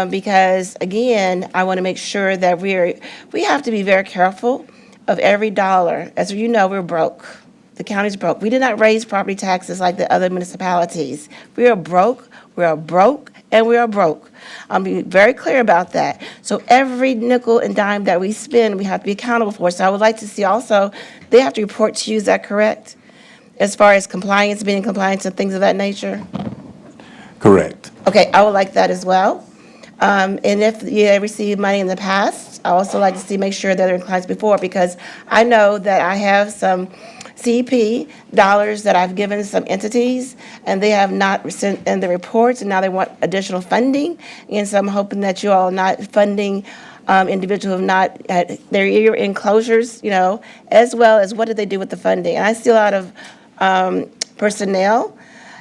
because, again, I want to make sure that we have to be very careful of every dollar. As you know, we're broke. The county's broke. We did not raise property taxes like the other municipalities. We are broke, and we are broke. I'll be very clear about that. So every nickel and dime that we spend, we have to be accountable for. So I would like to see also, they have to report to you, is that correct? As far as compliance, being in compliance and things of that nature? Correct. Okay, I would like that as well. And if you have received money in the past, I also like to see, make sure that they're in compliance before, because I know that I have some CP dollars that I've given some entities, and they have not sent in the reports, and now they want additional funding. And so I'm hoping that you all are not funding individuals who have not had their year enclosures, as well as what did they do with the funding. And I see a lot of personnel.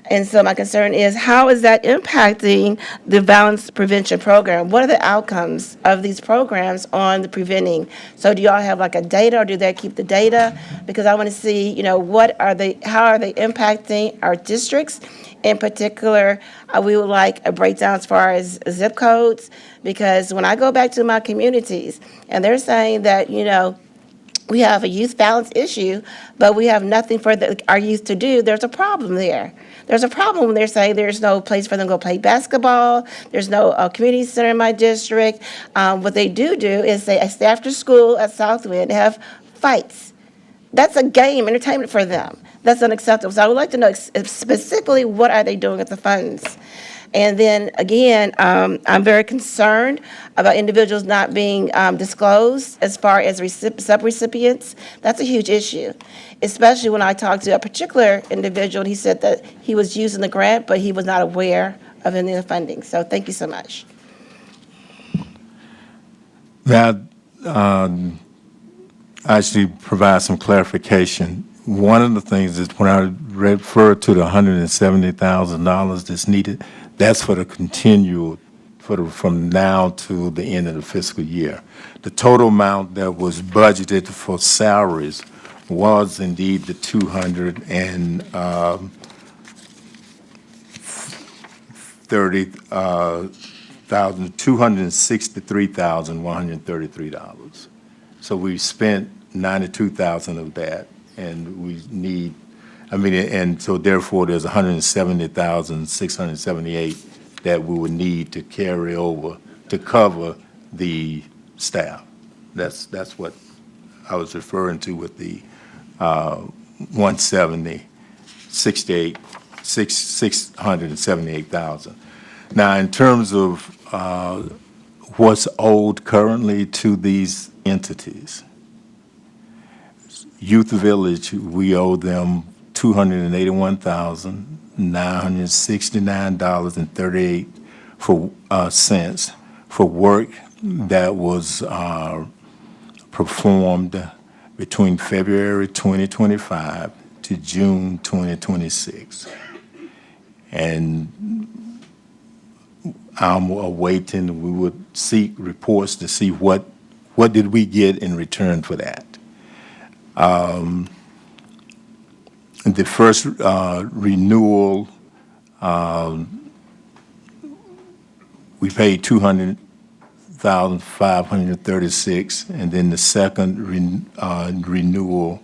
And so my concern is, how is that impacting the violence prevention program? What are the outcomes of these programs on the preventing? So do y'all have like a data, or do they keep the data? Because I want to see, how are they impacting our districts? In particular, we would like a breakdown as far as zip codes, because when I go back to my communities and they're saying that, we have a youth violence issue, but we have nothing for our youth to do, there's a problem there. There's a problem when they're saying there's no place for them to go play basketball, there's no community center in my district. What they do is they stay after school at Southwind, have fights. That's a game, entertainment for them. That's unacceptable. So I would like to know specifically what are they doing with the funds? And then, again, I'm very concerned about individuals not being disclosed as far as subrecipients. That's a huge issue, especially when I talked to a particular individual, and he said that he was using the grant, but he was not aware of any of the funding. So thank you so much. Now, actually provide some clarification. One of the things is when I refer to the $170,000 that's needed, that's for the continual, from now to the end of the fiscal year. The total amount that was budgeted for salaries was indeed the $263,133. So we spent 92,000 of that, and we need, and so therefore there's 170,678 that we would need to carry over to cover the staff. That's what I was referring to with the 678,000. Now, in terms of what's owed currently to these entities, Youth Village, we owe them $281,969.38 cents for work that was performed between February 2025 to June 2026. And I'm awaiting, we would seek reports to see what did we get in return for that. The first renewal, we paid $200,536, and then the second renewal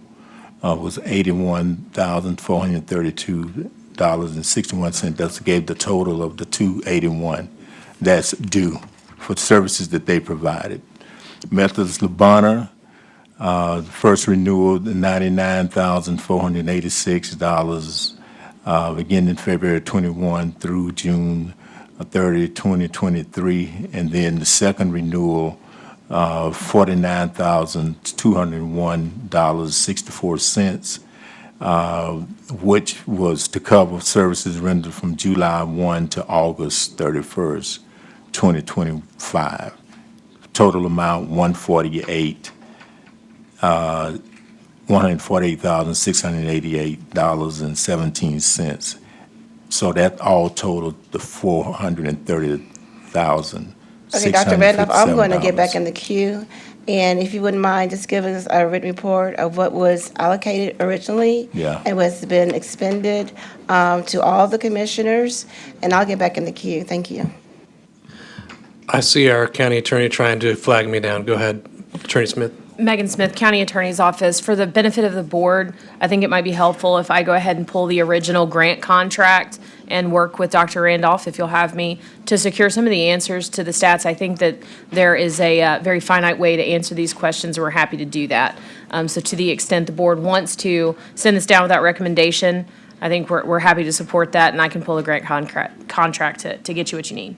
was $81,432.61. That gave the total of the $281 that's due for services that they provided. Methodist Labana, first renewal, $99,486, again in February 21 through June 30, 2023, and then the second renewal, $49,201.64, which was to cover services rendered from July 1 to August 31st, 2025. Total amount $148,688.17. So that all totaled the $430,000. Okay, Dr. Randolph, I'm going to get back in the queue, and if you wouldn't mind just giving us a written report of what was allocated originally and what's been expended to all the commissioners, and I'll get back in the queue. Thank you. I see our county attorney trying to flag me down. Go ahead, Attorney Smith. Megan Smith, County Attorney's Office. For the benefit of the board, I think it might be helpful if I go ahead and pull the original grant contract and work with Dr. Randolph, if you'll have me, to secure some of the answers to the stats. I think that there is a very finite way to answer these questions, and we're happy to do that. So to the extent the board wants to send this down without recommendation, I think we're happy to support that, and I can pull a grant contract to get you what you need.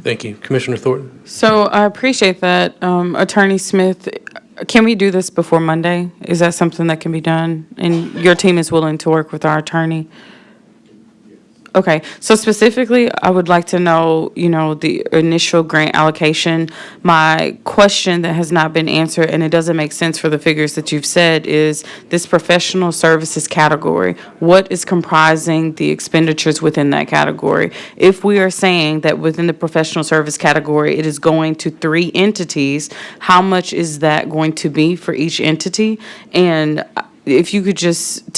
Thank you. Commissioner Thornton? So I appreciate that. Attorney Smith, can we do this before Monday? Is that something that can be done? And your team is willing to work with our attorney? Okay, so specifically, I would like to know, the initial grant allocation. My question that has not been answered, and it doesn't make sense for the figures that you've said, is this professional services category. What is comprising the expenditures within that category? If we are saying that within the professional service category, it is going to 3 entities, how much is that going to be for each entity? And if you could just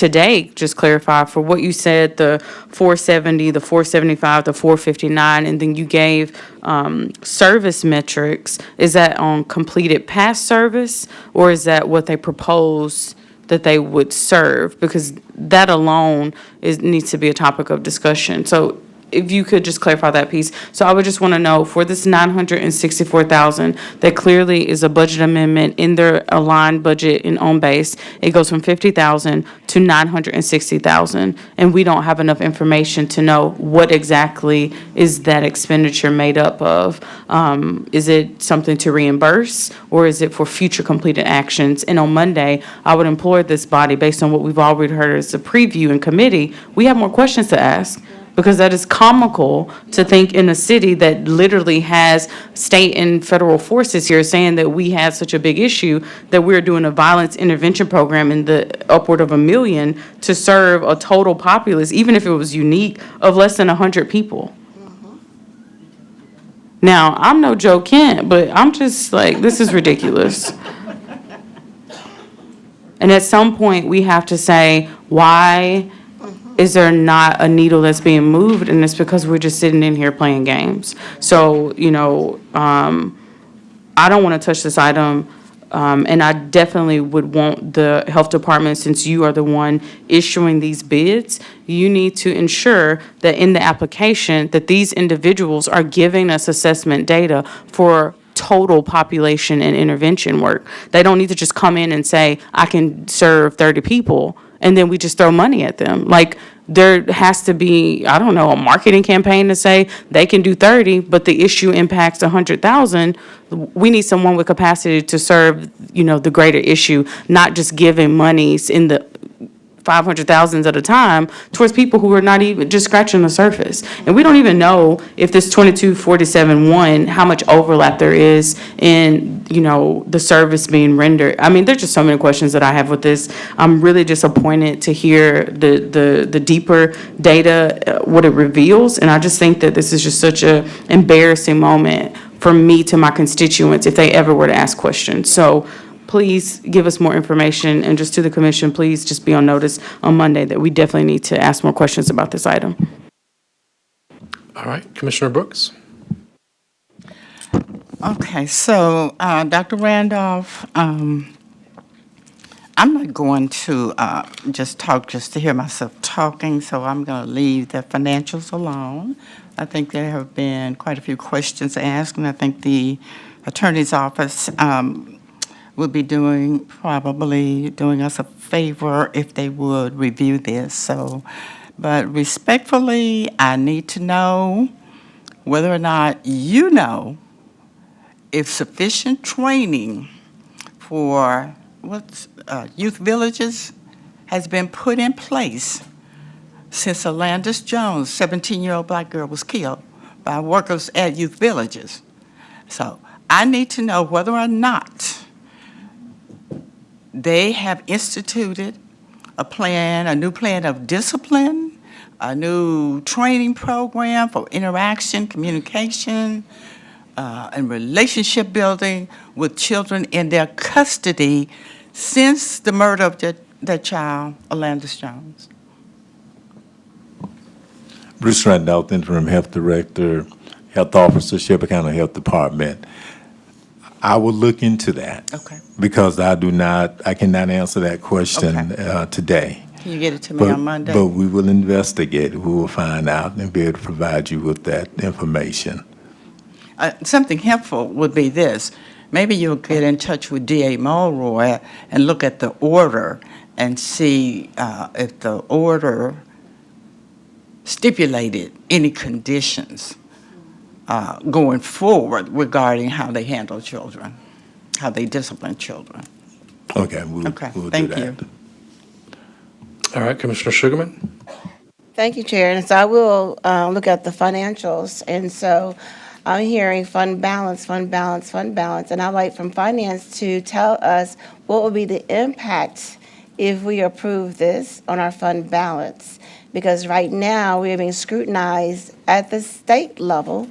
clarify for what you said, the 470, the 475, the 459, and then you gave service metrics. Is that on completed past service, or is that what they propose that they would serve? Because that alone needs to be a topic of discussion. So if you could just clarify that piece. So I would just want to know, for this $964,000, that clearly is a budget amendment in their aligned budget and on base. It goes from $50,000 to $960,000, and we don't have enough information to know what exactly is that expenditure made up of. Is it something to reimburse, or is it for future completed actions? And on Monday, I would implore this body, based on what we've already heard as a preview in committee, we have more questions to ask. Because that is comical to think in a city that literally has state and federal forces here saying that we have such a big issue that we're doing a violence intervention program in the upward of $1 million to serve a total populace, even if it was unique, of less than 100 people. Now, I'm no Joe Kent, but I'm just like, this is ridiculous. And at some point, we have to say, why is there not a needle that's being moved? And it's because we're just sitting in here playing games. So, I don't want to touch this item, and I definitely would want the health department, since you are the one issuing these bids, you need to ensure that in the application, that these individuals are giving us assessment data for total population and intervention work. They don't need to just come in and say, I can serve 30 people, and then we just throw money at them. Like, there has to be, I don't know, a marketing campaign to say they can do 30, but the issue impacts 100,000. We need someone with capacity to serve, the greater issue, not just giving monies in the 500,000s at a time towards people who are not even just scratching the surface. And we don't even know if this 2247-1, how much overlap there is in, the service being rendered. I mean, there's just so many questions that I have with this. I'm really disappointed to hear the deeper data, what it reveals. And I just think that this is just such a embarrassing moment for me to my constituents if they ever were to ask questions. So please give us more information, and just to the commission, please just be on notice on Monday that we definitely need to ask more questions about this item. All right, Commissioner Brooks. Okay, so, Dr. Randolph, I'm not going to just talk just to hear myself talking, so I'm going to leave the financials alone. I think there have been quite a few questions asked, and I think the attorney's office would be probably doing us a favor if they would review this. So, but respectfully, I need to know whether or not you know if sufficient training for youth villages has been put in place since Alandis Jones, 17-year-old black girl, was killed by workers at youth villages. So I need to know whether or not they have instituted a new plan of discipline, a new training program for interaction, communication, and relationship building with children in their custody since the murder of their child, Alandis Jones. Bruce Randolph, Interim Health Director, Health Officer, Shelby County Health Department. I will look into that. Okay. Because I cannot answer that question today. Can you get it to me on Monday? But we will investigate. We will find out and be able to provide you with that information. Something helpful would be this. Maybe you'll get in touch with D.A. Mulroy and look at the order and see if the order stipulated any conditions going forward regarding how they handle children, how they discipline children. Okay, we'll do that. Thank you. All right, Commissioner Sugarman. Thank you, Chair. And so I will look at the financials. And so I'm hearing fund balance, fund balance, fund balance. And I'd like from finance to tell us what will be the impact if we approve this on our fund balance. Because right now, we are being scrutinized at the state level.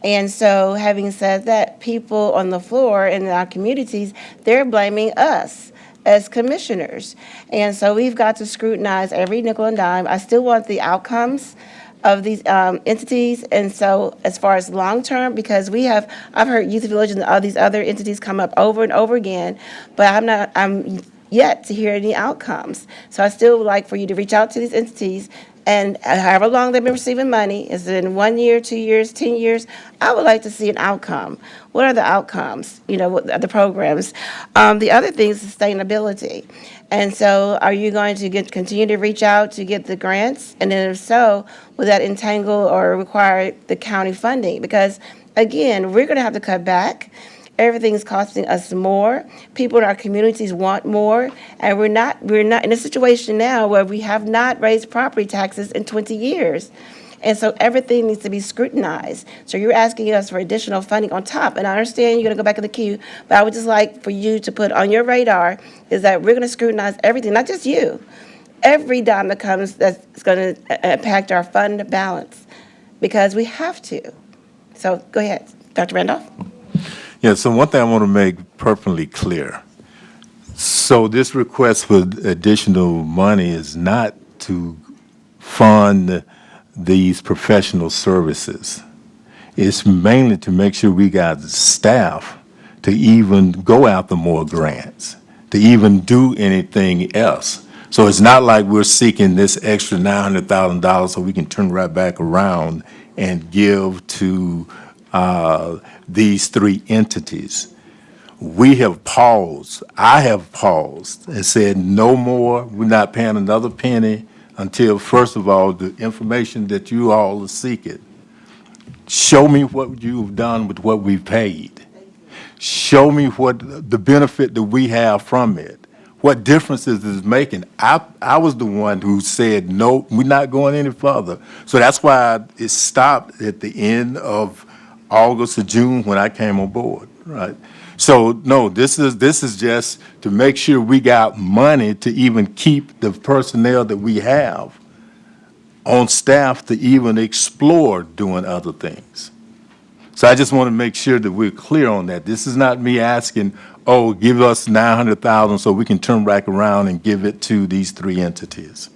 And so having said that, people on the floor in our communities, they're blaming us as commissioners. And so we've got to scrutinize every nickel and dime. I still want the outcomes of these entities. And so as far as long-term, because I've heard Youth Village and all these other entities come up over and over again, but I'm yet to hear any outcomes. So I still would like for you to reach out to these entities, and however long they've been receiving money, is it in 1 year, 2 years, 10 years? I would like to see an outcome. What are the outcomes, what are the programs? The other thing is sustainability. And so are you going to continue to reach out to get the grants? And then if so, will that entangle or require the county funding? Because again, we're gonna have to cut back. Everything's costing us more. People in our communities want more, and we're not in a situation now where we have not raised property taxes in 20 years. And so everything needs to be scrutinized. So you're asking us for additional funding on top, and I understand you're gonna go back in the queue, but I would just like for you to put on your radar is that we're gonna scrutinize everything, not just you. Every dime that comes that's gonna impact our fund balance, because we have to. So go ahead, Dr. Randolph. Yeah, so one thing I want to make perfectly clear. So this request for additional money is not fund these professional services. It's mainly to make sure we got the staff to even go after more grants, to even do anything else. So it's not like we're seeking this extra $900,000 so we can turn right back around and give to these three entities. We have paused. I have paused and said, no more. We're not paying another penny until, first of all, the information that you all are seeking. Show me what you've done with what we've paid. Show me what the benefit that we have from it. What differences is making? I was the one who said, no, we're not going any further. So that's why it stopped at the end of August or June when I came on board, right? So no, this is just to make sure we got money to even keep the personnel that we have on staff to even explore doing other things. So I just want to make sure that we're clear on that. This is not me asking, oh, give us $900,000 so we can turn back around and give it to these three entities.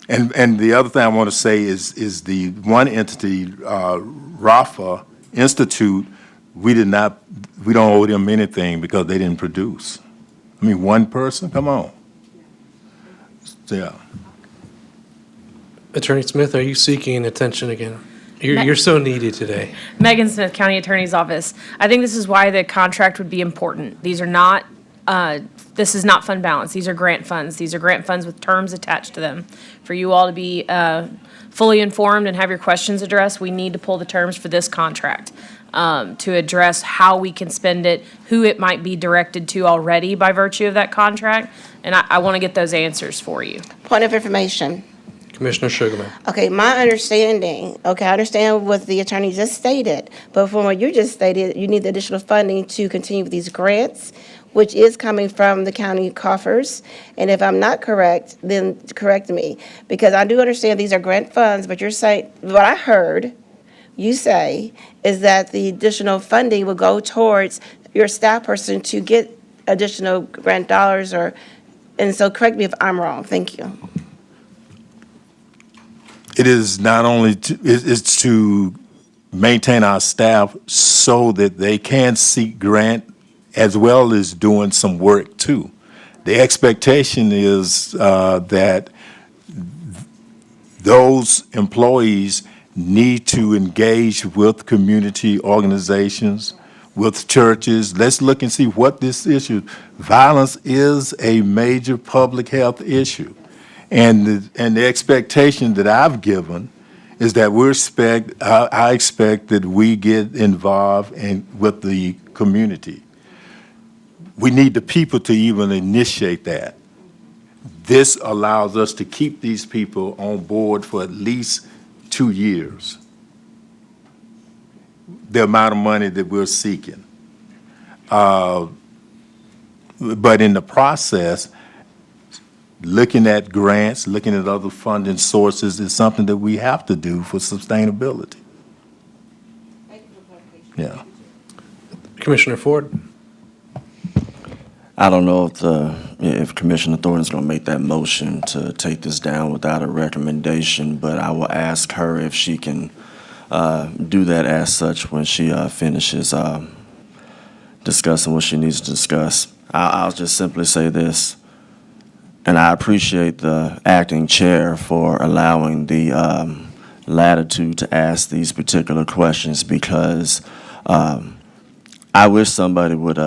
And the other thing I want to say is the one entity, Rafa Institute, we don't owe them anything because they didn't produce. I mean, one person, come on. Yeah. Attorney Smith, are you seeking attention again? You're so needy today. Megan Smith, County Attorney's Office. I think this is why the contract would be important. These are not, this is not fund balance. These are grant funds. These are grant funds with terms attached to them. For you all to be fully informed and have your questions addressed, we need to pull the terms for this contract to address how we can spend it, who it might be directed to already by virtue of that contract, and I want to get those answers for you. Point of information. Commissioner Sugarman. Okay, my understanding, I understand what the attorney just stated, but from what you just stated, you need the additional funding to continue with these grants, which is coming from the county coffers. And if I'm not correct, then correct me, because I do understand these are grant funds, but you're saying, what I heard you say is that the additional funding will go towards your staff person to get additional grant dollars, and so correct me if I'm wrong. Thank you. It is not only, it's to maintain our staff so that they can seek grant as well as doing some work too. The expectation is that those employees need to engage with community organizations, with churches. Let's look and see what this issue. Violence is a major public health issue. And the expectation that I've given is that I expect that we get involved with the community. We need the people to even initiate that. This allows us to keep these people on board for at least 2 years, the amount of money that we're seeking. But in the process, looking at grants, looking at other funding sources is something that we have to do for sustainability. Yeah. Commissioner Ford. I don't know if Commissioner Thornton's going to make that motion to take this down without a recommendation, but I will ask her if she can do that as such when she finishes discussing what she needs to discuss. I'll just simply say this. And I appreciate the acting chair for allowing the latitude to ask these particular questions, because I wish somebody would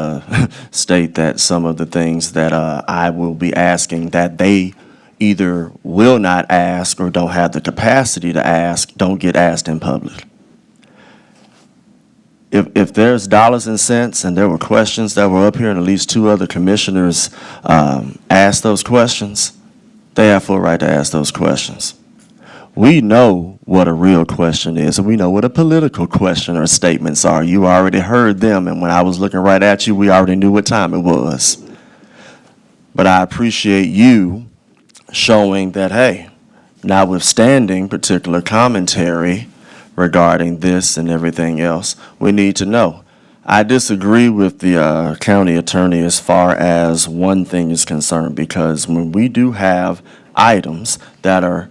state that some of the things that I will be asking that they either will not ask or don't have the capacity to ask don't get asked in public. If there's dollars and cents and there were questions that were up here and at least 2 other commissioners asked those questions, they have full right to ask those questions. We know what a real question is, and we know what a political question or statements are. You already heard them, and when I was looking right at you, we already knew what time it was. But I appreciate you showing that, hey, notwithstanding particular commentary regarding this and everything else, we need to know. I disagree with the county attorney as far as one thing is concerned, because when we do have items that are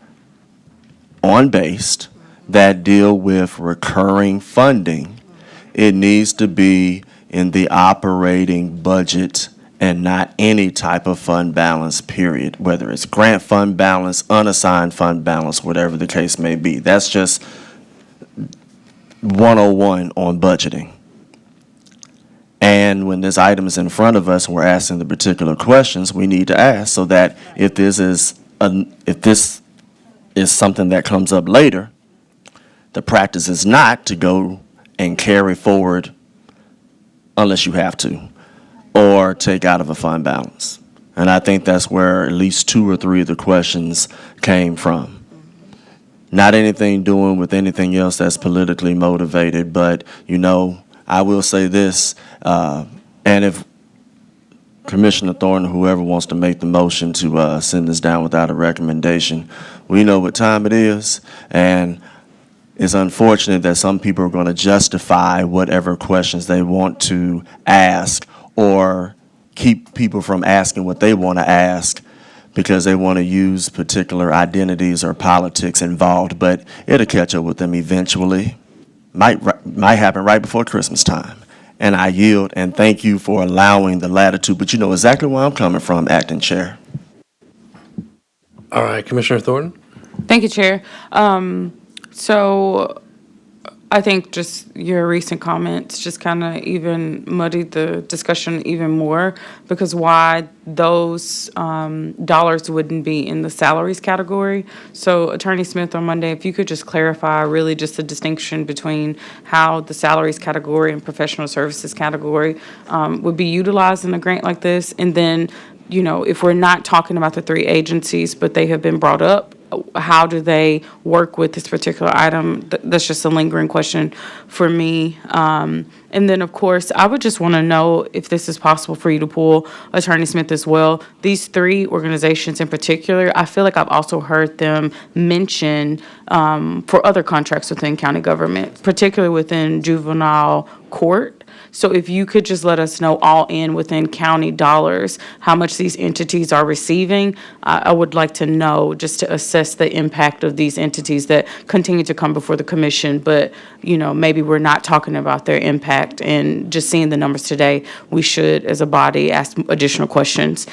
on based that deal with recurring funding, it needs to be in the operating budget and not any type of fund balance, period, whether it's grant fund balance, unassigned fund balance, whatever the case may be. That's just 101 on budgeting. And when this item is in front of us and we're asking the particular questions, we need to ask so that if this is something that comes up later, the practice is not to go and carry forward unless you have to, or take out of a fund balance. And I think that's where at least 2 or 3 of the questions came from. Not anything doing with anything else that's politically motivated, but, I will say this, and if Commissioner Thornton, whoever wants to make the motion to send this down without a recommendation, we know what time it is, and it's unfortunate that some people are going to justify whatever questions they want to ask or keep people from asking what they want to ask because they want to use particular identities or politics involved, but it'll catch up with them eventually. Might happen right before Christmas time. And I yield and thank you for allowing the latitude, but you know exactly where I'm coming from, Acting Chair. All right, Commissioner Thornton? Thank you, Chair. So I think just your recent comments just kind of even muddied the discussion even more because why those dollars wouldn't be in the salaries category. So Attorney Smith, on Monday, if you could just clarify really just the distinction between how the salaries category and professional services category would be utilized in a grant like this. And then, if we're not talking about the 3 agencies, but they have been brought up, how do they work with this particular item? That's just a lingering question for me. And then, of course, I would just want to know if this is possible for you to pull Attorney Smith as well. These 3 organizations in particular, I feel like I've also heard them mention for other contracts within county government, particularly within juvenile court. So if you could just let us know all in within county dollars, how much these entities are receiving, I would like to know just to assess the impact of these entities that continue to come before the commission, but, maybe we're not talking about their impact and just seeing the numbers today, we should, as a body, ask additional questions.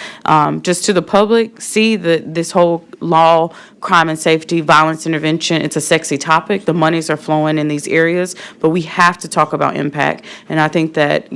Just to the public, see that this whole law, crime and safety, violence intervention, it's a sexy topic. The monies are flowing in these areas, but we have to talk about impact. And I think that,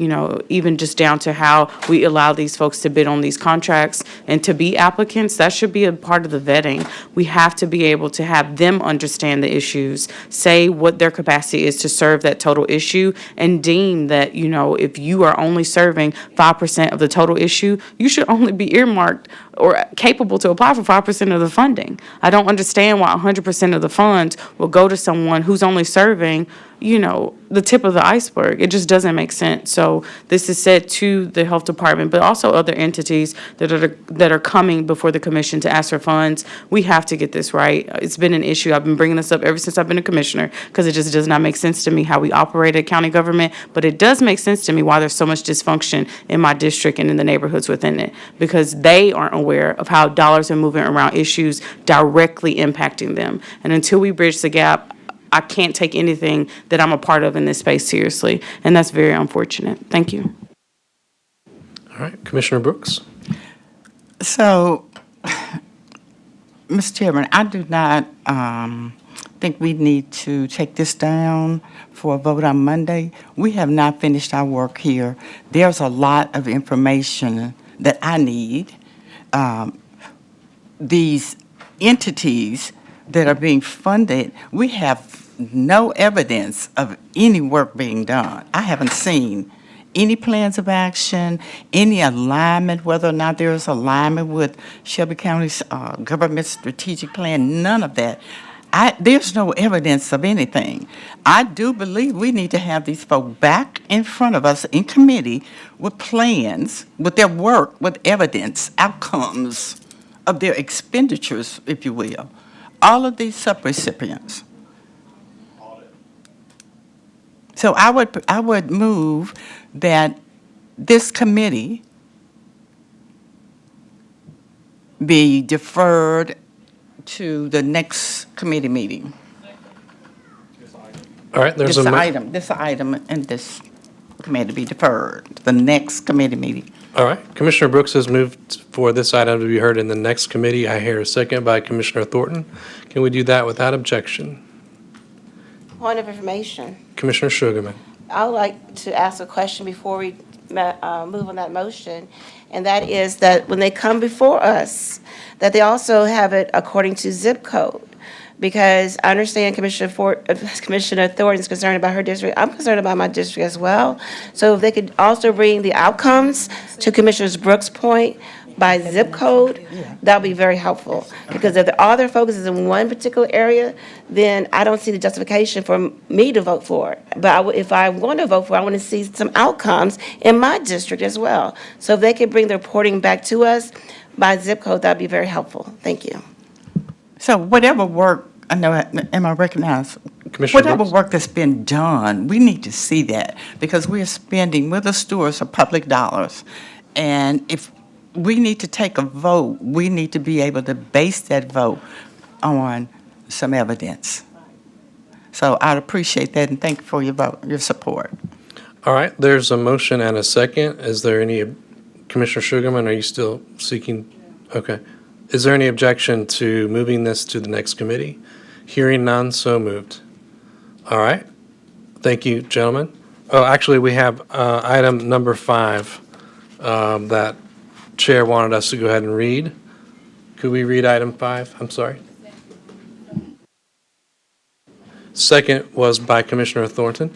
even just down to how we allow these folks to bid on these contracts and to be applicants, that should be a part of the vetting. We have to be able to have them understand the issues, say what their capacity is to serve that total issue, and deem that, if you are only serving 5% of the total issue, you should only be earmarked or capable to apply for 5% of the funding. I don't understand why 100% of the funds will go to someone who's only serving, the tip of the iceberg. It just doesn't make sense. So this is said to the health department, but also other entities that are coming before the commission to ask for funds. We have to get this right. It's been an issue. I've been bringing this up ever since I've been a commissioner because it just does not make sense to me how we operate at county government, but it does make sense to me why there's so much dysfunction in my district and in the neighborhoods within it because they aren't aware of how dollars are moving around issues directly impacting them. And until we bridge the gap, I can't take anything that I'm a part of in this space seriously, and that's very unfortunate. Thank you. All right, Commissioner Brooks? So, Mr. Chairman, I do not think we need to take this down for a vote on Monday. We have not finished our work here. There's a lot of information that I need. These entities that are being funded, we have no evidence of any work being done. I haven't seen any plans of action, any alignment, whether or not there is alignment with Shelby County's government strategic plan, none of that. There's no evidence of anything. I do believe we need to have these folk back in front of us in committee with plans, with their work, with evidence, outcomes of their expenditures, if you will. All of these subrecipients. So I would move that this committee be deferred to the next committee meeting. All right, there's This a, item and this committee be deferred, the next committee meeting. all right, Commissioner Brooks has moved for this item to be heard in the next committee. I hear a second by Commissioner Thornton. Can we do that without objection? Point of information. Commissioner Sugarman. I would like to ask a question before we move on that motion, and that is that when they come before us, that they also have it according to zip code. Because I understand Commissioner Thornton's concerned about her district. I'm concerned about my district as well. So if they could also bring the outcomes to Commissioner Brooks' point by zip code, that would be very helpful. Because if all their focus is in one particular area, then I don't see the justification for me to vote for it. But if I'm going to vote for it, I want to see some outcomes in my district as well. So if they could bring the reporting back to us by zip code, that would be very helpful. Thank you. So whatever work, I know, am I recognized? Commissioner Whatever Brooks? work that's been done, we need to see that because we're spending, we're the stewards of public dollars. And if we need to take a vote, we need to be able to base that vote on some evidence. So I'd appreciate that and thank you for your vote, your support. All right, there's a motion and a second. Is there any, Commissioner Sugarman, are you still seeking? Okay. Is there any objection to moving this to the next committee? Hearing none, so moved. All right. Thank you, gentlemen. Oh, actually, we have item number 5 that Chair wanted us to go ahead and read. Could we read item 5? I'm sorry. Second was by Commissioner Thornton.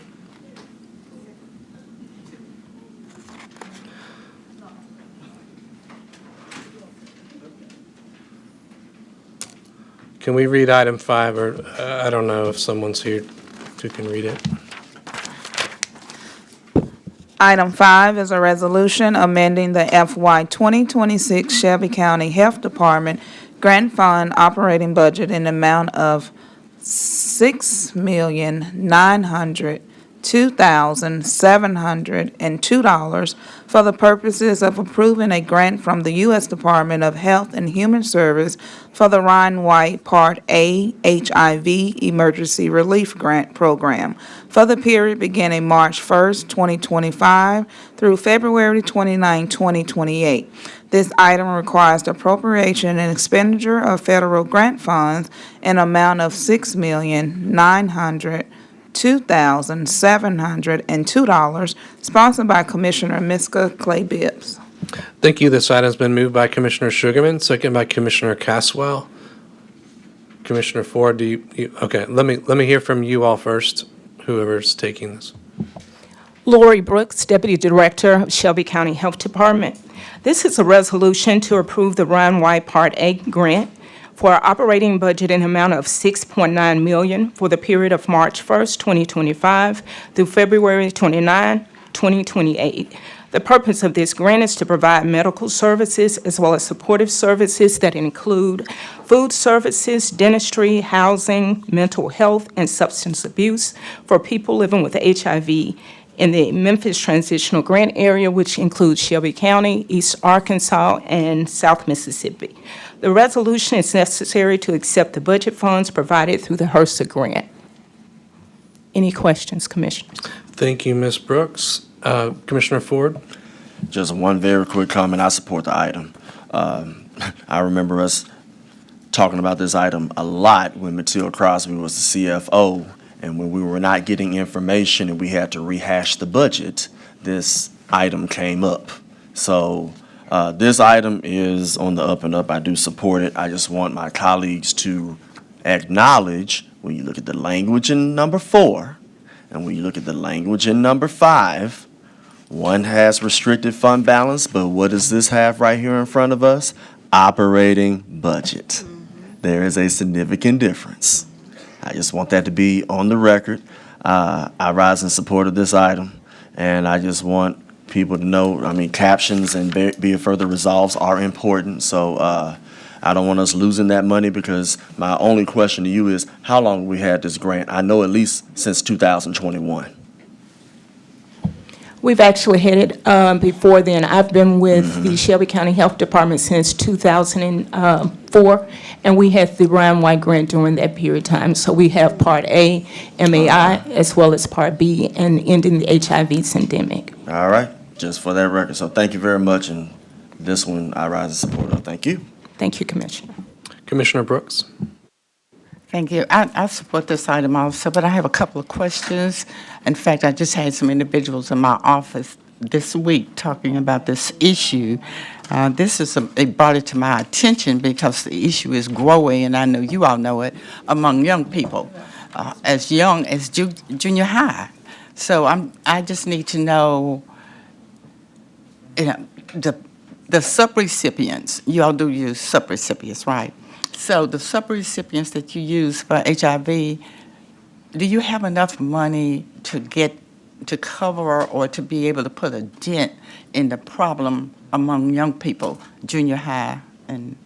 Can we read item 5, or I don't know if someone's here who can read it. Item 5 is a resolution amending the FY 2026 Shelby County Health Department Grant Fund operating budget in the amount of $6,902,702 for the purposes of approving a grant from the U.S. Department of Health and Human Service for the Ryan White Part A HIV Emergency Relief Grant Program for the period beginning March 1st, 2025 through February 29, 2028. This item requires the appropriation and expenditure of federal grant funds in amount of $6,902,702, sponsored by Commissioner Miska Clay Bibbs. Thank you. This item's been moved by Commissioner Sugarman, second by Commissioner Caswell. Commissioner Ford, okay, let me hear from you all first, whoever's taking this. Lori Brooks, Deputy Director of Shelby County Health Department. This is a resolution to approve the Ryan White Part A grant for our operating budget in amount of $6.9 million for the period of March 1st, 2025 through February 29, 2028. The purpose of this grant is to provide medical services as well as supportive services that include food services, dentistry, housing, mental health, and substance abuse for people living with HIV in the Memphis Transitional Grant Area, which includes Shelby County, East Arkansas, and South Mississippi. The resolution is necessary to accept the budget funds provided through the HRSA grant. Any questions, Commissioners? Thank you, Ms. Brooks. Commissioner Ford? Just one very quick comment. I support the item. I remember us talking about this item a lot when Matilda Crosby was the CFO, and when we were not getting information and we had to rehash the budget, this item came up. So this item is on the up and up. I do support it. I just want my colleagues to acknowledge when you look at the language in number 4 and when you look at the language in number 5, one has restricted fund balance, but what does this have right here in front of us? Operating budget. There is a significant difference. I just want that to be on the record. I rise in support of this item, and I just want people to know, I mean, captions and be it further resolves are important, so I don't want us losing that money, because my only question to you is, how long have we had this grant? I know at least since 2021. We've actually had it before then. I've been with the Shelby County Health Department since 2004, and we had the Ryan White grant during that period of time. So we have Part A, MAI, as well as Part B, and ending the HIV syndemic. All right, just for that record. So thank you very much, and this one I rise in support of. Thank you. Thank you, Commissioner. Commissioner Brooks? Thank you. I support this item also, but I have a couple of questions. In fact, I just had some individuals in my office this week talking about this issue. They brought it to my attention because the issue is growing, and I know you all know it, among young people, as young as junior high. So I just need to know, the subrecipients, you all do use subrecipients, right? So the subrecipients that you use for HIV, do you have enough money to cover or to be able to put a dent in the problem among young people, junior high and,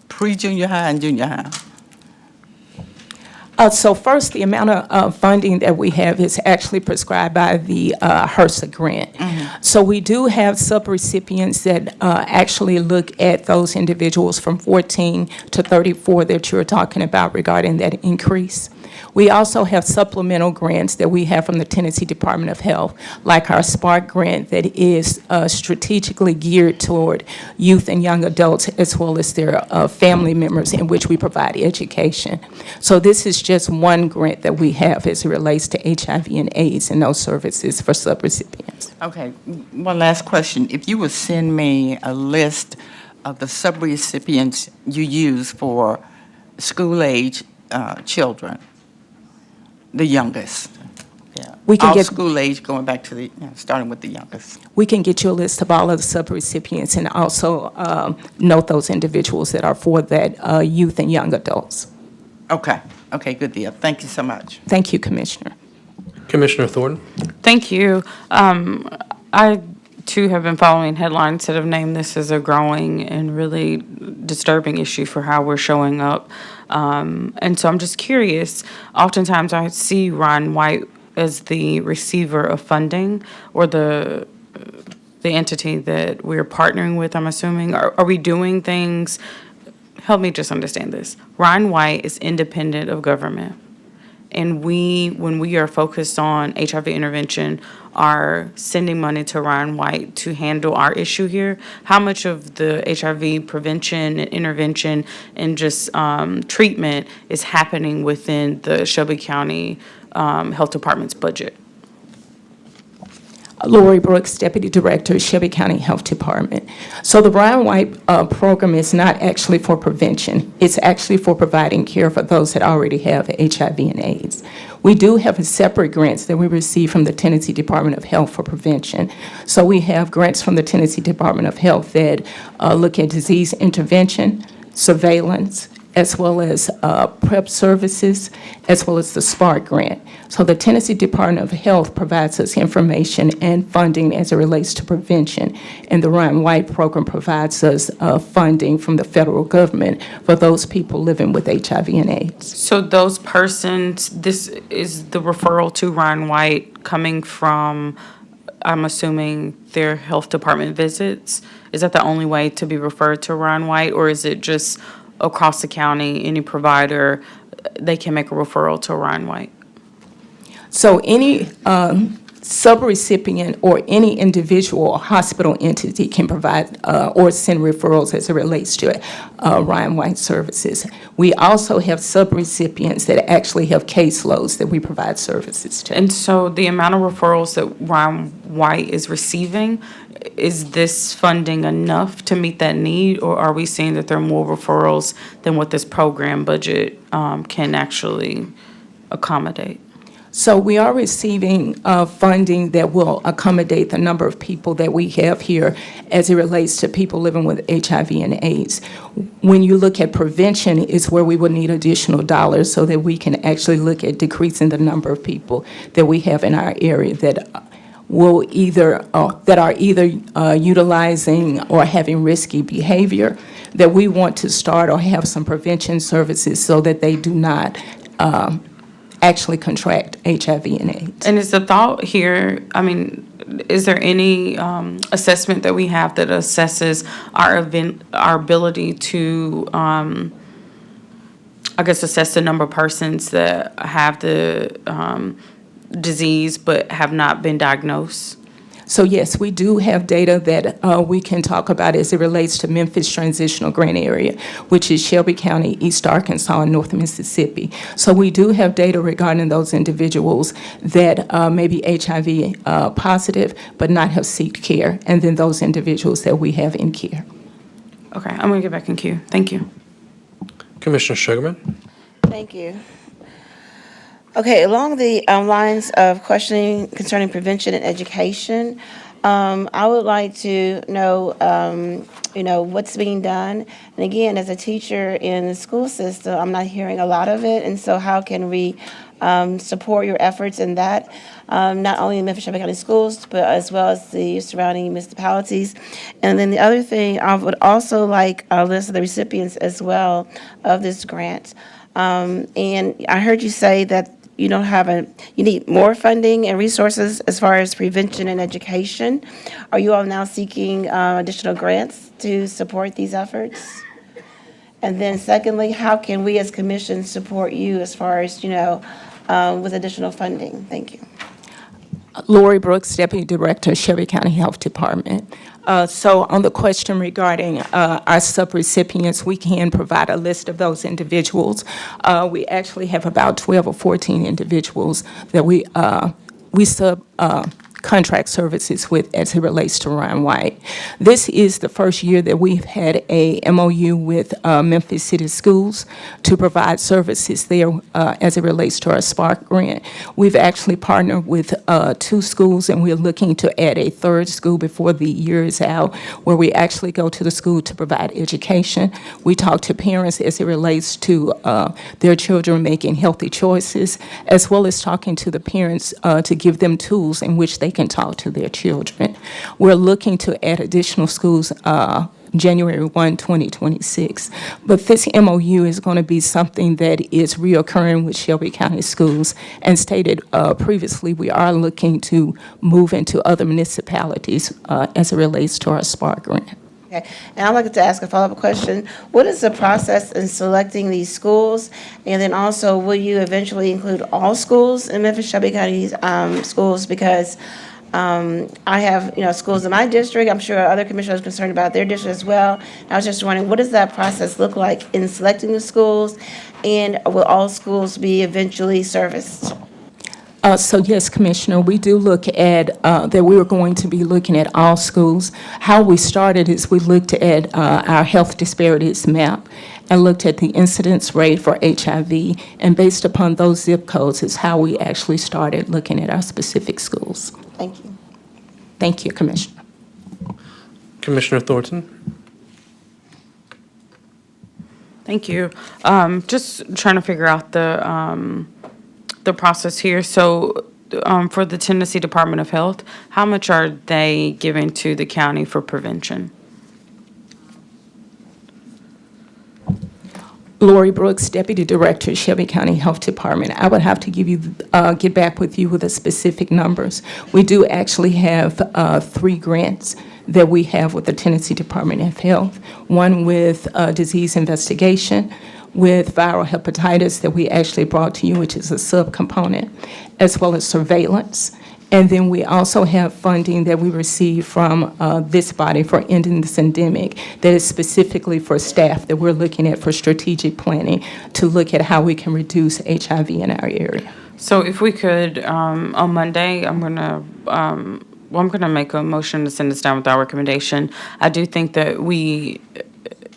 pre-junior high and junior high? So first, the amount of funding that we have is actually prescribed by the HRSA grant. So we do have subrecipients that actually look at those individuals from 14 to 34 that you're talking about regarding that increase. We also have supplemental grants that we have from the Tennessee Department of Health, like our SPARK grant that is strategically geared toward youth and young adults as well as their family members, in which we provide education. So this is just one grant that we have as it relates to HIV and AIDS and those services for subrecipients. Okay, one last question. If you would send me a list of the subrecipients you use for school-age children, the youngest. Yeah. We can all get school age, going back to starting with the youngest. We can get you a list of all of the subrecipients and also note those individuals that are for that youth and young adults. Okay, good deal. Thank you so much. Thank you, Commissioner. Commissioner Thornton? Thank you. I, too, have been following headlines that have named this as a growing and really disturbing issue for how we're showing up. And so I'm just curious, oftentimes I see Ryan White as the receiver of funding or the entity that we're partnering with, I'm assuming. Are we doing things? Help me just understand this. Ryan White is independent of government. And when we are focused on HIV intervention, are sending money to Ryan White to handle our issue here. How much of the HIV prevention and intervention and just treatment is happening within the Shelby County Health Department's budget? Lori Brooks, Deputy Director, Shelby County Health Department. So the Ryan White program is not actually for prevention. It's actually for providing care for those that already have HIV and AIDS. We do have separate grants that we receive from the Tennessee Department of Health for prevention. So we have grants from the Tennessee Department of Health that look at disease intervention, surveillance, as well as PrEP services, as well as the SPARK grant. So the Tennessee Department of Health provides us information and funding as it relates to prevention, and the Ryan White program provides us funding from the federal government for those people living with HIV and AIDS. So those persons, this is the referral to Ryan White coming from, I'm assuming, their health department visits? Is that the only way to be referred to Ryan White, or is it just across the county, any provider, they can make a referral to Ryan White? So any subrecipient or any individual or hospital entity can provide or send referrals as it relates to Ryan White services. We also have subrecipients that actually have caseloads that we provide services to. And so the amount of referrals that Ryan White is receiving, is this funding enough to meet that need, or are we seeing that there are more referrals than what this program budget can actually accommodate? So we are receiving funding that will accommodate the number of people that we have here as it relates to people living with HIV and AIDS. When you look at prevention, is where we would need additional dollars so that we can actually look at decreasing the number of people that we have in our area that will either utilizing or having risky behavior, that we want to start or have some prevention services so that they do not actually contract HIV and AIDS. And is the thought here, I mean, is there any assessment that we have that assesses our ability to, I guess, assess the number of persons that have the disease but have not been diagnosed? So yes, we do have data that we can talk about as it relates to Memphis Transitional Grant Area, which is Shelby County, East Arkansas, and North Mississippi. So we do have data regarding those individuals that may be HIV positive but not have sought care, and then those individuals that we have in care. Okay, I'm going to get back in queue. Thank you. Commissioner Sugarman? Thank you. Okay, along the lines of questioning concerning prevention and education, I would like to know, what's being done. And again, as a teacher in the school system, I'm not hearing a lot of it. And so how can we support your efforts in that, not only in Memphis Shelby County Schools, but as well as the surrounding municipalities? And then the other thing, I would also like a list of the recipients as well of this grant. And I heard you say that you need more funding and resources as far as prevention and education. Are you all now seeking additional grants to support these efforts? And then secondly, how can we as commission support you as far as, with additional funding? Thank you. Lori Brooks, Deputy Director, Shelby County Health Department. So on the question regarding our subrecipients, we can provide a list of those individuals. We actually have about 12 or 14 individuals that we contract services with as it relates to Ryan White. This is the first year that we've had a MOU with Memphis City Schools to provide services there as it relates to our Spark grant. We've actually partnered with 2 schools, and we're looking to add a 3rd school before the year is out, where we actually go to the school to provide education. We talk to parents as it relates to their children making healthy choices, as well as talking to the parents to give them tools in which they can talk to their children. We're looking to add additional schools January 1, 2026. But this MOU is going to be something that is reoccurring with Shelby County Schools. And stated previously, we are looking to move into other municipalities as it relates to our Spark grant. Okay, and I'd like to ask a follow-up question. What is the process in selecting these schools? And then also, will you eventually include all schools in Memphis Shelby County schools? Because I have, schools in my district. I'm sure other commissioners are concerned about their district as well. I was just wondering, what does that process look like in selecting the schools? And will all schools be eventually serviced? So yes, Commissioner, we do look at that we were going to be looking at all schools. How we started is we looked at our health disparities map and looked at the incidence rate for HIV, and based upon those zip codes is how we actually started looking at our specific schools. Thank you. Thank you, Commissioner. Commissioner Thornton? Thank you. Just trying to figure out the process here. So for the Tennessee Department of Health, how much are they giving to the county for prevention? Lori Brooks, Deputy Director, Shelby County Health Department. I would have to get back with you with the specific numbers. We do actually have 3 grants that we have with the Tennessee Department of Health. One with disease investigation, with viral hepatitis that we actually brought to you, which is a subcomponent, as well as surveillance. And then we also have funding that we receive from this body for ending this endemic that is specifically for staff that we're looking at for strategic planning to look at how we can reduce HIV in our area. So if we could, on Monday, I'm going to make a motion to send this down with our recommendation. I do think that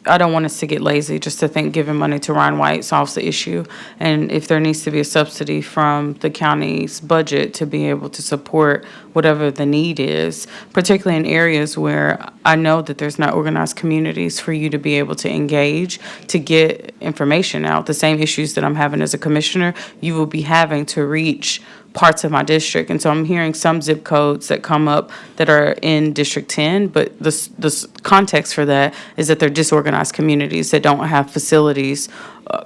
I don't want us to get lazy just to think giving money to Ryan White solves the issue. And if there needs to be a subsidy from the county's budget to be able to support whatever the need is, particularly in areas where I know that there's not organized communities for you to be able to engage, to get information out. The same issues that I'm having as a commissioner, you will be having to reach parts of my district. And so I'm hearing some zip codes that come up that are in District 10, but the context for that is that they're disorganized communities that don't have facilities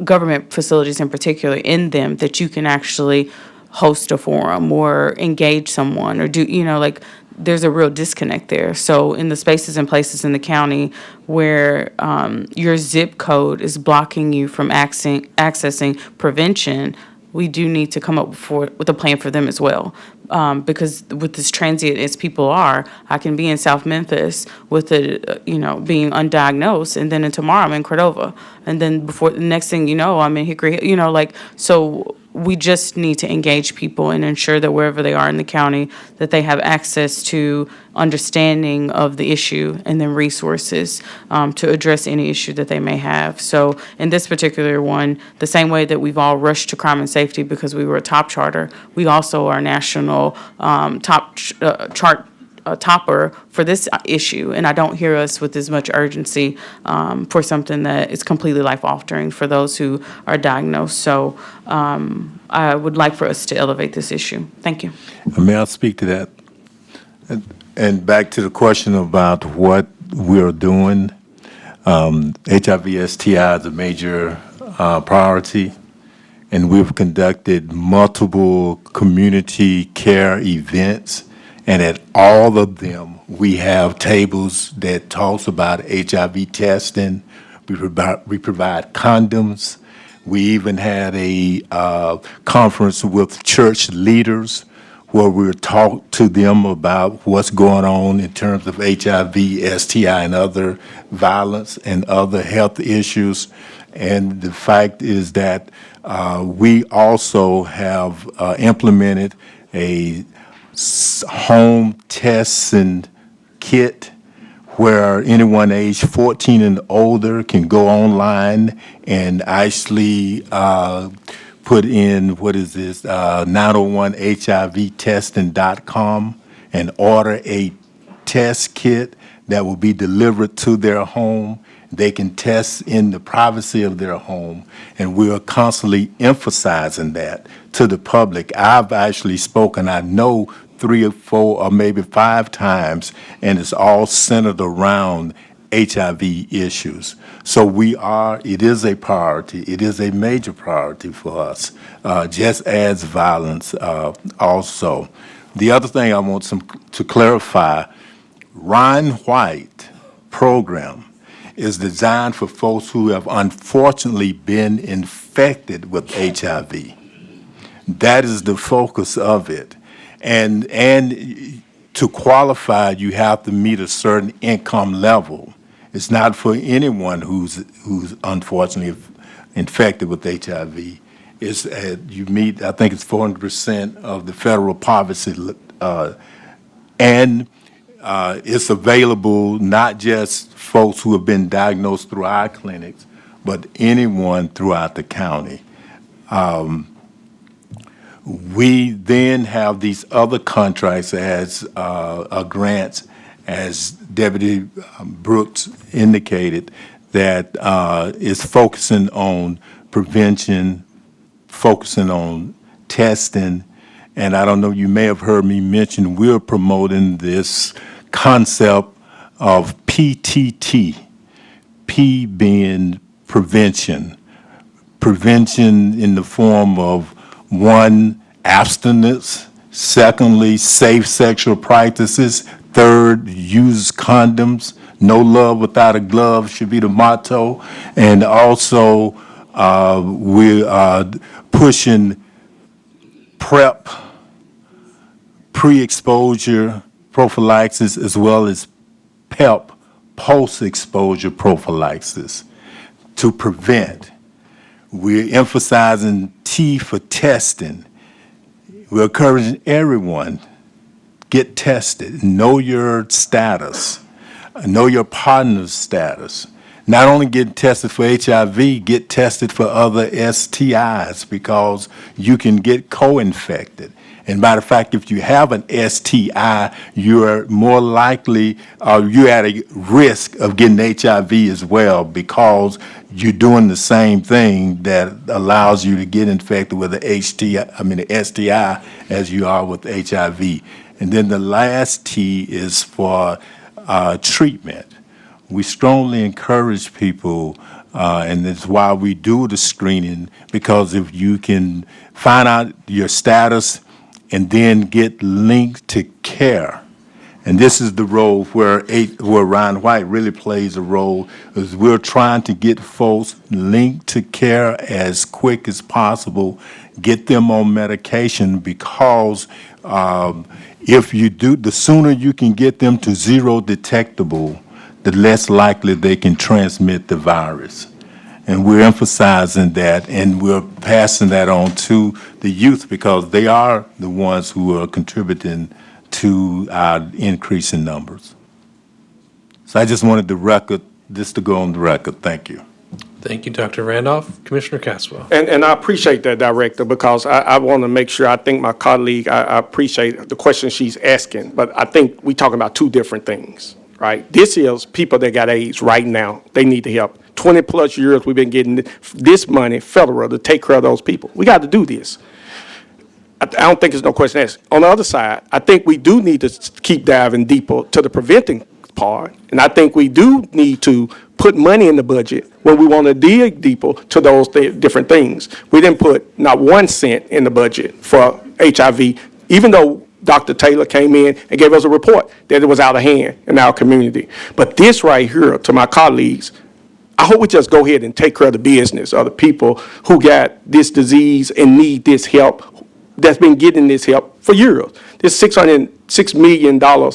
government facilities in particular in them that you can actually host a forum or engage someone or do, like, there's a real disconnect there. So in the spaces and places in the county where your zip code is blocking you from accessing prevention, we do need to come up with a plan for them as well. Because with this transient as people are, I can be in South Memphis with it, being undiagnosed, and then tomorrow I'm in Cordova, and then before the next thing you know, I'm in Hickory. So we just need to engage people and ensure that wherever they are in the county, that they have access to understanding of the issue and then resources to address any issue that they may have. So in this particular one, the same way that we've all rushed to crime and safety because we were a top charter, we also are national topper for this issue, and I don't hear us with as much urgency for something that is completely life-altering for those who are diagnosed. So I would like for us to elevate this issue. Thank you. May I speak to that? And back to the question about what we're doing, HIV/STI is a major priority, and we've conducted multiple community care events. And at all of them, we have tables that talks about HIV testing. We provide condoms. We even had a conference with church leaders where we talked to them about what's going on in terms of HIV, STI, and other violence and other health issues. And the fact is that we also have implemented a home testing kit where anyone aged 14 and older can go online and actually put in, 901hivtesting.com and order a test kit that will be delivered to their home. They can test in the privacy of their home, and we are constantly emphasizing that to the public. I've actually spoken, I know, 3 or 4 or maybe 5 times, and it's all centered around HIV issues. So it is a priority. It is a major priority for us, just as violence also. The other thing I want to clarify, Ryan White program is designed for folks who have unfortunately been infected with HIV. That is the focus of it. And to qualify, you have to meet a certain income level. It's not for anyone who's unfortunately infected with HIV. It's you meet, I think it's 400% of the federal poverty, and it's available not just folks who have been diagnosed through our clinics, but anyone throughout the county. We then have these other contracts as grants, as Deputy Brooks indicated, that is focusing on prevention, focusing on testing. And I don't know, you may have heard me mention, we're promoting this concept of PTT, P being prevention. Prevention in the form of, 1, abstinence. Secondly, safe sexual practices. 3rd, use condoms. No love without a glove should be the motto. And also, we are pushing PrEP, pre-exposure prophylaxis, as well as PEP, post-exposure prophylaxis, to prevent. We're emphasizing T for testing. We're encouraging everyone, get tested, know your status, know your partner's status. Not only get tested for HIV, get tested for other STIs, because you can get co-infected. And matter of fact, if you have an STI, you're more likely, you're at a risk of getting HIV as well, because you're doing the same thing that allows you to get infected with the STI as you are with HIV. And then the last T is for treatment. We strongly encourage people And it's why we do the screening, because if you can find out your status and then get linked to care. And this is the role where Ryan White really plays a role, is we're trying to get folks linked to care as quick as possible, get them on medication, because if you do, the sooner you can get them to zero detectable, the less likely they can transmit the virus. And we're emphasizing that, and we're passing that on to the youth, because they are the ones who are contributing to our increase in numbers. So I just wanted this to go on the record. Thank you. Thank you, Dr. Randolph. Commissioner Caswell. And I appreciate that, Director, because I want to make sure, I think my colleague, I appreciate the question she's asking, but I think we're talking about two different things, right? This is people that got AIDS right now. They need the help. 20-plus years we've been getting this money, federal, to take care of those people. We got to do this. I don't think there's no question asked. On the other side, I think we do need to keep diving deeper to the preventing part, and I think we do need to put money in the budget when we want to dig deeper to those different things. We didn't put not 1 cent in the budget for HIV, even though Dr. Taylor came in and gave us a report that it was out of hand in our community. But this right here, to my colleagues, I hope we just go ahead and take care of the business of the people who got this disease and need this help, that's been getting this help for years. This $606 million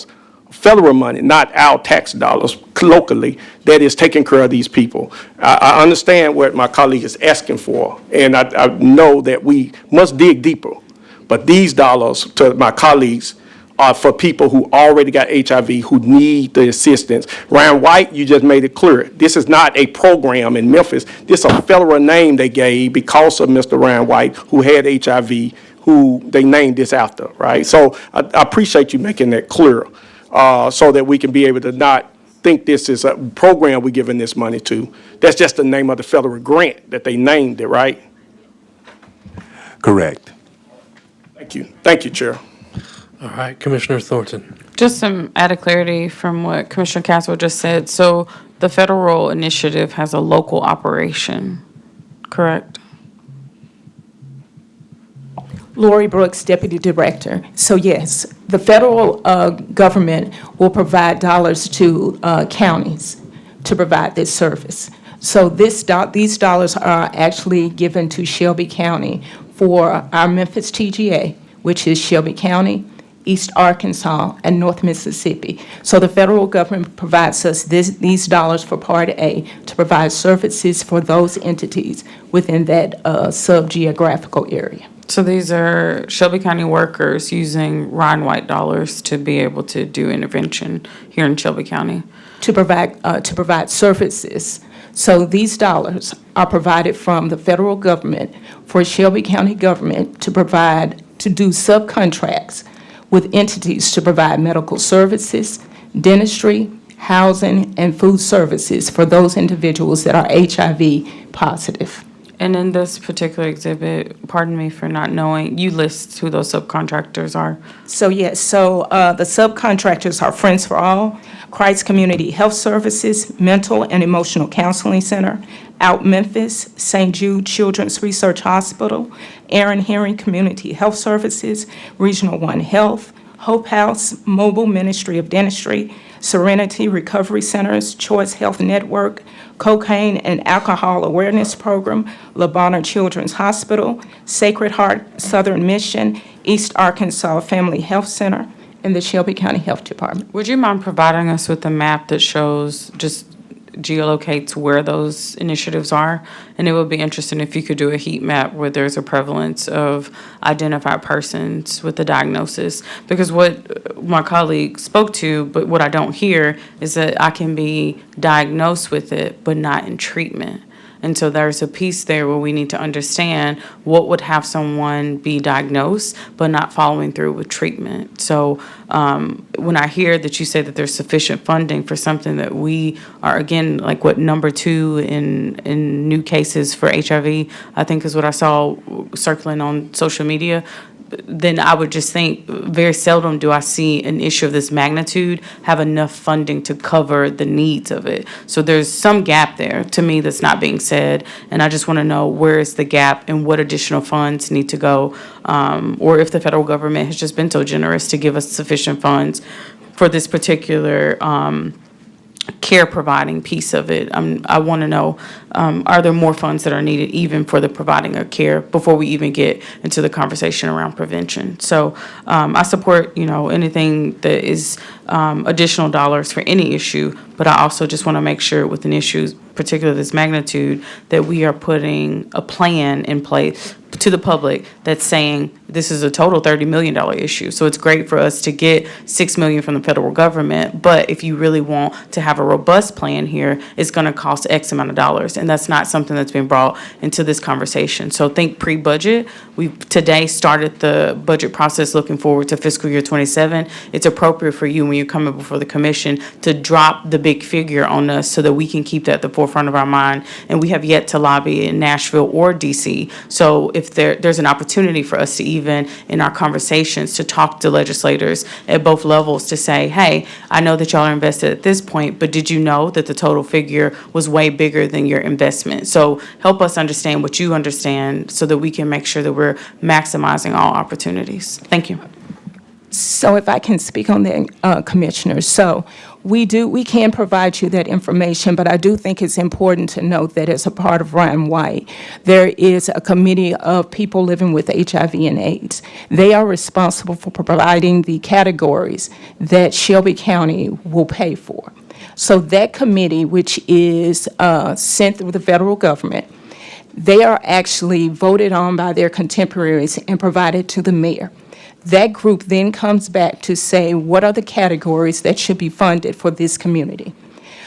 federal money, not our tax dollars locally, that is taking care of these people. I understand what my colleague is asking for, and I know that we must dig deeper. But these dollars, to my colleagues, are for people who already got HIV, who need the assistance. Ryan White, you just made it clear. This is not a program in Memphis. This is a federal name they gave because of Mr. Ryan White, who had HIV, who they named this after, right? So I appreciate you making that clear, so that we can be able to not think this is a program we're giving this money to. That's just the name of the federal grant that they named it, right? Correct. Thank you. Thank you, Chair. All right, Commissioner Thornton. Just some added clarity from what Commissioner Caswell just said. So the federal initiative has a local operation, correct? Lori Brooks, Deputy Director. So yes, the federal government will provide dollars to counties to provide this service. So these dollars are actually given to Shelby County for our Memphis TGA, which is Shelby County, East Arkansas, and North Mississippi. So the federal government provides us these dollars for Part A to provide services for those entities within that sub-geographical area. So these are Shelby County workers using Ryan White dollars to be able to do intervention here in Shelby County? To provide services. So these dollars are provided from the federal government for Shelby County government to do subcontracts with entities to provide medical services, dentistry, housing, and food services for those individuals that are HIV positive. And in this particular exhibit, pardon me for not knowing, you list who those subcontractors are. So yes, the subcontractors are Friends for All, Christ Community Health Services, Mental and Emotional Counseling Center, Out Memphis, St. Jude Children's Research Hospital, Aaron Henry Community Health Services, Regional One Health, Hope House, Mobile Ministry of Dentistry, Serenity Recovery Centers, Choice Health Network, Cocaine and Alcohol Awareness Program, La Bonheur Children's Hospital, Sacred Heart Southern Mission, East Arkansas Family Health Center, and the Shelby County Health Department. Would you mind providing us with a map that shows, just geolocates where those initiatives are? And it would be interesting if you could do a heat map where there's a prevalence of identified persons with the diagnosis. Because what my colleague spoke to, but what I don't hear, is that I can be diagnosed with it, but not in treatment. And so there's a piece there where we need to understand what would have someone be diagnosed but not following through with treatment. So when I hear that you say that there's sufficient funding for something that we are, again, like what, number 2 in new cases for HIV, I think is what I saw circling on social media. then I would just think very seldom do I see an issue of this magnitude have enough funding to cover the needs of it. So there's some gap there to me that's not being said, and I just want to know where is the gap and what additional funds need to go, or if the federal government has just been so generous to give us sufficient funds for this particular care providing piece of it. I want to know, are there more funds that are needed even for the providing of care before we even get into the conversation around prevention? So I support, anything that is additional dollars for any issue, but I also just want to make sure with an issue, particularly this magnitude, that we are putting a plan in place to the public that's saying this is a total $30 million issue. So it's great for us to get $6 million from the federal government, but if you really want to have a robust plan here, it's going to cost X amount of dollars, and that's not something that's been brought into this conversation. So think pre-budget. We've today started the budget process looking forward to fiscal year 27. It's appropriate for you when you're coming before the commission to drop the big figure on us so that we can keep that at the forefront of our mind, and we have yet to lobby in Nashville or DC. So if there's an opportunity for us to even in our conversations to talk to legislators at both levels to say, hey, I know that y'all are invested at this point, but did you know that the total figure was way bigger than your investment? So help us understand what you understand so that we can make sure that we're maximizing all opportunities. Thank you. So if I can speak on that, Commissioner. So we can provide you that information, but I do think it's important to note that as a part of Ryan White, there is a committee of people living with HIV and AIDS. They are responsible for providing the categories that Shelby County will pay for. So that committee, which is sent through the federal government, they are actually voted on by their contemporaries and provided to the mayor. That group then comes back to say, what are the categories that should be funded for this community?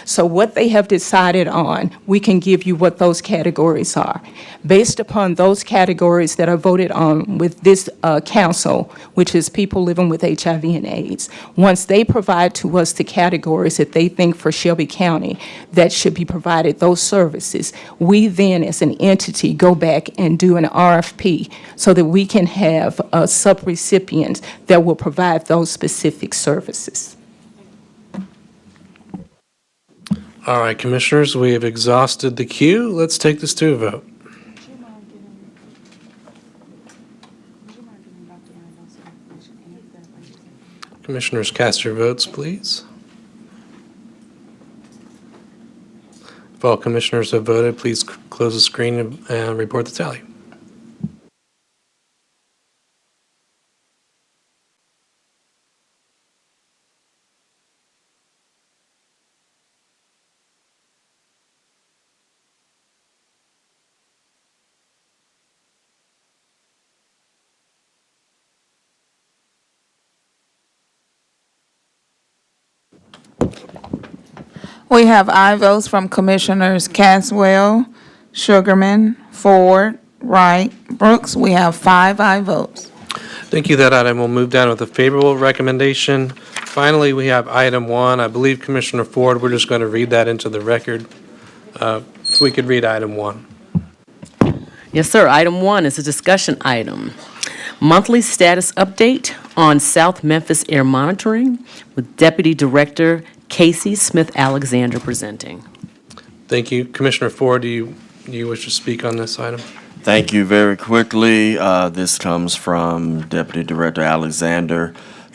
So what they have decided on, we can give you what those categories are. Based upon those categories that are voted on with this council, which is people living with HIV and AIDS, once they provide to us the categories that they think for Shelby County that should be provided, those services, we then as an entity go back and do an RFP so that we can have sub-recipients that will provide those specific services. All right, commissioners, we have exhausted the queue. Let's take this to a vote. Commissioners, cast your votes, please. If all commissioners have voted, please close the screen and report the tally. We have aye votes from Commissioners Caswell, Sugarman, Ford, Wright, Brooks. We have 5 aye votes. Thank you. That item will move down with a favorable recommendation. Finally, we have item 1. I believe Commissioner Ford, we're just going to read that into the record. If we could read item 1. Yes, sir. Item 1 is a discussion item. Monthly status update on South Memphis air monitoring with Deputy Director Casey Smith-Alexander presenting. Thank you. Commissioner Ford, do you wish to speak on this item? Thank you. Very quickly, this comes from Deputy Director Alexander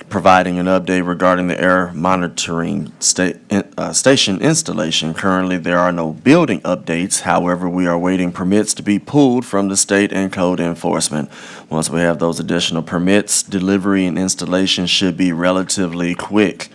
providing an update regarding the air monitoring station installation. Currently, there are no building updates. However, we are waiting permits to be pulled from the state and code enforcement. Once we have those additional permits, delivery and installation should be relatively quick.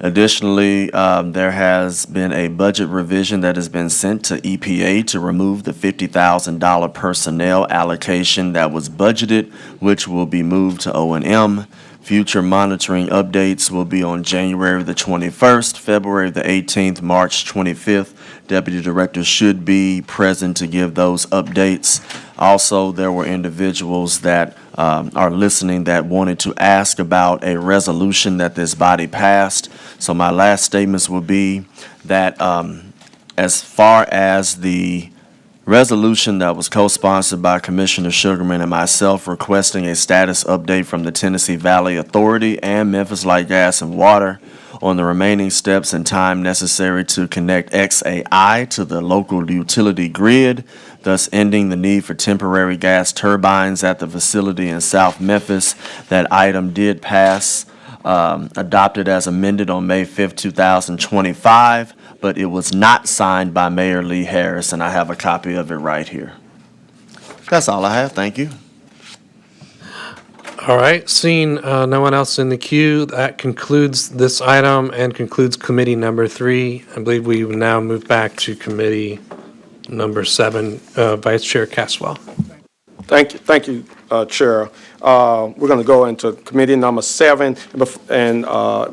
Additionally, there has been a budget revision that has been sent to EPA to remove the $50,000 personnel allocation that was budgeted, which will be moved to O&M. Future monitoring updates will be on January the 21st, February the 18th, March 25th. Deputy Director should be present to give those updates. Also, there were individuals that are listening that wanted to ask about a resolution that this body passed. So my last statements will be that as far as the Resolution that was co-sponsored by Commissioner Sugarman and myself requesting a status update from the Tennessee Valley Authority and Memphis Light Gas and Water on the remaining steps and time necessary to connect XAI to the local utility grid, thus ending the need for temporary gas turbines at the facility in South Memphis. That item did pass, adopted as amended on May 5th, 2025, but it was not signed by Mayor Lee Harris, and I have a copy of it right here. That's all I have. Thank you. All right, seeing no one else in the queue, that concludes this item and concludes committee number 3. I believe we will now move back to committee number 7, Vice Chair Caswell. Thank you, Chair. We're going to go into committee number 7, and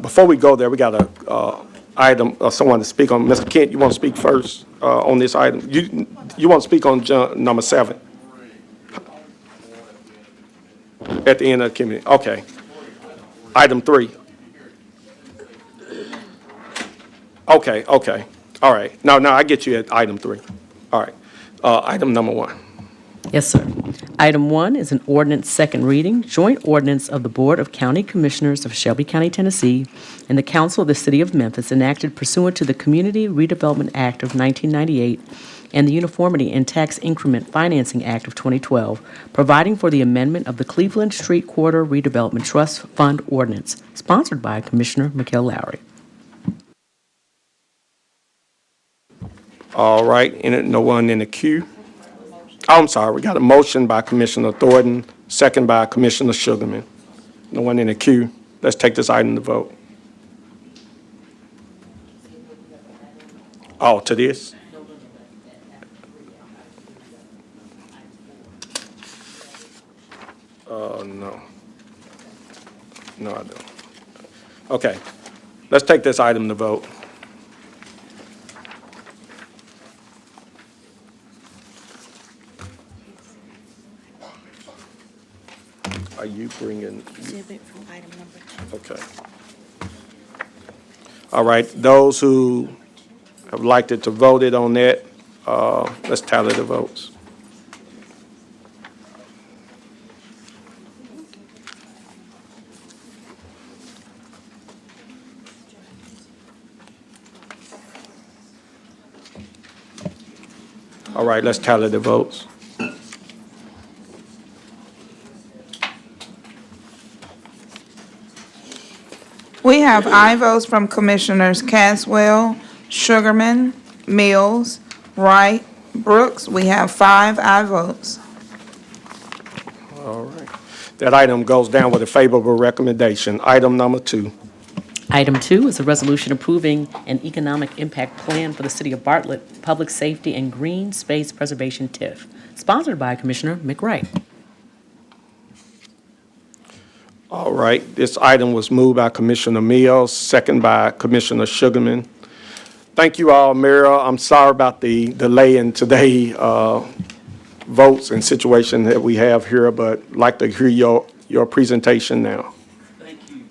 before we go there, we got a item, someone to speak on. Mr. Kent, you want to speak first on this item? You want to speak on number 7? At the end of the committee, okay. Item 3. Okay, all right. No, I get you at item 3. All right, item number 1. Yes, sir. Item 1 is an ordinance second reading, joint ordinance of the Board of County Commissioners of Shelby County, Tennessee, and the Council of the City of Memphis enacted pursuant to the Community Redevelopment Act of 1998 and the Uniformity in Tax Increment Financing Act of 2012, providing for the amendment of the Cleveland Street Corridor Redevelopment Trust Fund Ordinance, sponsored by Commissioner McKell Lowry. All right, no one in the queue? Oh, I'm sorry, we got a motion by Commissioner Thornton, second by Commissioner Sugarman. No one in the queue. Let's take this item to vote. Oh, to this? No. No, I don't. Okay, let's take this item to vote. Are you bringing? Exhibit from item number 2. Okay. All right, those who have liked it to vote it on that, let's tally the votes. All right, let's tally the votes. We have aye votes from Commissioners Caswell, Sugarman, Mills, Wright, Brooks. We have 5 aye votes. All right. That item goes down with a favorable recommendation. Item number 2. Item 2 is a resolution approving an economic impact plan for the City of Bartlett Public Safety and Green Space Preservation TIF, sponsored by Commissioner McWright. All right, this item was moved by Commissioner Mills, second by Commissioner Sugarman. Thank you all, Mayor. I'm sorry about the delay in today votes and situation that we have here, but I'd like to hear your presentation now. Thank you.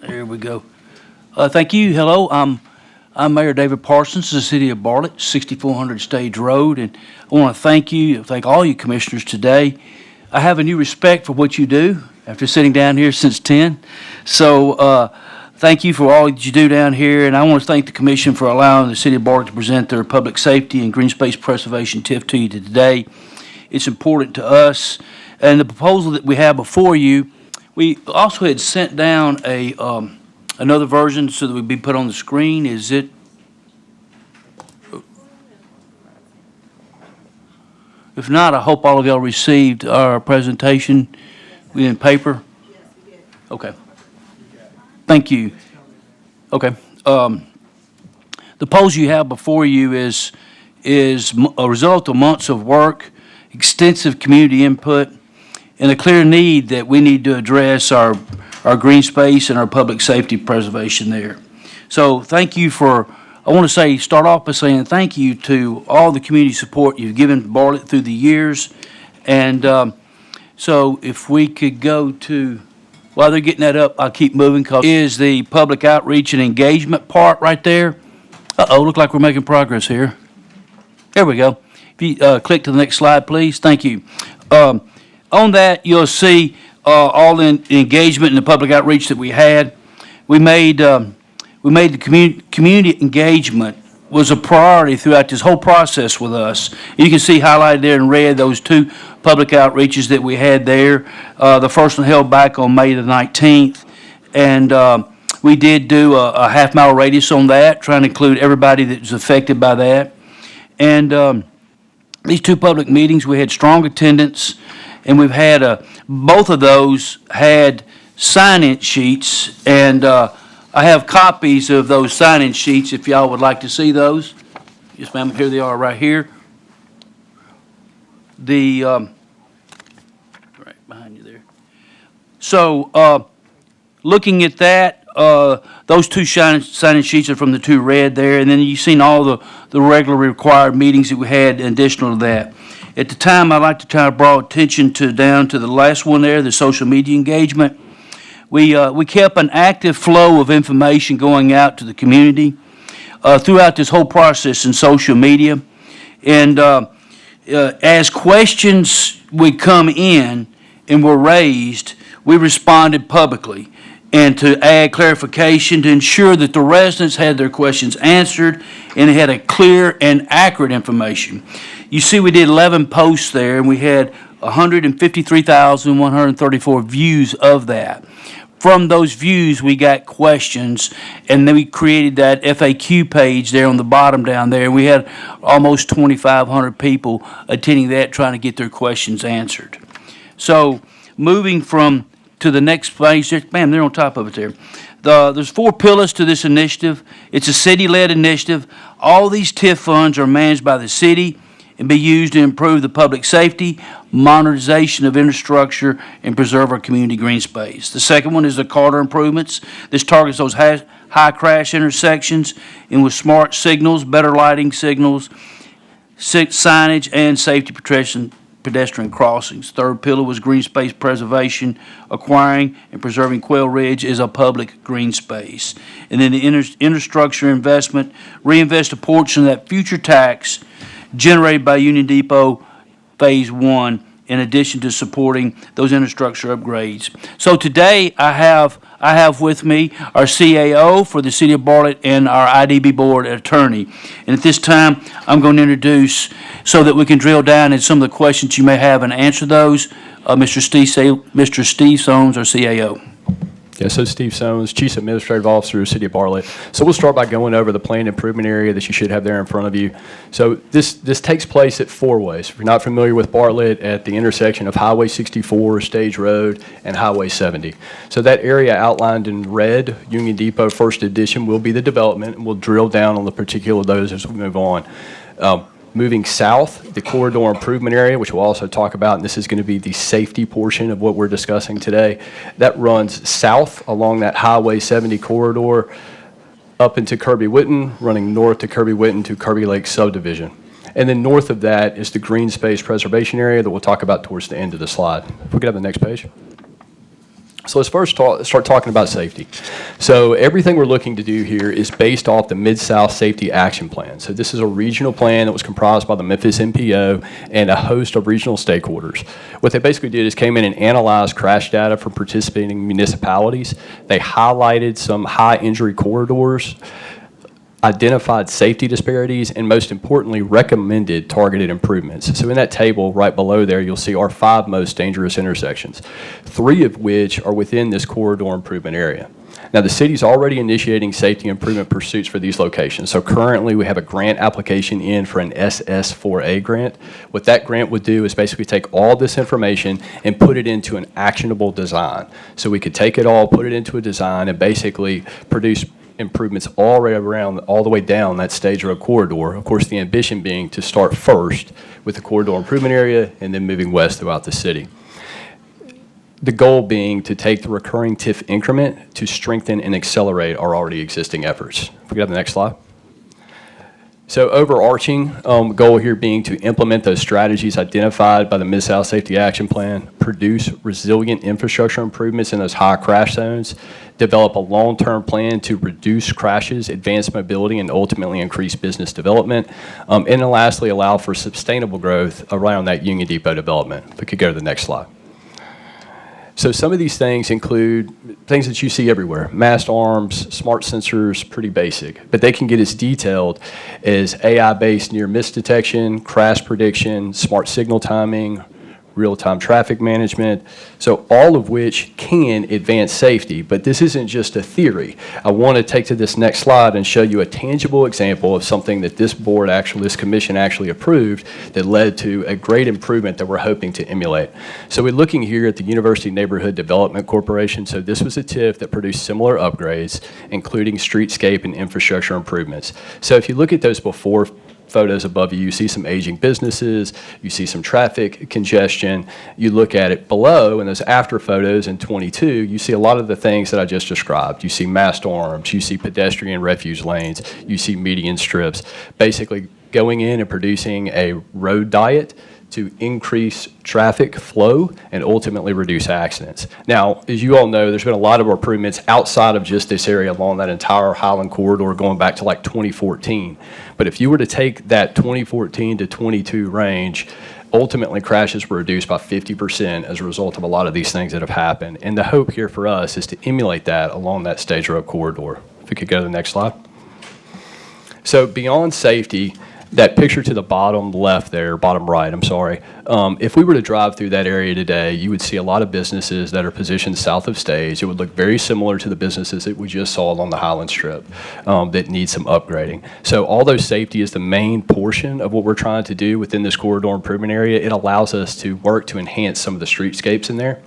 There we go. Thank you. Hello, I'm Mayor David Parsons, the City of Bartlett, 6400 Stage Road, and I want to thank all you commissioners today. I have a new respect for what you do after sitting down here since 10. So thank you for all that you do down here, and I want to thank the commission for allowing the City of Bartlett to present their public safety and green space preservation TIF to you today. It's important to us, and the proposal that we have before you, we also had sent down another version so that would be put on the screen. Is it? If not, I hope all of y'all received our presentation in paper. Okay. Thank you. Okay. The proposal you have before you is a result of months of work, extensive community input, and a clear need that we need to address our green space and our public safety preservation there. So thank you I want to start off by saying thank you to all the community support you've given Bartlett through the years. And so if we could go to, while they're getting that up, I'll keep moving, because is the public outreach and engagement part right there. Uh-oh, look like we're making progress here. There we go. If you click to the next slide, please. Thank you. On that, you'll see all the engagement and the public outreach that we had. We made the community engagement was a priority throughout this whole process with us. You can see highlighted there in red those two public outreaches that we had there. The first one held back on May the 19th, and we did do a half-mile radius on that, trying to include everybody that was affected by that. And these two public meetings, we had strong attendance, and we've had both of those had sign-in sheets, and I have copies of those sign-in sheets if y'all would like to see those. Yes, ma'am, here they are right here. Right behind you there. So, looking at that, those two sign-in sheets are from the two red there, and then you've seen all the regular required meetings that we had additional to that. At the time, I'd like to try to draw attention down to the last one there, the social media engagement. We kept an active flow of information going out to the community throughout this whole process in social media. And as questions would come in and were raised, we responded publicly and to add clarification to ensure that the residents had their questions answered and had a clear and accurate information. You see we did 11 posts there, and we had 153,134 views of that. From those views, we got questions, and then we created that FAQ page there on the bottom down there, and we had almost 2,500 people attending that, trying to get their questions answered. So, moving to the next page, bam, they're on top of it there. There's 4 pillars to this initiative. It's a city-led initiative. All these TIF funds are managed by the city and be used to improve the public safety, modernization of infrastructure, and preserve our community green space. The second one is the corridor improvements. This targets those high crash intersections, and with smart signals, better lighting signals, signage, and safety pedestrian crossings. Third pillar was green space preservation. Acquiring and preserving Quail Ridge is a public green space. And then the infrastructure investment, reinvest a portion of that future tax generated by Union Depot Phase 1, in addition to supporting those infrastructure upgrades. So today, I have with me our CAO for the City of Bartlett and our IDB Board attorney. And at this time, I'm going to introduce, so that we can drill down in some of the questions you may have and answer those, Mr. Steve Soames, our CAO. Yeah, so Steve Soames, Chief Administrative Officer of the City of Bartlett. So we'll start by going over the planned improvement area that you should have there in front of you. So this takes place at 4 ways. If you're not familiar with Bartlett, at the intersection of Highway 64, Stage Road, and Highway 70. So that area outlined in red, Union Depot First Edition, will be the development, and we'll drill down on the particular of those as we move on. Moving south, the corridor improvement area, which we'll also talk about, and this is going to be the safety portion of what we're discussing today, that runs south along that Highway 70 corridor up into Kirby-Whitten, running north to Kirby-Whitten to Kirby Lake subdivision. And then north of that is the green space preservation area that we'll talk about towards the end of the slide. If we could have the next page. So let's first start talking about safety. So everything we're looking to do here is based off the Mid-South Safety Action Plan. So this is a regional plan that was comprised by the Memphis MPO and a host of regional stakeholders. What they basically did is came in and analyzed crash data from participating municipalities. They highlighted some high injury corridors, identified safety disparities, and most importantly, recommended targeted improvements. So in that table right below there, you'll see our 5 most dangerous intersections, 3 of which are within this corridor improvement area. Now, the city's already initiating safety improvement pursuits for these locations. So currently, we have a grant application in for an SS4A grant. What that grant would do is basically take all this information and put it into an actionable design. So we could take it all, put it into a design, and basically produce improvements all the way down that Stage Road corridor. Of course, the ambition being to start first with the corridor improvement area and then moving west throughout the city. The goal being to take the recurring TIF increment to strengthen and accelerate our already existing efforts. If we could have the next slide. So overarching goal here being to implement those strategies identified by the Mid-South Safety Action Plan, produce resilient infrastructure improvements in those high crash zones, develop a long-term plan to reduce crashes, advance mobility, and ultimately increase business development, and then lastly, allow for sustainable growth around that Union Depot development. If we could go to the next slide. So some of these things include things that you see everywhere: mast arms, smart sensors, pretty basic, but they can get as detailed as AI-based near miss detection, crash prediction, smart signal timing, real-time traffic management, so all of which can advance safety. But this isn't just a theory. I want to take to this next slide and show you a tangible example of something that this board actually, this commission actually approved that led to a great improvement that we're hoping to emulate. So we're looking here at the University Neighborhood Development Corporation. So this was a TIF that produced similar upgrades, including streetscape and infrastructure improvements. So if you look at those before photos above you, you see some aging businesses, you see some traffic congestion. You look at it below in those after photos in 22, you see a lot of the things that I just described. You see mast arms, you see pedestrian refuge lanes, you see median strips, basically going in and producing a road diet to increase traffic flow and ultimately reduce accidents. Now, as you all know, there's been a lot of improvements outside of just this area along that entire Highland corridor going back to like 2014. But if you were to take that 2014 to 22 range, ultimately crashes were reduced by 50% as a result of a lot of these things that have happened. And the hope here for us is to emulate that along that Stage Road corridor. If we could go to the next slide. So beyond safety, that picture to the bottom left there, bottom right, I'm sorry, if we were to drive through that area today, you would see a lot of businesses that are positioned south of Stage. It would look very similar to the businesses that we just saw along the Highland Strip that need some upgrading. So although safety is the main portion of what we're trying to do within this corridor improvement area, it allows us to work to enhance some of the streetscapes in there.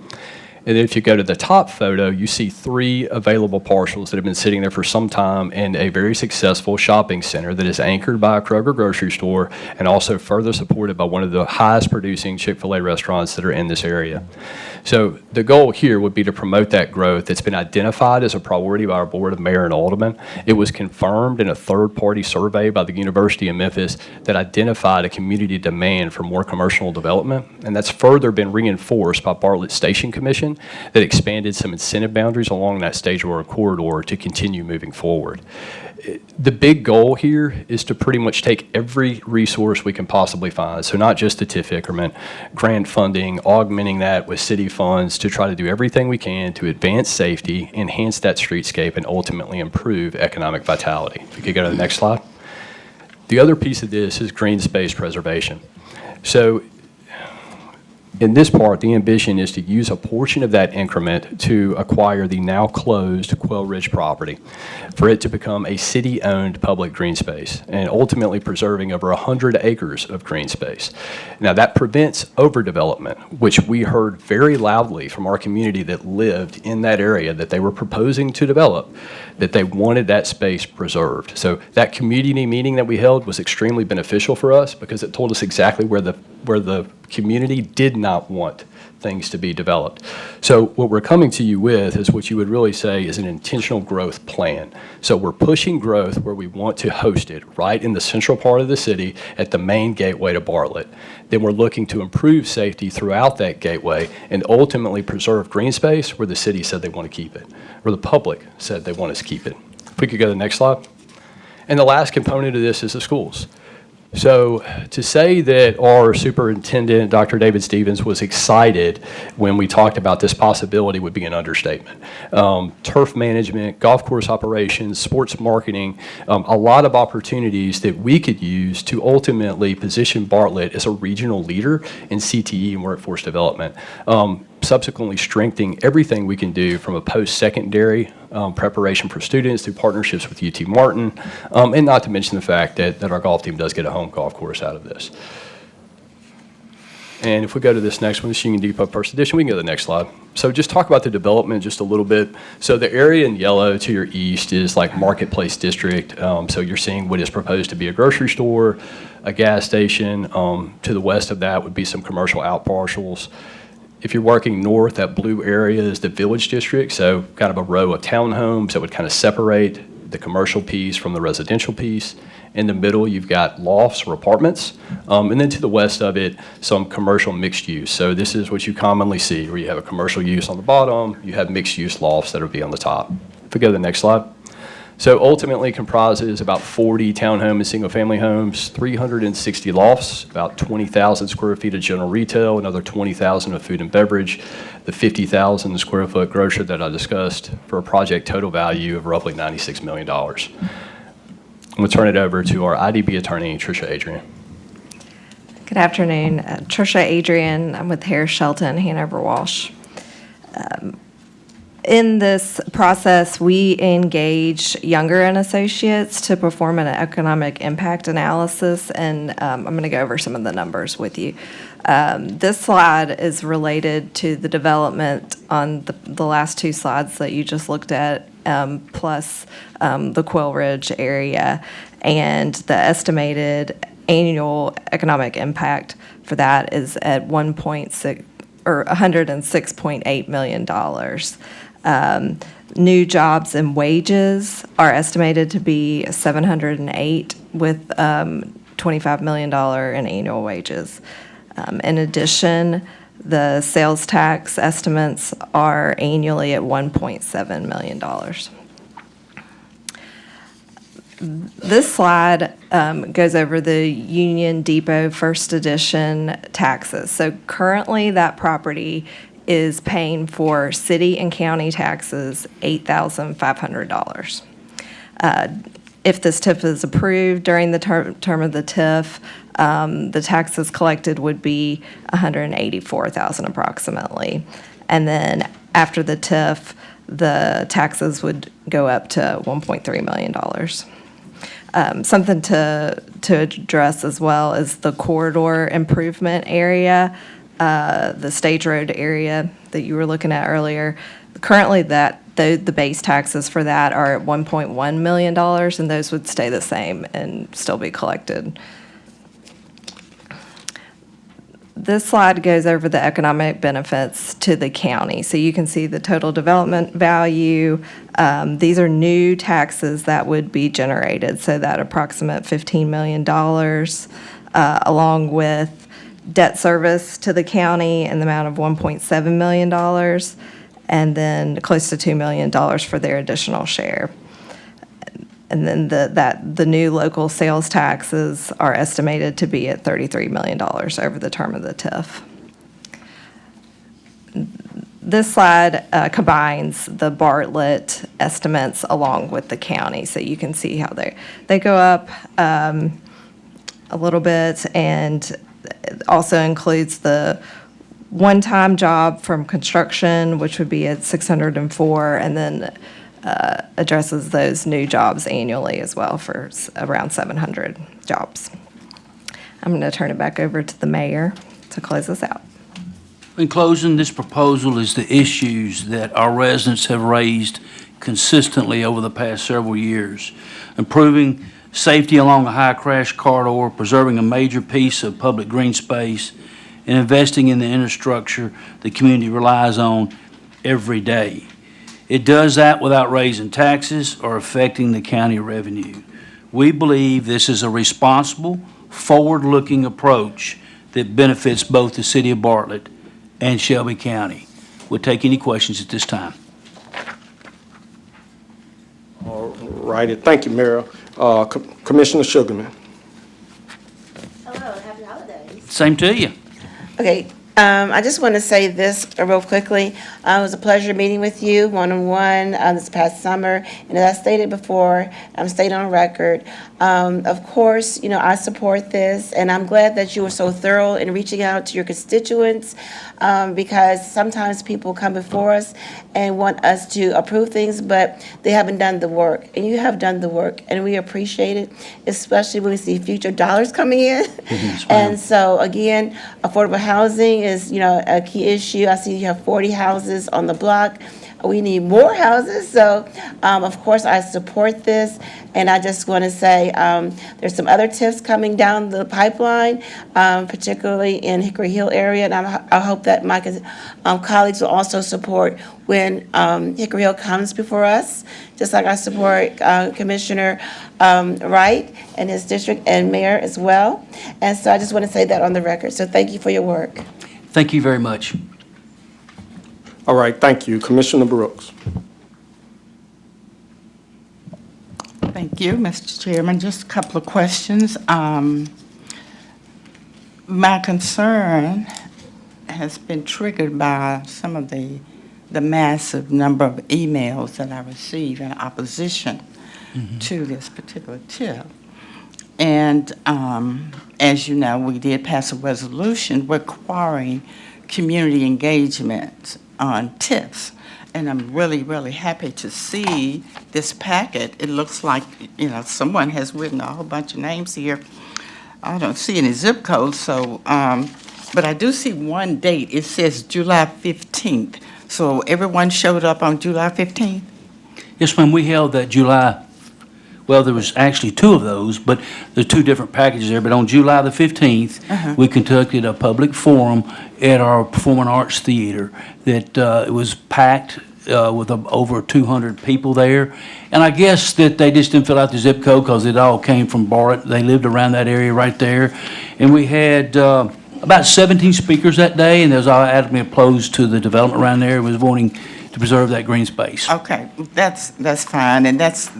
And then if you go to the top photo, you see 3 available parcels that have been sitting there for some time in a very successful shopping center that is anchored by a Kroger grocery store and also further supported by one of the highest producing Chick-fil-A restaurants that are in this area. So the goal here would be to promote that growth that's been identified as a priority by our Board of Mayor and Aldermen. It was confirmed in a third-party survey by the University of Memphis that identified a community demand for more commercial development, and that's further been reinforced by Bartlett Station Commission that expanded some incentive boundaries along that Stage Road corridor to continue moving forward. The big goal here is to pretty much take every resource we can possibly find, so not just the TIF increment, grant funding, augmenting that with city funds to try to do everything we can to advance safety, enhance that streetscape, and ultimately improve economic vitality. If you could go to the next slide. The other piece of this is green space preservation. So in this part, the ambition is to use a portion of that increment to acquire the now closed Quail Ridge property for it to become a city-owned public green space and ultimately preserving over 100 acres of green space. Now that prevents overdevelopment, which we heard very loudly from our community that lived in that area that they were proposing to develop, that they wanted that space preserved. So that community meeting that we held was extremely beneficial for us because it told us exactly where the community did not want things to be developed. So what we're coming to you with is what you would really say is an intentional growth plan. So we're pushing growth where we want to host it, right in the central part of the city at the main gateway to Bartlett. Then we're looking to improve safety throughout that gateway and ultimately preserve green space where the city said they want to keep it, where the public said they want us to keep it. If we could go to the next slide. And the last component of this is the schools. So to say that our superintendent, Dr. David Stevens, was excited when we talked about this possibility would be an understatement. Turf management, golf course operations, sports marketing, a lot of opportunities that we could use to ultimately position Bartlett as a regional leader in CTE and workforce development. Subsequently strengthening everything we can do from a post-secondary preparation for students through partnerships with UT Martin, and not to mention the fact that our golf team does get a home golf course out of this. And if we go to this next one, this Union Depot First Edition, we can go to the next slide. So just talk about the development just a little bit. So the area in yellow to your east is like Marketplace District. So you're seeing what is proposed to be a grocery store, a gas station. To the west of that would be some commercial out parcels. If you're working north, that blue area is the Village District, so kind of a row of townhomes that would kind of separate the commercial piece from the residential piece. In the middle, you've got lofts or apartments. And then to the west of it, some commercial mixed use. So this is what you commonly see, where you have a commercial use on the bottom, you have mixed use lofts that will be on the top. If we go to the next slide. So ultimately comprises about 40 townhome and single-family homes, 360 lofts, about 20,000 square feet of general retail, another 20,000 of food and beverage, the 50,000 square foot grocer that I discussed, for a project total value of roughly $96 million. I'm going to turn it over to our IDB attorney, Tricia Adrian. Good afternoon. Tricia Adrian. I'm with Harris Shelton, Hanover Walsh. In this process, we engage Younger and Associates to perform an economic impact analysis, and I'm going to go over some of the numbers with you. This slide is related to the development on the last two slides that you just looked at, plus the Quill Ridge area, and the estimated annual economic impact for that is at $106.8 million. New jobs and wages are estimated to be 708 with $25 million in annual wages. In addition, the sales tax estimates are annually at $1.7 million. This slide goes over the Union Depot First Edition taxes. So currently that property is paying for city and county taxes $8,500. If this TIF is approved during the term of the TIF, the taxes collected would be $184,000 approximately. And then after the TIF, the taxes would go up to $1.3 million. Something to address as well is the corridor improvement area, the Stage Road area that you were looking at earlier. Currently, the base taxes for that are at $1.1 million, and those would stay the same and still be collected. This slide goes over the economic benefits to the county. So you can see the total development value. These are new taxes that would be generated, so that approximate $15 million, along with debt service to the county in the amount of $1.7 million, and then close to $2 million for their additional share. And then the new local sales taxes are estimated to be at $33 million over the term of the TIF. This slide combines the Bartlett estimates along with the county, so you can see how they go up a little bit, and it also includes the one-time job from construction, which would be at 604, and then addresses those new jobs annually as well for around 700 jobs. I'm going to turn it back over to the mayor to close us out. In closing, this proposal is the issues that our residents have raised consistently over the past several years. Improving safety along a high crash corridor, preserving a major piece of public green space, and investing in the infrastructure the community relies on every day. It does that without raising taxes or affecting the county revenue. We believe this is a responsible, forward-looking approach that benefits both the city of Bartlett and Shelby County. We'll take any questions at this time. All righty, thank you, Mayor. Commissioner Sugarman. Hello, happy holidays. Same to you. Okay, I just want to say this real quickly. It was a pleasure meeting with you one-on-one this past summer. And as I stated before, I'm staying on record. Of course, I support this, and I'm glad that you were so thorough in reaching out to your constituents, because sometimes people come before us and want us to approve things, but they haven't done the work. And you have done the work, and we appreciate it, especially when we see future dollars coming in. And so, again, affordable housing is, a key issue. I see you have 40 houses on the block. We need more houses, so of course I support this. And I just want to say there's some other TIFs coming down the pipeline, particularly in Hickory Hill area, and I hope that my colleagues will also support when Hickory Hill comes before us, just like I support Commissioner Wright and his district and mayor as well. And so I just want to say that on the record. So thank you for your work. Thank you very much. All right, thank you. Commissioner Brooks. Thank you, Mr. Chairman. Just a couple of questions. My concern has been triggered by some of the massive number of emails that I receive in opposition to this particular tip. And as you know, we did pass a resolution requiring community engagement on tips. And I'm really, really happy to see this packet. It looks like, someone has written a whole bunch of names here. I don't see any zip codes, so, but I do see one date. It says July 15th. So everyone showed up on July 15th? Yes, ma'am, we held that July, well, there was actually two of those, but there's two different packages there. But on July the 15th, we conducted a public forum at our Performing Arts Theater that it was packed with over 200 people there. And I guess that they just didn't fill out the zip code because it all came from Bartlett. They lived around that area right there. And we had about 17 speakers that day, and they was all adamantly opposed to the development around there. It was wanting to preserve that green space. Okay, that's fine, and that's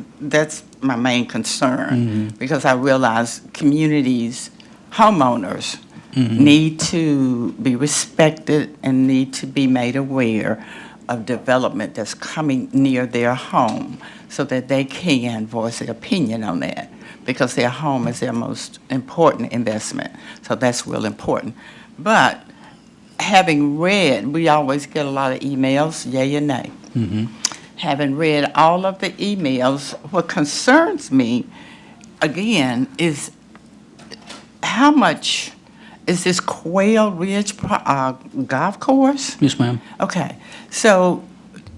my main concern, because I realize communities, homeowners, need to be respected and need to be made aware of development that's coming near their home so that they can voice their opinion on that, because their home is their most important investment. So that's real important. But having read, we always get a lot of emails, yay and nay. Having read all of the emails, what concerns me, again, is how much is this Quail Ridge golf course? Yes, ma'am. Okay, so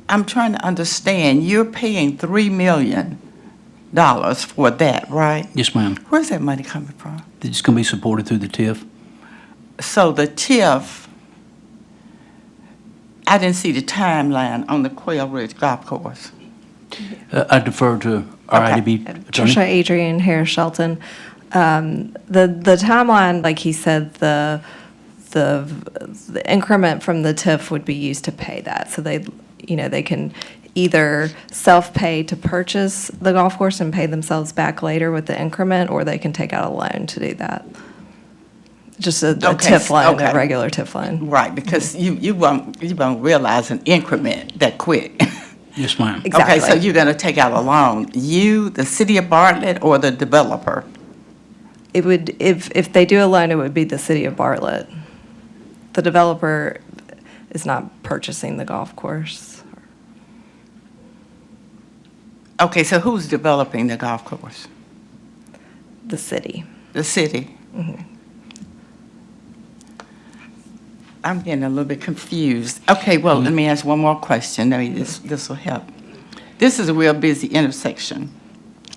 I'm trying to understand, you're paying $3 million for that, right? Yes, ma'am. Where's that money coming from? It's going to be supported through the TIF. So the TIF, I didn't see the timeline on the Quail Ridge golf course. I defer to our IDB attorney. Trisha Adrian Harris Shelton. The timeline, like he said, the increment from the TIF would be used to pay that. So they can either self-pay to purchase the golf course and pay themselves back later with the increment, or they can take out a loan to do that. Just a TIF loan, a regular TIF loan. Right, because you won't realize an increment that quick. Yes, ma'am. Exactly. Okay, so you're going to take out a loan. You, the city of Bartlett, or the developer? It would, if they do a loan, it would be the city of Bartlett. The developer is not purchasing the golf course. Okay, so who's developing the golf course? The city. The city? I'm getting a little bit confused. Okay, well, let me ask one more question. Maybe this will help. This is a real busy intersection.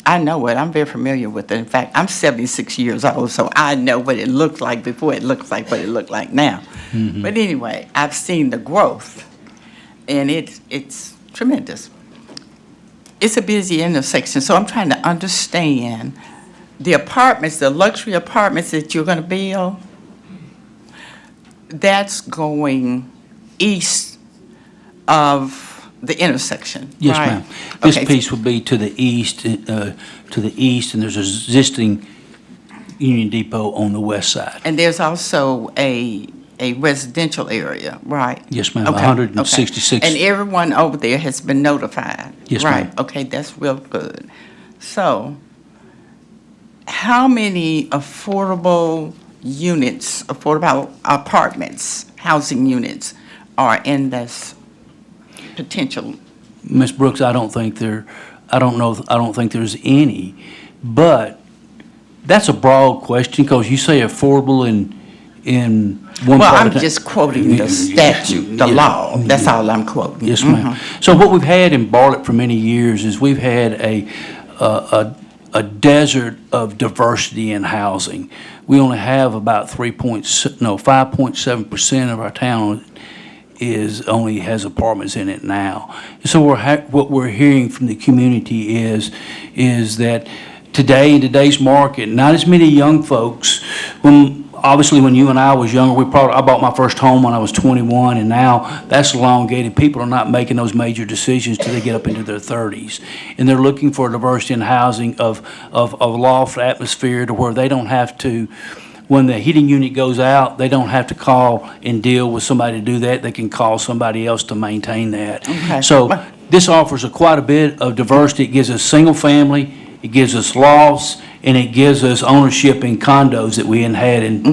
I know it. I'm very familiar with it. In fact, I'm 76 years old, so I know what it looked like before it looks like what it looked like now. But anyway, I've seen the growth, and it's tremendous. It's a busy intersection, so I'm trying to understand the apartments, the luxury apartments that you're going to build. That's going east of the intersection, Yes, right? ma'am. This Okay, piece would be to the east, and there's an existing Union Depot on the west side. And there's also a residential area, right? Yes, ma'am, Okay, 166. okay. And everyone over there has been notified? Yes, Right, ma'am. okay, that's real good. So, how many affordable units, affordable apartments, housing units are in this potential? Ms. Brooks, I don't think there's any, but that's a broad question, because you say affordable in one Well, part I'm of town. just quoting the statute, the law. That's all I'm quoting. Yes, ma'am. So what we've had in Bartlett for many years is we've had a desert of diversity in housing. We only have about 5.7% of our town only has apartments in it now. So what we're hearing from the community is that today, in today's market, not as many young folks, obviously when you and I was younger, I bought my first home when I was 21, and now that's elongated. People are not making those major decisions till they get up into their 30s. And they're looking for diversity in housing of loft atmosphere to where they don't have to, when the heating unit goes out, they don't have to call and deal with somebody to do that. They can call somebody else to maintain that. Okay. So this offers quite a bit of diversity. It gives us single family, it gives us lofts, and it gives us ownership in condos that we hadn't had in a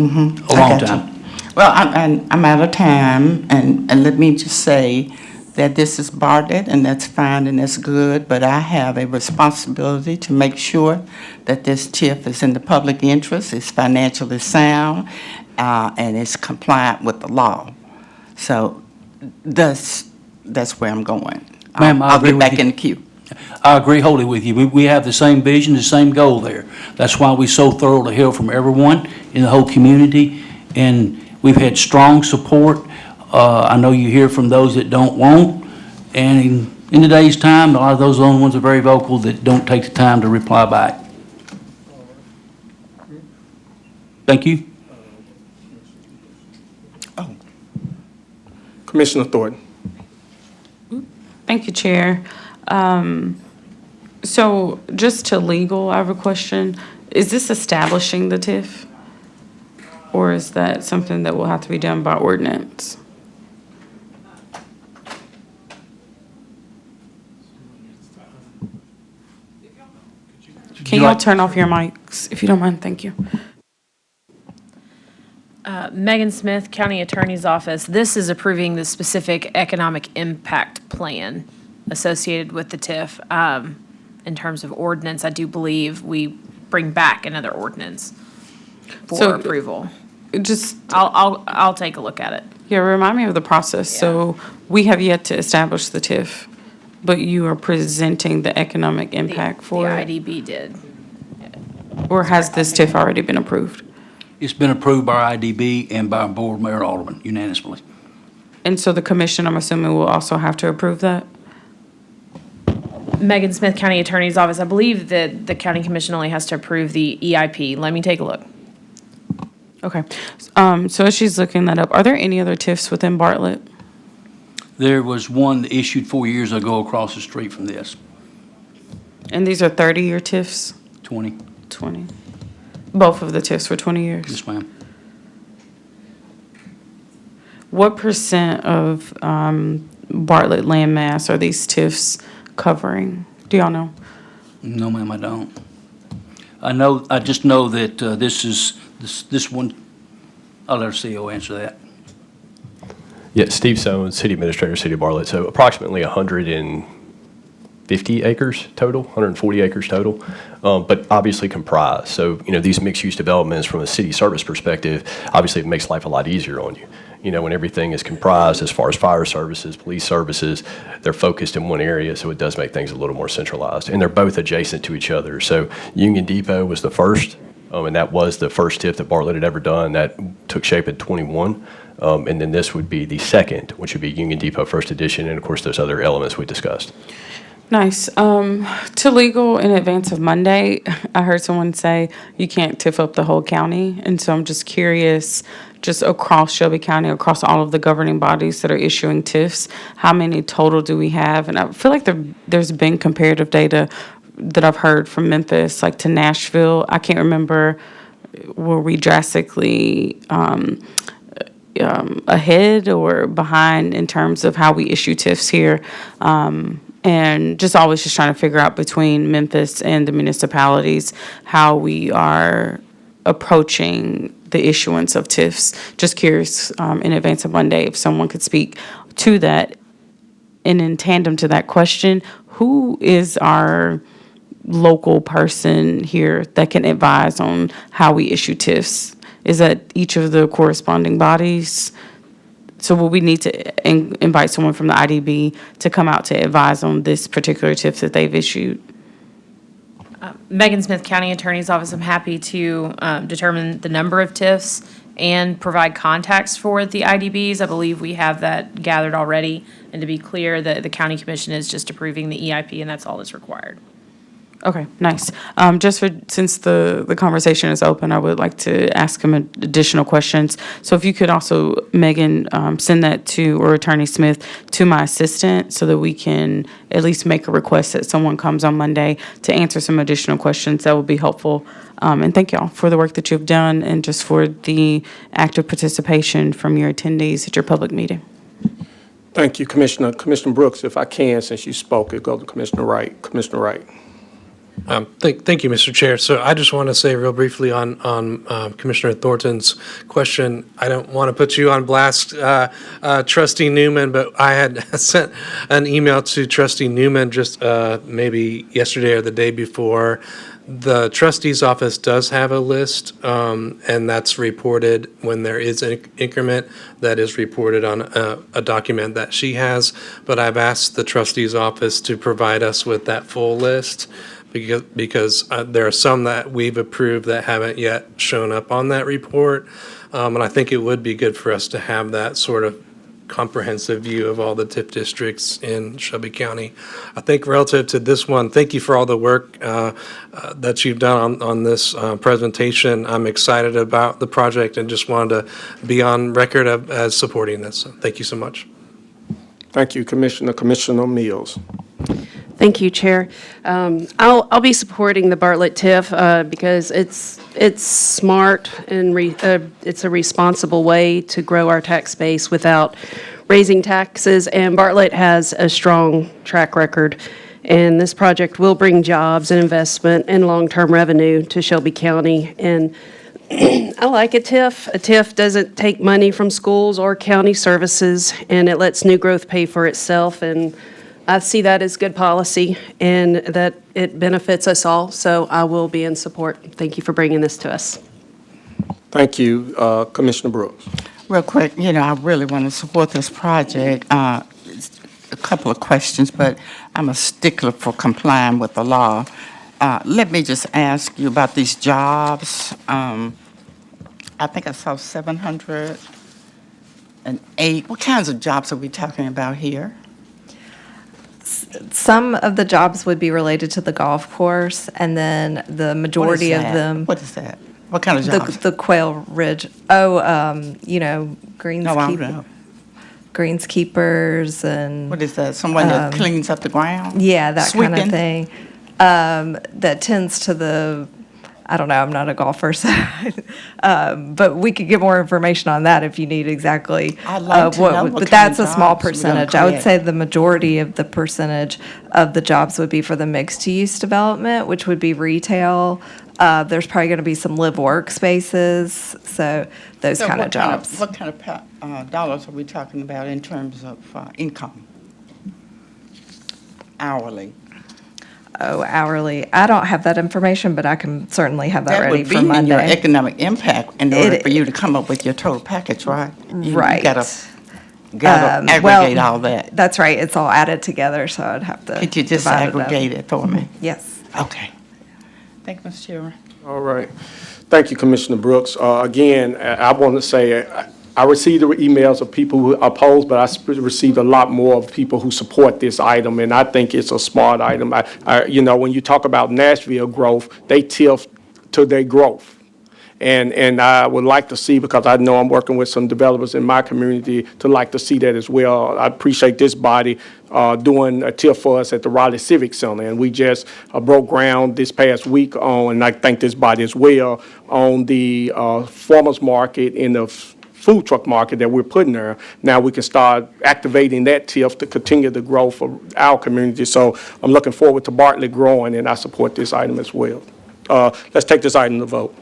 long time. Well, I'm out of time, and let me just say that this is Bartlett, and that's fine and that's good, but I have a responsibility to make sure that this TIF is in the public interest, is financially sound, and is compliant with the law. So that's where I'm going. Ma'am, I I'll agree get with back you. in the queue. I agree wholly with you. We have the same vision, the same goal there. That's why we so thoroughly hear from everyone in the whole community, and we've had strong support. I know you hear from those that don't want, and in today's time, a lot of those are the only ones that are very vocal that don't take the time to reply back. Thank you. Commissioner Thornton. Thank you, Chair. So just to legal, I have a question. Is this establishing the TIF? Or is that something that will have to be done by ordinance? Can y'all turn off your mics, if you don't mind? Thank you. Megan Smith, County Attorney's Office. This is approving the specific economic impact plan associated with the TIF. In terms of ordinance, I do believe we bring back another ordinance for approval. Just, I'll take a look at it. yeah, remind me of the process. So we have yet to establish the TIF, but you are presenting the economic impact for it? The IDB did. Or has this TIF already been approved? It's been approved by IDB and by Board Mayor Alderman unanimously. And so the commission, I'm assuming, will also have to approve that? Megan Smith, County Attorney's Office. I believe that the county commission only has to approve the EIP. Let me take a look. Okay. So as she's looking that up, are there any other TIFs within Bartlett? There was one that issued 4 years ago across the street from this, And these are 30-year TIFs? 20. 20. Both of the TIFs for 20 years? Yes, ma'am. What percent of Bartlett landmass are these TIFs covering? Do y'all know? No, ma'am, I don't. I just know that this one, I'll let our CEO answer that. Yeah, Steve Sones, City Administrator, City of Bartlett. So approximately 150 acres total, 140 acres total, but obviously comprised. So, these mixed-use developments from a city service perspective, obviously it makes life a lot easier on you. When everything is comprised as far as fire services, police services, they're focused in one area, so it does make things a little more centralized. And they're both adjacent to each other. So Union Depot was the first, and that was the first TIF that Bartlett had ever done. That took shape in '21. And then this would be the second, which would be Union Depot First Edition, and of course those other elements we discussed. Nice. To legal in advance of Monday, I heard someone say you can't TIF up the whole county. And so I'm just curious, just across Shelby County, across all of the governing bodies that are issuing TIFs, how many total do we have? And I feel like there's been comparative data that I've heard from Memphis, like to Nashville. I can't remember, were we drastically ahead or behind in terms of how we issue TIFs here? And just always just trying to figure out between Memphis and the municipalities how we are approaching the issuance of TIFs. Just curious, in advance of Monday, if someone could speak to that. And in tandem to that question, who is our local person here that can advise on how we issue TIFs? is at each of the corresponding bodies. So will we need to invite someone from the IDB to come out to advise on this particular TIF that they've issued? Megan Smith, County Attorney's Office, I'm happy to determine the number of TIFs and provide contacts for the IDBs. I believe we have that gathered already. And to be clear, the county commission is just approving the EIP, and that's all that's required. Okay, nice. Since the conversation is open, I would like to ask him additional questions. So if you could also, Megan, send that to, or Attorney Smith, to my assistant so that we can at least make a request that someone comes on Monday to answer some additional questions, that would be helpful. And thank y'all for the work that you've done and just for the active participation from your attendees at your public meeting. Thank you, Commissioner. Commissioner Brooks, if I can, since you spoke, it go to Commissioner Wright. Commissioner Wright. Thank you, Mr. Chair. So I just want to say real briefly on Commissioner Thornton's question. I don't want to put you on blast, Trustee Newman, but I had sent an email to Trustee Newman just maybe yesterday or the day before. The trustee's office does have a list, and that's reported when there is an increment that is reported on a document that she has. But I've asked the trustee's office to provide us with that full list because there are some that we've approved that haven't yet shown up on that report. And I think it would be good for us to have that sort of comprehensive view of all the TIF districts in Shelby County. I think relative to this one, thank you for all the work that you've done on this presentation. I'm excited about the project and just wanted to be on record as supporting this. So thank you so much. Thank you, Commissioner. Commissioner Mills. Thank you, Chair. I'll be supporting the Bartlett TIF because it's smart and it's a responsible way to grow our tax base without raising taxes, and Bartlett has a strong track record. And this project will bring jobs and investment and long-term revenue to Shelby County. And I like a TIF. A TIF doesn't take money from schools or county services, and it lets new growth pay for itself. And I see that as good policy and that it benefits us all, so I will be in support. Thank you for bringing this to us. Thank you, Commissioner Brooks. Real quick, I really want to support this project. A couple of questions, but I'm a stickler for complying with the law. Let me just ask you about these jobs. I think I saw 708. What kinds of jobs are we talking about here? Some of the jobs would be related to the golf course, and then the majority of them. What is that? What kind of jobs? The Quail Ridge. Greenskeepers and. What is that? Someone that cleans up the ground? Yeah, that kind Sweeping? of thing. That tends to the. I don't know, I'm not a golfer, so, but we could get more information on that if you need exactly. I'd like to know what but kind that's of a small jobs we're gonna percentage. I would create. say the majority of the percentage of the jobs would be for the mixed-use development, which would be retail. There's probably going to be some live-work spaces, so those kind of jobs. What kind of dollars are we talking about in terms of income? Hourly? Oh, hourly. I don't have that information, but I can certainly have that ready for That would be in your Monday. economic impact in order for you to come up with your total package, right? Right. You gotta aggregate all that. That's right. It's all added together, so I'd have to. Could you just divide up. aggregate it for me? Yes. Okay. Thank you, Mr. Chairman. All right. Thank you, Commissioner Brooks. Again, I want to say I received the emails of people who oppose, but I received a lot more of people who support this item, and I think it's a smart item. When you talk about Nashville growth, they tilt to their growth. And I would like to see, because I know I'm working with some developers in my community, to like to see that as well. I appreciate this body doing a TIF for us at the Raleigh Civic Center. And we just broke ground this past week on, and I thank this body as well, on the farmers market in the food truck market that we're putting there. Now we can start activating that TIF to continue the growth of our community. So I'm looking forward to Bartlett growing, and I support this item as well. Let's take this item to vote.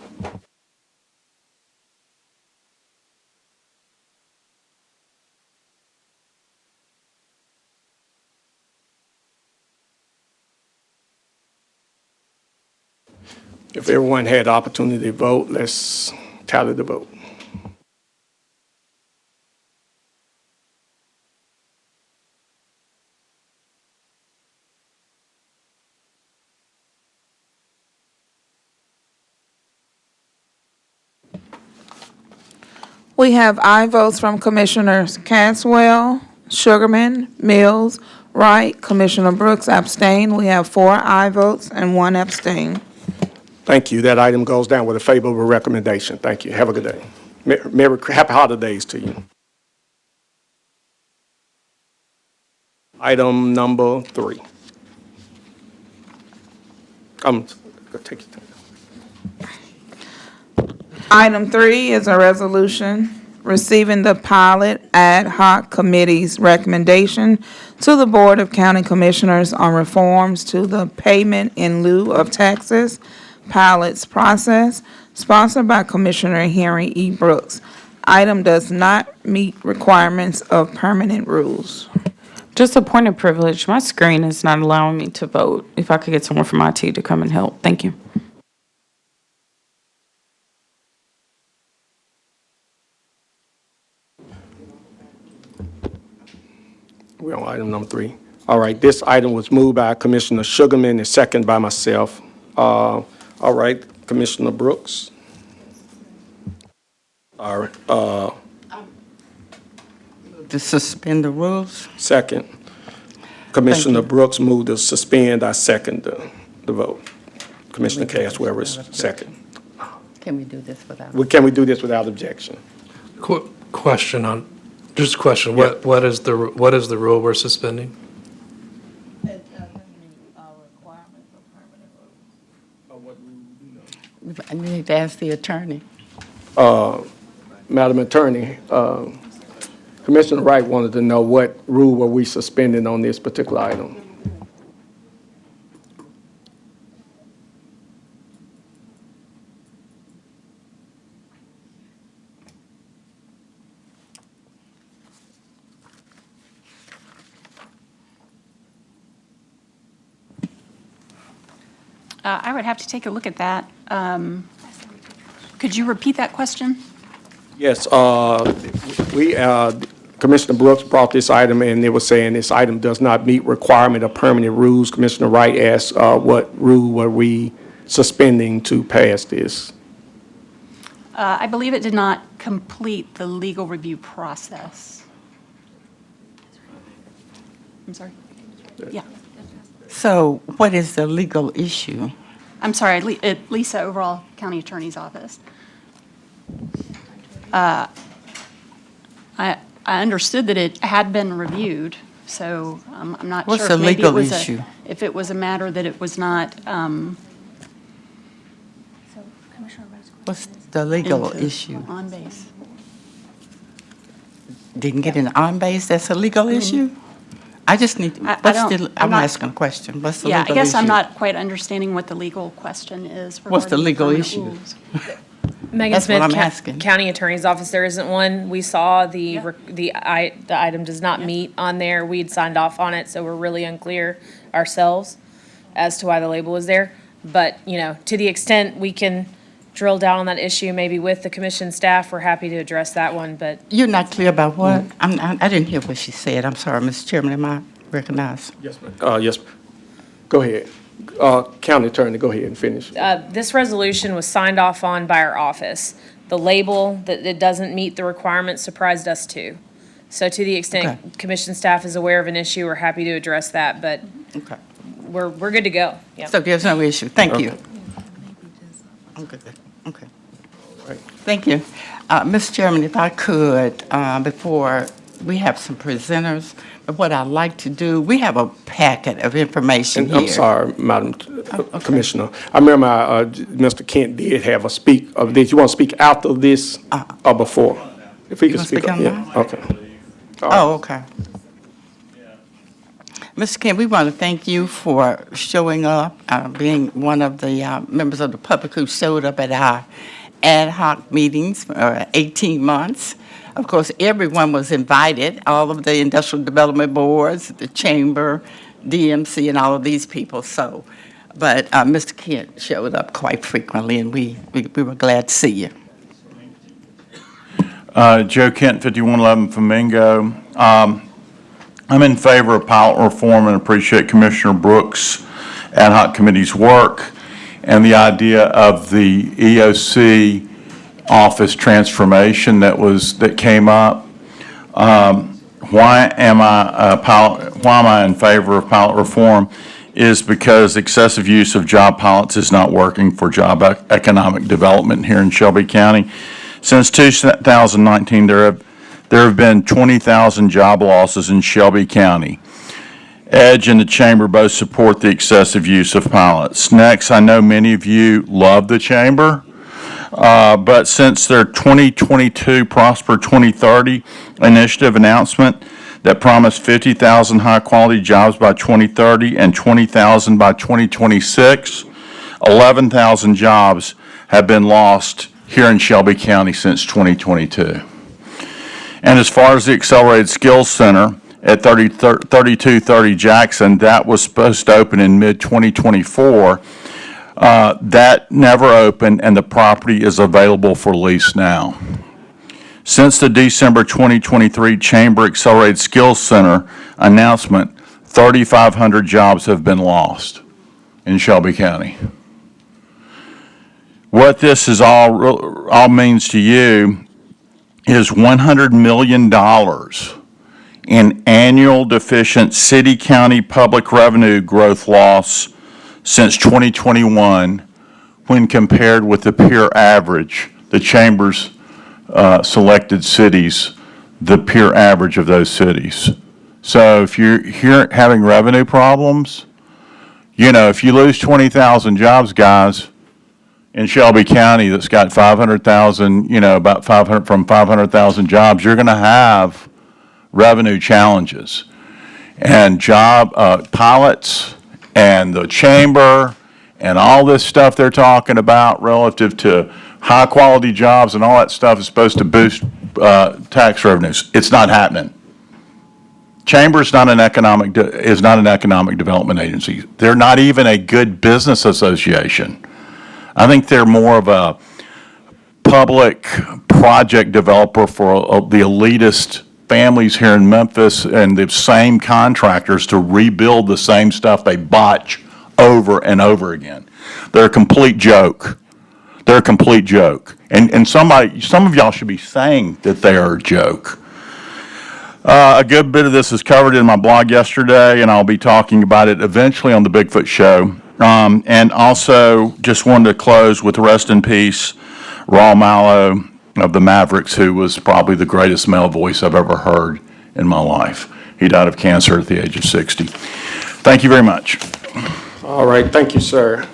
If everyone had the opportunity to vote, let's tally the vote. We have aye votes from Commissioners Caswell, Sugarman, Mills, Wright, Commissioner Brooks abstained. We have 4 aye votes and 1 abstain. Thank you. That item goes down with a favorable recommendation. Thank you. Have a good day. Happy holidays to you. Item number 3. Go take your time. Item 3 is a resolution receiving the pilot ad hoc committee's recommendation to the Board of County Commissioners on reforms to the payment in lieu of taxes pilots process, sponsored by Commissioner Henry E. Brooks. Item does not meet requirements of permanent rules. Just a point of privilege, my screen is not allowing me to vote. If I could get someone from IT to come and help. Thank you. We're on item number 3. All right, this item was moved by Commissioner Sugarman and seconded by myself. All right, Commissioner Brooks. All right, To suspend the rules? second. Commissioner Brooks moved to suspend. I second the vote. Commissioner Caswell is second. Can we do this without? Can we do this without objection? Question on, just a question, what is the rule we're suspending? I need to ask the attorney. Madam Attorney, Commissioner Wright wanted to know what rule were we suspending on this particular item? I would have to take a look at that. Could you repeat that question? Yes, Commissioner Brooks brought this item, and they were saying this item does not meet requirement of permanent rules. Commissioner Wright asked, what rule were we suspending to pass this? I believe it did not complete the legal review process. I'm sorry? Yeah. So what is the legal issue? I'm sorry, Lisa, overall County Attorney's Office. I understood that it had been reviewed, so I'm not sure. What's the if maybe legal it was issue? if it was a matter that it was not. What's the legal into issue? On base. Didn't get an on base, that's a legal issue? I just need, I'm asking a question. What's the legal issue? Yeah, I guess I'm not quite understanding what the legal question is. What's the legal regarding issue? rules. Megan That's what Smith, I'm asking. County Attorney's Office, there isn't one. We saw the item does not meet on there. We'd signed off on it, so we're really unclear ourselves as to why the label is there. But, to the extent we can drill down on that issue, maybe with the commission staff, we're happy to address that one, but. You're not clear about what? I didn't hear what she said. I'm sorry, Mr. Chairman, am I recognized? Yes, ma'am. Yes, go ahead. County Attorney, go ahead and finish. This resolution was signed off on by our office. The label that it doesn't meet the requirements surprised us too. So to the extent commission staff is aware of an issue, we're happy to address that, but we're good to go. Yeah. So there's no issue. Thank you. I'm good. Okay. Thank you. Mr. Chairman, if I could, before we have some presenters, but what I'd like to do, we have a packet of information here. I'm sorry, Madam Commissioner. I remember Mr. Kent did have a speak of this. You want to speak after this or before? If he could speak up, yeah. Okay. Oh, okay. Mr. Kent, we want to thank you for showing up, being one of the members of the public who showed up at our ad hoc meetings for 18 months. Of course, everyone was invited, all of the industrial development boards, the chamber, DMC, and all of these people. So, but Mr. Kent showed up quite frequently, and we were glad to see you. Joe Kent, 5111 Flamingo. I'm in favor of pilot reform and appreciate Commissioner Brooks' ad hoc committee's work and the idea of the EOC office transformation that came up. Why am I in favor of pilot reform is because excessive use of job pilots is not working for job economic development here in Shelby County. Since 2019, there have been 20,000 job losses in Shelby County. Edge and the Chamber both support the excessive use of pilots. Next, I know many of you love the Chamber, but since their 2022 Prosper 2030 initiative announcement that promised 50,000 high-quality jobs by 2030 and 20,000 by 2026, 11,000 jobs have been lost here in Shelby County since 2022. And as far as the Accelerated Skills Center at 3230 Jackson, that was supposed to open in mid-2024. That never opened, and the property is available for lease now. Since the December 2023 Chamber Accelerated Skills Center announcement, 3,500 jobs have been lost in Shelby County. What this is all means to you is $100 million in annual deficient city-county public revenue growth loss since 2021 when compared with the peer average, the Chamber's selected cities, the peer average of those cities. So if you're here having revenue problems, if you lose 20,000 jobs, guys, in Shelby County that's got 500,000, about 500,000 jobs, you're going to have revenue challenges. And job pilots and the Chamber and all this stuff they're talking about relative to high-quality jobs and all that stuff is supposed to boost tax revenues. It's not happening. Chamber is not an economic development agency. They're not even a good business association. I think they're more of a public project developer for the elitist families here in Memphis and the same contractors to rebuild the same stuff they botch over and over again. They're a complete joke. They're a complete joke. And some of y'all should be saying that they are a joke. A good bit of this is covered in my blog yesterday, and I'll be talking about it eventually on the Bigfoot Show. And also just wanted to close with rest in peace, Raul Malo of the Mavericks, who was probably the greatest male voice I've ever heard in my life. He died of cancer at the age of 60. Thank you very much. All right, thank you, sir.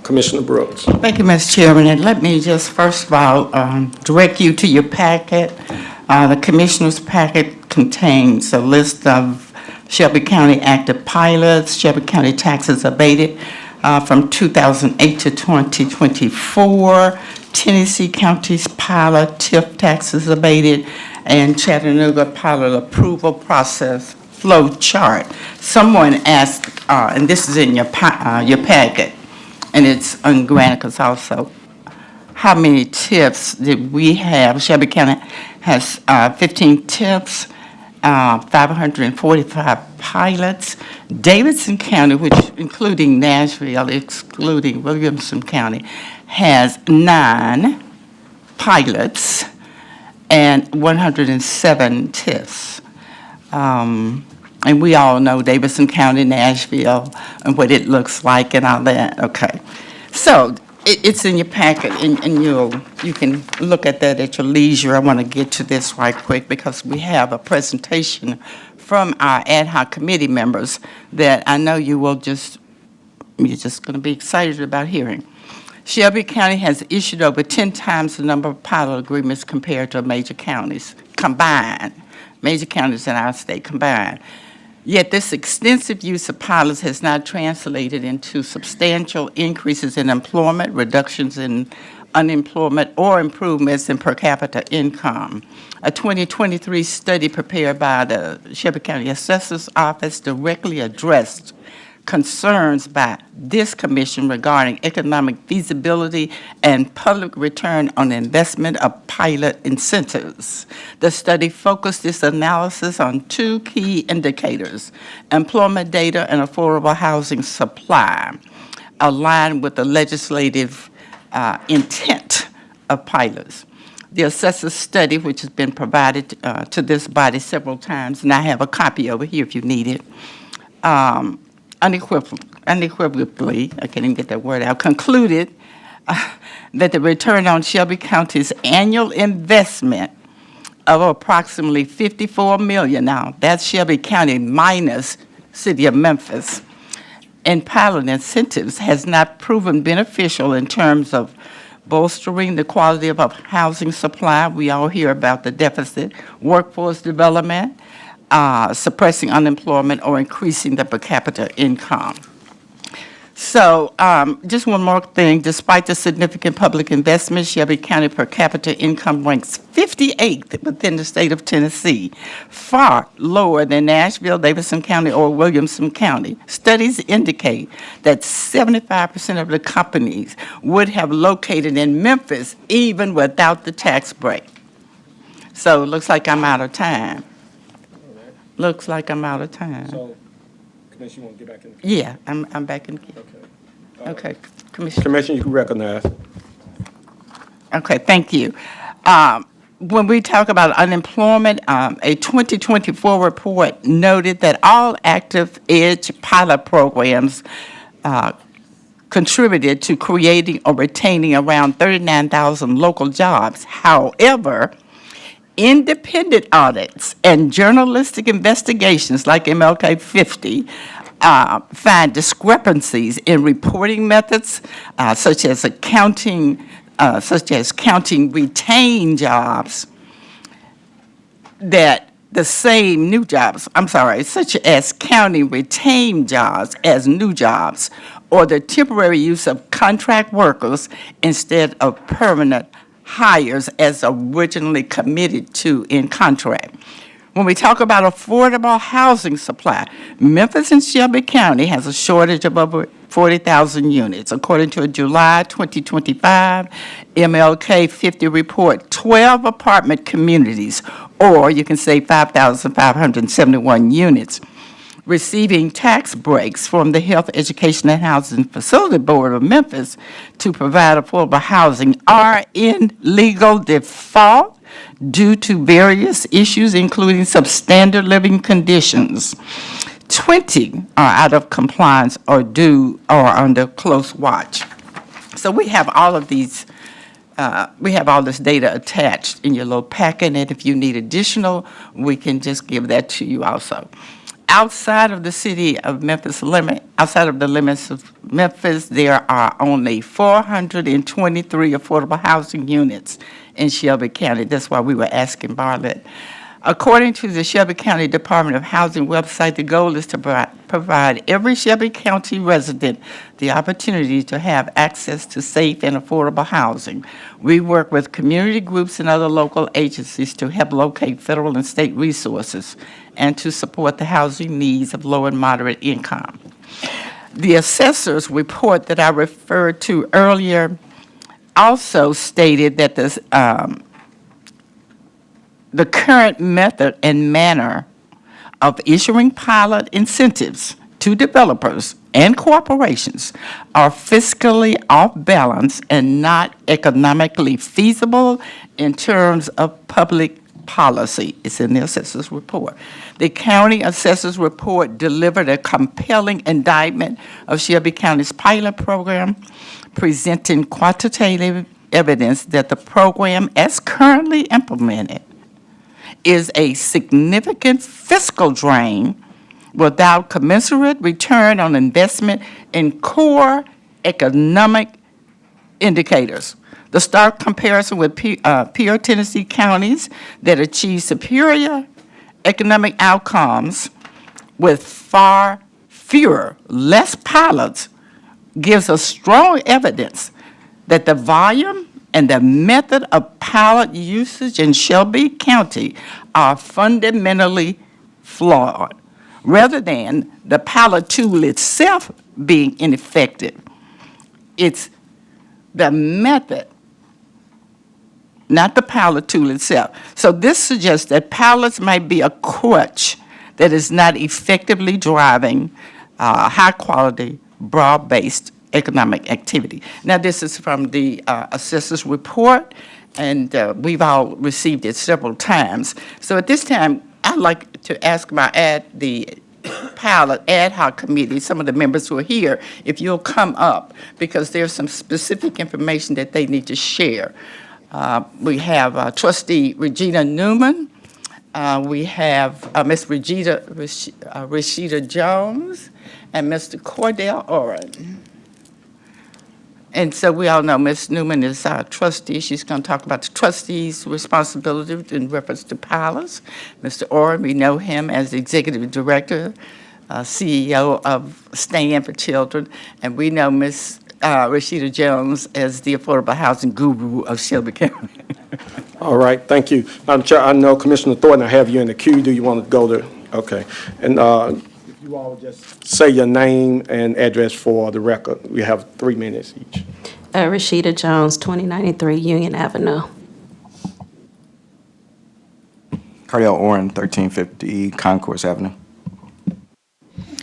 Commissioner Brooks. Thank you, Mr. Chairman. And let me just first of all direct you to your packet. The commissioner's packet contains a list of Shelby County active pilots, Shelby County taxes abated from 2008 to 2024, Tennessee County's pilot TIF taxes abated, and Chattanooga pilot approval process flow chart. Someone asked, and this is in your packet, and it's on Granicus also, how many TIFs did we have? Shelby County has 15 TIFs, 545 pilots. Davidson County, which including Nashville, excluding Williamson County, has 9 pilots and 107 TIFs. And we all know Davidson County, Nashville, and what it looks like and all that. Okay. So it's in your packet, and you can look at that at your leisure. I want to get to this right quick because we have a presentation from our ad hoc committee members that I know you're just going to be excited about hearing. Shelby County has issued over 10 times the number of pilot agreements compared to major counties combined. Major counties in our state combined. Yet this extensive use of pilots has not translated into substantial increases in employment, reductions in unemployment, or improvements in per capita income. A 2023 study prepared by the Shelby County Assessor's Office directly addressed concerns by this commission regarding economic feasibility and public return on investment of pilot incentives. The study focused its analysis on two key indicators: employment data and affordable housing supply, aligned with the legislative intent of pilots. The assessor study, which has been provided to this body several times, and I have a copy over here if you need it, unequivocally, I can't even get that word out, concluded that the return on Shelby County's annual investment of approximately $54 million, now that's Shelby County minus City of Memphis, in pilot incentives has not proven beneficial in terms of bolstering the quality of our housing supply. We all hear about the deficit, workforce development, suppressing unemployment, or increasing the per capita income. So just one more thing. Despite the significant public investment, Shelby County per capita income ranks 58th within the state of Tennessee, far lower than Nashville, Davidson County, or Williamson County. Studies indicate that 75% of the companies would have located in Memphis even without the tax break. So it looks like I'm out of time. Looks like I'm out of time. So, Commissioner, you want to get back in? Yeah, I'm back in. Okay, Commissioner. Commissioner, you can recognize. Okay, thank you. When we talk about unemployment, a 2024 report noted that all active EDGE pilot programs contributed to creating or retaining around 39,000 local jobs. However, independent audits and journalistic investigations like MLK 50 find discrepancies in reporting methods, such as counting retained jobs, that the same new jobs, such as counting retained jobs as new jobs, or the temporary use of contract workers instead of permanent hires as originally committed to in contract. When we talk about affordable housing supply, Memphis and Shelby County has a shortage of over 40,000 units. According to a July 2025 MLK 50 report, 12 apartment communities, or you can say 5,571 units, receiving tax breaks from the Health, Education, and Housing Facility Board of Memphis to provide affordable housing are in legal default due to various issues, including substandard living conditions. 20 are out of compliance or due or under close watch. So we have all of these, we have all this data attached in your little packet, and if you need additional, we can just give that to you also. Outside of the city of Memphis outside of the limits of Memphis, there are only 423 affordable housing units in Shelby County. That's why we were asking Bartlett. According to the Shelby County Department of Housing website, the goal is to provide every Shelby County resident the opportunity to have access to safe and affordable housing. We work with community groups and other local agencies to help locate federal and state resources and to support the housing needs of low and moderate income. The assessor's report that I referred to earlier also stated that the current method and manner of issuing pilot incentives to developers and corporations are fiscally off balance and not economically feasible in terms of public policy. It's in the assessor's report. The county assessor's report delivered a compelling indictment of Shelby County's pilot program, presenting quantitative evidence that the program, as currently implemented, is a significant fiscal drain without commensurate return on investment in core economic indicators. The stark comparison with peer Tennessee counties that achieve superior economic outcomes with far fewer, less pilots, gives us strong evidence that the volume and the method of pilot usage in Shelby County are fundamentally flawed. rather than the pilot tool itself being ineffective. It's the method, not the pilot tool itself. So this suggests that pilots might be a crutch that is not effectively driving high-quality, broad-based economic activity. Now, this is from the assessor's report, and we've all received it several times. So at this time, I'd like to ask the pilot ad hoc committee, some of the members who are here, if you'll come up, because there's some specific information that they need to share. We have Trustee Regina Newman. We have Ms. Rashida Jones and Mr. Cordell Oren. And so we all know Ms. Newman is our trustee. She's going to talk about the trustees' responsibility in reference to pilots. Mr. Oren, we know him as the executive director, CEO of Stand for Children, and we know Ms. Rashida Jones as the affordable housing guru of Shelby County. All right, thank you. Madam Chair, I know Commissioner Thornton, I have you in the queue. Do you want to go there? Okay. And if you all just say your name and address for the record. We have 3 minutes each. Rashida Jones, 2093 Union Avenue. Cardell Oren, 1350 Concourse Avenue.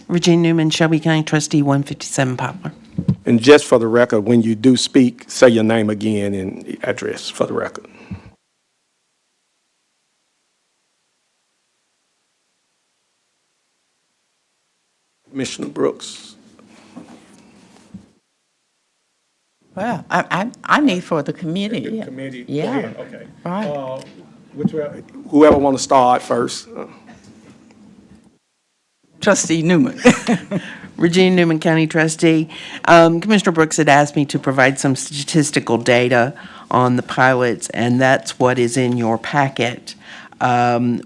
Regina Newman, Shelby County Trustee, 157 Poplar. And just for the record, when you do speak, say your name again and address for the record. Commissioner Brooks. Well, I need for the committee. The committee. Yeah. Go ahead. Okay. Right. Whoever want to start first. Trustee Newman. Regina Newman, County Trustee. Commissioner Brooks had asked me to provide some statistical data on the pilots, and that's what is in your packet.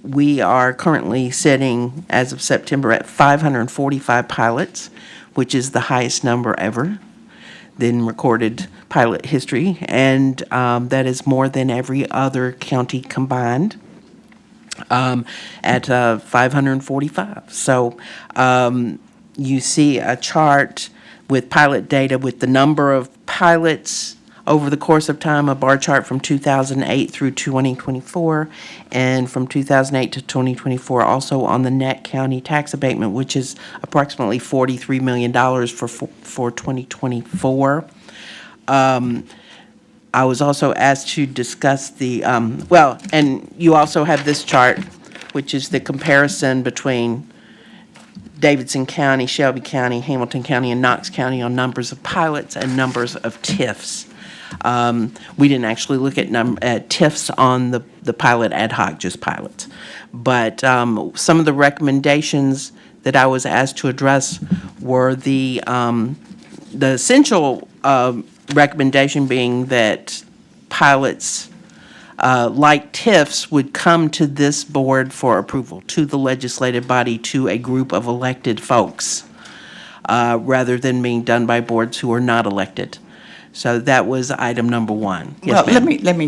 We are currently sitting, as of September, at 545 pilots, which is the highest number ever in recorded pilot history, and that is more than every other county combined. At 545. So you see a chart with pilot data with the number of pilots over the course of time, a bar chart from 2008 through 2024, and from 2008 to 2024 also on the net county tax abatement, which is approximately $43 million for 2024. I was also asked to discuss the, and you also have this chart, which is the comparison between Davidson County, Shelby County, Hamilton County, and Knox County on numbers of pilots and numbers of TIFs. We didn't actually look at TIFs on the pilot ad hoc, just pilots. But some of the recommendations that I was asked to address were the essential recommendation being that pilots like TIFs would come to this board for approval, to the legislative body, to a group of elected folks, rather than being done by boards who are not elected. So that was item number one. Yes, Well, ma'am. let me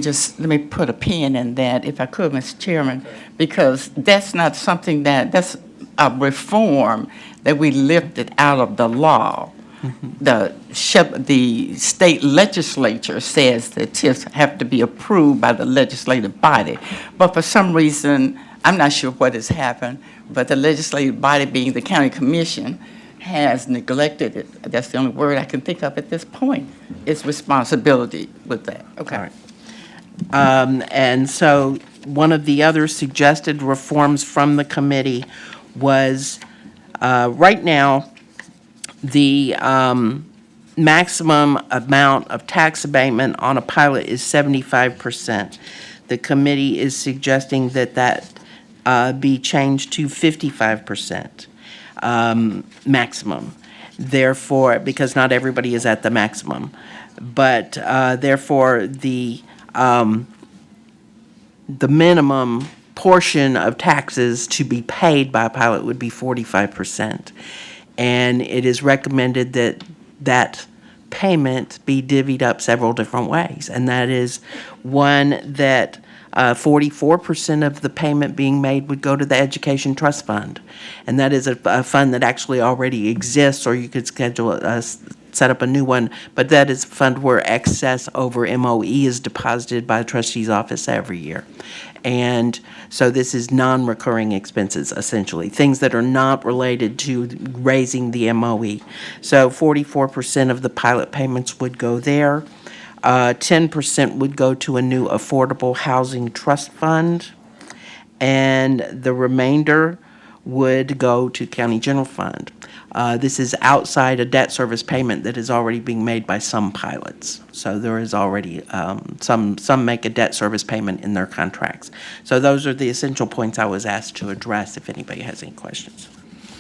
put a pin in that, if I could, Mr. Chairman, because that's not something that's a reform that we lifted out of the law. The state legislature says that TIFs have to be approved by the legislative body. But for some reason, I'm not sure what has happened, but the legislative body, being the county commission, has neglected it. That's the only word I can think of at this point. Its responsibility with that. Okay. All right. And so one of the other suggested reforms from the committee was, right now, the maximum amount of tax abatement on a pilot is 75%. The committee is suggesting that be changed to 55%. Maximum. Therefore, because not everybody is at the maximum, but therefore the minimum portion of taxes to be paid by a pilot would be 45%. And it is recommended that that payment be divvied up several different ways. And that is one, that 44% of the payment being made would go to the Education Trust Fund. And that is a fund that actually already exists, or you could set up a new one, but that is a fund where excess over MOE is deposited by the trustee's office every year. And so this is non-recurring expenses, essentially, things that are not related to raising the MOE. So 44% of the pilot payments would go there. 10% would go to a new affordable housing trust fund, and the remainder would go to county general fund. This is outside a debt service payment that is already being made by some pilots. So there is already, some make a debt service payment in their contracts. So those are the essential points I was asked to address if anybody has any questions.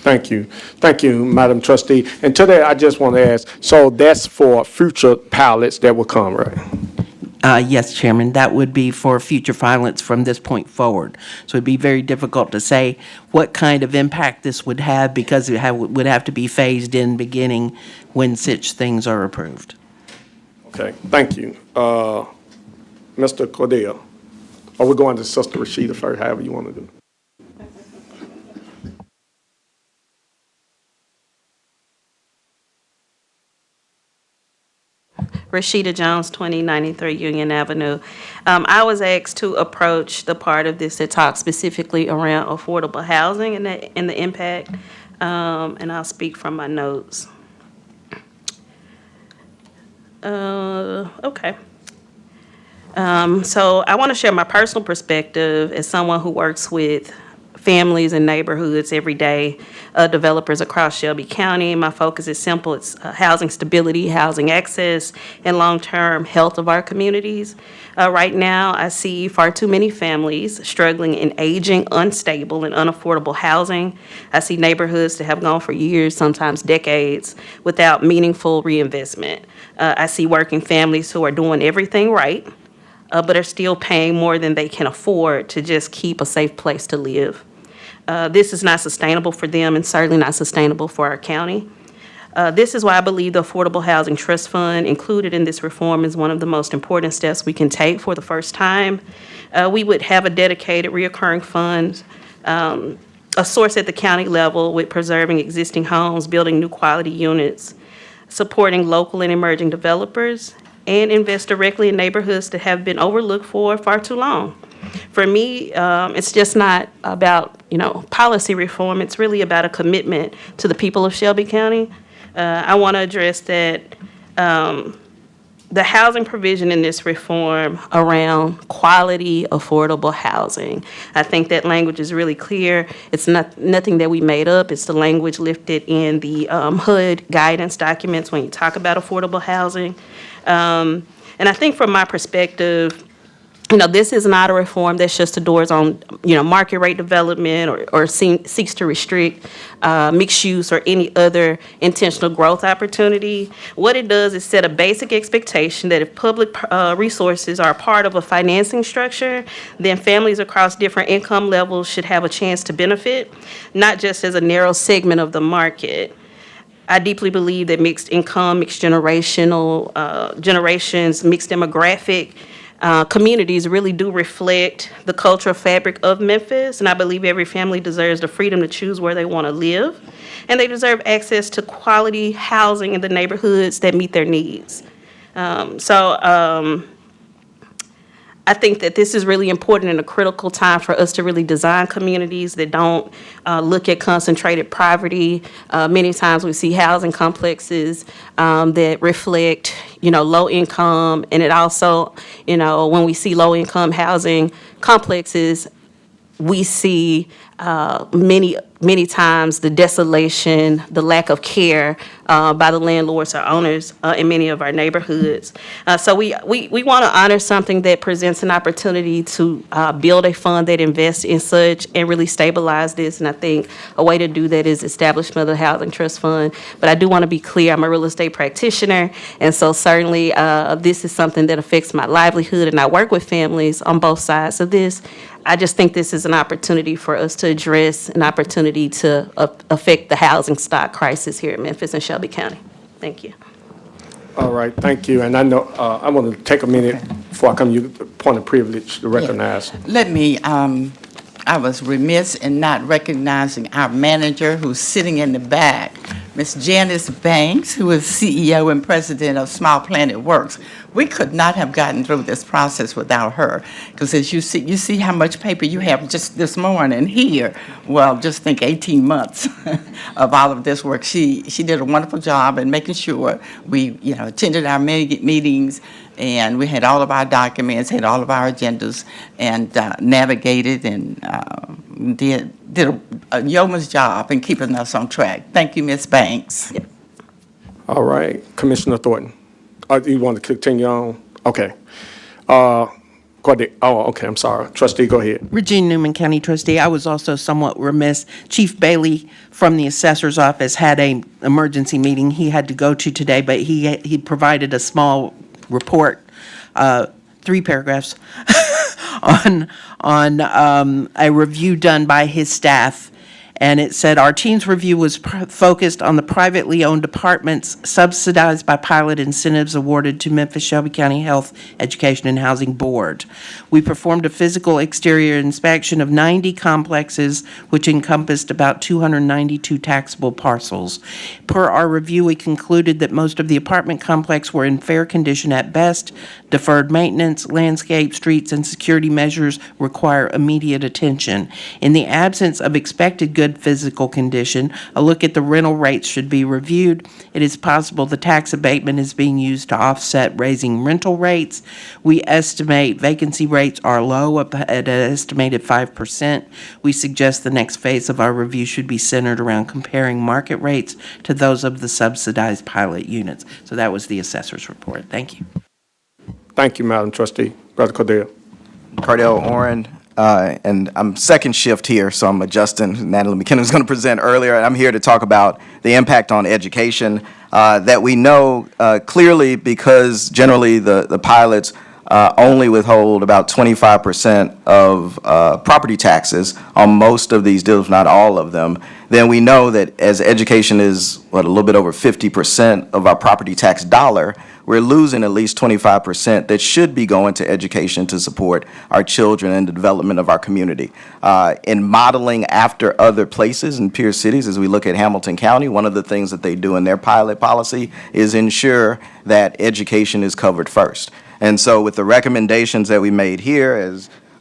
Thank you. Thank you, Madam Trustee. And to that, I just want to ask, so that's for future pilots that will come, right? Yes, Chairman, that would be for future pilots from this point forward. So it'd be very difficult to say what kind of impact this would have because it would have to be phased in beginning when such things are approved. Okay, thank you. Mr. Cordell, or we're going to Sister Rashida first, however you want to do it. Rashida Jones, 2093 Union Avenue. I was asked to approach the part of this that talks specifically around affordable housing and the impact, and I'll speak from my notes. Okay. So I want to share my personal perspective as someone who works with families and neighborhoods every day, developers across Shelby County. My focus is simple. It's housing stability, housing access, and long-term health of our communities. Right now, I see far too many families struggling in aging, unstable, and unaffordable housing. I see neighborhoods that have gone for years, sometimes decades, without meaningful reinvestment. I see working families who are doing everything right, but are still paying more than they can afford to just keep a safe place to live. This is not sustainable for them and certainly not sustainable for our county. This is why I believe the Affordable Housing Trust Fund included in this reform is one of the most important steps we can take for the first time. We would have a dedicated reoccurring fund, a source at the county level with preserving existing homes, building new quality units, supporting local and emerging developers, and invest directly in neighborhoods that have been overlooked for far too long. For me, it's just not about, policy reform. It's really about a commitment to the people of Shelby County. I want to address that the housing provision in this reform around quality, affordable housing. I think that language is really clear. It's nothing that we made up. It's the language lifted in the HUD guidance documents when you talk about affordable housing. And I think from my perspective, this is not a reform that shuts the doors on, market rate development or seeks to restrict mixed use or any other intentional growth opportunity. What it does is set a basic expectation that if public resources are part of a financing structure, then families across different income levels should have a chance to benefit, not just as a narrow segment of the market. I deeply believe that mixed income, mixed generational, generations, mixed demographic communities really do reflect the cultural fabric of Memphis, and I believe every family deserves the freedom to choose where they want to live, and they deserve access to quality housing in the neighborhoods that meet their needs. I think that this is really important and a critical time for us to really design communities that don't look at concentrated poverty. Many times we see housing complexes that reflect, low income, and it also, when we see low income housing complexes, we see many times the desolation, the lack of care by the landlords or owners in many of our neighborhoods. So we want to honor something that presents an opportunity to build a fund that invests in such and really stabilize this. And I think a way to do that is establishment of the Housing Trust Fund. But I do want to be clear, I'm a real estate practitioner, and so certainly this is something that affects my livelihood, and I work with families on both sides of this. I just think this is an opportunity for us to address an opportunity to affect the housing stock crisis here in Memphis and Shelby County. Thank you. All right, thank you. And I know I want to take a minute before I come to you, point of privilege to recognize. Let me, I was remiss in not recognizing our manager who's sitting in the back, Ms. Janice Banks, who is CEO and President of Small Planet Works. We could not have gotten through this process without her, because as you see how much paper you have just this morning here. Well, just think 18 months of all of this work. She did a wonderful job in making sure we, attended our meetings, and we had all of our documents, had all of our agendas, and navigated and did a yeoman's job in keeping us on track. Thank you, Ms. Banks. All right, Commissioner Thornton. You want to continue on? Okay. Okay, I'm sorry. Trustee, go ahead. Regina Newman, County Trustee. I was also somewhat remiss. Chief Bailey from the Assessor's Office had an emergency meeting he had to go to today, but he provided a small report, 3 paragraphs, on a review done by his staff. And it said, our team's review was focused on the privately owned apartments subsidized by pilot incentives awarded to Memphis Shelby County Health, Education, and Housing Board. We performed a physical exterior inspection of 90 complexes, which encompassed about 292 taxable parcels. Per our review, we concluded that most of the apartment complex were in fair condition at best. Deferred maintenance, landscape, streets, and security measures require immediate attention. In the absence of expected good physical condition, a look at the rental rates should be reviewed. It is possible the tax abatement is being used to offset raising rental rates. We estimate vacancy rates are low, up at an estimated 5%. We suggest the next phase of our review should be centered around comparing market rates to those of the subsidized pilot units. So that was the assessor's report. Thank you. Thank you, Madam Trustee. Brother Cordell. Cardell Oren, and I'm second shift here, so I'm adjusting. Natalie McKinnon was going to present earlier. I'm here to talk about the impact on education that we know clearly, because generally the pilots only withhold about 25% of property taxes on most of these deals, not all of them. Then we know that as education is, a little bit over 50% of our property tax dollar, we're losing at least 25% that should be going to education to support our children and the development of our community. In modeling after other places in peer cities, as we look at Hamilton County, one of the things that they do in their pilot policy is ensure that education is covered first. And so with the recommendations that we made here,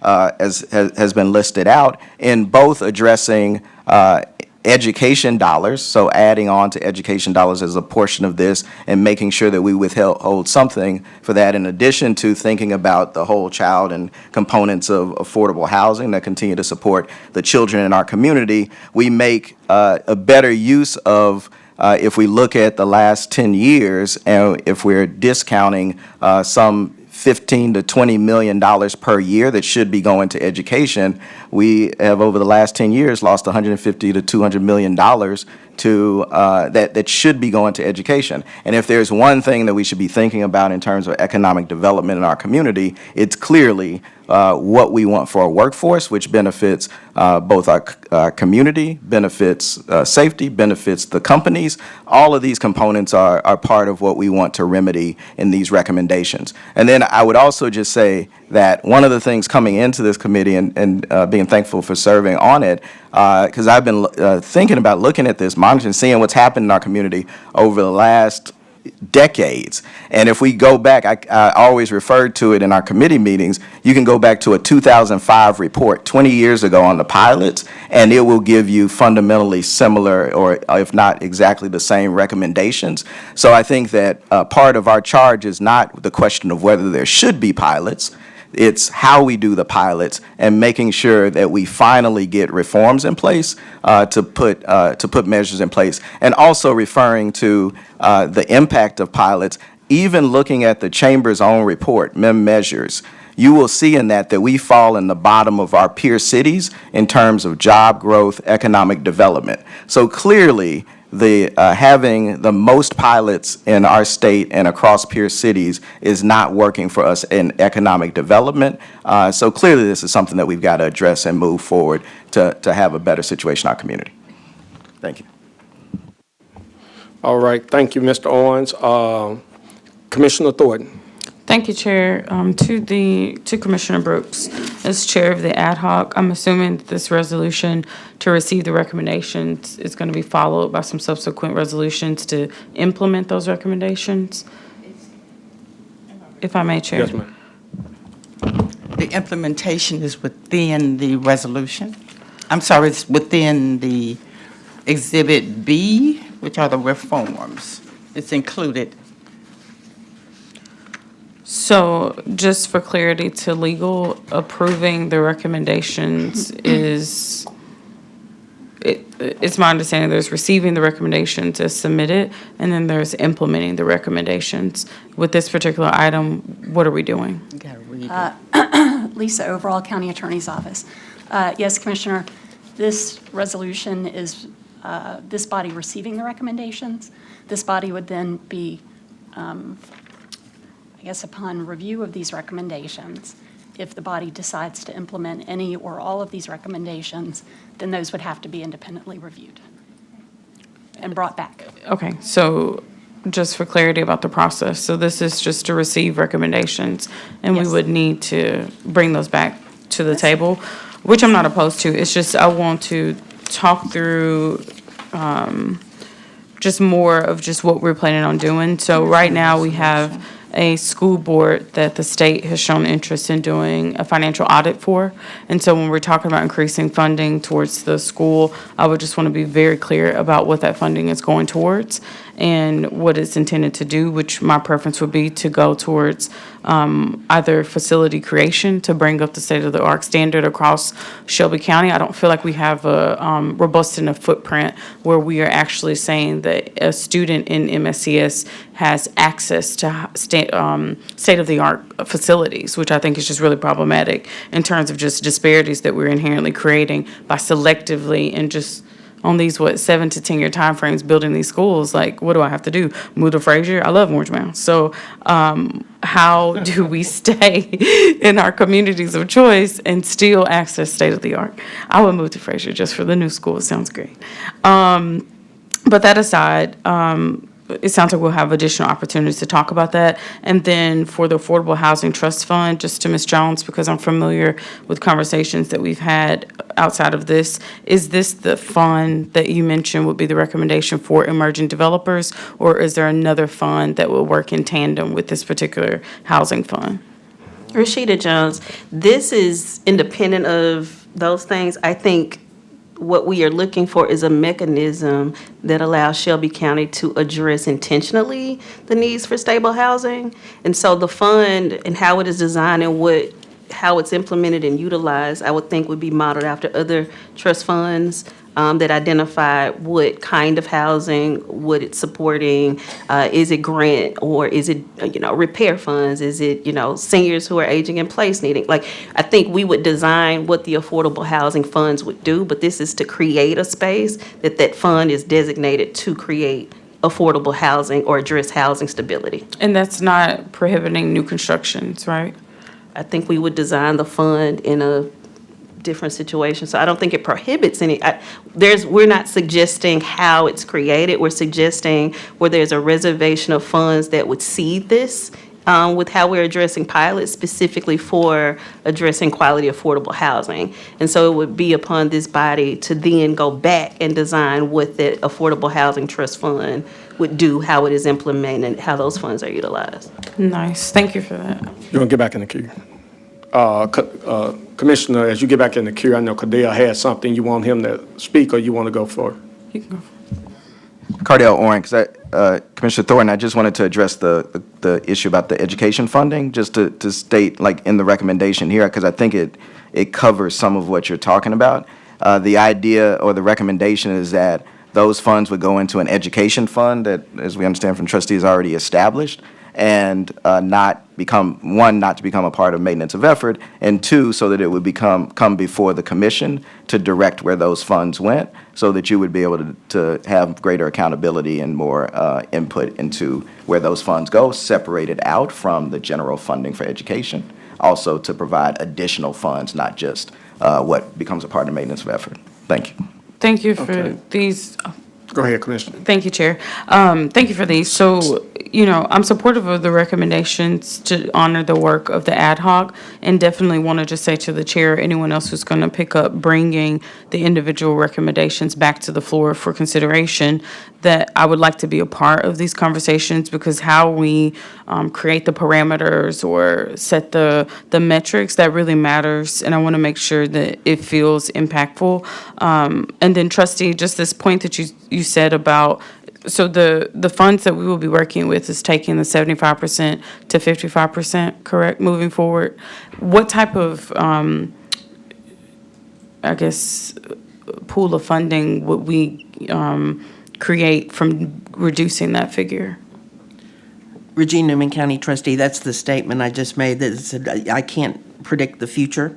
as has been listed out, in both addressing education dollars, so adding on to education dollars as a portion of this and making sure that we withhold something for that, in addition to thinking about the whole child and components of affordable housing that continue to support the children in our community, we make a better use of if we look at the last 10 years, and if we're discounting some $15 to $20 million per year that should be going to education, we have over the last 10 years lost $150 to $200 million to that should be going to education. And if there's one thing that we should be thinking about in terms of economic development in our community, it's clearly what we want for our workforce, which benefits both our community, benefits safety, benefits the companies. All of these components are part of what we want to remedy in these recommendations. And then I would also just say that one of the things coming into this committee and being thankful for serving on it, because I've been thinking about looking at this, monitoring, seeing what's happened in our community over the last decades. And if we go back, I always referred to it in our committee meetings, you can go back to a 2005 report 20 years ago on the pilots, and it will give you fundamentally similar, or if not exactly the same recommendations. So I think that part of our charge is not the question of whether there should be pilots. It's how we do the pilots and making sure that we finally get reforms in place to put measures in place, and also referring to the impact of pilots. Even looking at the Chamber's own report, MEM measures, you will see in that we fall in the bottom of our peer cities in terms of job growth, economic development. So clearly, the having the most pilots in our state and across peer cities is not working for us in economic development. So clearly this is something that we've got to address and move forward to have a better situation in our community. Thank you. All right, thank you, Mr. Owens. Commissioner Thornton. Thank you, Chair. To Commissioner Brooks, as Chair of the ad hoc, I'm assuming that this resolution to receive the recommendations is going to be followed by some subsequent resolutions to implement those recommendations? If I may, Chair. Yes, ma'am. The implementation is within the resolution? I'm sorry, it's within the Exhibit B, which are the reforms. It's included. So just for clarity to legal, approving the recommendations is, it's my understanding there's receiving the recommendations as submitted, and then there's implementing the recommendations. With this particular item, what are we doing? You gotta read it. Lisa, overall County Attorney's Office. Yes, Commissioner, this resolution is this body receiving the recommendations. This body would then be, I guess, upon review of these recommendations, if the body decides to implement any or all of these recommendations, then those would have to be independently reviewed and brought back. Okay, so just for clarity about the process, so this is just to receive recommendations, and we Yes. would need to bring those back to the table, which I'm not opposed to. It's just I want to talk through just more of just what we're planning on doing. So right now, we have a school board that the state has shown interest in doing a financial audit for. And so when we're talking about increasing funding towards the school, I would just want to be very clear about what that funding is going towards and what it's intended to do, which my preference would be to go towards either facility creation to bring up the state-of-the-art standard across Shelby County. I don't feel like we have a robust enough footprint where we are actually saying that a student in MSCS has access to state-of-the-art facilities, which I think is just really problematic in terms of just disparities that we're inherently creating by selectively and just on these, 7 to 10 year timeframes building these schools. Like, what do I have to do? Move to Fraser? I love Orange Mound. So how do we stay in our communities of choice and still access state-of-the-art? I would move to Fraser just for the new school. It sounds great. But that aside, it sounds like we'll have additional opportunities to talk about that. And then for the Affordable Housing Trust Fund, just to Ms. Jones, because I'm familiar with conversations that we've had outside of this, is this the fund that you mentioned would be the recommendation for emerging developers? Or is there another fund that will work in tandem with this particular housing fund? Rashida Jones, this is independent of those things. I think what we are looking for is a mechanism that allows Shelby County to address intentionally the needs for stable housing. And so the fund and how it is designed and how it's implemented and utilized, I would think would be modeled after other trust funds that identify what kind of housing, what it's supporting, is it grant or is it, repair funds? Is it, seniors who are aging in place needing? Like, I think we would design what the affordable housing funds would do, but this is to create a space that fund is designated to create affordable housing or address housing stability. And that's not prohibiting new constructions, right? I think we would design the fund in a different situation. So I don't think it prohibits any, we're not suggesting how it's created. We're suggesting where there's a reservation of funds that would seed this with how we're addressing pilots specifically for addressing quality affordable housing. And so it would be upon this body to then go back and design what the Affordable Housing Trust Fund would do, how it is implemented, how those funds are utilized. Nice. Thank you for that. You want to get back in the queue? Commissioner, as you get back in the queue, I know Cadell has something. You want him to speak or you want to go for it? You can go. Cardell Oren, Commissioner Thornton, I just wanted to address the issue about the education funding, just to state, like, in the recommendation here, because I think it covers some of what you're talking about. The idea or the recommendation is that those funds would go into an education fund that, as we understand from trustees, already established, and not to become a part of maintenance of effort, and two, so that it would come before the commission to direct where those funds went, so that you would be able to have greater accountability and more input into where those funds go, separated out from the general funding for education, also to provide additional funds, not just what becomes a part of maintenance of effort. Thank you. Thank you for these. Go ahead, Commissioner. Thank you, Chair. Thank you for these. So I'm supportive of the recommendations to honor the work of the ad hoc, and definitely want to just say to the chair, anyone else who's going to pick up bringing the individual recommendations back to the floor for consideration, that I would like to be a part of these conversations, because how we create the parameters or set the metrics, that really matters, and I want to make sure that it feels impactful. And then trustee, just this point that you said about, so the funds that we will be working with is taking the 75% to 55%, correct, moving forward? What type of, I guess, pool of funding would we create from reducing that figure? Regina Newman, County Trustee, that's the statement I just made, that said, I can't predict the future.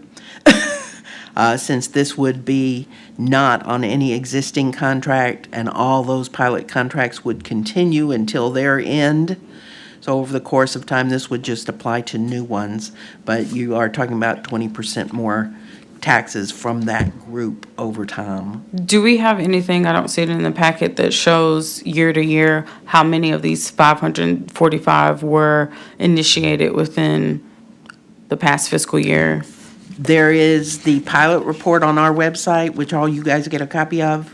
Since this would be not on any existing contract, and all those pilot contracts would continue until their end. So over the course of time, this would just apply to new ones, but you are talking about 20% more taxes from that group over time. Do we have anything, I don't see it in the packet, that shows year to year how many of these 545 were initiated within the past fiscal year? There is the pilot report on our website, which all you guys get a copy of,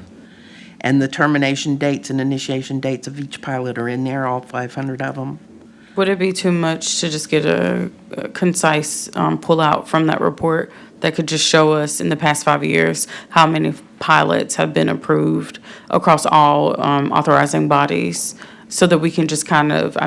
and the termination dates and initiation dates of each pilot are in there, all 500 of them. Would it be too much to just get a concise pullout from that report that could just show us in the past 5 years how many pilots have been approved across all authorizing bodies, so that we can just kind of,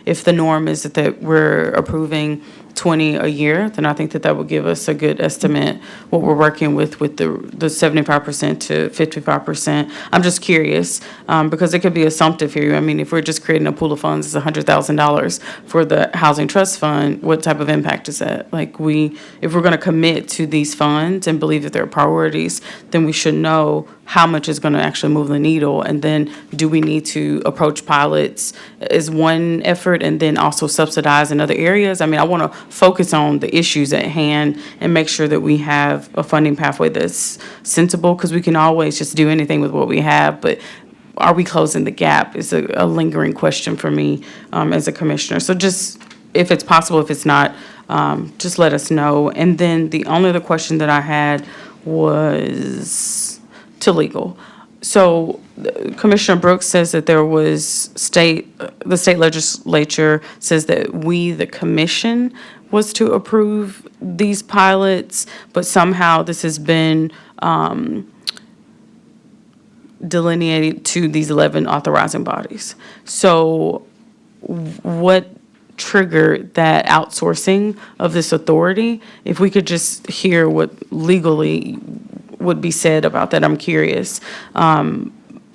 if the norm is that we're approving 20 a year, then I think that would give us a good estimate what we're working with the 75% to 55%. I'm just curious, because it could be assumptive here. If we're just creating a pool of funds, it's $100,000 for the Housing Trust Fund, what type of impact is that? If we're going to commit to these funds and believe that they're priorities, then we should know how much is going to actually move the needle, and then do we need to approach pilots as one effort and then also subsidize in other areas? I want to focus on the issues at hand and make sure that we have a funding pathway that's sensible, because we can always just do anything with what we have, but are we closing the gap is a lingering question for me as a commissioner. So just, if it's possible, if it's not, just let us know. And then the only other question that I had was to legal. So Commissioner Brooks says that there was the state legislature says that we, the commission, was to approve these pilots, but somehow this has been delineated to these 11 authorizing bodies. So what triggered that outsourcing of this authority? If we could just hear what legally would be said about that, I'm curious.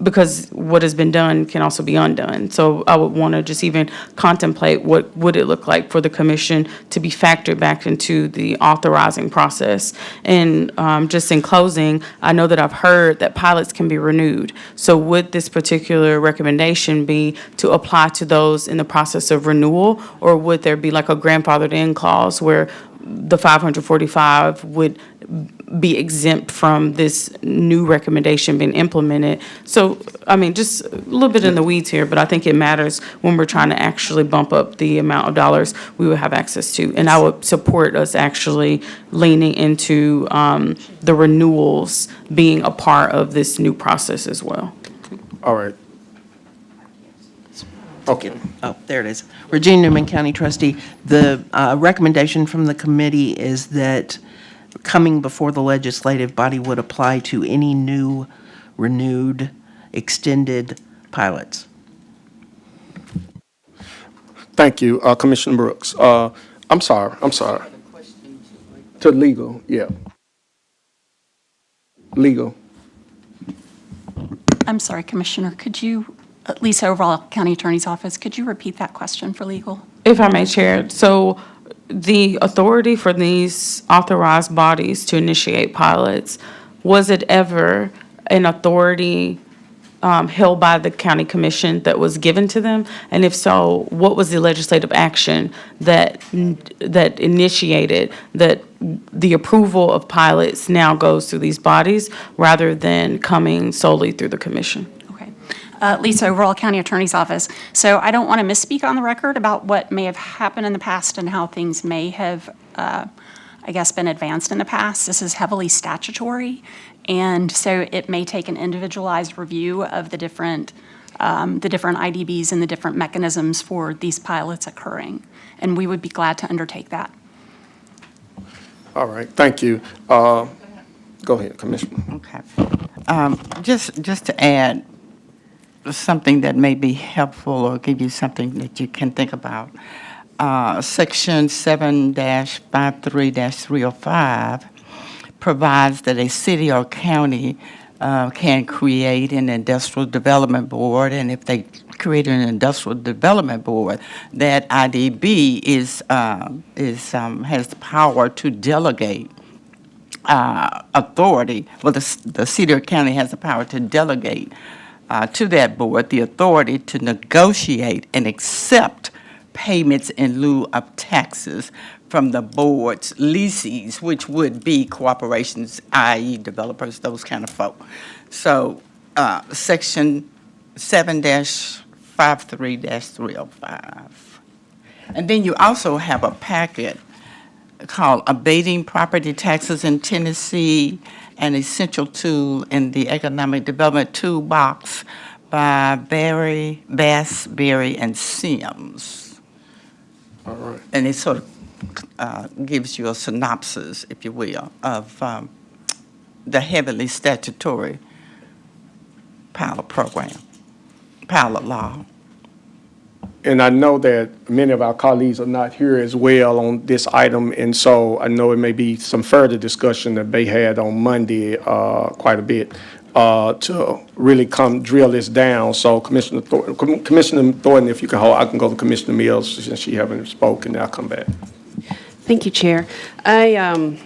Because what has been done can also be undone. So I would want to just even contemplate what would it look like for the commission to be factored back into the authorizing process. And just in closing, I know that I've heard that pilots can be renewed. So would this particular recommendation be to apply to those in the process of renewal, or would there be like a grandfathered in clause where the 545 would be exempt from this new recommendation being implemented? So, just a little bit in the weeds here, but I think it matters when we're trying to actually bump up the amount of dollars we would have access to. And I would support us actually leaning into the renewals being a part of this new process as well. All right. Okay. Oh, there it is. Regina Newman, County Trustee. The recommendation from the committee is that coming before the legislative body would apply to any new, renewed, extended pilots. Thank you, Commissioner Brooks. I'm sorry. To legal, yeah. Legal. I'm sorry, Commissioner, could you, at least overall County Attorney's Office, could you repeat that question for legal? If I may, Chair. So the authority for these authorized bodies to initiate pilots, was it ever an authority held by the county commission that was given to them? And if so, what was the legislative action that initiated that the approval of pilots now goes through these bodies rather than coming solely through the commission? Okay. Lisa, overall County Attorney's Office. So I don't want to misspeak on the record about what may have happened in the past and how things may have, I guess, been advanced in the past. This is heavily statutory, and so it may take an individualized review of the different IDBs and the different mechanisms for these pilots occurring, and we would be glad to undertake that. All right, thank you. Go ahead, Commissioner. Okay. Just to add something that may be helpful or give you something that you can think about. Section 7-53-305 provides that a city or county can create an industrial development board, and if they create an industrial development board, that IDB has the power to delegate authority. Well, the city or county has the power to delegate to that board the authority to negotiate and accept payments in lieu of taxes from the board's lessees, which would be corporations, i.e. developers, those kind of folk. So Section 7-53-305. And then you also have a packet called Abating Property Taxes in Tennessee, an essential tool in the Economic Development Toolbox by Bass, Berry, and Sims. All right. And it sort of gives you a synopsis, if you will, of the heavily statutory pilot program, pilot law. And I know that many of our colleagues are not here as well on this item, and so I know it may be some further discussion that they had on Monday quite a bit to really come drill this down. So Commissioner Thornton, if you can hold, I can go to Commissioner Mills since she haven't spoken, I'll come back. Thank you, Chair. I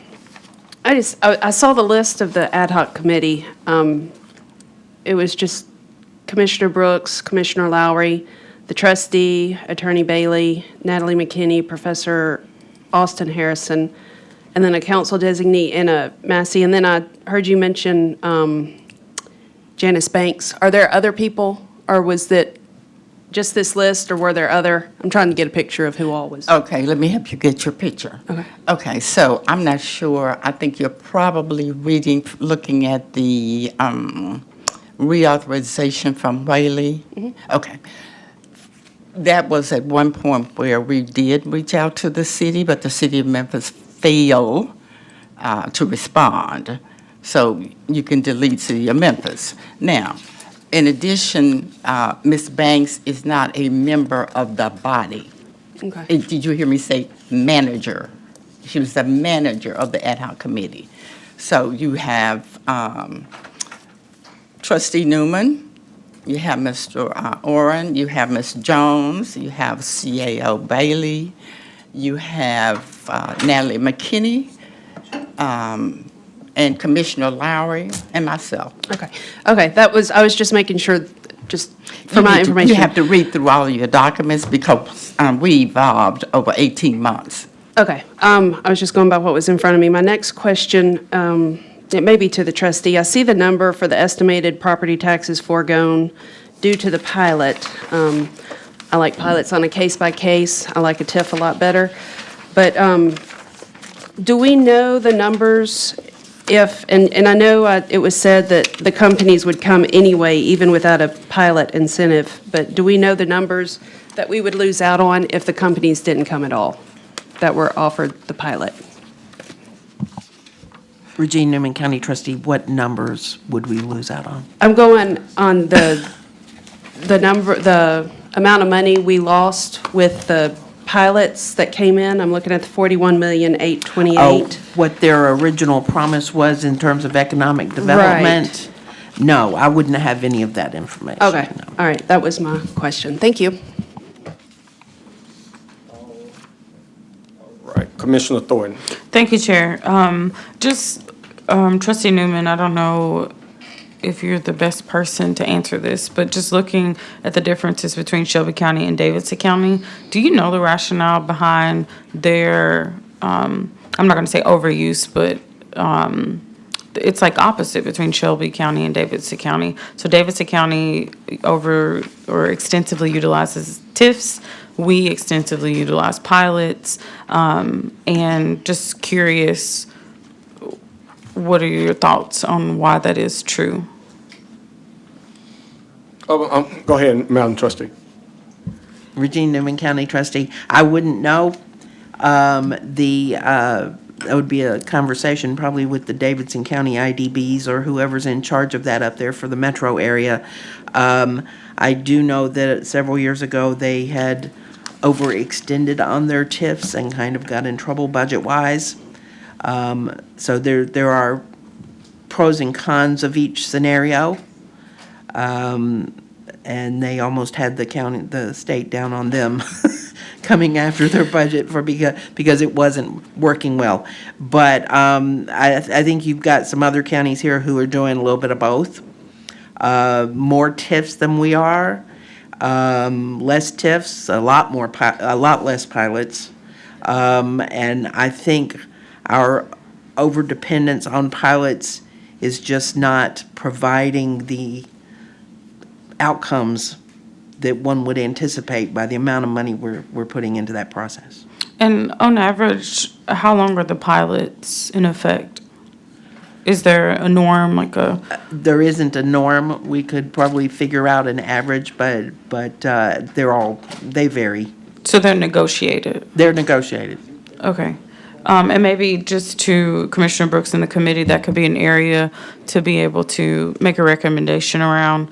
saw the list of the ad hoc committee. It was just Commissioner Brooks, Commissioner Lowry, the trustee, Attorney Bailey, Natalie McKinney, Professor Austin Harrison, and then a council designee, Anna Massey. And then I heard you mention Janice Banks. Are there other people, or was that just this list, or were there other? I'm trying to get a picture of who all was. Okay, let me help you get your picture. Okay. Okay, so I'm not sure. I think you're probably looking at the reauthorization from Whaley. Mm-hmm. Okay. That was at one point where we did reach out to the city, but the city of Memphis failed to respond. So you can delete City of Memphis. Now, in addition, Ms. Banks is not a member of the body. Okay. Did you hear me say manager? She was the manager of the ad hoc committee. So you have Trustee Newman, you have Mr. Oren, you have Ms. Jones, you have CAO Bailey, you have Natalie McKinney, and Commissioner Lowry, and myself. Okay. Okay, I was just making sure, just for my information. You have to read through all of your documents because we evolved over 18 months. Okay, I was just going by what was in front of me. My next question, it may be to the trustee. I see the number for the estimated property taxes foregone due to the pilot. I like pilots on a case-by-case. I like a TIF a lot better. But do we know the numbers if, and I know it was said that the companies would come anyway, even without a pilot incentive, but do we know the numbers that we would lose out on if the companies didn't come at all, that were offered the pilot? Regina Newman, County Trustee, what numbers would we lose out on? I'm going on the amount of money we lost with the pilots that came in. I'm looking at the $41,828,000. Oh, what their original promise was in terms of economic development? Right. No, I wouldn't have any of that information. Okay, no. all right, that was my question. Thank you. Right, Commissioner Thornton. Thank you, Chair. Trustee Newman, I don't know if you're the best person to answer this, but just looking at the differences between Shelby County and Davidson County, do you know the rationale behind their, I'm not going to say overuse, but it's like opposite between Shelby County and Davidson County. So Davidson County extensively utilizes TIFs. We extensively utilize pilots. And just curious, what are your thoughts on why that is true? Go ahead, Madam Trustee. Regina Newman, County Trustee. I wouldn't know. That would be a conversation probably with the Davidson County IDBs or whoever's in charge of that up there for the metro area. I do know that several years ago, they had overextended on their TIFs and kind of got in trouble budget-wise. So there are pros and cons of each scenario. And they almost had the state down on them coming after their budget because it wasn't working well. But I think you've got some other counties here who are doing a little bit of both. More TIFs than we are, less TIFs, a lot less pilots. And I think our overdependence on pilots is just not providing the outcomes that one would anticipate by the amount of money we're putting into that process. And on average, how long are the pilots in effect? Is there a norm, There isn't a norm. We could probably figure out an average, but they vary. So they're negotiated? They're negotiated. Okay. And maybe just to Commissioner Brooks and the committee, that could be an area to be able to make a recommendation around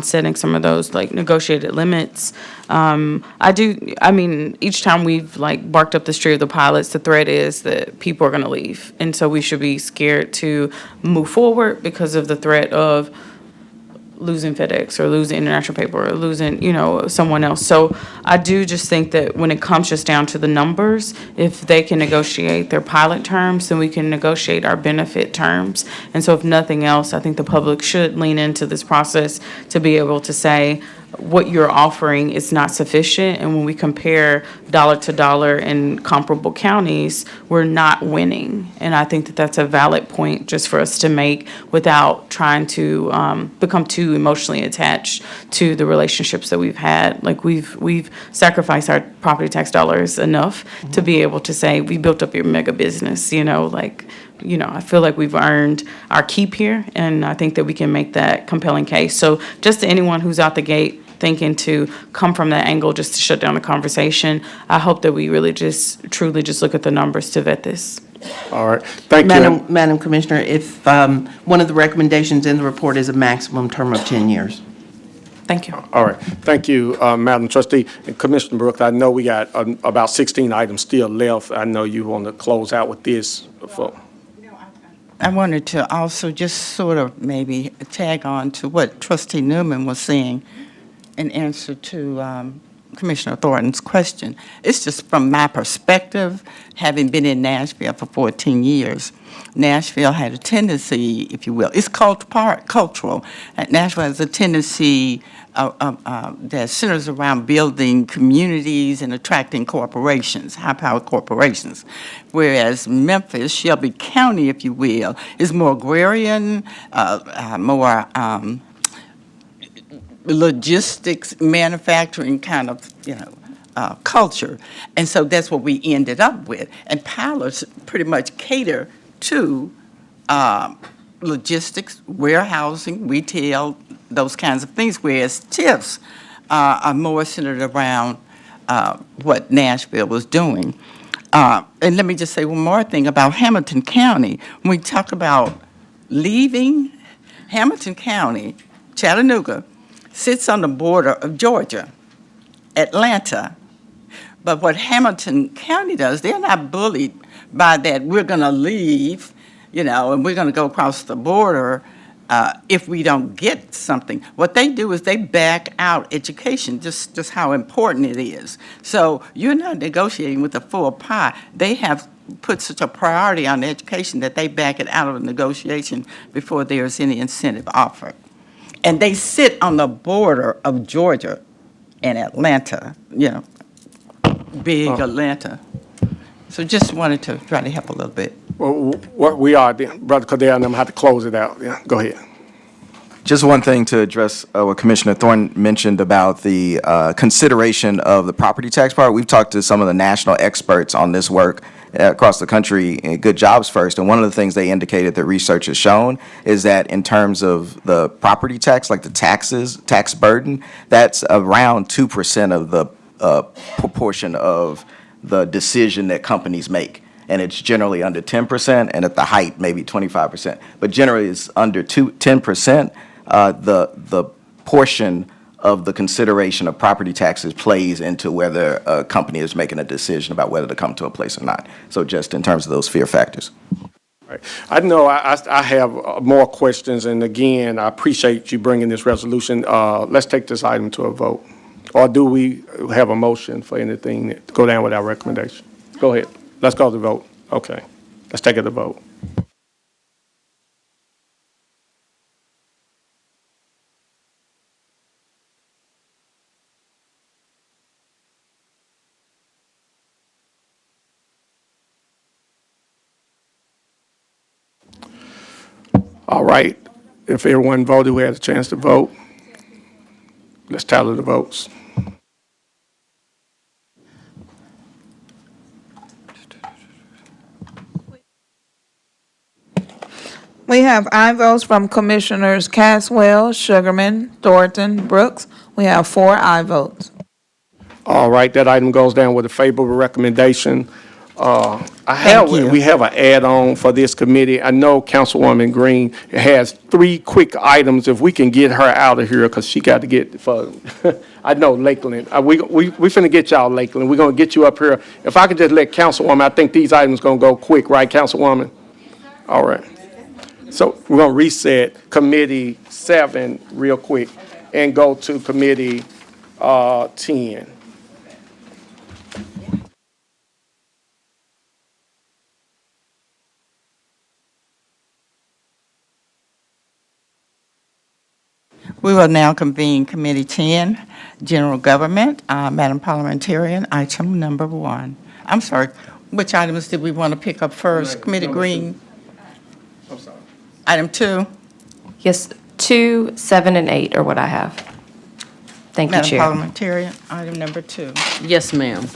setting some of those negotiated limits. Each time we've barked up the tree of the pilots, the threat is that people are going to leave. And so we should be scared to move forward because of the threat of losing FedEx or losing International Paper or losing, someone else. So I do just think that when it comes just down to the numbers, if they can negotiate their pilot terms, then we can negotiate our benefit terms. And so if nothing else, I think the public should lean into this process to be able to say, what you're offering is not sufficient, and when we compare dollar to dollar in comparable counties, we're not winning. And I think that that's a valid point just for us to make without trying to become too emotionally attached to the relationships that we've had. We've sacrificed our property tax dollars enough to be able to say, we built up your mega business, I feel like we've earned our keep here, and I think that we can make that compelling case. So just to anyone who's out the gate thinking to come from that angle just to shut down the conversation, I hope that we really truly look at the numbers to vet this. All right. Thank you. Madam Commissioner, if one of the recommendations in the report is a maximum term of 10 years. Thank you. All right. Thank you, Madam Trustee. And Commissioner Brooks, I know we got about 16 items still left. I know you want to close out with this. I wanted to also just sort of maybe tag on to what Trustee Newman was saying in answer to Commissioner Thornton's question. It's just from my perspective, having been in Nashville for 14 years, Nashville had a tendency, if you will, it's cultural. Nashville has a tendency that centers around building communities and attracting corporations, high-powered corporations. Whereas Memphis, Shelby County, if you will, is more agrarian, more logistics, manufacturing kind of culture. And so that's what we ended up with. And pilots pretty much cater to logistics, warehousing, retail, those kinds of things, whereas TIFs are more centered around what Nashville was doing. And let me just say one more thing about Hamilton County. When we talk about leaving, Hamilton County, Chattanooga, sits on the border of Georgia, Atlanta. But what Hamilton County does, they're not bullied by that we're going to leave, and we're going to go across the border if we don't get something. What they do is they back out education, just how important it is. So you're not negotiating with a full pie. They have put such a priority on education that they back it out of a negotiation before there's any incentive offered. And they sit on the border of Georgia and Atlanta, big Atlanta. So just wanted to try to help a little bit. Well, what we are, then, Brother Cordell, and I'm gonna have to close it out. Yeah, go ahead. Just one thing to address what Commissioner Thornton mentioned about the consideration of the property tax part. We've talked to some of the national experts on this work across the country, Good Jobs First, and one of the things they indicated that research has shown is that in terms of the property tax, like the tax burden, that's around 2% of the proportion of the decision that companies make. And it's generally under 10%, and at the height, maybe 25%. But generally, it's under 10%. The portion of the consideration of property taxes plays into whether a company is making a decision about whether to come to a place or not. So just in terms of those fear factors. Right. I know I have more questions, and again, I appreciate you bringing this resolution. Let's take this item to a vote. Or do we have a motion for anything to go down with our recommendation? Go ahead. Let's go to the vote. Okay. Let's take it to vote. All right. If everyone voted, who had a chance to vote, let's tally the votes. We have aye votes from Commissioners Caswell, Sugarman, Thornton, Brooks. We have 4 aye votes. All right, that item goes down with a favorable recommendation. We have an add-on for this committee. I know Councilwoman Green has 3 quick items. If we can get her out of here, because she got to get for, I know Lakeland. We finna get y'all Lakeland. We're gonna get you up here. If I could just let Councilwoman, I think these items gonna go quick, right, Councilwoman? All right. So we're gonna reset Committee 7 real quick and go to Committee 10. We will now convene Committee 10, General Government. Madam Parliamentarian, item number 1. I'm sorry, which items did we want to pick up first? Committee Green? I'm sorry. Item 2? Yes, 2, 7, and 8 are what I have. Thank you, Madam Chair. Parliamentarian, item number 2. Yes, ma'am.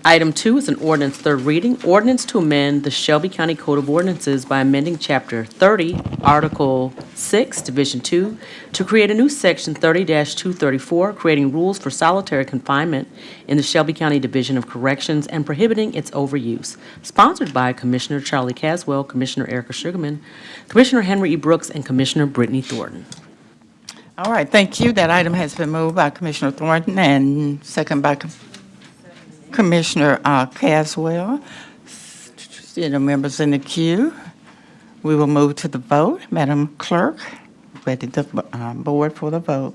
Item 2 is an ordinance, third reading. Ordinance to amend the Shelby County Code of Ordinances by amending Chapter 30, Article 6, Division 2, to create a new Section 30-234, creating rules for solitary confinement in the Shelby County Division of Corrections and prohibiting its overuse. Sponsored by Commissioner Charlie Caswell, Commissioner Erica Sugarman, Commissioner Henry E. Brooks, and Commissioner Brittany Thornton. All right, thank you. That item has been moved by Commissioner Thornton and second by Commissioner Caswell. See the members in the queue. We will move to the vote. Madam Clerk, ready the board for the vote.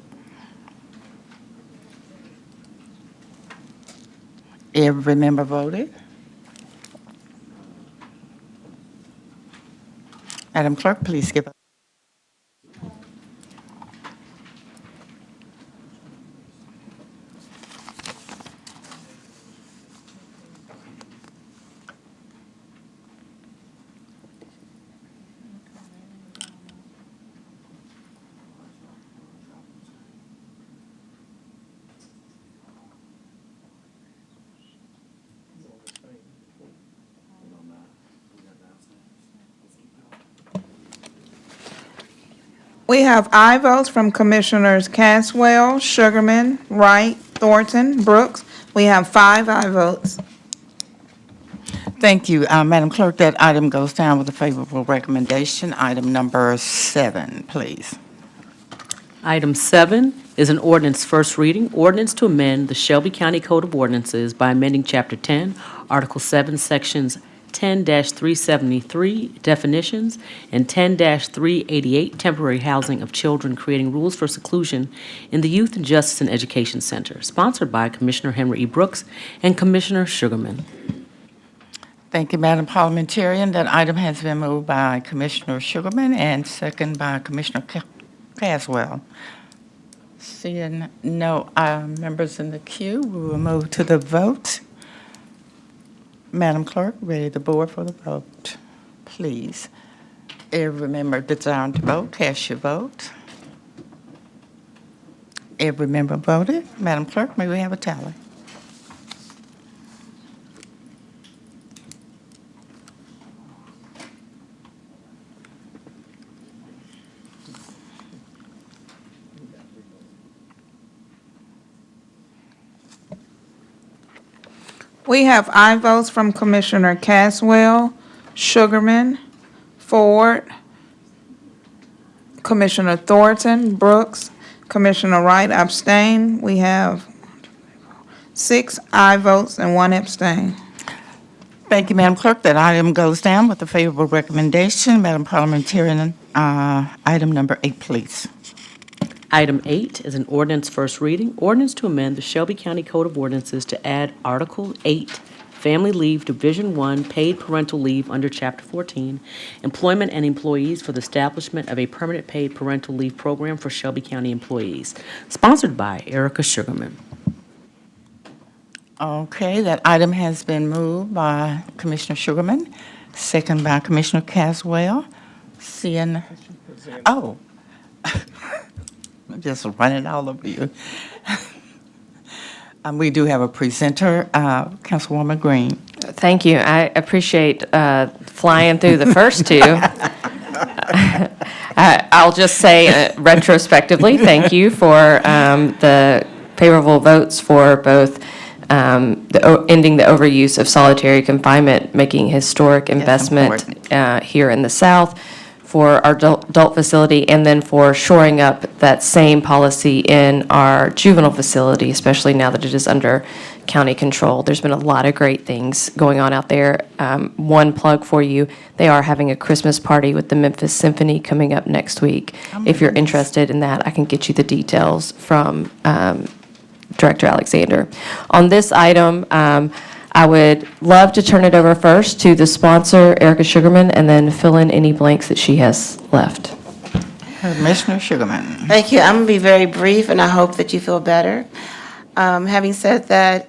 Every member voted. Madam Clerk, please give us. We have aye votes from Commissioners Caswell, Sugarman, Wright, Thornton, Brooks. We have 5 aye votes. Thank you, Madam Clerk. That item goes down with a favorable recommendation. Item number 7, please. Item 7 is an ordinance first reading. Ordinance to amend the Shelby County Code of Ordinances by amending Chapter 10, Article 7, Sections 10-373 definitions and 10-388 temporary housing of children, creating rules for seclusion in the Youth and Justice and Education Center, sponsored by Commissioner Henry E. Brooks and Commissioner Sugarman. Thank you, Madam Parliamentarian. That item has been moved by Commissioner Sugarman and second by Commissioner Caswell. Seeing no members in the queue, we will move to the vote. Madam Clerk, ready the board for the vote, please. Every member desiring to vote, cast your vote. Every member voted. Madam Clerk, may we have a tally? We have aye votes from Commissioner Caswell, Sugarman, Ford, Commissioner Thornton, Brooks, Commissioner Wright abstain. We have 6 aye votes and 1 abstain. Thank you, Madam Clerk. That item goes down with a favorable recommendation. Madam Parliamentarian, item number 8, please. Item 8 is an ordinance first reading, ordinance to amend the Shelby County Code of Ordinances to add Article 8, Family Leave, Division 1, Paid Parental Leave under Chapter 14, Employment and Employees for the establishment of a permanent paid parental leave program for Shelby County employees, sponsored by Erica Sugarman. Okay, that item has been moved by Commissioner Sugarman, second by Commissioner Caswell. Seeing, oh, I'm just running all over you. We do have a presenter, Councilwoman Green. Thank you. I appreciate flying through the first two. I'll just say retrospectively, thank you for the favorable votes for both ending the overuse of solitary confinement, making historic investment here in the South for our adult facility, and then for shoring up that same policy in our juvenile facility, especially now that it is under county control. There's been a lot of great things going on out there. One plug for you, they are having a Christmas party with the Memphis Symphony coming up next week. If you're interested in that, I can get you the details from Director Alexander. On this item, I would love to turn it over first to the sponsor, Erica Sugarman, and then fill in any blanks that she has left. Commissioner Sugarman. Thank you. I'm going to be very brief, and I hope that you feel better. Having said that,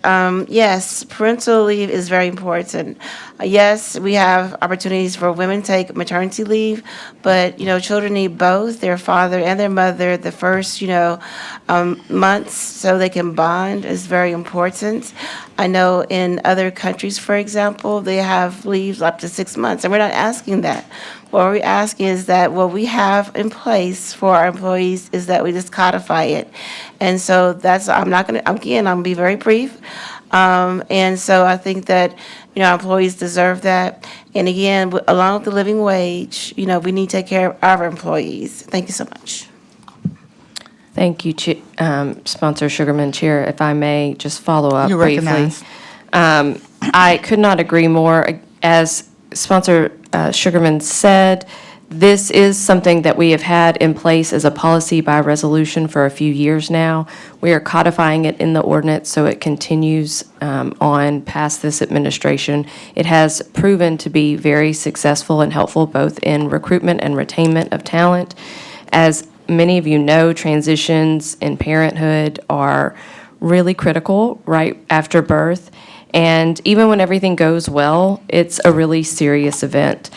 yes, parental leave is very important. Yes, we have opportunities for women to take maternity leave, but, children need both their father and their mother the first, months so they can bond is very important. I know in other countries, for example, they have leaves up to 6 months, and we're not asking that. What we're asking is that what we have in place for our employees is that we just codify it. And so I'm going to be very brief. And so I think that, our employees deserve that. And again, along with the living wage, we need to take care of our employees. Thank you so much. Thank you, Sponsor Sugarman. Chair, if I may just follow up You're briefly. recognized. I could not agree more. As Sponsor Sugarman said, this is something that we have had in place as a policy by resolution for a few years now. We are codifying it in the ordinance so it continues on past this administration. It has proven to be very successful and helpful both in recruitment and retainment of talent. As many of you know, transitions in parenthood are really critical right after birth. And even when everything goes well, it's a really serious event.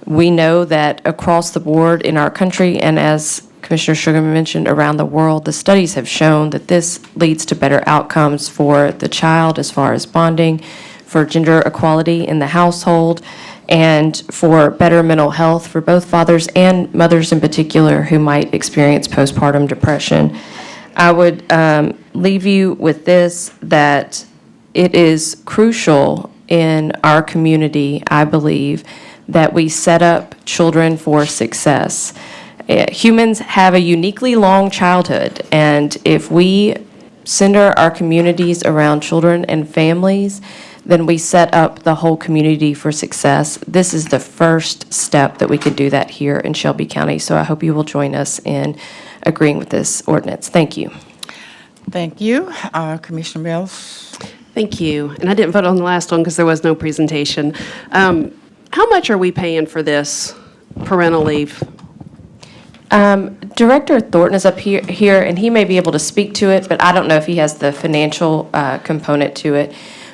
We know that across the board in our country, and as Commissioner Sugarman mentioned, around the world, the studies have shown that this leads to better outcomes for the child as far as bonding, for gender equality in the household, and for better mental health for both fathers and mothers in particular who might experience postpartum depression. I would leave you with this, that it is crucial in our community, I believe, that we set up children for success. Humans have a uniquely long childhood, and if we center our communities around children and families, then we set up the whole community for success. This is the first step that we can do that here in Shelby County, so I hope you will join us in agreeing with this ordinance. Thank you. Thank you. Commissioner Mills. Thank you. And I didn't vote on the last one because there was no presentation. How much are we paying for this parental leave? Director Thornton is up here, and he may be able to speak to it, but I don't know if he has the financial component to it.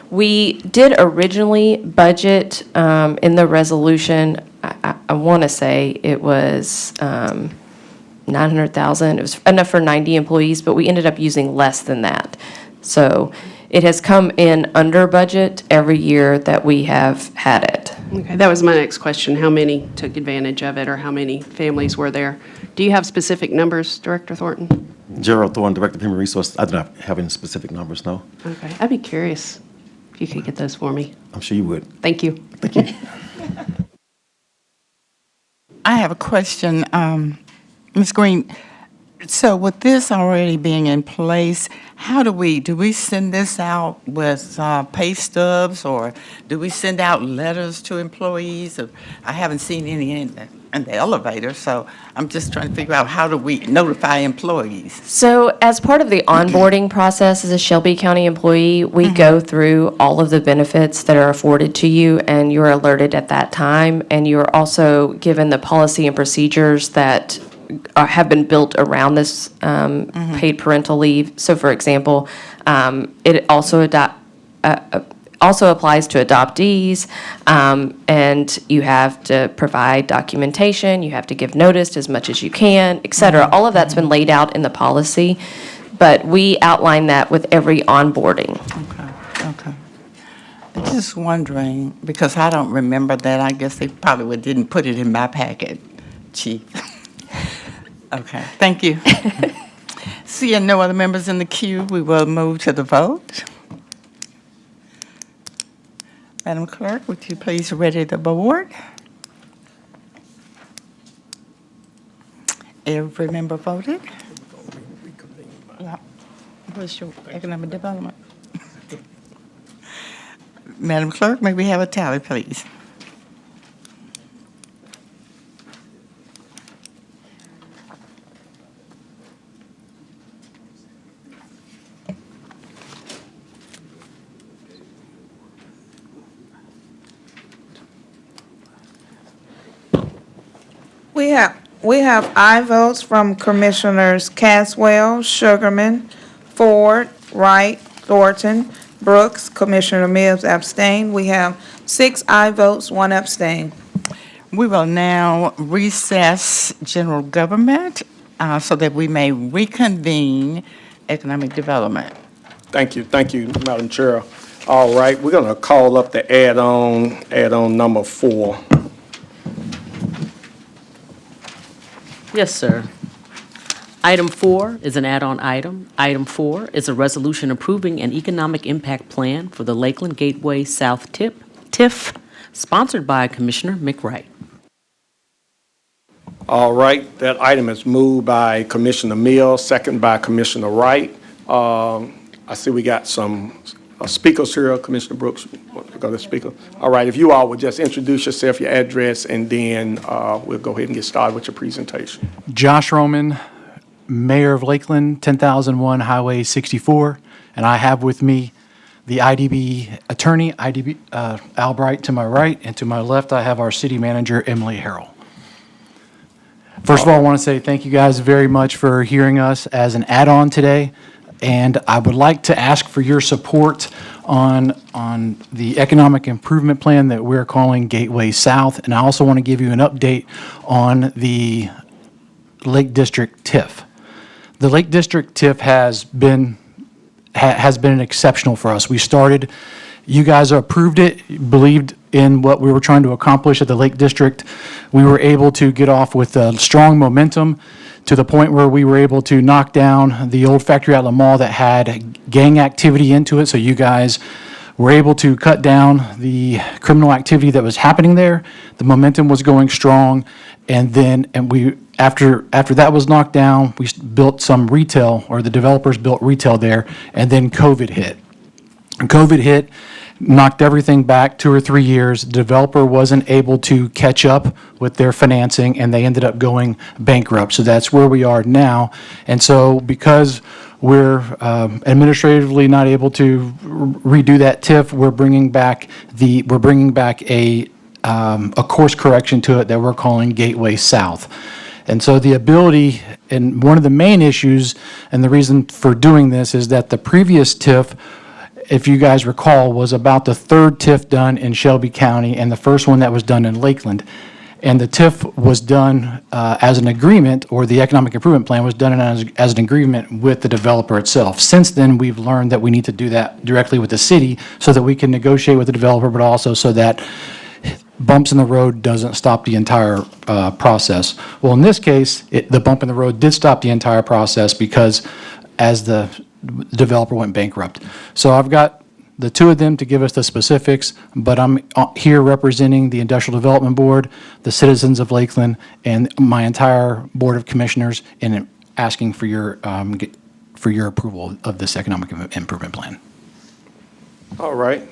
We did originally budget in the resolution, I want to say it was 900,000. It was enough for 90 employees, but we ended up using less than that. So it has come in under budget every year that we have had it. Okay, that was my next question. How many took advantage of it, or how many families were there? Do you have specific numbers, Director Thornton? Gerald Thorne, Director of Human Resources. I do not have any specific numbers, no. Okay, I'd be curious if you could get those for me. I'm sure you would. Thank you. Thank you. I have a question, Ms. Green. So with this already being in place, how do we send this out with pay stubs, or do we send out letters to employees? I haven't seen any in the elevator, so I'm just trying to figure out, how do we notify employees? So as part of the onboarding process as a Shelby County employee, we go through all of the benefits that are afforded to you, and you're alerted at that time. And you're also given the policy and procedures that have been built around this paid parental leave. So for example, it also also applies to adoptees, and you have to provide documentation, you have to give notice as much as you can, et cetera. All of that's been laid out in the policy, but we outline that with every onboarding. Okay. I'm just wondering, because I don't remember that. I guess they probably didn't put it in my packet, Chief. Okay, thank you. Seeing no other members in the queue, we will move to the vote. Madam Clerk, would you please ready the board? Every member voted? Yeah. What's your economic development? Madam Clerk, may we have a tally, please? We have aye votes from Commissioners Caswell, Sugarman, Ford, Wright, Thornton, Brooks. Commissioner Mills abstained. We have 6 aye votes, 1 abstain. We will now recess general government so that we may reconvene economic development. Thank you, Madam Chair. All right, we're going to call up the add-on number 4. Yes, sir. Item 4 is an add-on item. Item 4 is a resolution approving an economic impact plan for the Lakeland Gateway South TIF, sponsored by Commissioner McWright. All right, that item is moved by Commissioner Mills, second by Commissioner Wright. I see we got some speakers here. Commissioner Brooks, want to go to the speaker? All right, if you all would just introduce yourself, your address, and then we'll go ahead and get started with your presentation. Josh Roman, Mayor of Lakeland, 10,001 Highway 64, and I have with me the IDB attorney, Albright, to my right, and to my left, I have our city manager, Emily Harrell. First of all, I want to say thank you guys very much for hearing us as an add-on today. And I would like to ask for your support on the economic improvement plan that we're calling Gateway South. And I also want to give you an update on the Lake District TIF. The Lake District TIF has been exceptional for us. We started, you guys approved it, believed in what we were trying to accomplish at the Lake District. We were able to get off with a strong momentum, to the point where we were able to knock down the old factory outlet mall that had gang activity into it. So you guys were able to cut down the criminal activity that was happening there. The momentum was going strong. And we, after that was knocked down, we built some retail, or the developers built retail there, and then COVID hit. And COVID hit, knocked everything back 2 or 3 years. The developer wasn't able to catch up with their financing, and they ended up going bankrupt. So that's where we are now. And so because we're administratively not able to redo that TIF, we're bringing back a course correction to it that we're calling Gateway South. And so the ability, and one of the main issues, and the reason for doing this is that the previous TIF, if you guys recall, was about the 3rd TIF done in Shelby County and the first one that was done in Lakeland. And the TIF was done as an agreement, or the economic improvement plan was done as an agreement with the developer itself. Since then, we've learned that we need to do that directly with the city so that we can negotiate with the developer, but also so that bumps in the road doesn't stop the entire process. Well, in this case, the bump in the road did stop the entire process because as the developer went bankrupt. So I've got the two of them to give us the specifics, but I'm here representing the Industrial Development Board, the citizens of Lakeland, and my entire Board of Commissioners in asking for your approval of this economic improvement plan. All right.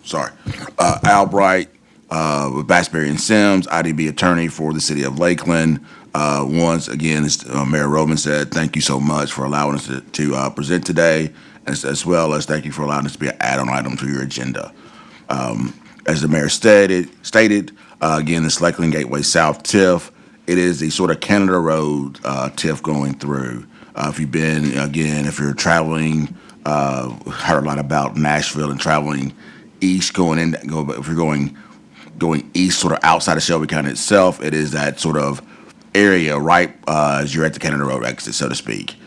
Sorry. Albright, with Bassberry and Sims, IDB attorney for the city of Lakeland. Once again, as Mayor Roman said, thank you so much for allowing us to present today, as well as thank you for allowing us to be an add-on item to your agenda. As the mayor stated, again, this Lakeland Gateway South TIF, it is the sort of Canada Road TIF going through. If you've been, again, if you're traveling, heard a lot about Nashville and traveling east, if you're going east, sort of outside of Shelby County itself, it is that sort of area right as you're at the Canada Road exit, so to speak,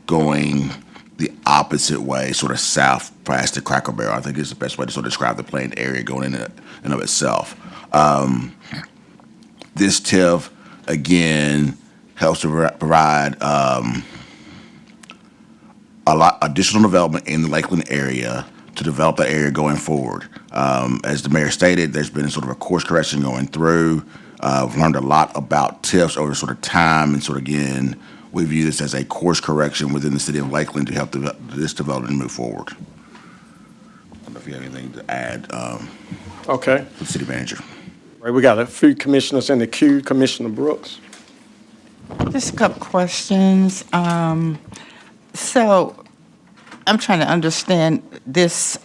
going the opposite way, sort of south past the Cracker Barrel. I think is the best way to sort of describe the planned area going in and of itself. This TIF, again, helps to provide a lot additional development in the Lakeland area to develop that area going forward. As the mayor stated, there's been sort of a course correction going through. We've learned a lot about TIFs over sort of time, and sort of, again, we view this as a course correction within the city of Lakeland to help this development move forward. I don't know if you have anything to add. Okay. The city manager. Right, we got a few commissioners in the queue. Commissioner Brooks. Just a couple questions. So I'm trying to understand this,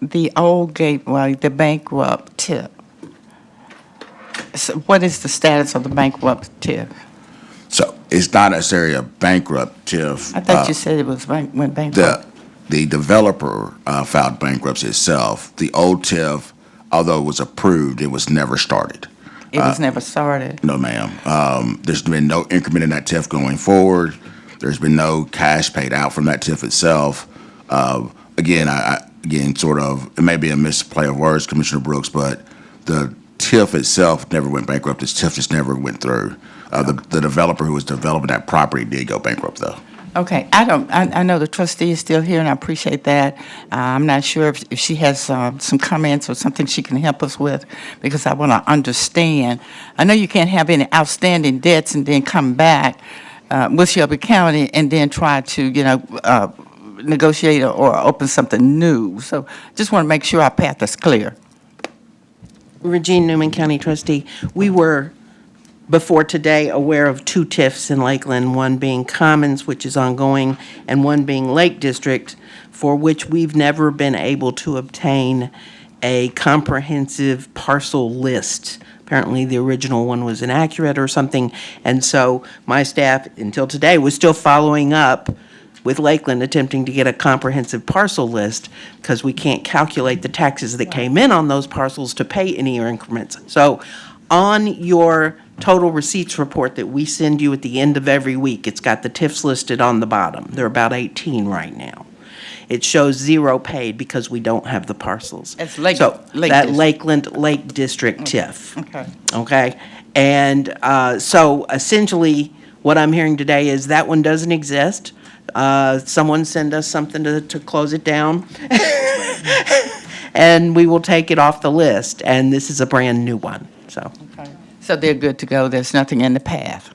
the old gateway, the bankrupt TIF. So what is the status of the bankrupt TIF? So it's not necessarily a bankrupt TIF. I thought you said it went bankrupt. The developer filed bankruptcy itself. The old TIF, although it was approved, it was never started. It was never started? No, ma'am. There's been no increment in that TIF going forward. There's been no cash paid out from that TIF itself. Again, sort of, it may be a misplay of words, Commissioner Brooks, but the TIF itself never went bankrupt. This TIF just never went through. The developer who was developing that property did go bankrupt, though. Okay, I know the trustee is still here, and I appreciate that. I'm not sure if she has some comments or something she can help us with, because I want to understand. I know you can't have any outstanding debts and then come back with Shelby County and then try to, negotiate or open something new. So just want to make sure our path is clear. Regina Newman, County Trustee. We were, before today, aware of two TIFs in Lakeland, one being Commons, which is ongoing, and one being Lake District, for which we've never been able to obtain a comprehensive parcel list. Apparently, the original one was inaccurate or something, and so my staff, until today, was still following up with Lakeland, attempting to get a comprehensive parcel list, because we can't calculate the taxes that came in on those parcels to pay any increments. So on your total receipts report that we send you at the end of every week, it's got the TIFs listed on the bottom. There are about 18 right now. It shows 0 paid because we don't have the parcels. It's Lake So that District. Lakeland Lake District TIF. Okay. Okay? And so essentially, what I'm hearing today is that one doesn't exist. Someone send us something to close it down. And we will take it off the list. And this is a brand-new one, so. Okay. So they're good to go. There's nothing in the path.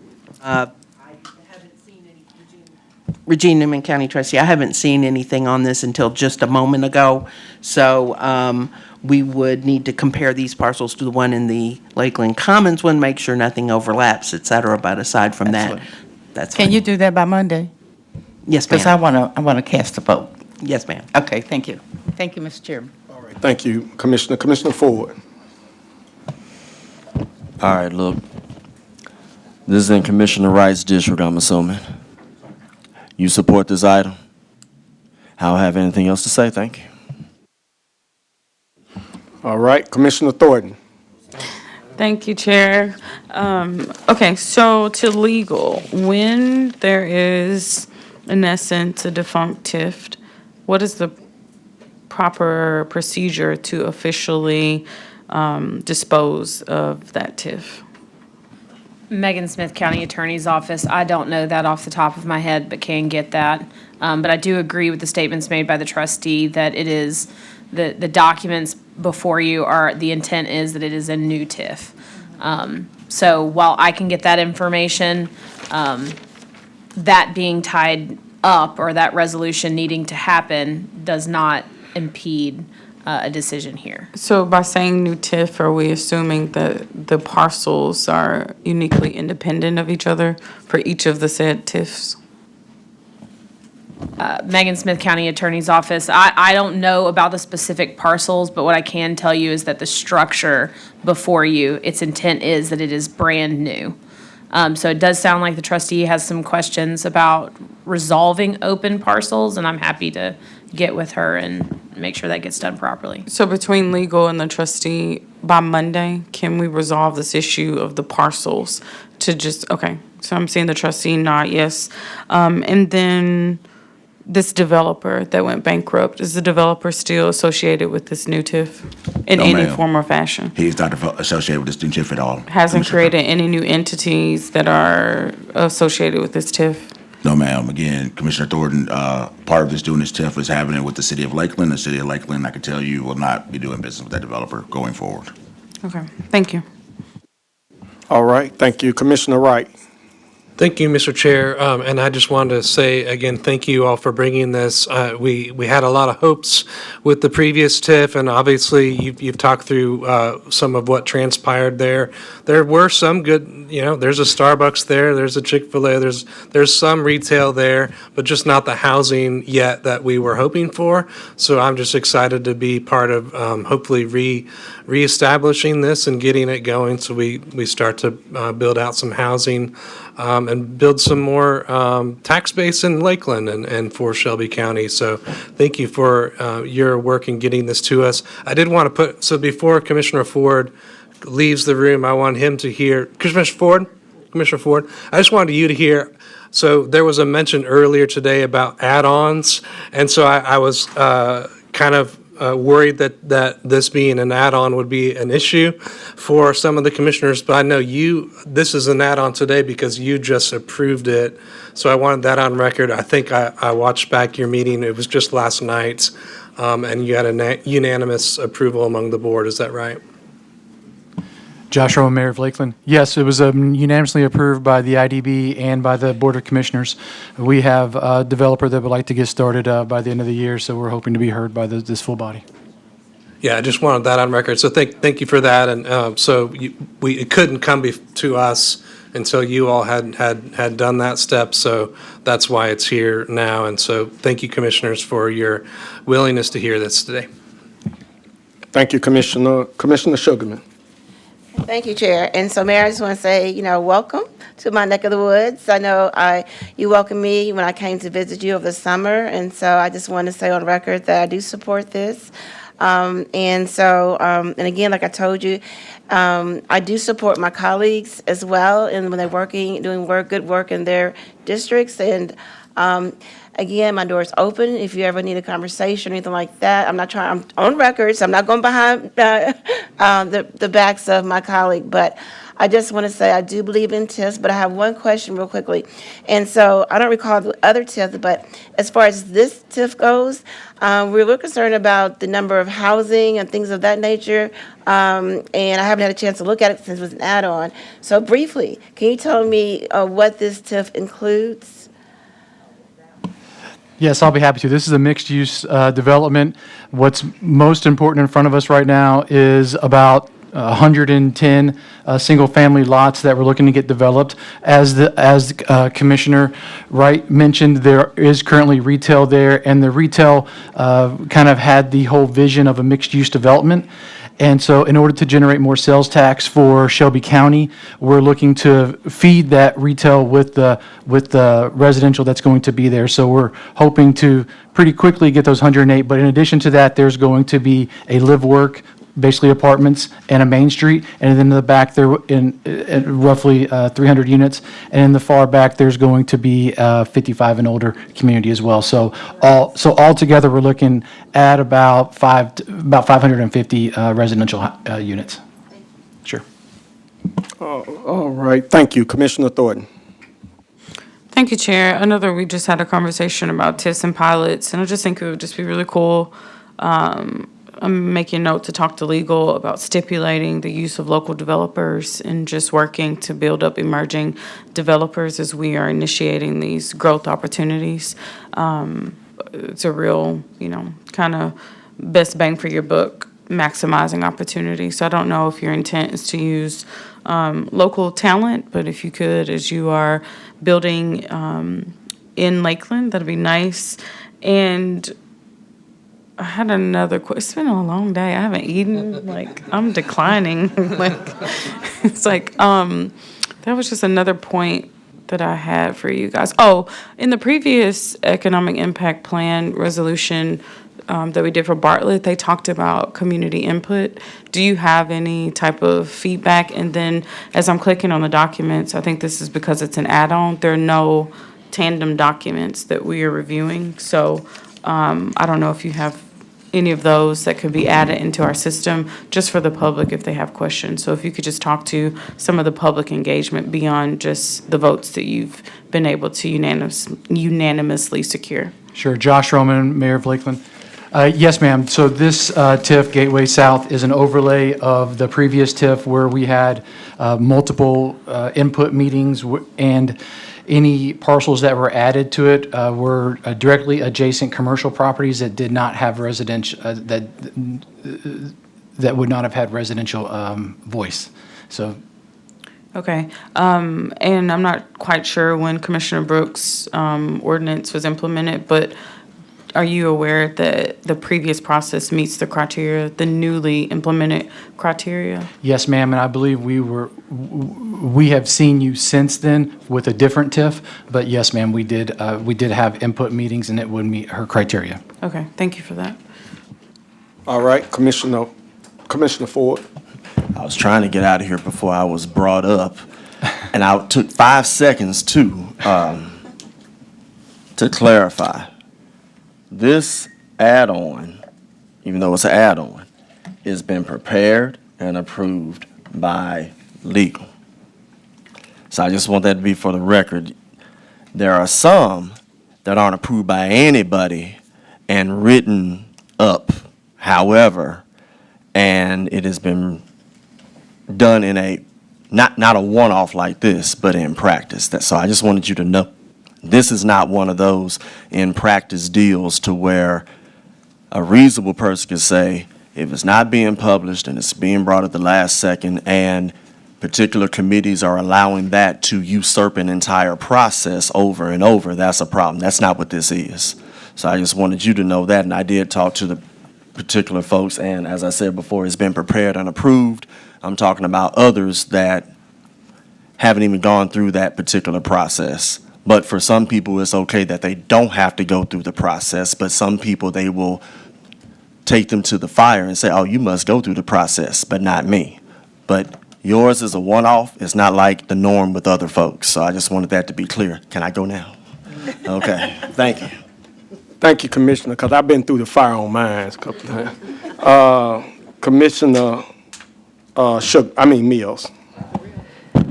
Regina Newman, County Trustee, I haven't seen anything on this until just a moment ago. So we would need to compare these parcels to the one in the Lakeland Commons one, make sure nothing overlaps, et cetera. But aside from that, that's fine. Can you do that by Monday? Yes, ma'am. Because I want to cast a vote. Yes, ma'am. Okay, thank you. Thank you, Mr. Chairman. Thank you, Commissioner. Commissioner Ford. All right, look. This is in Commissioner Wright's district, I'm assuming. You support this item? I don't have anything else to say. Thank you. All right, Commissioner Thornton. Thank you, Chair. Okay, so to legal, when there is, in essence, a defunct TIF, what is the proper procedure to officially dispose of that TIF? Megan Smith, County Attorney's Office. I don't know that off the top of my head, but can get that. But I do agree with the statements made by the trustee that it is, the documents before you are, the intent is that it is a new TIF. So while I can get that information, that being tied up or that resolution needing to happen does not impede a decision here. So by saying new TIF, are we assuming that the parcels are uniquely independent of each other for each of the said TIFs? Megan Smith, County Attorney's Office. I don't know about the specific parcels, but what I can tell you is that the structure before you, its intent is that it is brand new. So it does sound like the trustee has some questions about resolving open parcels, and I'm happy to get with her and make sure that gets done properly. So between legal and the trustee, by Monday, can we resolve this issue of the parcels to just, okay, so I'm seeing the trustee nod yes. And then this developer that went bankrupt, is the developer still associated with this new TIF in No, any ma'am. form or fashion? He's not associated with this new TIF at all. Hasn't created any new entities that are associated with this TIF? No, ma'am. Again, Commissioner Thornton, part of this doing this TIF is having it with the city of Lakeland. The city of Lakeland, I can tell you, will not be doing business with that developer going forward. Okay, thank you. All right, thank you. Commissioner Wright. Thank you, Mr. Chair. And I just wanted to say, again, thank you all for bringing this. We had a lot of hopes with the previous TIF, and obviously you've talked through some of what transpired there. There were some good, there's a Starbucks there, there's a Chick-fil-A, there's some retail there, but just not the housing yet that we were hoping for. So I'm just excited to be part of hopefully reestablishing this and getting it going so we start to build out some housing and build some more tax base in Lakeland and for Shelby County. So thank you for your work in getting this to us. I did want to so before Commissioner Ford leaves the room, I want him to hear, Commissioner Ford, I just wanted you to hear, so there was a mention earlier today about add-ons, and so I was kind of worried that this being an add-on would be an issue for some of the commissioners, but I know this is an add-on today because you just approved it. So I wanted that on record. I think I watched back your meeting. It was just last night, and you had a unanimous approval among the board. Is that right? Josh Rowan, Mayor of Lakeland. Yes, it was unanimously approved by the IDB and by the Board of Commissioners. We have a developer that would like to get started by the end of the year, so we're hoping to be heard by this full body. Yeah, I just wanted that on record. So thank you for that. And so it couldn't come to us until you all had done that step. So that's why it's here now. And so thank you, commissioners, for your willingness to hear this today. Thank you, Commissioner. Commissioner Sugarman. Thank you, Chair. And so, Mayor, I just want to say, welcome to my neck of the woods. I know you welcomed me when I came to visit you over the summer, and so I just want to say on record that I do support this. And again, like I told you, I do support my colleagues as well, and when they're doing good work in their districts. And again, my door is open if you ever need a conversation or anything like that. I'm on record, so I'm not going behind the backs of my colleague. But I just want to say I do believe in TIFs, but I have one question real quickly. And so I don't recall the other TIF, but as far as this TIF goes, we're concerned about the number of housing and things of that nature. And I haven't had a chance to look at it since it was an add-on. So briefly, can you tell me what this TIF includes? Yes, I'll be happy to. This is a mixed-use development. What's most important in front of us right now is about 110 single-family lots that we're looking to get developed. As Commissioner Wright mentioned, there is currently retail there, and the retail kind of had the whole vision of a mixed-use development. And so in order to generate more sales tax for Shelby County, we're looking to feed that retail with the residential that's going to be there. So we're hoping to pretty quickly get those 108. But in addition to that, there's going to be a live-work, basically apartments, and a Main Street. And then in the back, there in roughly 300 units. And in the far back, there's going to be a 55 and older community as well. So altogether, we're looking at about 550 residential units. Sure. All right, thank you. Commissioner Thornton. Thank you, Chair. I know that we just had a conversation about TIFs and pilots, and I just think it would just be really cool. I'm making a note to talk to legal about stipulating the use of local developers and just working to build up emerging developers as we are initiating these growth opportunities. It's a real, kind of best bang for your buck, maximizing opportunity. So I don't know if your intent is to use local talent, but if you could, as you are building in Lakeland, that'd be nice. And I had another question. It's been a long day. I haven't eaten. I'm declining. It's that was just another point that I had for you guys. Oh, in the previous economic impact plan resolution that we did for Bartlett, they talked about community input. Do you have any type of feedback? And then as I'm clicking on the documents, I think this is because it's an add-on. There are no tandem documents that we are reviewing. So I don't know if you have any of those that could be added into our system just for the public if they have questions. So if you could just talk to some of the public engagement beyond just the votes that you've been able to unanimously secure. Sure. Josh Roman, Mayor of Lakeland. Yes, ma'am. So this TIF, Gateway South, is an overlay of the previous TIF where we had multiple input meetings and any parcels that were added to it were directly adjacent commercial properties that did not have residential, that would not have had residential voice. So. Okay. And I'm not quite sure when Commissioner Brooks' ordinance was implemented, but are you aware that the previous process meets the criteria, the newly implemented criteria? Yes, ma'am, and I believe we have seen you since then with a different TIF, but yes, ma'am, we did have input meetings and it would meet her criteria. Okay, thank you for that. All right, Commissioner Ford. I was trying to get out of here before I was brought up, and I took 5 seconds to clarify. This add-on, even though it's an add-on, has been prepared and approved by legal. So I just want that to be for the record. There are some that aren't approved by anybody and written up, however, and it has been done in a, not a one-off like this, but in practice. So I just wanted you to know. This is not one of those in practice deals to where a reasonable person can say, if it's not being published and it's being brought at the last second and particular committees are allowing that to usurp an entire process over and over, that's a problem. That's not what this is. So I just wanted you to know that, and I did talk to the particular folks, and as I said before, it's been prepared and approved. I'm talking about others that haven't even gone through that particular process. But for some people, it's okay that they don't have to go through the process, but some people, they will take them to the fire and say, oh, you must go through the process, but not me. But yours is a one-off. It's not like the norm with other folks. So I just wanted that to be clear. Can I go now? Okay, thank you. Thank you, Commissioner, because I've been through the fire on mine a couple times. Commissioner Mills.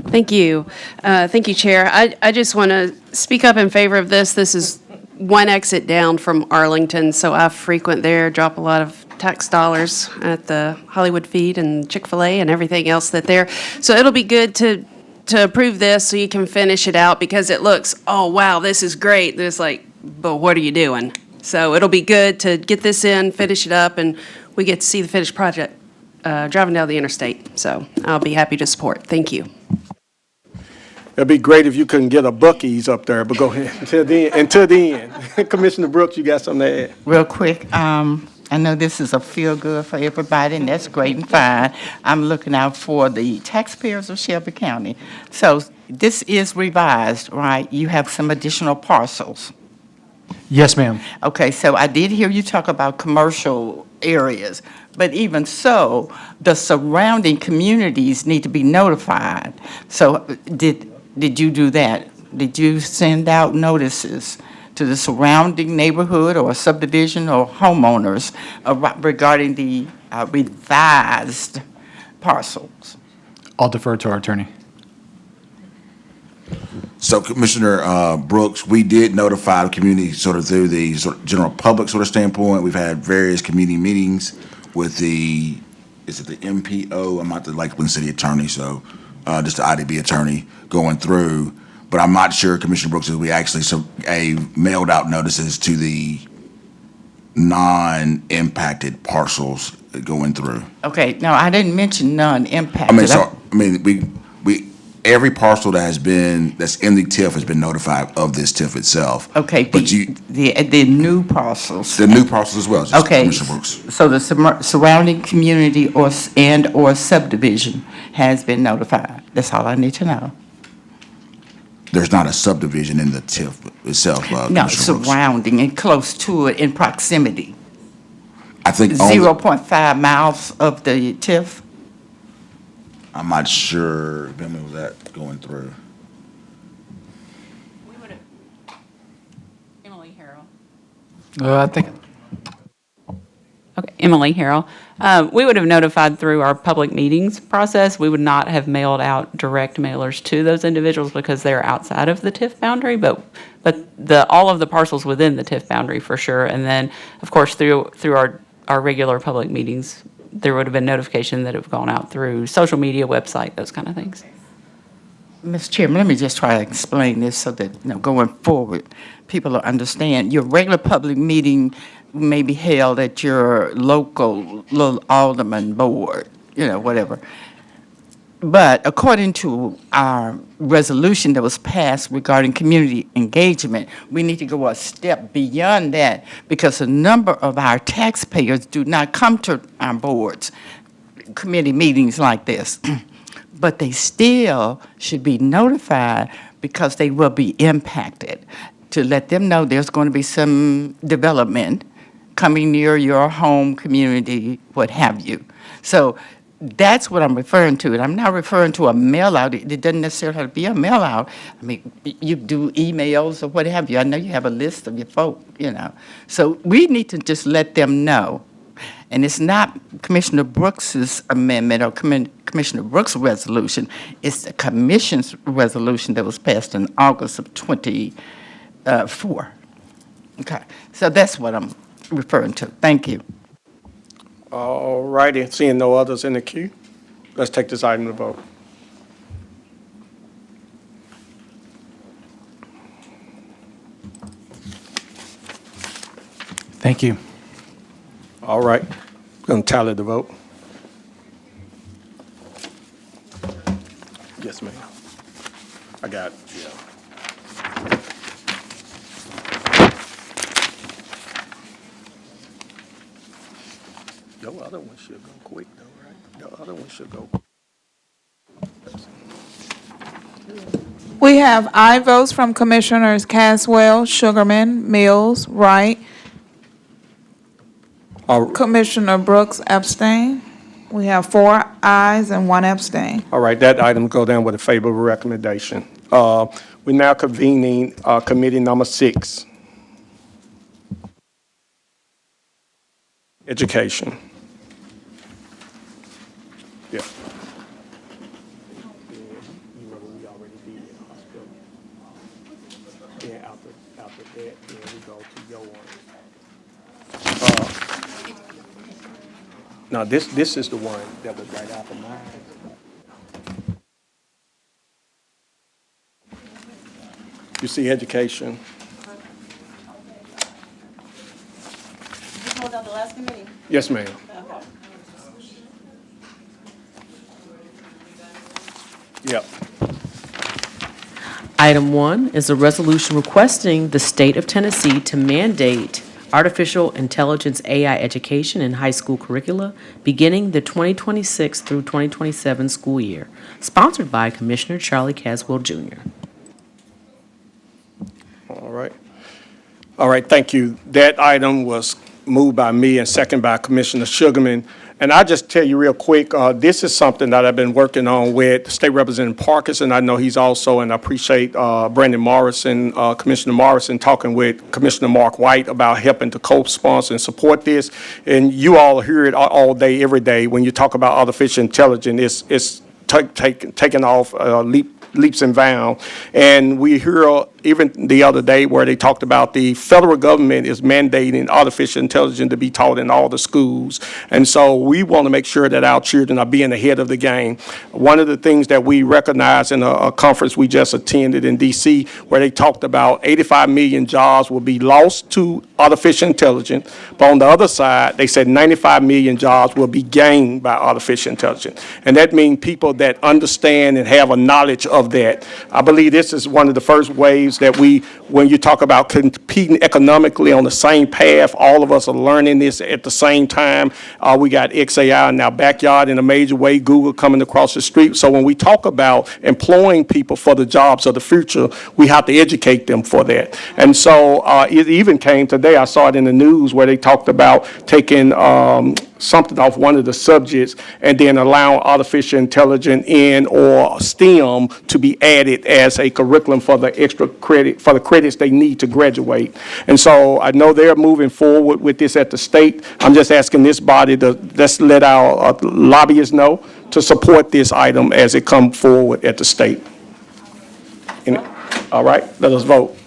Thank you. Thank you, Chair. I just want to speak up in favor of this. This is one exit down from Arlington, so I frequent there, drop a lot of tax dollars at the Hollywood Feed and Chick-fil-A and everything else that there. So it'll be good to approve this so you can finish it out because it looks, oh, wow, this is great. There's like, but what are you doing? So it'll be good to get this in, finish it up, and we get to see the finished project driving down the interstate. So I'll be happy to support. Thank you. It'd be great if you couldn't get a Buc-ee's up there, but go ahead until the end. Commissioner Brooks, you got something to add? Real quick, I know this is a feel-good for everybody, and that's great and fine. I'm looking out for the taxpayers of Shelby County. So this is revised, right? You have some additional parcels. Yes, ma'am. Okay, so I did hear you talk about commercial areas, but even so, the surrounding communities need to be notified. So did you do that? Did you send out notices to the surrounding neighborhood or subdivision or homeowners regarding the revised parcels? I'll defer to our attorney. So Commissioner Brooks, we did notify the community sort of through the sort of general public sort of standpoint. We've had various community meetings with is it the MPO? I'm not the Lakeland City Attorney, so just the IDB attorney going through. But I'm not sure, Commissioner Brooks, if we actually mailed out notices to the non-impacted parcels going through. Okay, now, I didn't mention non-impacted. Every parcel that's in the TIF has been notified of this TIF itself. Okay, But the new parcels. the new parcels as well, just Okay, Commissioner Brooks. so the surrounding community or subdivision has been notified. That's all I need to know. There's not a subdivision in the TIF itself, No, Commissioner Brooks. surrounding and close to it in proximity. I think 0.5 miles of the TIF? I'm not sure, when was that going through? Emily Harrell. I think. Okay, Emily Harrell. We would have notified through our public meetings process. We would not have mailed out direct mailers to those individuals because they're outside of the TIF boundary, but all of the parcels within the TIF boundary for sure. And then, of course, through our regular public meetings, there would have been notification that have gone out through social media, website, those kind of things. Mr. Chairman, let me just try to explain this so that, going forward, people will understand. Your regular public meeting may be held at your local little alderman board, whatever. But according to our resolution that was passed regarding community engagement, we need to go a step beyond that because a number of our taxpayers do not come to our boards, committee meetings like this. But they still should be notified because they will be impacted, to let them know there's going to be some development coming near your home community, what have you. So that's what I'm referring to. And I'm not referring to a mail out. It doesn't necessarily have to be a mail out. I mean, you do emails or what have you. I know you have a list of your folk, So we need to just let them know. And it's not Commissioner Brooks's amendment or Commissioner Brooks' resolution. It's the commission's resolution that was passed in August of 24. Okay, so that's what I'm referring to. Thank you. All righty, seeing no others in the queue, let's take this item to vote. Thank you. All right, going to tally the vote. Yes, ma'am. I got it, yeah. Your other one should go quick though, right? Your other one should go. We have aye votes from Commissioners Caswell, Sugarman, Mills, Wright. Commissioner Brooks abstain. We have 4 ayes and 1 abstain. All right, that item go down with a favorable recommendation. We're now convening committee number 6. Education. Yeah. After that, then we go to your one. Now, this is the one that was right after mine. You see education. You pulled out the last committee? Yes, ma'am. Okay. Yep. Item 1 is a resolution requesting the state of Tennessee to mandate artificial intelligence AI education in high school curricula beginning the 2026 through 2027 school year, sponsored by Commissioner Charlie Caswell Jr. All right. All right, thank you. That item was moved by me and second by Commissioner Sugarman. And I'll just tell you real quick, this is something that I've been working on with State Representative Parkinson. I know he's also, and I appreciate Brandon Morrison, Commissioner Morrison, talking with Commissioner Mark White about helping to co-sponsor and support this. And you all hear it all day, every day. When you talk about artificial intelligence, it's taking off leaps and bounds. And we hear even the other day where they talked about the federal government is mandating artificial intelligence to be taught in all the schools. And so we want to make sure that our children are being ahead of the game. One of the things that we recognize in a conference we just attended in D.C. where they talked about 85 million jobs will be lost to artificial intelligence. But on the other side, they said 95 million jobs will be gained by artificial intelligence. And that means people that understand and have a knowledge of that. I believe this is one of the first ways that when you talk about competing economically on the same path, all of us are learning this at the same time. We got XAI in our backyard in a major way, Google coming across the street. So when we talk about employing people for the jobs of the future, we have to educate them for that. And so it even came today, I saw it in the news where they talked about taking something off one of the subjects and then allowing artificial intelligence in or STEM to be added as a curriculum for the extra credit, for the credits they need to graduate. And so I know they're moving forward with this at the state. I'm just asking this body to let's let our lobbyists know to support this item as it comes forward at the state. All right, let us vote.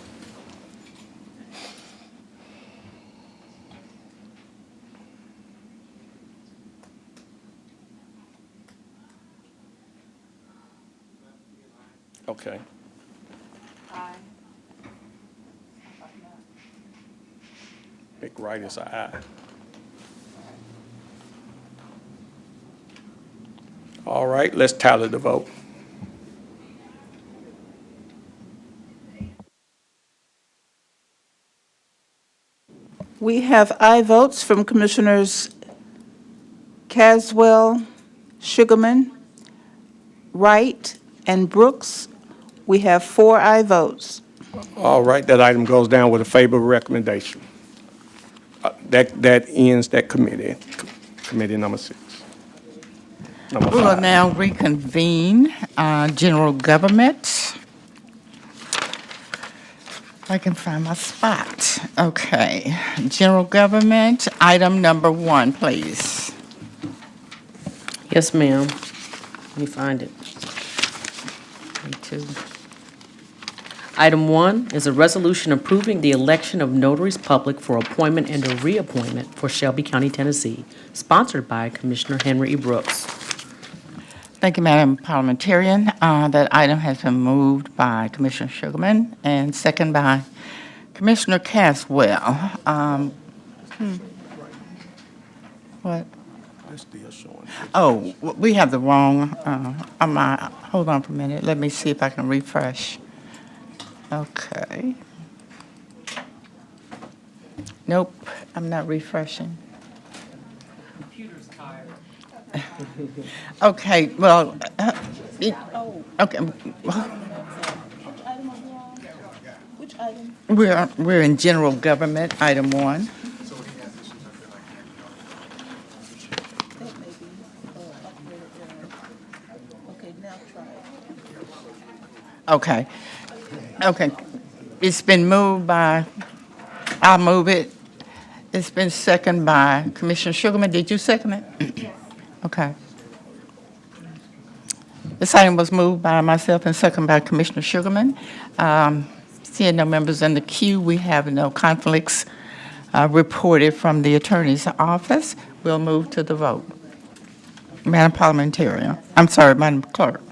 Okay. Big right is an aye. All right, let's tally the vote. We have aye votes from Commissioners Caswell, Sugarman, Wright, and Brooks. We have 4 aye votes. All right, that item goes down with a favorable recommendation. That ends that committee, committee number 6. We will now reconvene general government. If I can find my spot. Okay, general government, item number 1, please. Yes, ma'am. Let me find it. Me too. Item 1 is a resolution approving the election of notaries public for appointment and or reappointment for Shelby County, Tennessee, sponsored by Commissioner Henry E. Brooks. Thank you, Madam Parliamentarian. That item has been moved by Commissioner Sugarman and second by Commissioner Caswell. What? Oh, we have the wrong, hold on for a minute. Let me see if I can refresh. Okay. Nope, I'm not refreshing. Computer's tired. Okay, well, okay. Which item? We're in general government, item 1. Okay. Okay. It's been moved by, I'll move it. It's been seconded by Commissioner Sugarman. Did you second it? Okay. This item was moved by myself and seconded by Commissioner Sugarman. Seeing no members in the queue, we have no conflicts reported from the attorney's office. We'll move to the vote. Madam Parliamentarian, I'm sorry, Madam Clerk.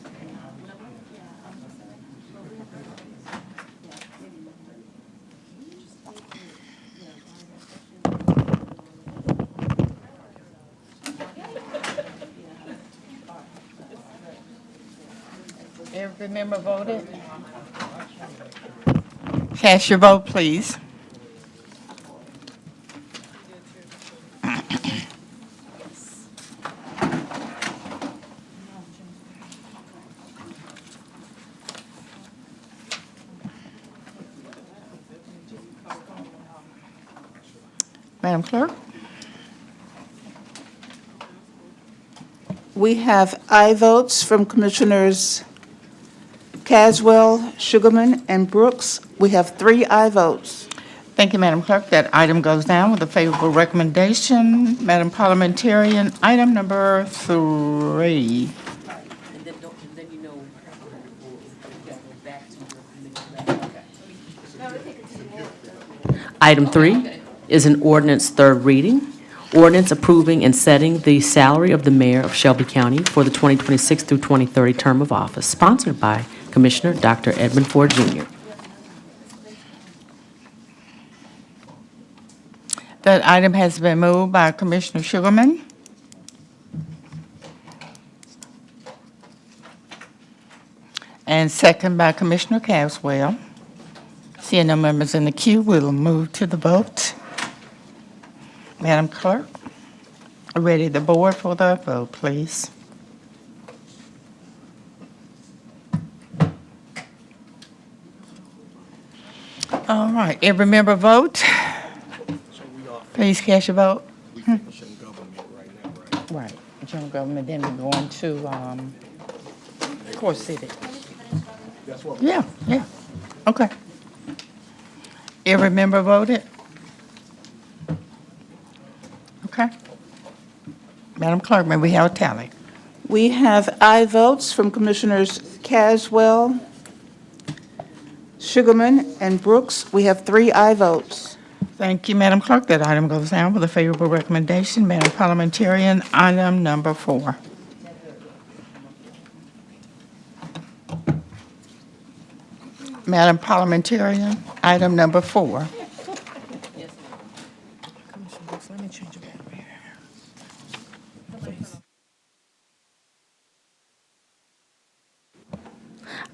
Every member voted? Cast your vote, please. Madam Clerk? We have aye votes from Commissioners Caswell, Sugarman, and Brooks. We have 3 aye votes. Thank you, Madam Clerk. That item goes down with a favorable recommendation. Madam Parliamentarian, item number 3. Item 3 is an ordinance third reading. Ordinance approving and setting the salary of the mayor of Shelby County for the 2026 through 2030 term of office, sponsored by Commissioner Dr. Edmund Ford Jr. That item has been moved by Commissioner Sugarman. And second by Commissioner Caswell. Seeing no members in the queue, we'll move to the vote. Madam Clerk, ready the board for the vote, please. All right, every member vote. Please cast your vote. Right, general government, then we're going to, Core City. Yeah, okay. Every member voted? Okay. Madam Clerk, may we have a tally? We have aye votes from Commissioners Caswell, Sugarman, and Brooks. We have 3 aye votes. Thank you, Madam Clerk. That item goes down with a favorable recommendation. Madam Parliamentarian, item number 4. Madam Parliamentarian, item number 4.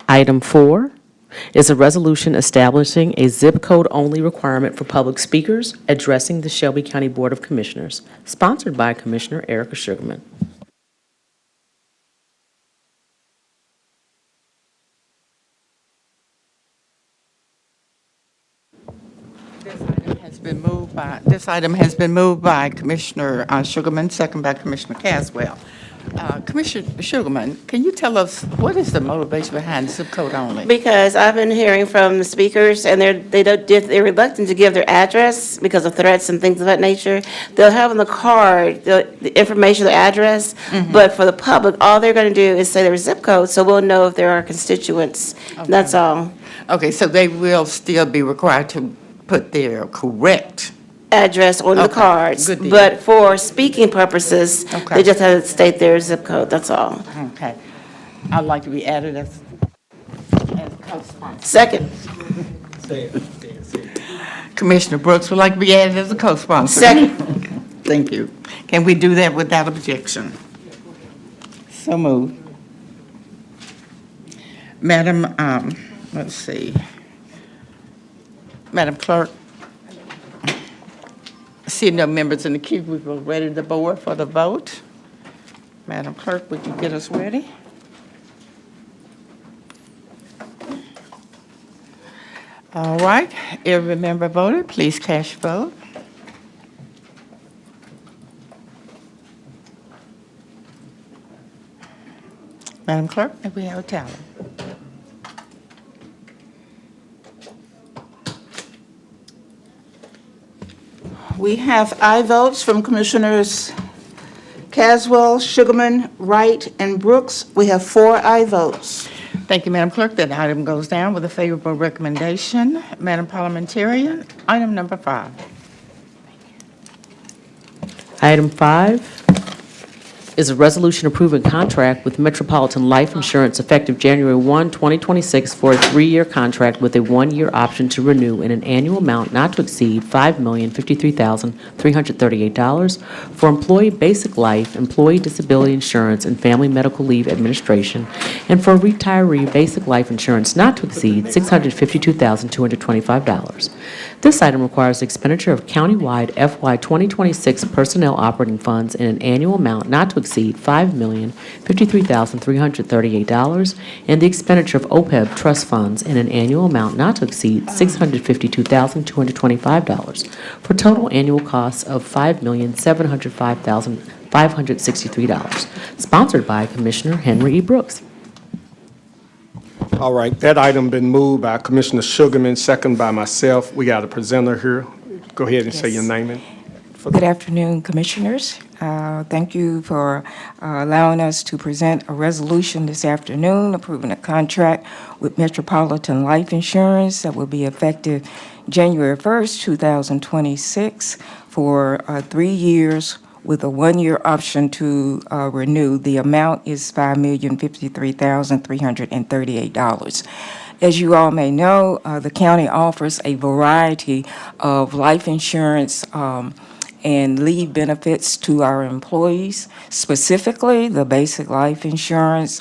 Item 4 is a resolution establishing a zip code only requirement for public speakers addressing the Shelby County Board of Commissioners, sponsored by Commissioner Erica Sugarman. This item has been moved by Commissioner Sugarman, second by Commissioner Caswell. Commissioner Sugarman, can you tell us what is the motivation behind zip code only? Because I've been hearing from the speakers, and they're reluctant to give their address because of threats and things of that nature. They'll have on the card the information, the address, but for the public, all they're going to do is say their zip code, so we'll know if there are constituents. That's all. Okay, so they will still be required to put their correct address on the cards, good deal. but for speaking purposes, they just have to state their zip code, that's all. Okay. I'd like to be added as co-sponsor. Second. Commissioner Brooks would like to be added as a co-sponsor. Second. Thank you. Can we do that without objection? So moved. Madam, let's see. Madam Clerk, seeing no members in the queue, we will ready the board for the vote. Madam Clerk, would you get us ready? All right, every member voted, please cast your vote. Madam Clerk, may we have a tally? We have aye votes from Commissioners Caswell, Sugarman, Wright, and Brooks. We have 4 aye votes. Thank you, Madam Clerk. That item goes down with a favorable recommendation. Madam Parliamentarian, item number 5. Item 5 is a resolution approving contract with Metropolitan Life Insurance effective January 1, 2026 for a 3-year contract with a 1-year option to renew in an annual amount not to exceed $5,053,338 for employee basic life, employee disability insurance, and family medical leave administration, and for retiree basic life insurance not to exceed $652,225. This item requires expenditure of countywide FY 2026 personnel operating funds in an annual amount not to exceed $5,053,338 and the expenditure of OPEB trust funds in an annual amount not to exceed $652,225 for total annual costs of $5,705,563. Sponsored by Commissioner Henry E. Brooks. All right, that item been moved by Commissioner Sugarman, second by myself. We got a presenter here. Go ahead and say your name and. Good afternoon, Commissioners. Thank you for allowing us to present a resolution this afternoon approving a contract with Metropolitan Life Insurance that will be effective January 1st, 2026 for 3 years with a 1-year option to renew. The amount is $5,053,338. As you all may know, the county offers a variety of life insurance and leave benefits to our employees, specifically the basic life insurance,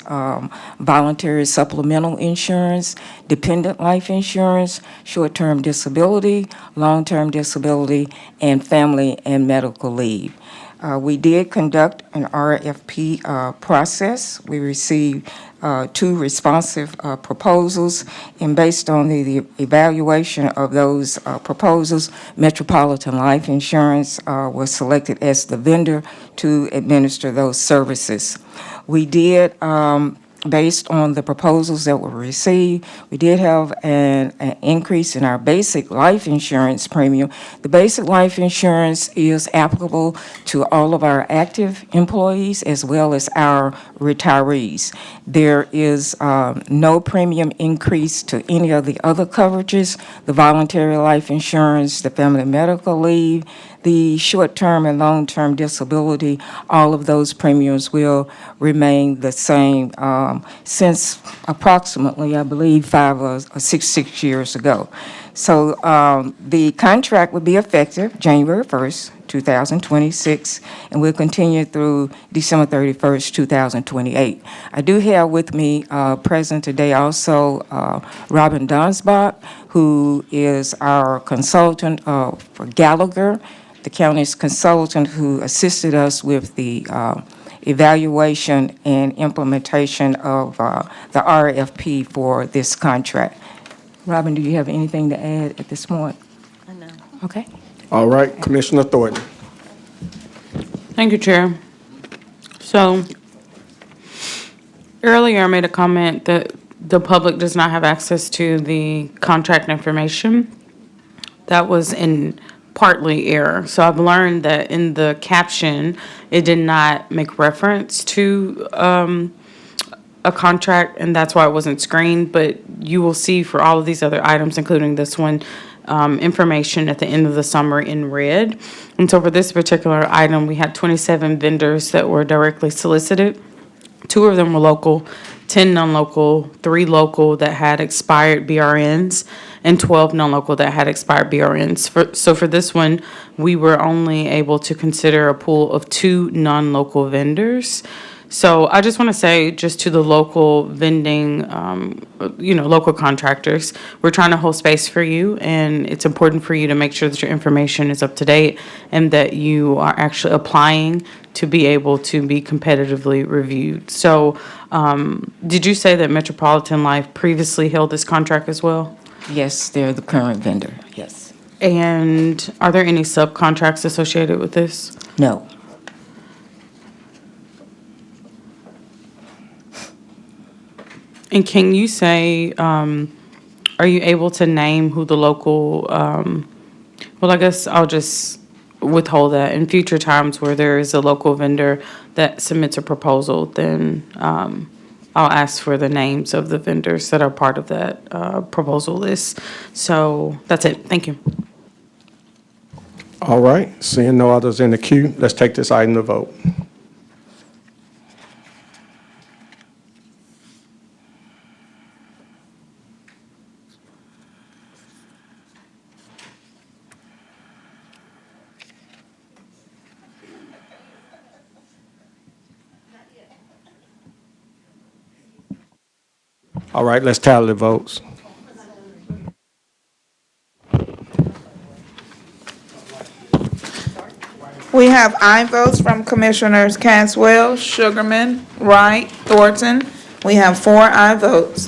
voluntary supplemental insurance, dependent life insurance, short-term disability, long-term disability, and family and medical leave. We did conduct an RFP process. We received 2 responsive proposals, and based on the evaluation of those proposals, Metropolitan Life Insurance was selected as the vendor to administer those services. We did, based on the proposals that were received, we did have an increase in our basic life insurance premium. The basic life insurance is applicable to all of our active employees as well as our retirees. There is no premium increase to any of the other coverages, the voluntary life insurance, the family medical leave, the short-term and long-term disability. All of those premiums will remain the same since approximately, I believe, 5 or 6 years ago. So the contract will be effective January 1st, 2026, and will continue through December 31st, 2028. I do have with me present today also Robin Donsbach, who is our consultant for Gallagher, the county's consultant who assisted us with the evaluation and implementation of the RFP for this contract. Robin, do you have anything to add at this point? No. Okay. All right, Commissioner Thornton. Thank you, Chair. So earlier I made a comment that the public does not have access to the contract information. That was in partly error. So I've learned that in the caption, it did not make reference to a contract, and that's why it wasn't screened. But you will see for all of these other items, including this one, information at the end of the summer in red. And so for this particular item, we had 27 vendors that were directly solicited. 2 of them were local, 10 non-local, 3 local that had expired BRNs, and 12 non-local that had expired BRNs. So for this one, we were only able to consider a pool of 2 non-local vendors. So I just want to say, just to the local vending, local contractors, we're trying to hold space for you, and it's important for you to make sure that your information is up to date and that you are actually applying to be able to be competitively reviewed. So did you say that Metropolitan Life previously held this contract as well? Yes, they're the current vendor, yes. And are there any subcontracts associated with this? No. And can you say, are you able to name who the local, well, I guess I'll just withhold that. In future times where there is a local vendor that submits a proposal, then I'll ask for the names of the vendors that are part of that proposal list. So that's it. Thank you. All right, seeing no others in the queue, let's take this item to vote. All right, let's tally the votes. We have aye votes from Commissioners Caswell, Sugarman, Wright, Thornton. We have 4 aye votes.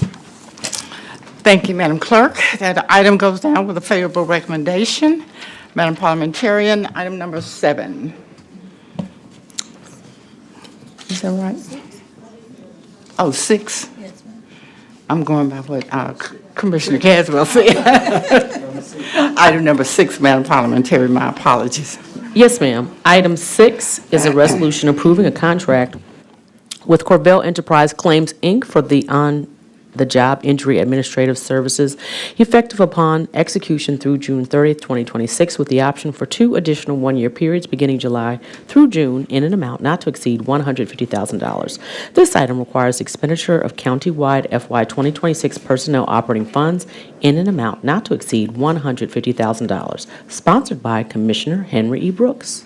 Thank you, Madam Clerk. That item goes down with a favorable recommendation. Madam Parliamentarian, item number 7. Is that right? Oh, 6? I'm going by what Commissioner Caswell said. Item number 6, Madam Parliamentarian, my apologies. Yes, ma'am. Item 6 is a resolution approving a contract with Corvell Enterprise Claims, Inc. for the on-the-job injury administrative services effective upon execution through June 30th, 2026, with the option for 2 additional one-year periods beginning July through June in an amount not to exceed $150,000. This item requires expenditure of countywide FY 2026 personnel operating funds in an amount not to exceed $150,000, sponsored by Commissioner Henry E. Brooks.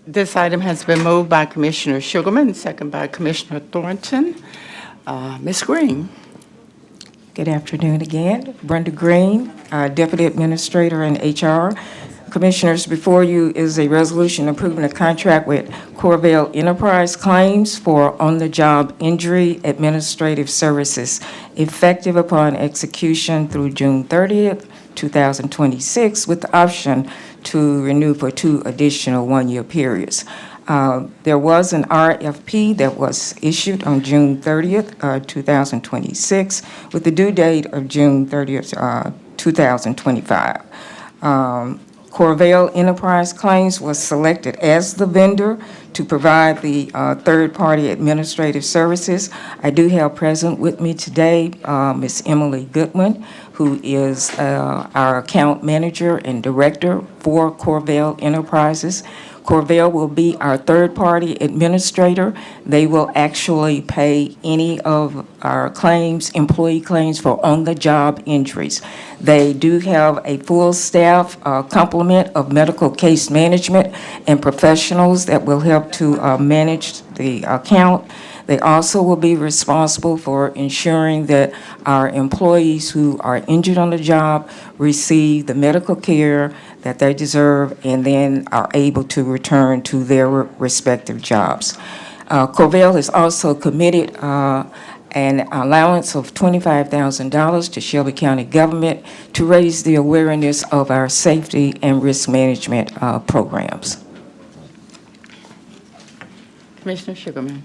This item has been moved by Commissioner Sugarman, second by Commissioner Thornton. Ms. Green. Good afternoon again. Brenda Green, Deputy Administrator in HR. Commissioners, before you is a resolution approving a contract with Corvell Enterprise Claims for on-the-job injury administrative services effective upon execution through June 30th, 2026, with the option to renew for 2 additional one-year periods. There was an RFP that was issued on June 30th, 2026, with the due date of June 30th, 2025. Corvell Enterprise Claims was selected as the vendor to provide the third-party administrative services. I do have present with me today Ms. Emily Goodwin, who is our account manager and director for Corvell Enterprises. Corvell will be our third-party administrator. They will actually pay any of our claims, employee claims for on-the-job injuries. They do have a full staff complement of medical case management and professionals that will help to manage the account. They also will be responsible for ensuring that our employees who are injured on the job receive the medical care that they deserve and then are able to return to their respective jobs. Corvell has also committed an allowance of $25,000 to Shelby County government to raise the awareness of our safety and risk management programs. Commissioner Sugarman.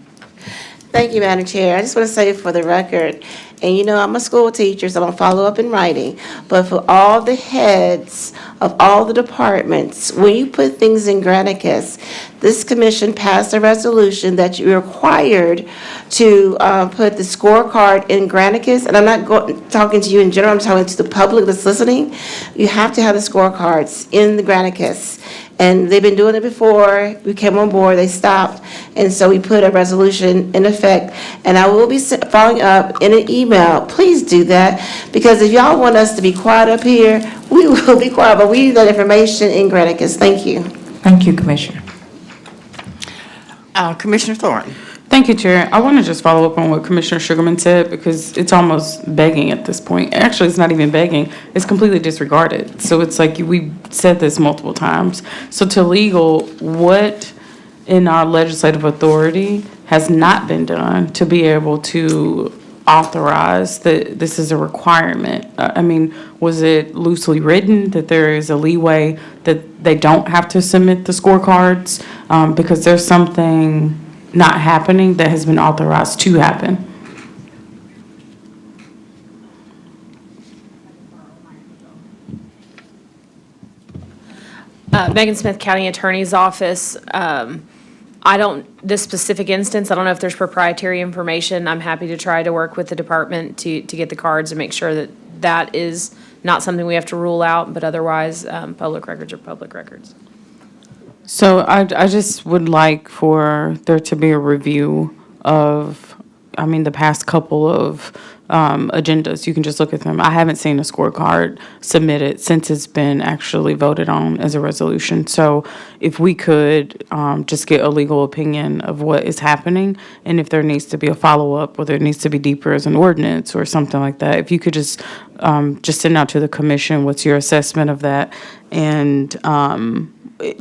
Thank you, Madam Chair. I just want to say for the record, and you know I'm a school teacher, so I'm going to follow up in writing, but for all the heads of all the departments, when you put things in Granicus, this commission passed a resolution that you're required to put the scorecard in Granicus, and I'm not talking to you in general, I'm talking to the public that's listening. You have to have the scorecards in the Granicus. And they've been doing it before. We came on board, they stopped. And so we put a resolution in effect. And I will be following up in an email. Please do that. Because if y'all want us to be quiet up here, we will be quiet. But we need that information in Granicus. Thank you. Thank you, Commissioner. Commissioner Thornton. Thank you, Chair. I want to just follow up on what Commissioner Sugarman said because it's almost begging at this point. Actually, it's not even begging. It's completely disregarded. So it's like we said this multiple times. So to legal, what in our legislative authority has not been done to be able to authorize that this is a requirement? I mean, was it loosely written that there is a leeway that they don't have to submit the scorecards because there's something not happening that has been authorized to happen? Megan Smith, County Attorney's Office. This specific instance, I don't know if there's proprietary information. I'm happy to try to work with the department to get the cards and make sure that that is not something we have to rule out, but otherwise, public records are public records. So I just would like for there to be a review of I mean, the past couple of agendas. You can just look at them. I haven't seen a scorecard submitted since it's been actually voted on as a resolution. So if we could just get a legal opinion of what is happening, and if there needs to be a follow-up, whether it needs to be deeper as an ordinance or something like that, if you could just send out to the commission, what's your assessment of that? And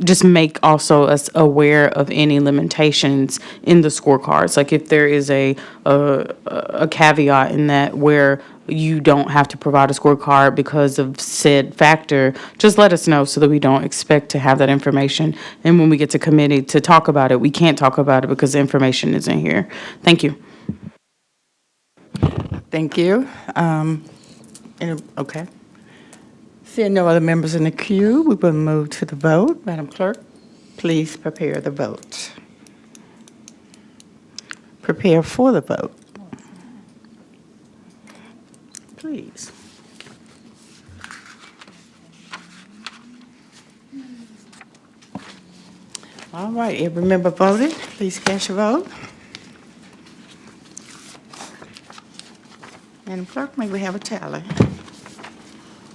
just make also us aware of any limitations in the scorecards. Like if there is a caveat in that where you don't have to provide a scorecard because of said factor, just let us know so that we don't expect to have that information. And when we get to committee to talk about it, we can't talk about it because the information isn't here. Thank you. Thank you. Okay. Seeing no other members in the queue, we will move to the vote. Madam Clerk, please prepare the vote. Prepare for the vote. Please. All right, every member voted. Please cast your vote. Madam Clerk, may we have a tally?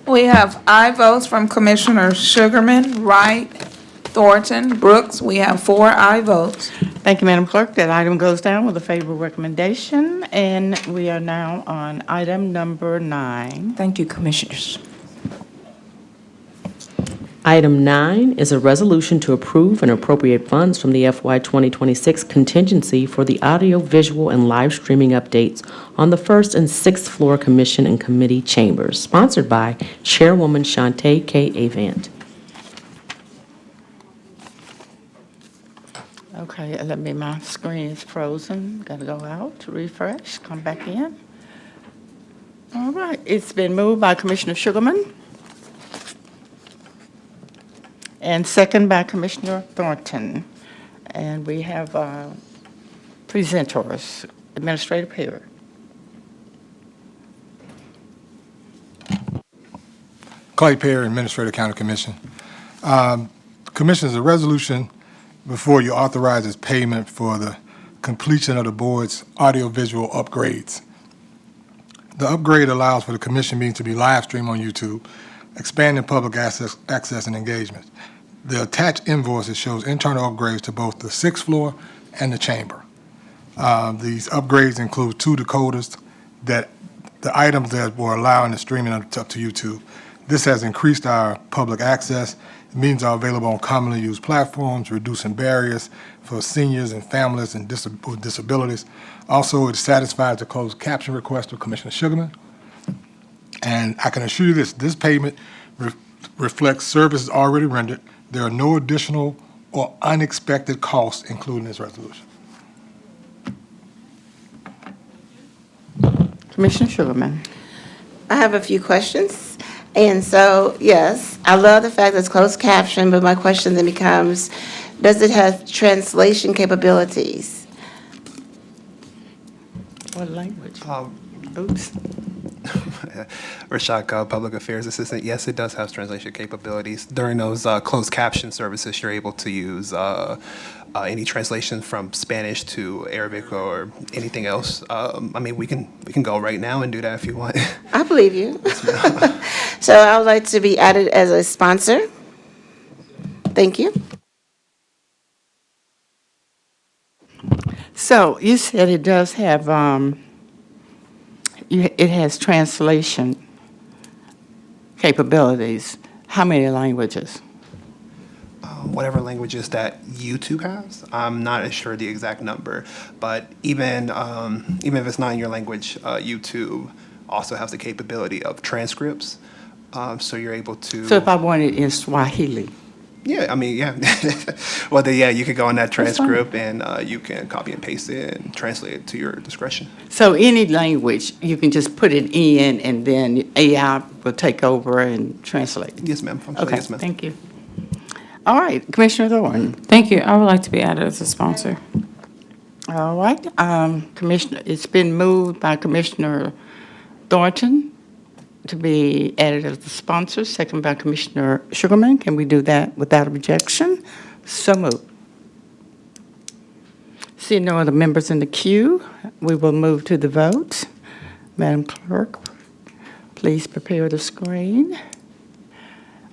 We have aye votes from Commissioner Sugarman, Wright, Thornton, Brooks. We have 4 aye votes. Thank you, Madam Clerk. That item goes down with a favorable recommendation, and we are now on item number 9. Thank you, Commissioners. Item 9 is a resolution to approve and appropriate funds from the FY 2026 contingency for the audio, visual, and live streaming updates on the first and sixth floor commission and committee chambers, sponsored by Chairwoman Shantae K. Avant. Okay, my screen is frozen. Got to go out to refresh, come back in. All right, it's been moved by Commissioner Sugarman and second by Commissioner Thornton. And we have presenters, Administrator Perry. Clay Perry, Administrator, County Commission. Commissioners, a resolution before you authorizes payment for the completion of the board's audiovisual upgrades. The upgrade allows for the commission meeting to be live streamed on YouTube, expanding public access and engagement. The attached invoices shows internal upgrades to both the sixth floor and the chamber. These upgrades include 2 decoders, that the items that were allowing the streaming up to YouTube. This has increased our public access. Meetings are available on commonly used platforms, reducing barriers for seniors and families and with disabilities. Also, it satisfies the closed caption request of Commissioner Sugarman. And I can assure you this payment reflects services already rendered. There are no additional or unexpected costs included in this resolution. Commissioner Sugarman. I have a few questions. And so, yes, I love the fact that it's closed caption, but my question then becomes, does it have translation capabilities? What language? Oops. Rashad, Public Affairs Assistant. Yes, it does have translation capabilities. During those closed caption services, you're able to use any translation from Spanish to Arabic or anything else. I mean, we can go right now and do that if you want. I believe you. So I would like to be added as a sponsor. Thank you. So you said it does have, it has translation capabilities. How many languages? Whatever languages that YouTube has. I'm not sure the exact number, but even if it's not in your language, YouTube also has the capability of transcripts. So you're able to. So if I wanted in Swahili. Yeah, I mean, yeah. Well, then, yeah, you could go on that transcript and you can copy and paste it and translate it to your discretion. So any language, you can just put it in and then AI will take over and translate. Yes, ma'am. Okay, yes, ma'am. thank you. All right, Commissioner Thornton. Thank you. I would like to be added as a sponsor. All right, Commissioner, it's been moved by Commissioner Thornton to be added as the sponsor, second by Commissioner Sugarman. Can we do that without objection? So moved. Seeing no other members in the queue, we will move to the vote. Madam Clerk, please prepare the screen.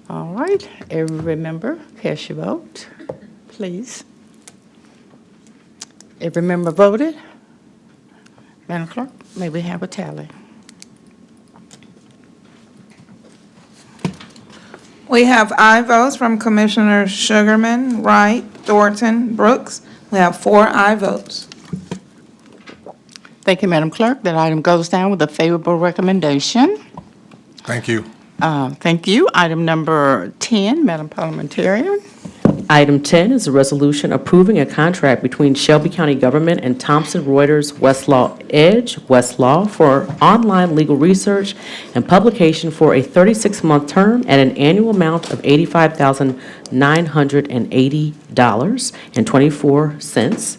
All right, every member, cast your vote, please. Every member voted? Madam Clerk, may we have a tally? We have aye votes from Commissioners Sugarman, Wright, Thornton, Brooks. We have 4 aye votes. Thank you, Madam Clerk. That item goes down with a favorable recommendation. Thank you. Thank you. Item number 10, Madam Parliamentarian. Item 10 is a resolution approving a contract between Shelby County Government and Thomson Reuters Westlaw Edge Westlaw for online legal research and publication for a 36-month term at an annual amount of $85,980.24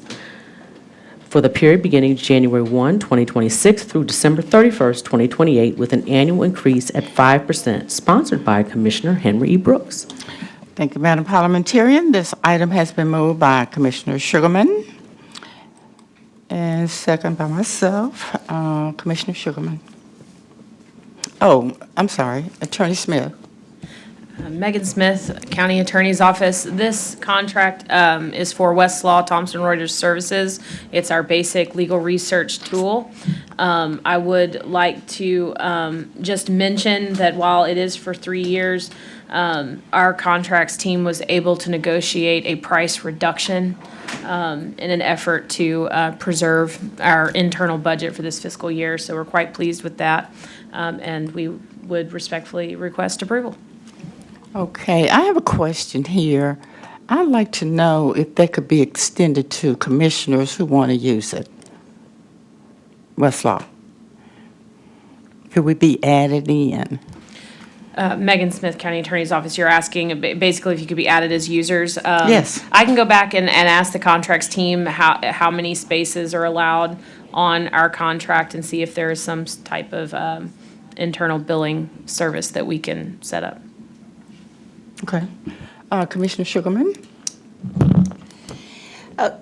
for the period beginning January 1, 2026 through December 31st, 2028, with an annual increase at 5%, sponsored by Commissioner Henry E. Brooks. Thank you, Madam Parliamentarian. This item has been moved by Commissioner Sugarman and second by myself, Commissioner Sugarman. Oh, I'm sorry, Attorney Smith. Megan Smith, County Attorney's Office. This contract is for Westlaw Thomson Reuters Services. It's our basic legal research tool. I would like to just mention that while it is for 3 years, our contracts team was able to negotiate a price reduction in an effort to preserve our internal budget for this fiscal year. So we're quite pleased with that, and we would respectfully request approval. Okay, I have a question here. I'd like to know if they could be extended to commissioners who want to use it. Westlaw. Could we be added in? Megan Smith, County Attorney's Office, you're asking basically if you could be added as users. Yes. I can go back and ask the contracts team how many spaces are allowed on our contract and see if there is some type of internal billing service that we can set up. Okay. Commissioner Sugarman?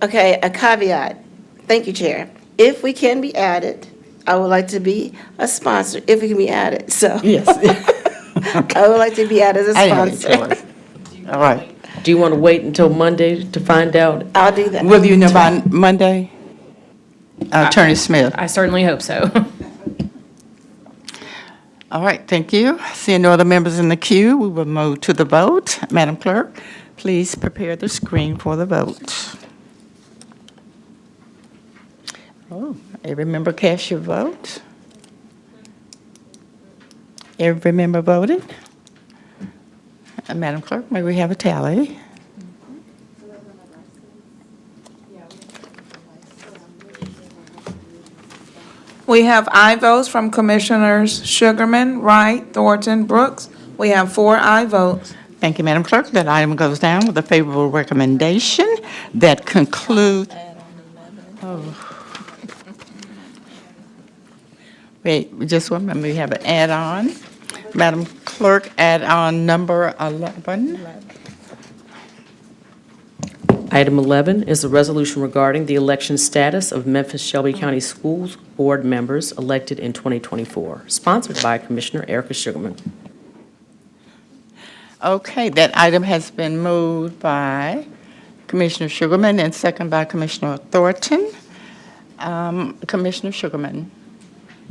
Okay, a caveat. Thank you, Chair. If we can be added, I would like to be a sponsor, if we can be added, so. Yes. I would like to be added as a sponsor. All right. Do you want to wait until Monday to find out? I'll do that. Will you know by Monday? Attorney Smith? I certainly hope so. All right, thank you. Seeing no other members in the queue, we will move to the vote. Madam Clerk, please prepare the screen for the vote. Oh, every member cast your vote. Every member voted. Madam Clerk, may we have a tally? We have aye votes from Commissioners Sugarman, Wright, Thornton, Brooks. We have 4 aye votes. Thank you, Madam Clerk. That item goes down with a favorable recommendation. That concludes. Wait, just one minute. We have an add-on. Madam Clerk, add-on number 11. Item 11 is a resolution regarding the election status of Memphis Shelby County Schools Board members elected in 2024, sponsored by Commissioner Erica Sugarman. Okay, that item has been moved by Commissioner Sugarman and second by Commissioner Thornton. Commissioner Sugarman.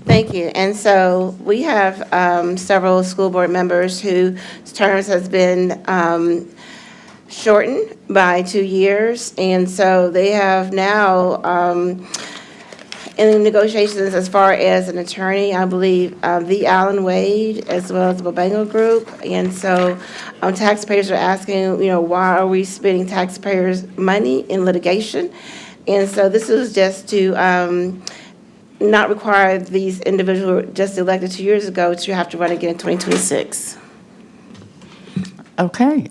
Thank you. And so we have several school board members whose terms has been shortened by 2 years. And so they have now, in the negotiations as far as an attorney, I believe, V. Allen Wade, as well as the Babango Group. And so taxpayers are asking, why are we spending taxpayers' money in litigation? And so this is just to not require these individuals just elected 2 years ago to have to run again in 2026. Okay.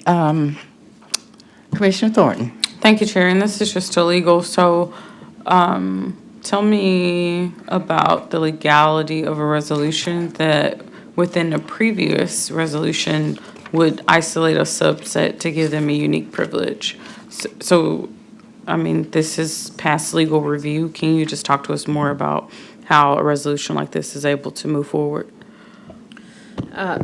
Commissioner Thornton. Thank you, Chair, and this is just illegal, so tell me about the legality of a resolution that within a previous resolution would isolate a subset to give them a unique privilege. So I mean, this is past legal review. Can you just talk to us more about how a resolution like this is able to move forward?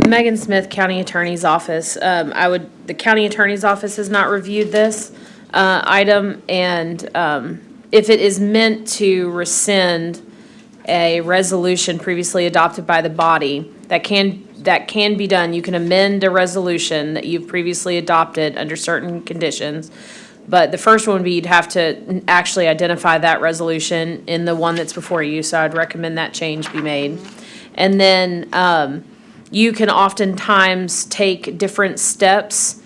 Megan Smith, County Attorney's Office. The County Attorney's Office has not reviewed this item, and if it is meant to rescind a resolution previously adopted by the body, that can be done. You can amend a resolution that you've previously adopted under certain conditions. But the first one would be you'd have to actually identify that resolution in the one that's before you, so I'd recommend that change be made. And then you can oftentimes take different steps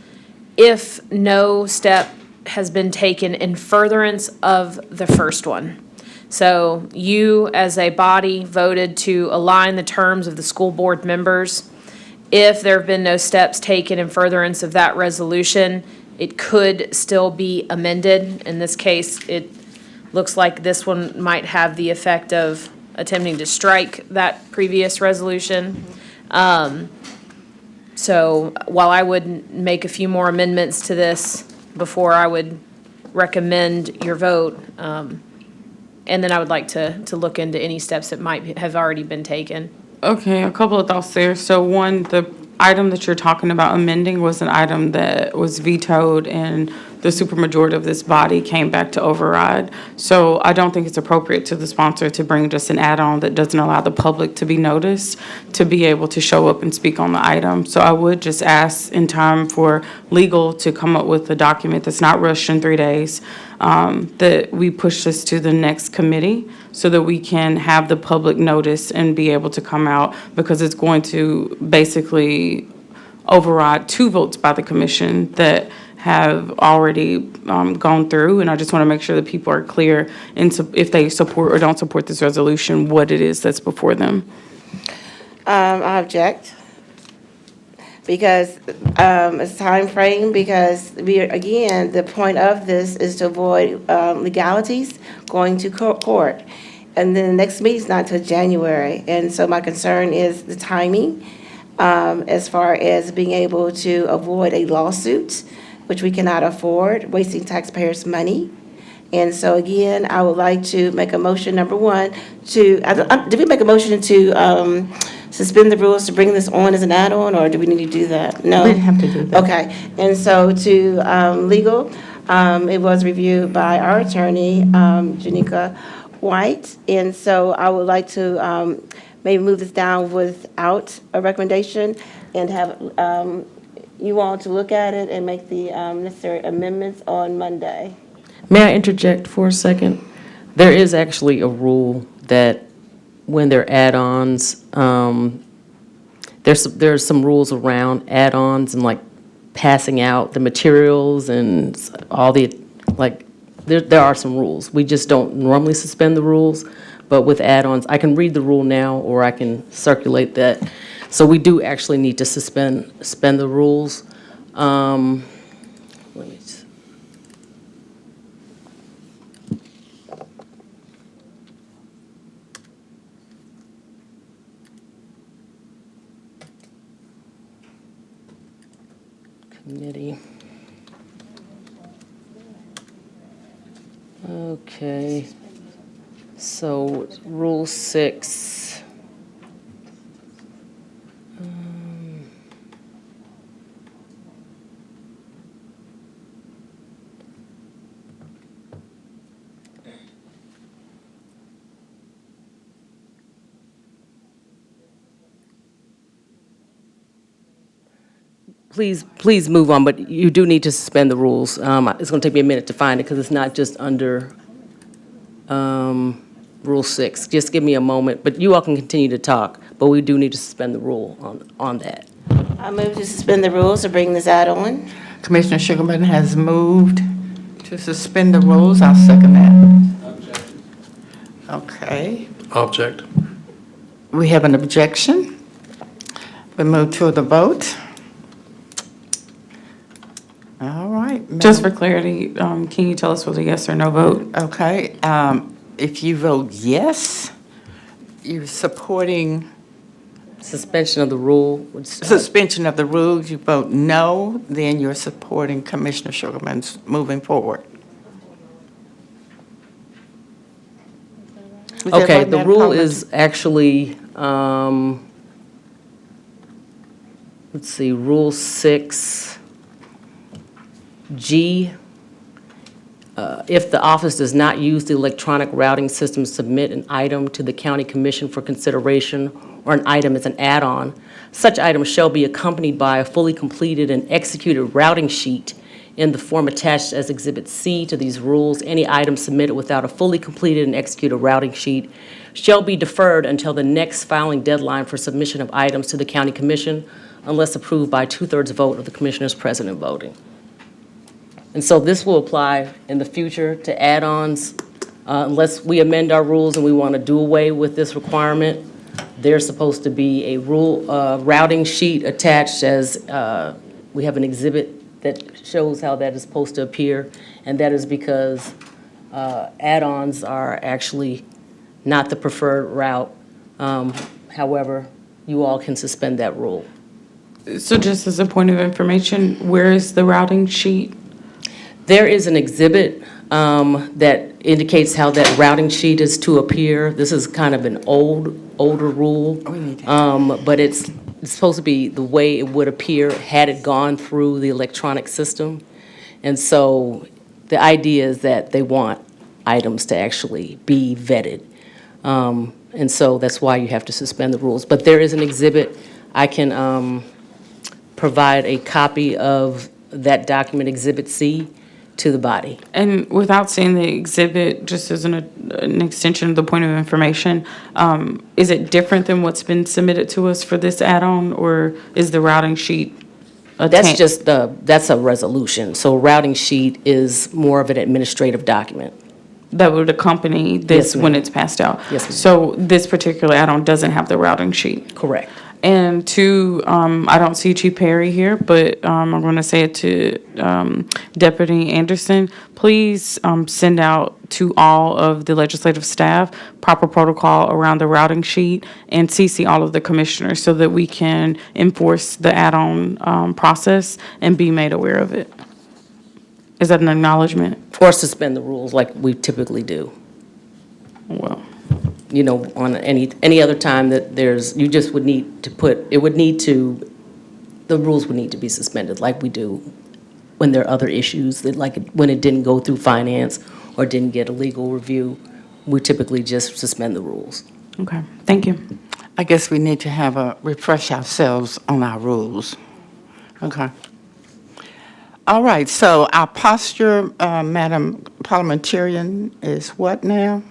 if no step has been taken in furtherance of the first one. So you, as a body, voted to align the terms of the school board members. If there have been no steps taken in furtherance of that resolution, it could still be amended. In this case, it looks like this one might have the effect of attempting to strike that previous resolution. So while I would make a few more amendments to this before I would recommend your vote, and then I would like to look into any steps that might have already been taken. Okay, a couple of thoughts there. So one, the item that you're talking about amending was an item that was vetoed and the supermajority of this body came back to override. So I don't think it's appropriate to the sponsor to bring just an add-on that doesn't allow the public to be noticed, to be able to show up and speak on the item. So I would just ask in time for legal to come up with a document that's not rushed in 3 days, that we push this to the next committee so that we can have the public notice and be able to come out, because it's going to basically override 2 votes by the commission that have already gone through. And I just want to make sure that people are clear in if they support or don't support this resolution, what it is that's before them. I object because it's time frame, because again, the point of this is to avoid legalities going to court. And then the next meeting's not until January. And so my concern is the timing as far as being able to avoid a lawsuit, which we cannot afford, wasting taxpayers' money. And so again, I would like to make a motion, number one, did we make a motion to suspend the rules to bring this on as an add-on, or do we need to do that? No? We didn't have to do that. Okay, and so to legal, it was reviewed by our attorney, Janika White, and so I would like to maybe move this down without a recommendation and have you all to look at it and make the necessary amendments on Monday. May I interject for a second? There is actually a rule that when they're add-ons, there's some rules around add-ons and like passing out the materials and all the, like, there are some rules. We just don't normally suspend the rules, but with add-ons, I can read the rule now or I can circulate that. So we do actually need to suspend the rules. Let me see. Committee. Okay. So Rule 6. Please move on, but you do need to suspend the rules. It's going to take me a minute to find it because it's not just under Rule 6. Just give me a moment, but you all can continue to talk, but we do need to suspend the rule on that. I move to suspend the rules to bring this add-on. Commissioner Sugarman has moved to suspend the rules. I'll second that. Okay. Object. We have an objection. We move to the vote. All right. Just for clarity, can you tell us whether yes or no vote? Okay. If you vote yes, you're supporting Suspension of the rule. suspension of the rules. You vote no, then you're supporting Commissioner Sugarman's moving forward. Is that Okay, right, the Madam rule Parliamentarian? is actually, let's see, Rule 6G. If the office does not use the electronic routing system, submit an item to the county commission for consideration, or an item is an add-on, such item shall be accompanied by a fully completed and executed routing sheet in the form attached as Exhibit C to these rules. Any item submitted without a fully completed and executed routing sheet shall be deferred until the next filing deadline for submission of items to the county commission, unless approved by 2/3 vote of the commissioners present and voting. And so this will apply in the future to add-ons. Unless we amend our rules and we want to do away with this requirement, there's supposed to be a routing sheet attached as, we have an exhibit that shows how that is supposed to appear. And that is because add-ons are actually not the preferred route. However, you all can suspend that rule. So just as a point of information, where is the routing sheet? There is an exhibit that indicates how that routing sheet is to appear. This is kind of an older rule, but it's supposed to be the way it would appear had it gone through the electronic system. And so the idea is that they want items to actually be vetted. And so that's why you have to suspend the rules. But there is an exhibit. I can provide a copy of that document, Exhibit C, to the body. And without seeing the exhibit, just as an extension of the point of information, is it different than what's been submitted to us for this add-on, or is the routing sheet? That's a resolution. So routing sheet is more of an administrative document. That would accompany this when it's passed out? Yes, ma'am. So this particular add-on doesn't have the routing sheet? Correct. And two, I don't see Chief Perry here, but I'm going to say it to Deputy Anderson. Please send out to all of the legislative staff proper protocol around the routing sheet and CC all of the commissioners so that we can enforce the add-on process and be made aware of it. Is that an acknowledgement? Or suspend the rules like we typically do. Well. You know, on any other time that you just would need to the rules would need to be suspended like we do when there are other issues, that like when it didn't go through finance or didn't get a legal review, we typically just suspend the rules. Okay, thank you. I guess we need to refresh ourselves on our rules. Okay. All right, so our posture, Madam Parliamentarian, is what now?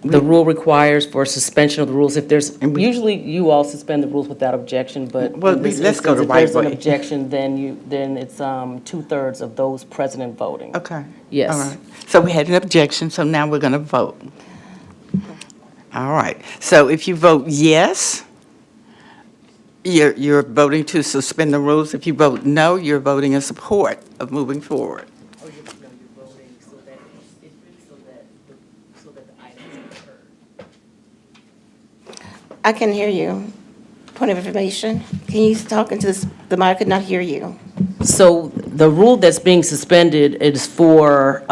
The rule requires for suspension of the rules, if there's, usually you all suspend the rules without objection, but Well, in this let's go instance, the if right there's an way. objection, then it's 2/3 of those present and voting. Okay. Yes. All right. So we had an objection, so now we're going to vote. All right. So if you vote yes, you're voting to suspend the rules. If you vote no, you're voting in support of moving forward. I can hear you. Point of information. Can you talk into the mic? I could not hear you. So the rule that's being suspended is for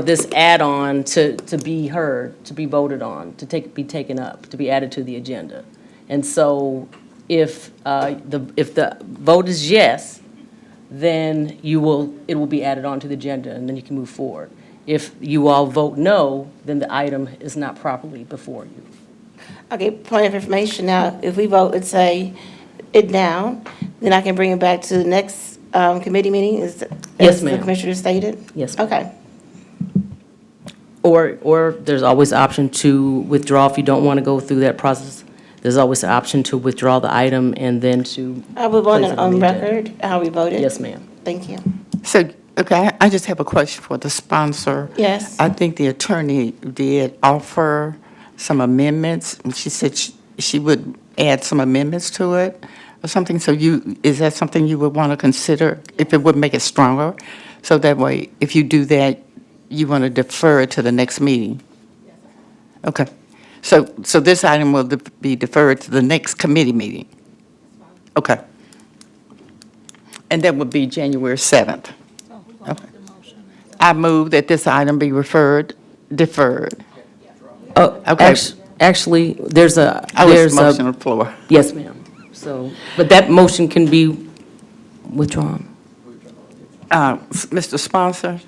this add-on to be heard, to be voted on, be taken up, to be added to the agenda. And so if the vote is yes, then it will be added on to the agenda, and then you can move forward. If you all vote no, then the item is not properly before you. Okay, point of information now, if we vote and say it down, then I can bring it back to the next committee meeting, Yes, as the ma'am. commissioner stated? Yes, ma'am. Okay. Or there's always the option to withdraw if you don't want to go through that process. There's always the option to withdraw the item and then to. I will vote place it on the agenda. record how we voted. Yes, ma'am. Thank you. So, okay, I just have a question for the sponsor. Yes. I think the attorney did offer some amendments. She said she would add some amendments to it or something. So is that something you would want to consider if it would make it stronger? So that way, if you do that, you want to defer it to the next meeting? Okay. So this item will be deferred to the next committee meeting? Okay. And that would be January 7th? Okay. I move that this item be referred deferred? Oh, Okay. actually, there's a, I was there's motion a, on the floor. yes, ma'am. So, but that motion can be withdrawn. Mr. Sponsor,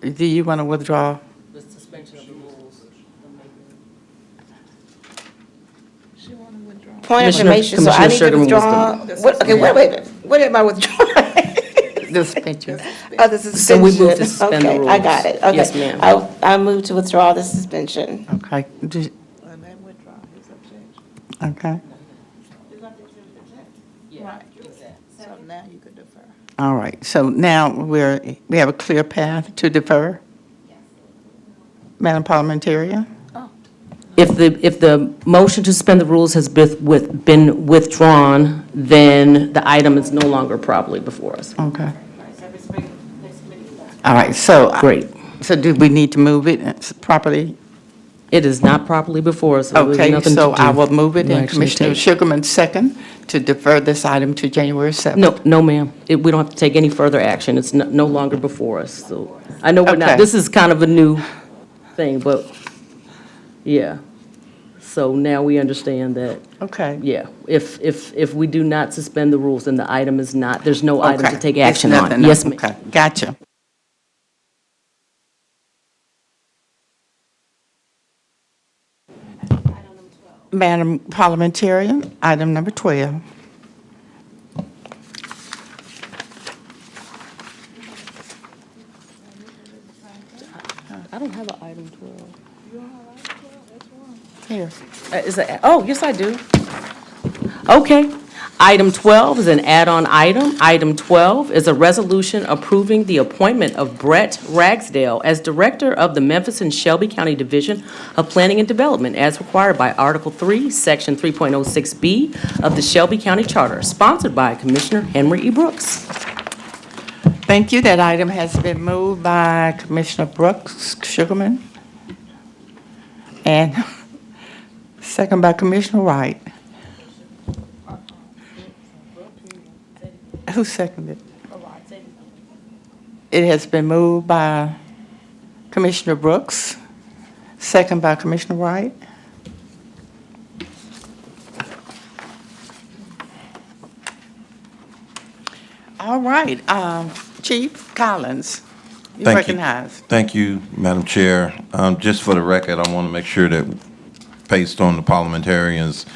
do you want to withdraw? The suspension of the rules. Point of Commissioner- information, so I need to Commissioner withdraw. Sugarman was What, okay, wait. What am I withdrawing? The suspension. Oh, the So we move to suspension. suspend the Okay, I rules. got it. Okay. Yes, ma'am. I move to withdraw the suspension. Okay. Okay. So now you could defer. All right, so now we have a clear path to defer? Madam Parliamentarian? If the motion to suspend the rules has been withdrawn, then the item is no longer properly before us. Okay. All right, so. Great. So do we need to move it properly? It is not properly before us, so there's Okay, nothing to so I do. will move it, No and action to Commissioner take. Sugarman second to defer this item to January 7th. No, ma'am. We don't have to take any further action. It's no longer before us, so. I know we're not, Okay. this is kind of a new thing, but, yeah. So now we understand that, Okay. yeah, if we do not suspend the rules, then the item is not, there's no item to Okay. take It's action on. nothing. Yes, ma'am. Okay, gotcha. Madam Parliamentarian, item number 12. I don't have an item 12. Here. Is it, oh, yes, I do. Okay. Item 12 is an add-on item. Item 12 is a resolution approving the appointment of Brett Ragsdale as Director of the Memphis and Shelby County Division of Planning and Development as required by Article 3, Section 3.06B of the Shelby County Charter, sponsored by Commissioner Henry E. Brooks. Thank you. That item has been moved by Commissioner Brooks Sugarman and second by Commissioner Wright. Who seconded? It has been moved by Commissioner Brooks, second by Commissioner Wright. All right, Chief Collins, you Thank you. recognize. Thank you, Madam Chair. Just for the record, I want to make sure that, based on the parliamentarians'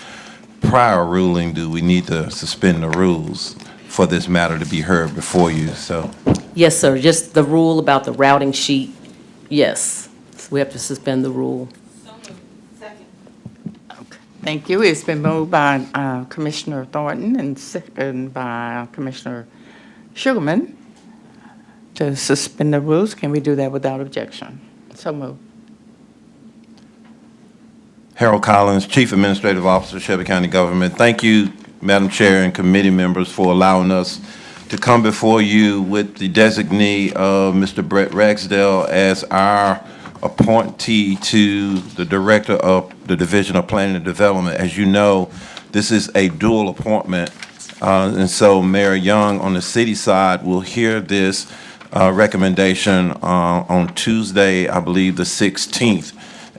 prior ruling, do we need to suspend the rules for this matter to be heard before you? So, Yes, sir, just the rule about the routing sheet, yes. So we have to suspend the rule. Thank you. It's been moved by Commissioner Thornton and second by Commissioner Sugarman to suspend the rules. Can we do that without objection? So moved. Harold Collins, Chief Administrative Officer, Shelby County Government. Thank you, Madam Chair and committee members, for allowing us to come before you with the designee of Mr. Brett Ragsdale as our appointee to the Director of the Division of Planning and Development. As you know, this is a dual appointment, and so Mayor Young on the city side will hear this recommendation on Tuesday, I believe the 16th.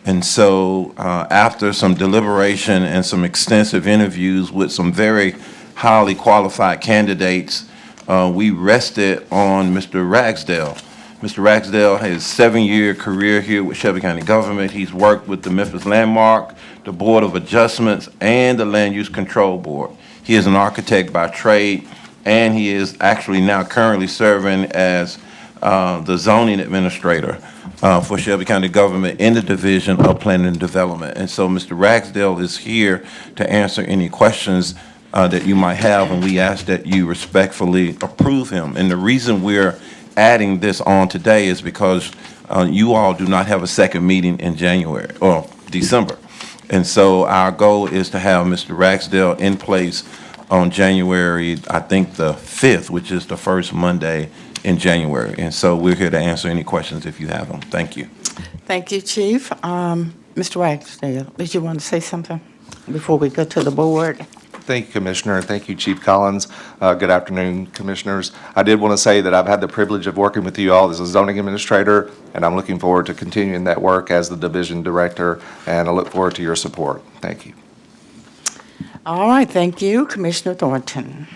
And so after some deliberation and some extensive interviews with some very highly qualified candidates, we rested on Mr. Ragsdale. Mr. Ragsdale has a 7-year career here with Shelby County government. He's worked with the Memphis Landmark, the Board of Adjustments, and the Land Use Control Board. He is an architect by trade, and he is actually now currently serving as the zoning administrator for Shelby County government in the Division of Planning and Development. And so Mr. Ragsdale is here to answer any questions that you might have, and we ask that you respectfully approve him. And the reason we're adding this on today is because you all do not have a second meeting in January or December. And so our goal is to have Mr. Ragsdale in place on January, I think the 5th, which is the first Monday in January. And so we're here to answer any questions if you have them. Thank you. Thank you, Chief. Mr. Ragsdale, did you want to say something before we go to the board? Thank you, Commissioner, and thank you, Chief Collins. Good afternoon, Commissioners. I did want to say that I've had the privilege of working with you all as a zoning administrator, and I'm looking forward to continuing that work as the division director, and I look forward to your support. Thank you. All right, thank you. Commissioner Thornton.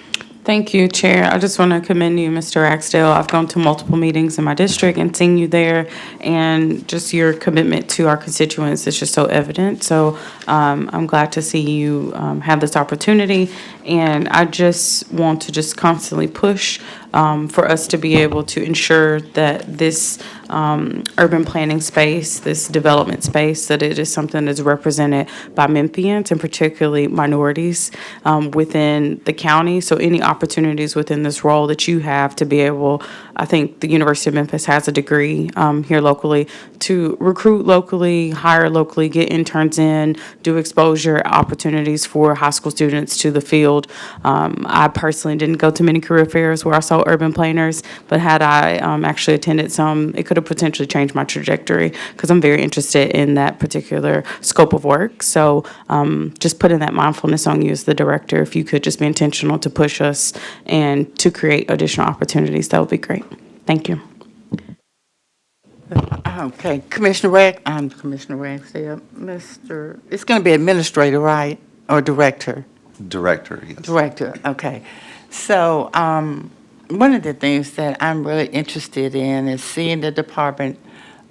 Thank you, Chair. I just want to commend you, Mr. Ragsdale. I've gone to multiple meetings in my district and seen you there, and just your commitment to our constituents is just so evident. So I'm glad to see you have this opportunity, and I just want to just constantly push for us to be able to ensure that this urban planning space, this development space, that it is something that's represented by Memphians and particularly minorities within the county. So any opportunities within this role that you have to be able, I think the University of Memphis has a degree here locally, to recruit locally, hire locally, get interns in, do exposure opportunities for high school students to the field. I personally didn't go to many career fairs where I saw urban planners, but had I actually attended some, it could have potentially changed my trajectory because I'm very interested in that particular scope of work. So just putting that mindfulness on you as the director, if you could just be intentional to push us and to create additional opportunities, that would be great. Thank you. Okay, Commissioner Ragsdale, it's going to be administrator, right, or director? Director, yes. Director, okay. So one of the things that I'm really interested in is seeing the Department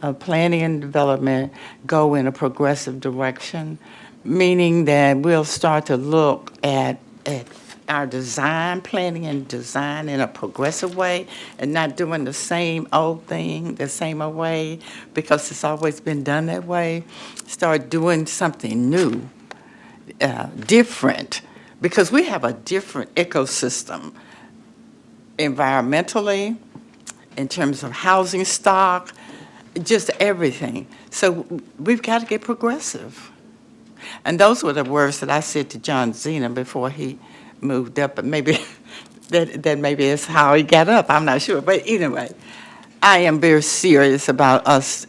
of Planning and Development go in a progressive direction, meaning that we'll start to look at our design, planning and design in a progressive way and not doing the same old thing, the same old way, because it's always been done that way. Start doing something new, different, because we have a different ecosystem environmentally, in terms of housing stock, just everything. So we've got to get progressive. And those were the words that I said to John Zena before he moved up, but maybe that maybe is how he got up. I'm not sure. But anyway, I am very serious about us,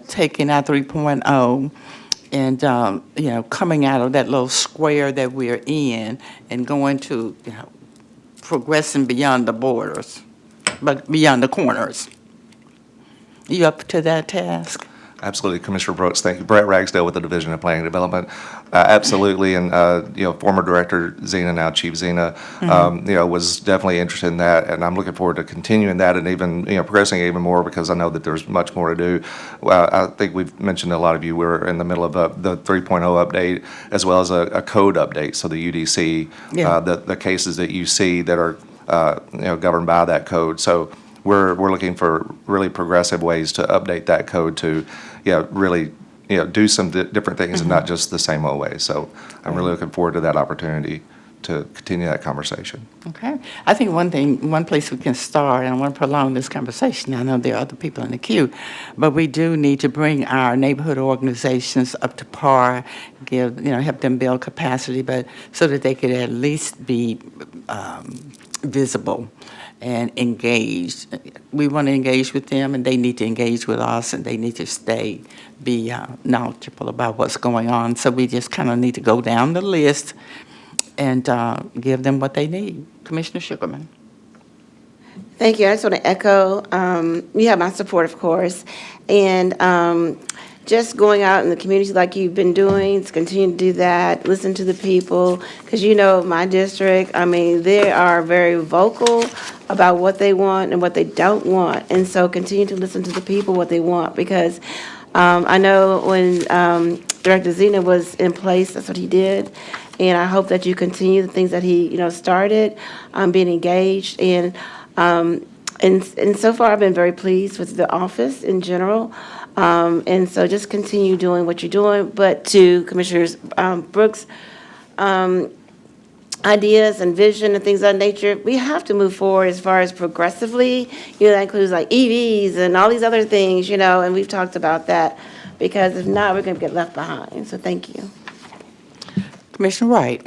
taking our 3.0 and, coming out of that little square that we're in and going to, progressing beyond the borders, but beyond the corners. You up to that task? Absolutely, Commissioner Brooks. Thank you. Brett Ragsdale with the Division of Planning and Development. Absolutely, and former Director Zena, now Chief Zena, was definitely interested in that, and I'm looking forward to continuing that and even progressing even more because I know that there's much more to do. I think we've mentioned a lot of you. We're in the middle of the 3.0 update as well as a code update. So the UDC, the cases that you see that are governed by that code. So we're looking for really progressive ways to update that code to, really, do some different things and not just the same old way. So I'm really looking forward to that opportunity to continue that conversation. Okay. I think one place we can start, and I want to prolong this conversation. I know there are other people in the queue, but we do need to bring our neighborhood organizations up to par, help them build capacity, but so that they could at least be visible and engaged. We want to engage with them, and they need to engage with us, and they need to be knowledgeable about what's going on. So we just kind of need to go down the list and give them what they need. Commissioner Sugarman. Thank you. I just want to echo, you have my support, of course, and just going out in the community like you've been doing, to continue to do that, listen to the people, because my district, they are very vocal about what they want and what they don't want, and so continue to listen to the people what they want, because I know when Director Zena was in place, that's what he did, and I hope that you continue the things that he started, being engaged, and so far I've been very pleased with the office in general. And so just continue doing what you're doing. But to Commissioners Brooks' ideas and vision and things of that nature, we have to move forward as far as progressively. That includes like EVs and all these other things, and we've talked about that, because if not, we're going to get left behind. So thank you. Commissioner Wright.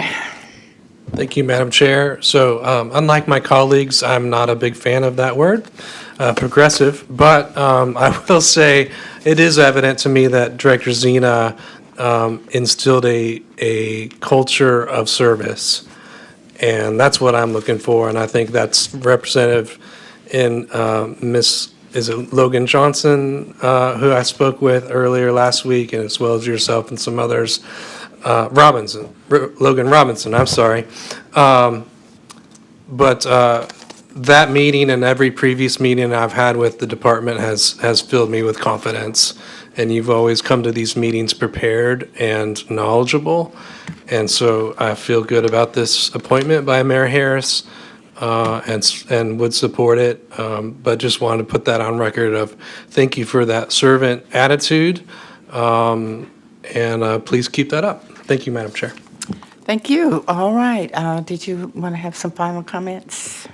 Thank you, Madam Chair. So unlike my colleagues, I'm not a big fan of that word, progressive, but I will say it is evident to me that Director Zena instilled a culture of service. And that's what I'm looking for, and I think that's representative in is it Logan Johnson, who I spoke with earlier last week, and as well as yourself and some others, Logan Robinson, I'm sorry. But that meeting and every previous meeting I've had with the department has filled me with confidence. And you've always come to these meetings prepared and knowledgeable. And so I feel good about this appointment by Mayor Harris and would support it. But just wanted to put that on record of thank you for that servant attitude. And please keep that up. Thank you, Madam Chair. Thank you. All right. Did you want to have some final comments?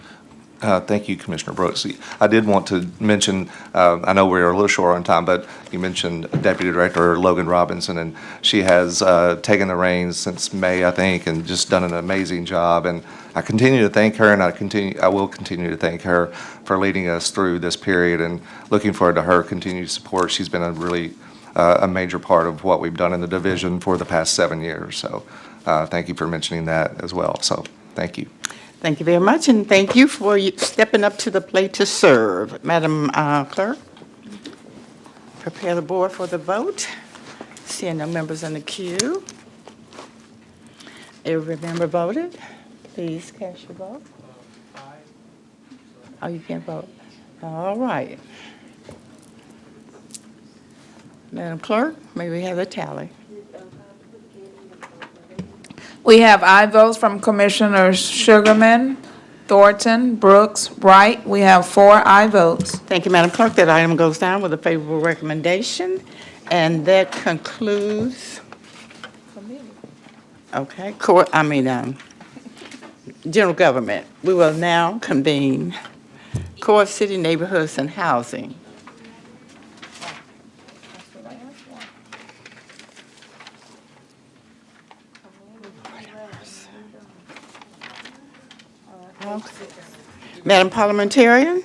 Thank you, Commissioner Brooks. I did want to mention, I know we're a little short on time, but you mentioned Deputy Director Logan Robinson, and she has taken the reins since May, I think, and just done an amazing job. And I continue to thank her, and I will continue to thank her for leading us through this period, and looking forward to her continued support. She's been a really a major part of what we've done in the division for the past 7 years. So thank you for mentioning that as well. So thank you. Thank you very much, and thank you for stepping up to the plate to serve. Madam Clerk, prepare the board for the vote. Seeing no members in the queue. Every member voted. Please cast your vote. Oh, you can't vote. All right. Madam Clerk, may we have the tally? We have aye votes from Commissioners Sugarman, Thornton, Brooks, Wright. We have 4 aye votes. Thank you, Madam Clerk. That item goes down with a favorable recommendation, and that concludes. Okay, general government. We will now convene Core City Neighborhoods and Housing. Madam Parliamentarian,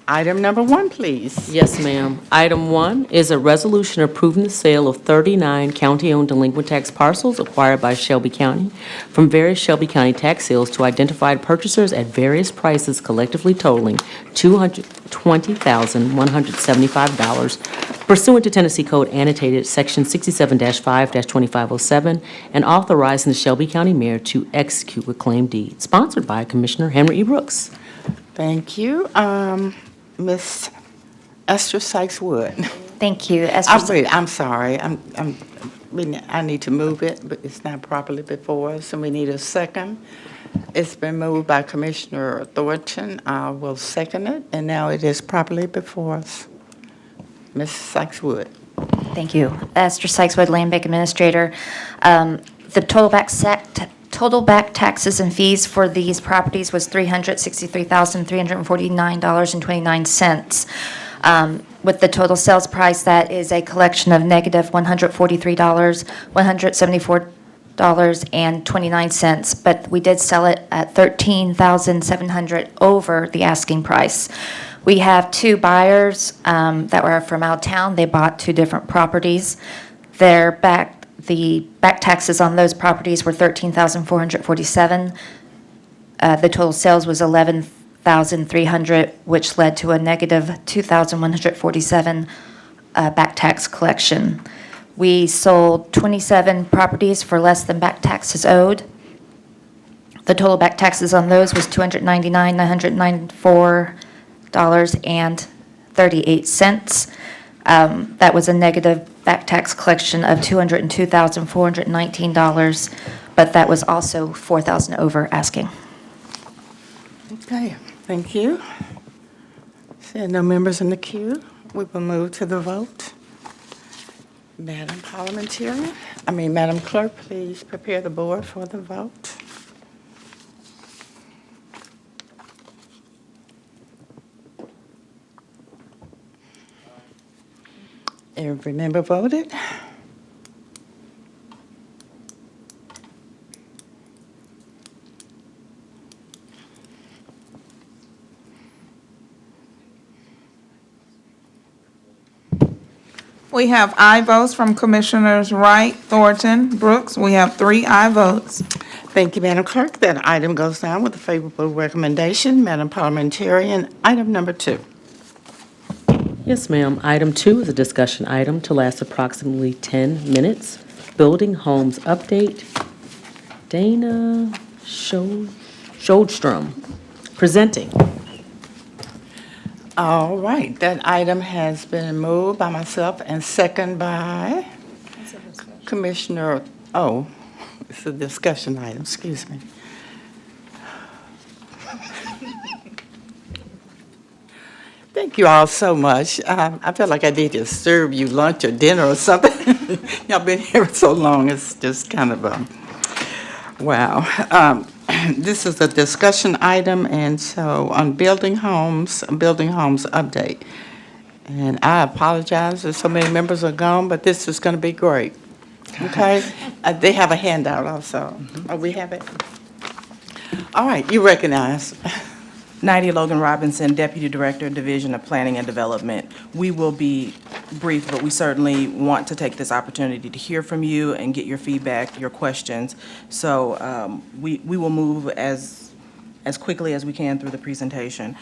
item number 1, please. Yes, ma'am. Item 1 is a resolution approving the sale of 39 county-owned delinquent tax parcels acquired by Shelby County from various Shelby County tax sales to identified purchasers at various prices collectively totaling $220,175 pursuant to Tennessee Code annotated Section 67-5-2507 and authorizing the Shelby County Mayor to execute with claim deed. Sponsored by Commissioner Henry E. Brooks. Thank you. Ms. Esther Sykes-Wood. Thank you. Esther. I'm sorry. I need to move it, but it's not properly before us, and we need a second. It's been moved by Commissioner Thornton. I will second it, and now it is properly before us. Ms. Sykes-Wood. Thank you. Esther Sykes-Wood, Land Bank Administrator. The total back taxes and fees for these properties was $363,349.29. With the total sales price, that is a collection of negative $143, $174.29, but we did sell it at $13,700 over the asking price. We have 2 buyers that were from out of town. They bought 2 different properties. The back taxes on those properties were $13,447. The total sales was $11,300, which led to a negative $2,147 back tax collection. We sold 27 properties for less than back taxes owed. The total back taxes on those was $299,994.38. That was a negative back tax collection of $202,419, but that was also $4,000 over asking. Okay, thank you. Seeing no members in the queue, we will move to the vote. Madam Clerk, please prepare the board for the vote. Every member voted. We have aye votes from Commissioners Wright, Thornton, Brooks. We have 3 aye votes. Thank you, Madam Clerk. That item goes down with a favorable recommendation. Madam Parliamentarian, item number 2. Yes, ma'am. Item 2 is a discussion item to last approximately 10 minutes. Building homes update. Dana Schodstrom presenting. All right, that item has been moved by myself and second by Commissioner, it's a discussion item, excuse me. Thank you all so much. I feel like I need to serve you lunch or dinner or something. Y'all been here so long, it's just kind of wow. This is a discussion item, and so on building homes update. And I apologize that so many members are gone, but this is going to be great. Okay? They have a handout also. Oh, we have it? All right, you recognize. Nadia Logan Robinson, Deputy Director, Division of Planning and Development. We will be brief, but we certainly want to take this opportunity to hear from you and get your feedback, your questions. So we will move as quickly as we can through the presentation.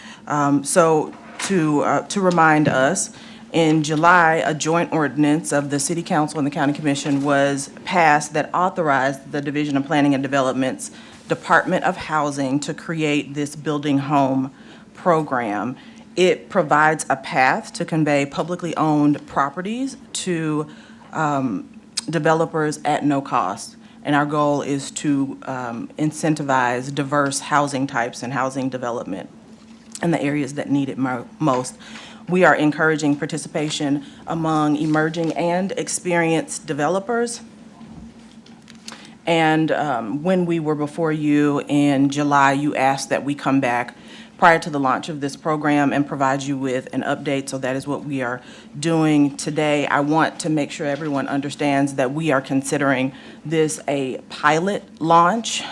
So to remind us, in July, a joint ordinance of the City Council and the County Commission was passed that authorized the Division of Planning and Development's Department of Housing to create this building home program. It provides a path to convey publicly owned properties to developers at no cost. And our goal is to incentivize diverse housing types and housing development in the areas that need it most. We are encouraging participation among emerging and experienced developers. And when we were before you in July, you asked that we come back prior to the launch of this program and provide you with an update. So that is what we are doing today. I want to make sure everyone understands that we are considering this a pilot launch.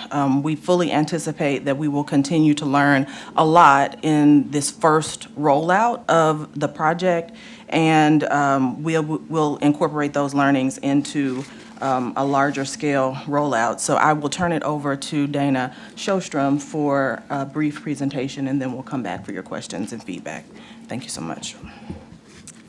We fully anticipate that we will continue to learn a lot in this first rollout of the project, and we'll incorporate those learnings into a larger scale rollout. So I will turn it over to Dana Schodstrom for a brief presentation, and then we'll come back for your questions and feedback. Thank you so much.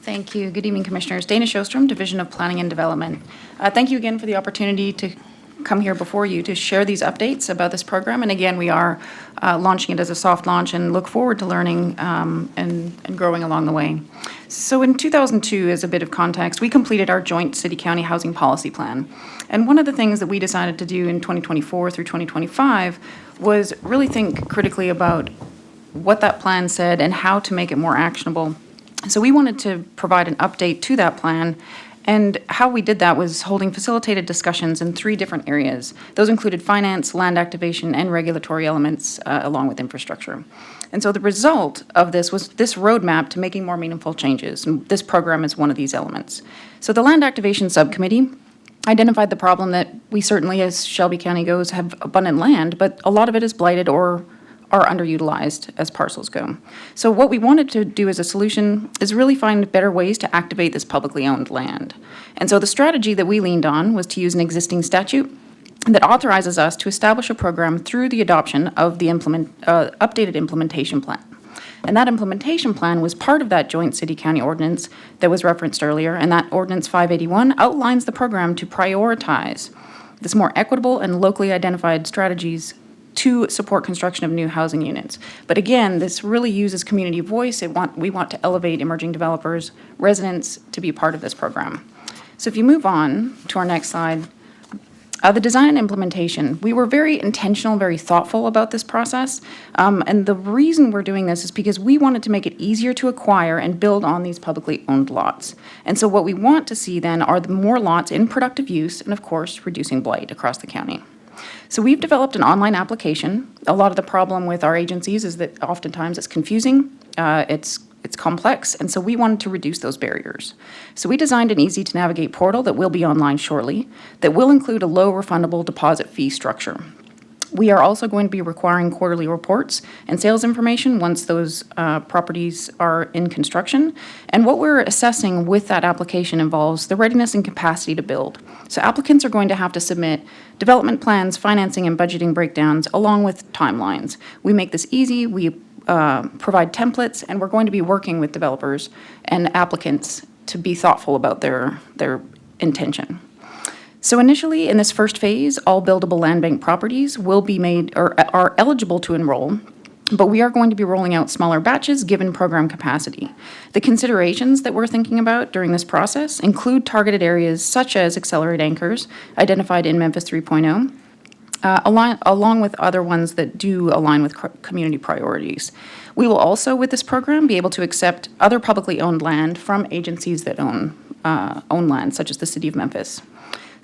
Thank you. Good evening, Commissioners. Dana Schodstrom, Division of Planning and Development. Thank you again for the opportunity to come here before you to share these updates about this program. And again, we are launching it as a soft launch and look forward to learning and growing along the way. So in 2002, as a bit of context, we completed our joint city-county housing policy plan. And one of the things that we decided to do in 2024 through 2025 was really think critically about what that plan said and how to make it more actionable. So we wanted to provide an update to that plan, and how we did that was holding facilitated discussions in 3 different areas. Those included finance, land activation, and regulatory elements, along with infrastructure. And so the result of this was this roadmap to making more meaningful changes, and this program is one of these elements. So the Land Activation Subcommittee identified the problem that we certainly, as Shelby County goes, have abundant land, but a lot of it is blighted or are underutilized as parcels go. So what we wanted to do as a solution is really find better ways to activate this publicly owned land. And so the strategy that we leaned on was to use an existing statute that authorizes us to establish a program through the adoption of the updated implementation plan. And that implementation plan was part of that joint city-county ordinance that was referenced earlier, and that Ordinance 581 outlines the program to prioritize this more equitable and locally identified strategies to support construction of new housing units. But again, this really uses community voice. We want to elevate emerging developers, residents to be a part of this program. So if you move on to our next slide, the design and implementation, we were very intentional, very thoughtful about this process. And the reason we're doing this is because we wanted to make it easier to acquire and build on these publicly owned lots. And so what we want to see then are the more lots in productive use and, of course, reducing blight across the county. So we've developed an online application. A lot of the problem with our agencies is that oftentimes it's confusing, it's complex, and so we wanted to reduce those barriers. So we designed an easy-to-navigate portal that will be online shortly that will include a low refundable deposit fee structure. We are also going to be requiring quarterly reports and sales information once those properties are in construction. And what we're assessing with that application involves the readiness and capacity to build. So applicants are going to have to submit development plans, financing, and budgeting breakdowns, along with timelines. We make this easy. We provide templates, and we're going to be working with developers and applicants to be thoughtful about their intention. So initially, in this first phase, all buildable land bank properties will be made or are eligible to enroll, but we are going to be rolling out smaller batches given program capacity. The considerations that we're thinking about during this process include targeted areas such as Accelerate Anchors, identified in Memphis 3.0, along with other ones that do align with community priorities. We will also, with this program, be able to accept other publicly owned land from agencies that own land, such as the City of Memphis.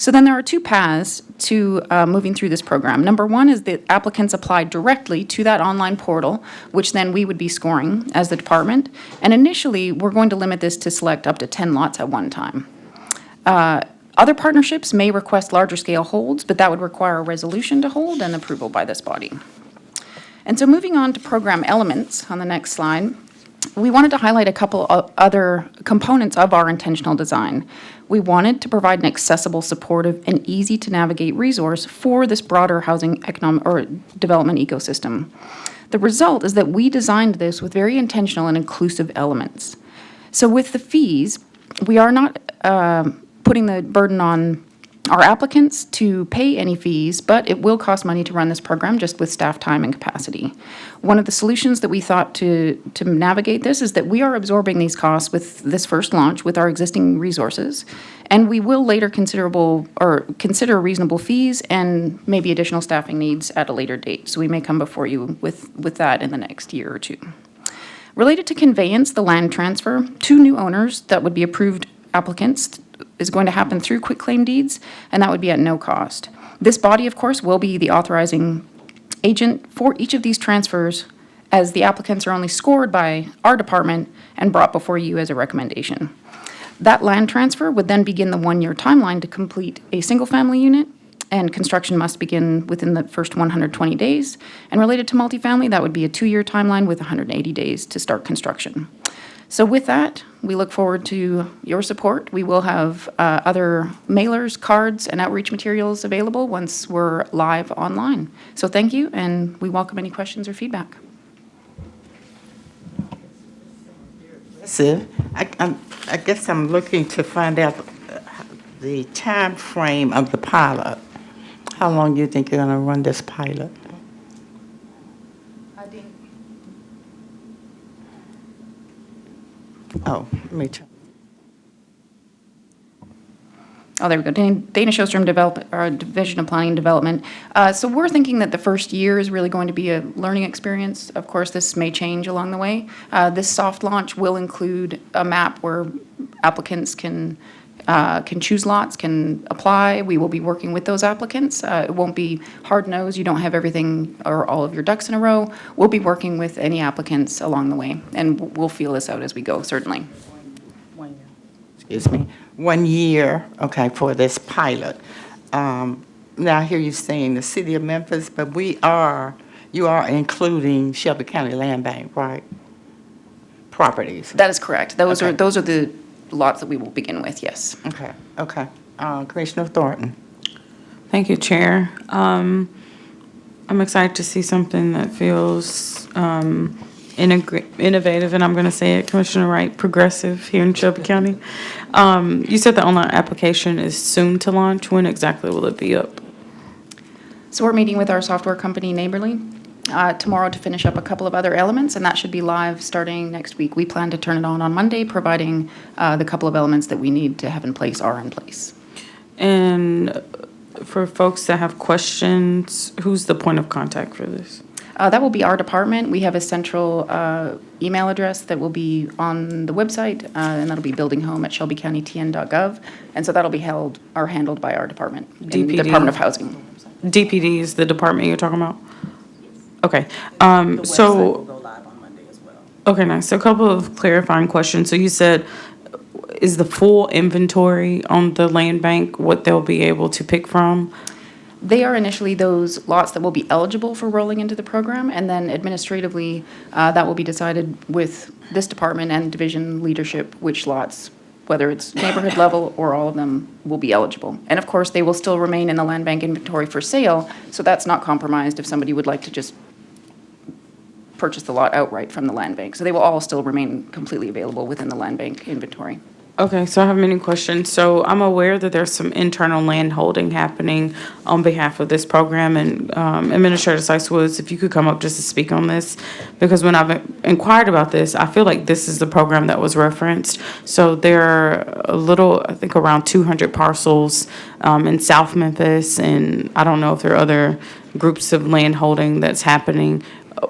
So then there are two paths to moving through this program. Number one is that applicants apply directly to that online portal, which then we would be scoring as the department. And initially, we're going to limit this to select up to 10 lots at one time. Other partnerships may request larger scale holds, but that would require a resolution to hold and approval by this body. And so moving on to program elements on the next slide, we wanted to highlight a couple of other components of our intentional design. We wanted to provide an accessible, supportive, and easy-to-navigate resource for this broader housing economic or development ecosystem. The result is that we designed this with very intentional and inclusive elements. So with the fees, we are not putting the burden on our applicants to pay any fees, but it will cost money to run this program just with staff time and capacity. One of the solutions that we thought to navigate this is that we are absorbing these costs with this first launch with our existing resources, and we will later consider reasonable fees and maybe additional staffing needs at a later date. So we may come before you with that in the next year or two. Related to conveyance, the land transfer, 2 new owners that would be approved applicants is going to happen through quitclaim deeds, and that would be at no cost. This body, of course, will be the authorizing agent for each of these transfers, as the applicants are only scored by our department and brought before you as a recommendation. That land transfer would then begin the 1-year timeline to complete a single-family unit, and construction must begin within the first 120 days. And related to multifamily, that would be a 2-year timeline with 180 days to start construction. So with that, we look forward to your support. We will have other mailers, cards, and outreach materials available once we're live online. So thank you, and we welcome any questions or feedback. I guess I'm looking to find out the time frame of the pilot. How long do you think you're going to run this pilot? Oh, let me turn. Oh, there we go. Dana Showstrom, Division of Planning and Development. So we're thinking that the first year is really going to be a learning experience. Of course, this may change along the way. This soft launch will include a map where applicants can choose lots, can apply. We will be working with those applicants. It won't be hard-nosed. You don't have everything or all of your ducks in a row. We'll be working with any applicants along the way, and we'll feel this out as we go, certainly. Excuse me, 1 year, okay, for this pilot. Now I hear you saying the City of Memphis, but you are including Shelby County Land Bank, right? Properties. That is correct. Those Okay. are the lots that we will begin with, yes. Okay. Commissioner Thornton. Thank you, Chair. I'm excited to see something that feels innovative, and I'm going to say it, Commissioner Wright, progressive here in Shelby County. You said the online application is soon to launch. When exactly will it be up? So we're meeting with our software company, Neighborly, tomorrow to finish up a couple of other elements, and that should be live starting next week. We plan to turn it on Monday, providing the couple of elements that we need to have in place are in place. And for folks that have questions, who's the point of contact for this? That will be our department. We have a central email address that will be on the website, and that'll be buildinghome@shelbycountykn.gov. And so that'll be handled by our department, the Department of Housing. DPD is the department you're talking about? Okay. Okay, nice. So a couple of clarifying questions. So you said, is the full inventory on the land bank what they'll be able to pick from? They are initially those lots that will be eligible for rolling into the program, and then administratively, that will be decided with this department and division leadership, which lots, whether it's neighborhood level or all of them, will be eligible. And of course, they will still remain in the land bank inventory for sale, so that's not compromised if somebody would like to just purchase the lot outright from the land bank. So they will all still remain completely available within the land bank inventory. Okay, so I have many questions. So I'm aware that there's some internal land holding happening on behalf of this program, and Administrator Sykes-Woods, if you could come up just to speak on this, because when I've inquired about this, I feel like this is the program that was referenced. So there are I think around 200 parcels in South Memphis, and I don't know if there are other groups of land holding that's happening.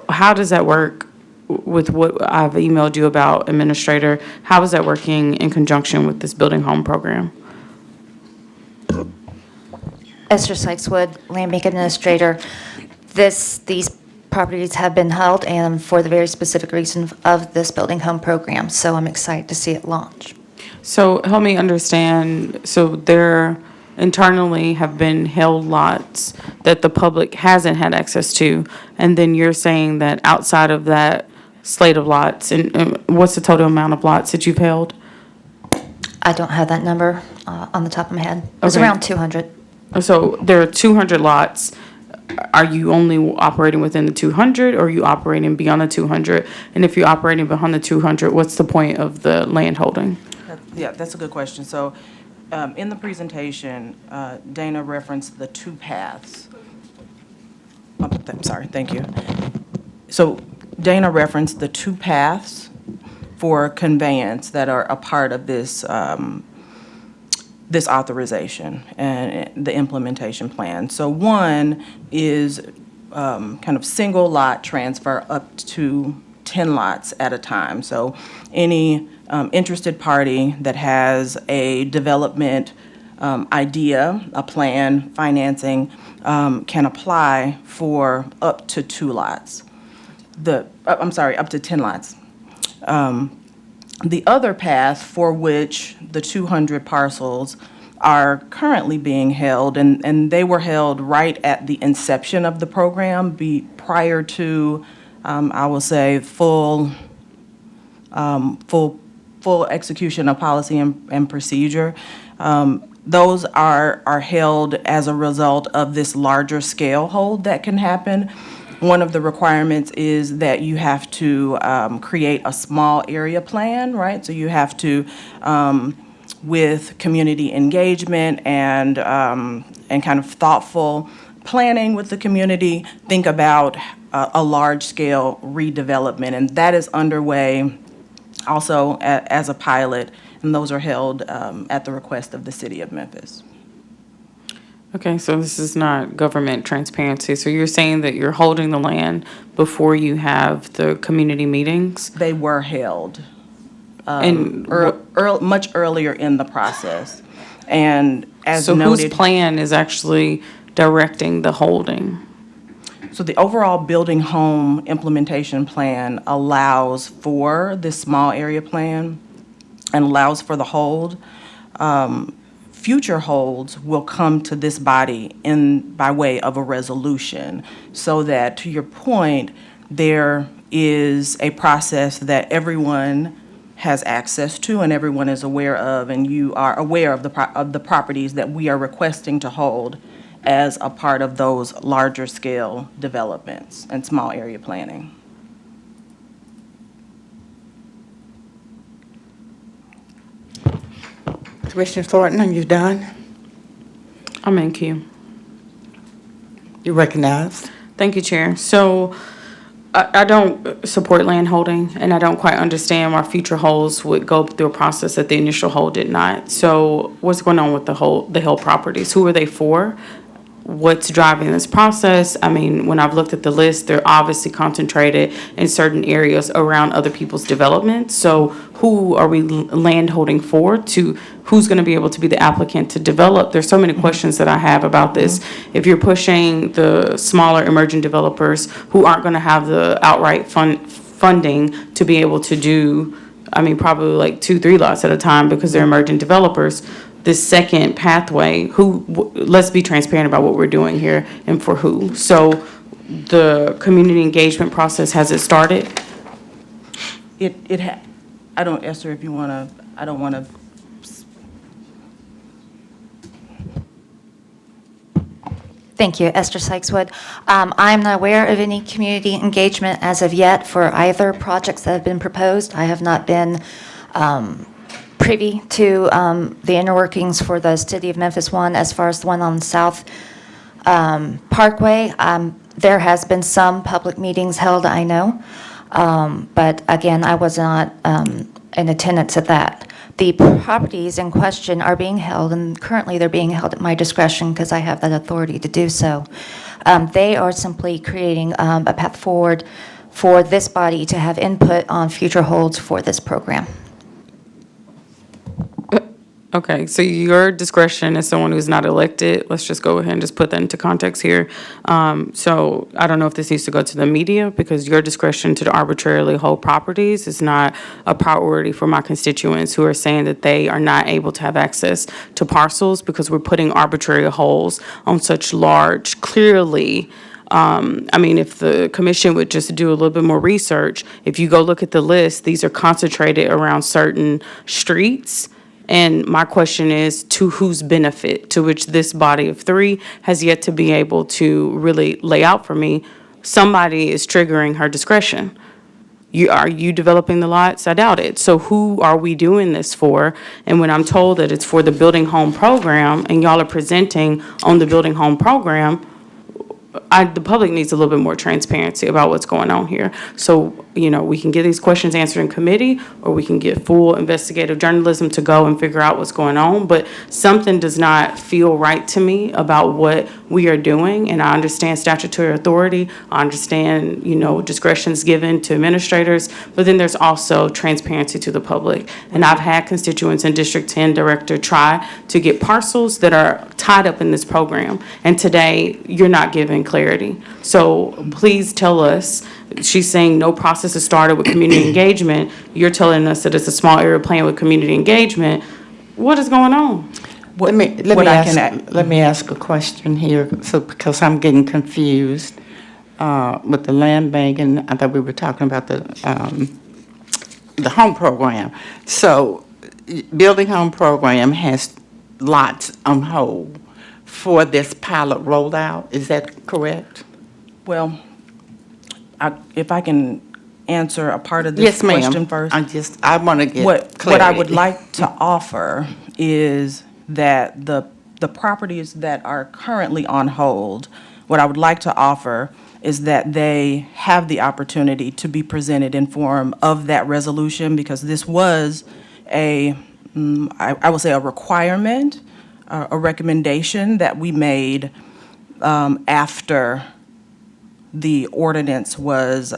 How does that work with what I've emailed you about, Administrator? How is that working in conjunction with this building home program? Esther Sykes-Wood, Land Bank Administrator. These properties have been held, and for the very specific reason of this building home program, so I'm excited to see it launch. So help me understand, so there internally have been held lots that the public hasn't had access to, and then you're saying that outside of that slate of lots, and what's the total amount of lots that you've held? I don't have that number on the top of my head. It's Okay. around 200. So there are 200 lots. Are you only operating within the 200, or are you operating beyond the 200? And if you're operating beyond the 200, what's the point of the land holding? Yeah, that's a good question. So in the presentation, Dana referenced the two paths. I'm sorry, thank you. So Dana referenced the two paths for conveyance that are a part of this this authorization and the implementation plan. So one is kind of single lot transfer up to 10 lots at a time. So any interested party that has a development idea, a plan, financing, can apply for up to 2 lots. Up to 10 lots. The other path for which the 200 parcels are currently being held, and they were held right at the inception of the program, prior to, I will say, full execution of policy and procedure. Those are held as a result of this larger scale hold that can happen. One of the requirements is that you have to create a small area plan, right? So you have to, with community engagement and kind of thoughtful planning with the community, think about a large-scale redevelopment. And that is underway also as a pilot, and those are held at the request of the city of Memphis. Okay, so this is not government transparency. So you're saying that you're holding the land before you have the community meetings? They were held And much earlier in the process. And as so noted. whose plan is actually directing the holding? So the overall building home implementation plan allows for this small area plan and allows for the hold. Future holds will come to this body by way of a resolution, so that, to your point, there is a process that everyone has access to and everyone is aware of, and you are aware of the properties that we are requesting to hold as a part of those larger scale developments and small area planning. Commissioner Thornton, are you done? I'm in queue. You recognized. Thank you, Chair. So I don't support land holding, and I don't quite understand why future holds would go through a process that the initial hold did not. So what's going on with the held properties? Who are they for? What's driving this process? I mean, when I've looked at the list, they're obviously concentrated in certain areas around other people's development. So who are we land holding for? Who's going to be able to be the applicant to develop? There's so many questions that I have about this. If you're pushing the smaller emerging developers who aren't going to have the outright funding to be able to do, I mean, probably like 2-3 lots at a time because they're emerging developers, this second pathway, let's be transparent about what we're doing here and for who. So the community engagement process, has it started? I don't, Esther, if you want to, I don't want to. Thank you, Esther Sykeswood. I'm not aware of any community engagement as of yet for either projects that have been proposed. I have not been privy to the inner workings for the City of Memphis one. As far as the one on South Parkway, there has been some public meetings held, I know. But again, I was not in attendance at that. The properties in question are being held, and currently they're being held at my discretion because I have that authority to do so. They are simply creating a path forward for this body to have input on future holds for this program. Okay, so your discretion as someone who's not elected, let's just go ahead and just put that into context here. So I don't know if this needs to go to the media, because your discretion to arbitrarily hold properties is not a priority for my constituents who are saying that they are not able to have access to parcels because we're putting arbitrary holds on such large, clearly, I mean, if the commission would just do a little bit more research, if you go look at the list, these are concentrated around certain streets. And my question is, to whose benefit, to which this body of three has yet to be able to really lay out for me. Somebody is triggering her discretion. Are you developing the lots? I doubt it. So who are we doing this for? And when I'm told that it's for the Building Home Program, and y'all are presenting on the Building Home Program, the public needs a little bit more transparency about what's going on here. So, we can get these questions answered in committee, or we can get full investigative journalism to go and figure out what's going on. But something does not feel right to me about what we are doing. And I understand statutory authority. I understand, discretion's given to administrators. But then there's also transparency to the public. And I've had constituents in District 10 director try to get parcels that are tied up in this program. And today, you're not giving clarity. So please tell us. She's saying no process has started with community engagement. You're telling us that it's a small area plan with community engagement. What is going on? Let me ask a question here, because I'm getting confused with the land bank, and I thought we were talking about the home program. So, Building Home Program has lots on hold for this pilot rollout. Is that correct? Well, if I can answer a part of this question first. I want to get clarity. What I would like to offer is that the properties that are currently on hold, what I would like to offer is that they have the opportunity to be presented in form of that resolution, because this was I will say a requirement, a recommendation that we made after the ordinance was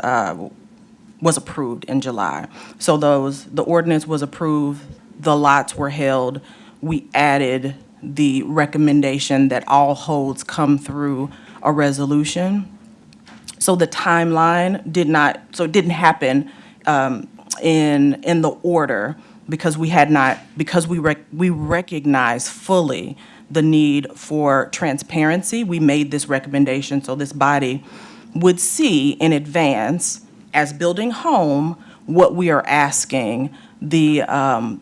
approved in July. So the ordinance was approved, the lots were held. We added the recommendation that all holds come through a resolution. So the timeline didn't happen in the order, because we recognize fully the need for transparency. We made this recommendation so this body would see in advance, as Building Home, what we are asking the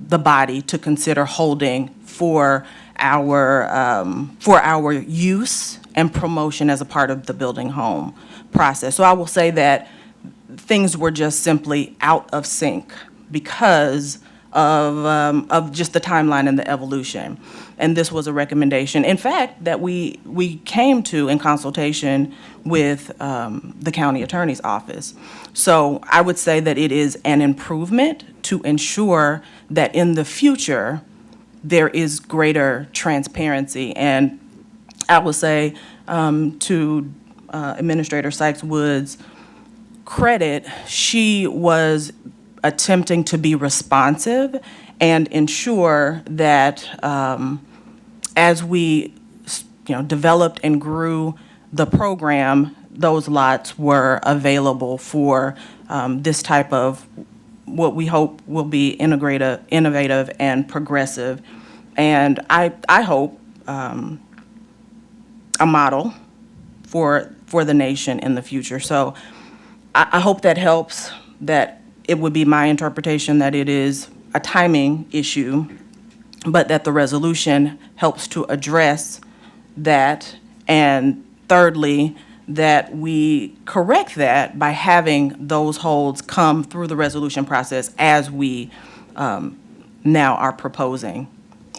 body to consider holding for our use and promotion as a part of the Building Home process. So I will say that things were just simply out of sync because of just the timeline and the evolution. And this was a recommendation, in fact, that we came to in consultation with the county attorney's office. So I would say that it is an improvement to ensure that in the future, there is greater transparency. And I would say to Administrator Sykes-Wood's credit, she was attempting to be responsive and ensure that as we developed and grew the program, those lots were available for this type of what we hope will be innovative and progressive and I hope a model for the nation in the future. So I hope that helps, that it would be my interpretation that it is a timing issue, but that the resolution helps to address that. And thirdly, that we correct that by having those holds come through the resolution process as we now are proposing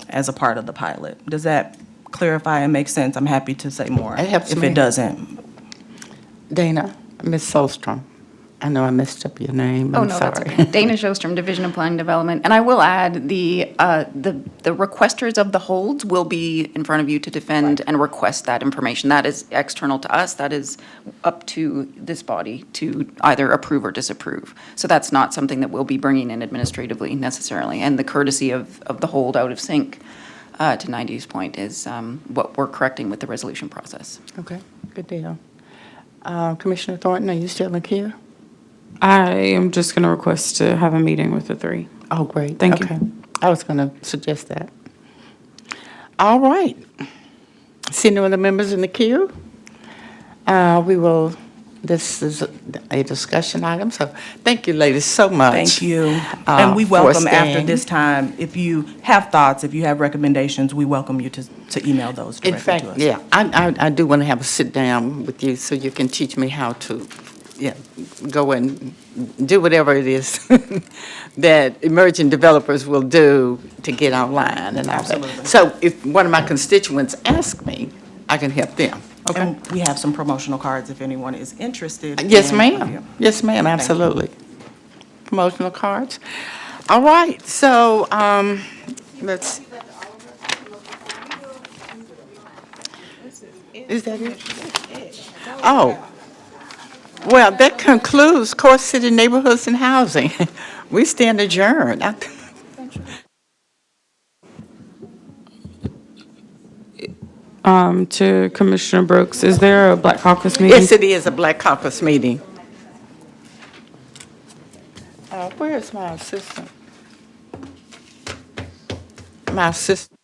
as a part of the pilot. Does that clarify and make sense? I'm happy to say more It helps if me. it doesn't. Dana, Ms. Solstrom, I know I messed up your name. Oh, I'm no, that's sorry. okay. Dana Shostrom, Division of Planning Development. And I will add, the requesters of the holds will be in front of you to defend and request that information. That is external to us. That is up to this body to either approve or disapprove. So that's not something that we'll be bringing in administratively necessarily. And the courtesy of the hold out of sync, to Naidu's point, is what we're correcting with the resolution process. Okay, good deal. Commissioner Thornton, are you still in queue? I am just going to request to have a meeting with the three. Oh, great. Thank you. Okay. I was going to suggest that. All right. See no other members in the queue? This is a discussion item, so thank you, ladies, so much. Thank you. And we for welcome after staying. this time, if you have thoughts, if you have recommendations, we welcome you to email those In directly fact, to us. yeah, I do want to have a sit-down with you so you can teach me how to, go and do whatever it is that emerging developers will do to get online and all that. Absolutely. So if one of my constituents asks me, I can help them. Okay? And we have some promotional cards if anyone is interested. Yes, in- ma'am. Yes, ma'am, Thank you. absolutely. Promotional cards. All right, so, let's. Is that it? Oh. Well, that concludes Core City Neighborhoods and Housing. We stand adjourned. To Commissioner Brooks, is there a Black Caucus meeting? Yes, it is a Black Caucus meeting. Where is my assistant? My assistant.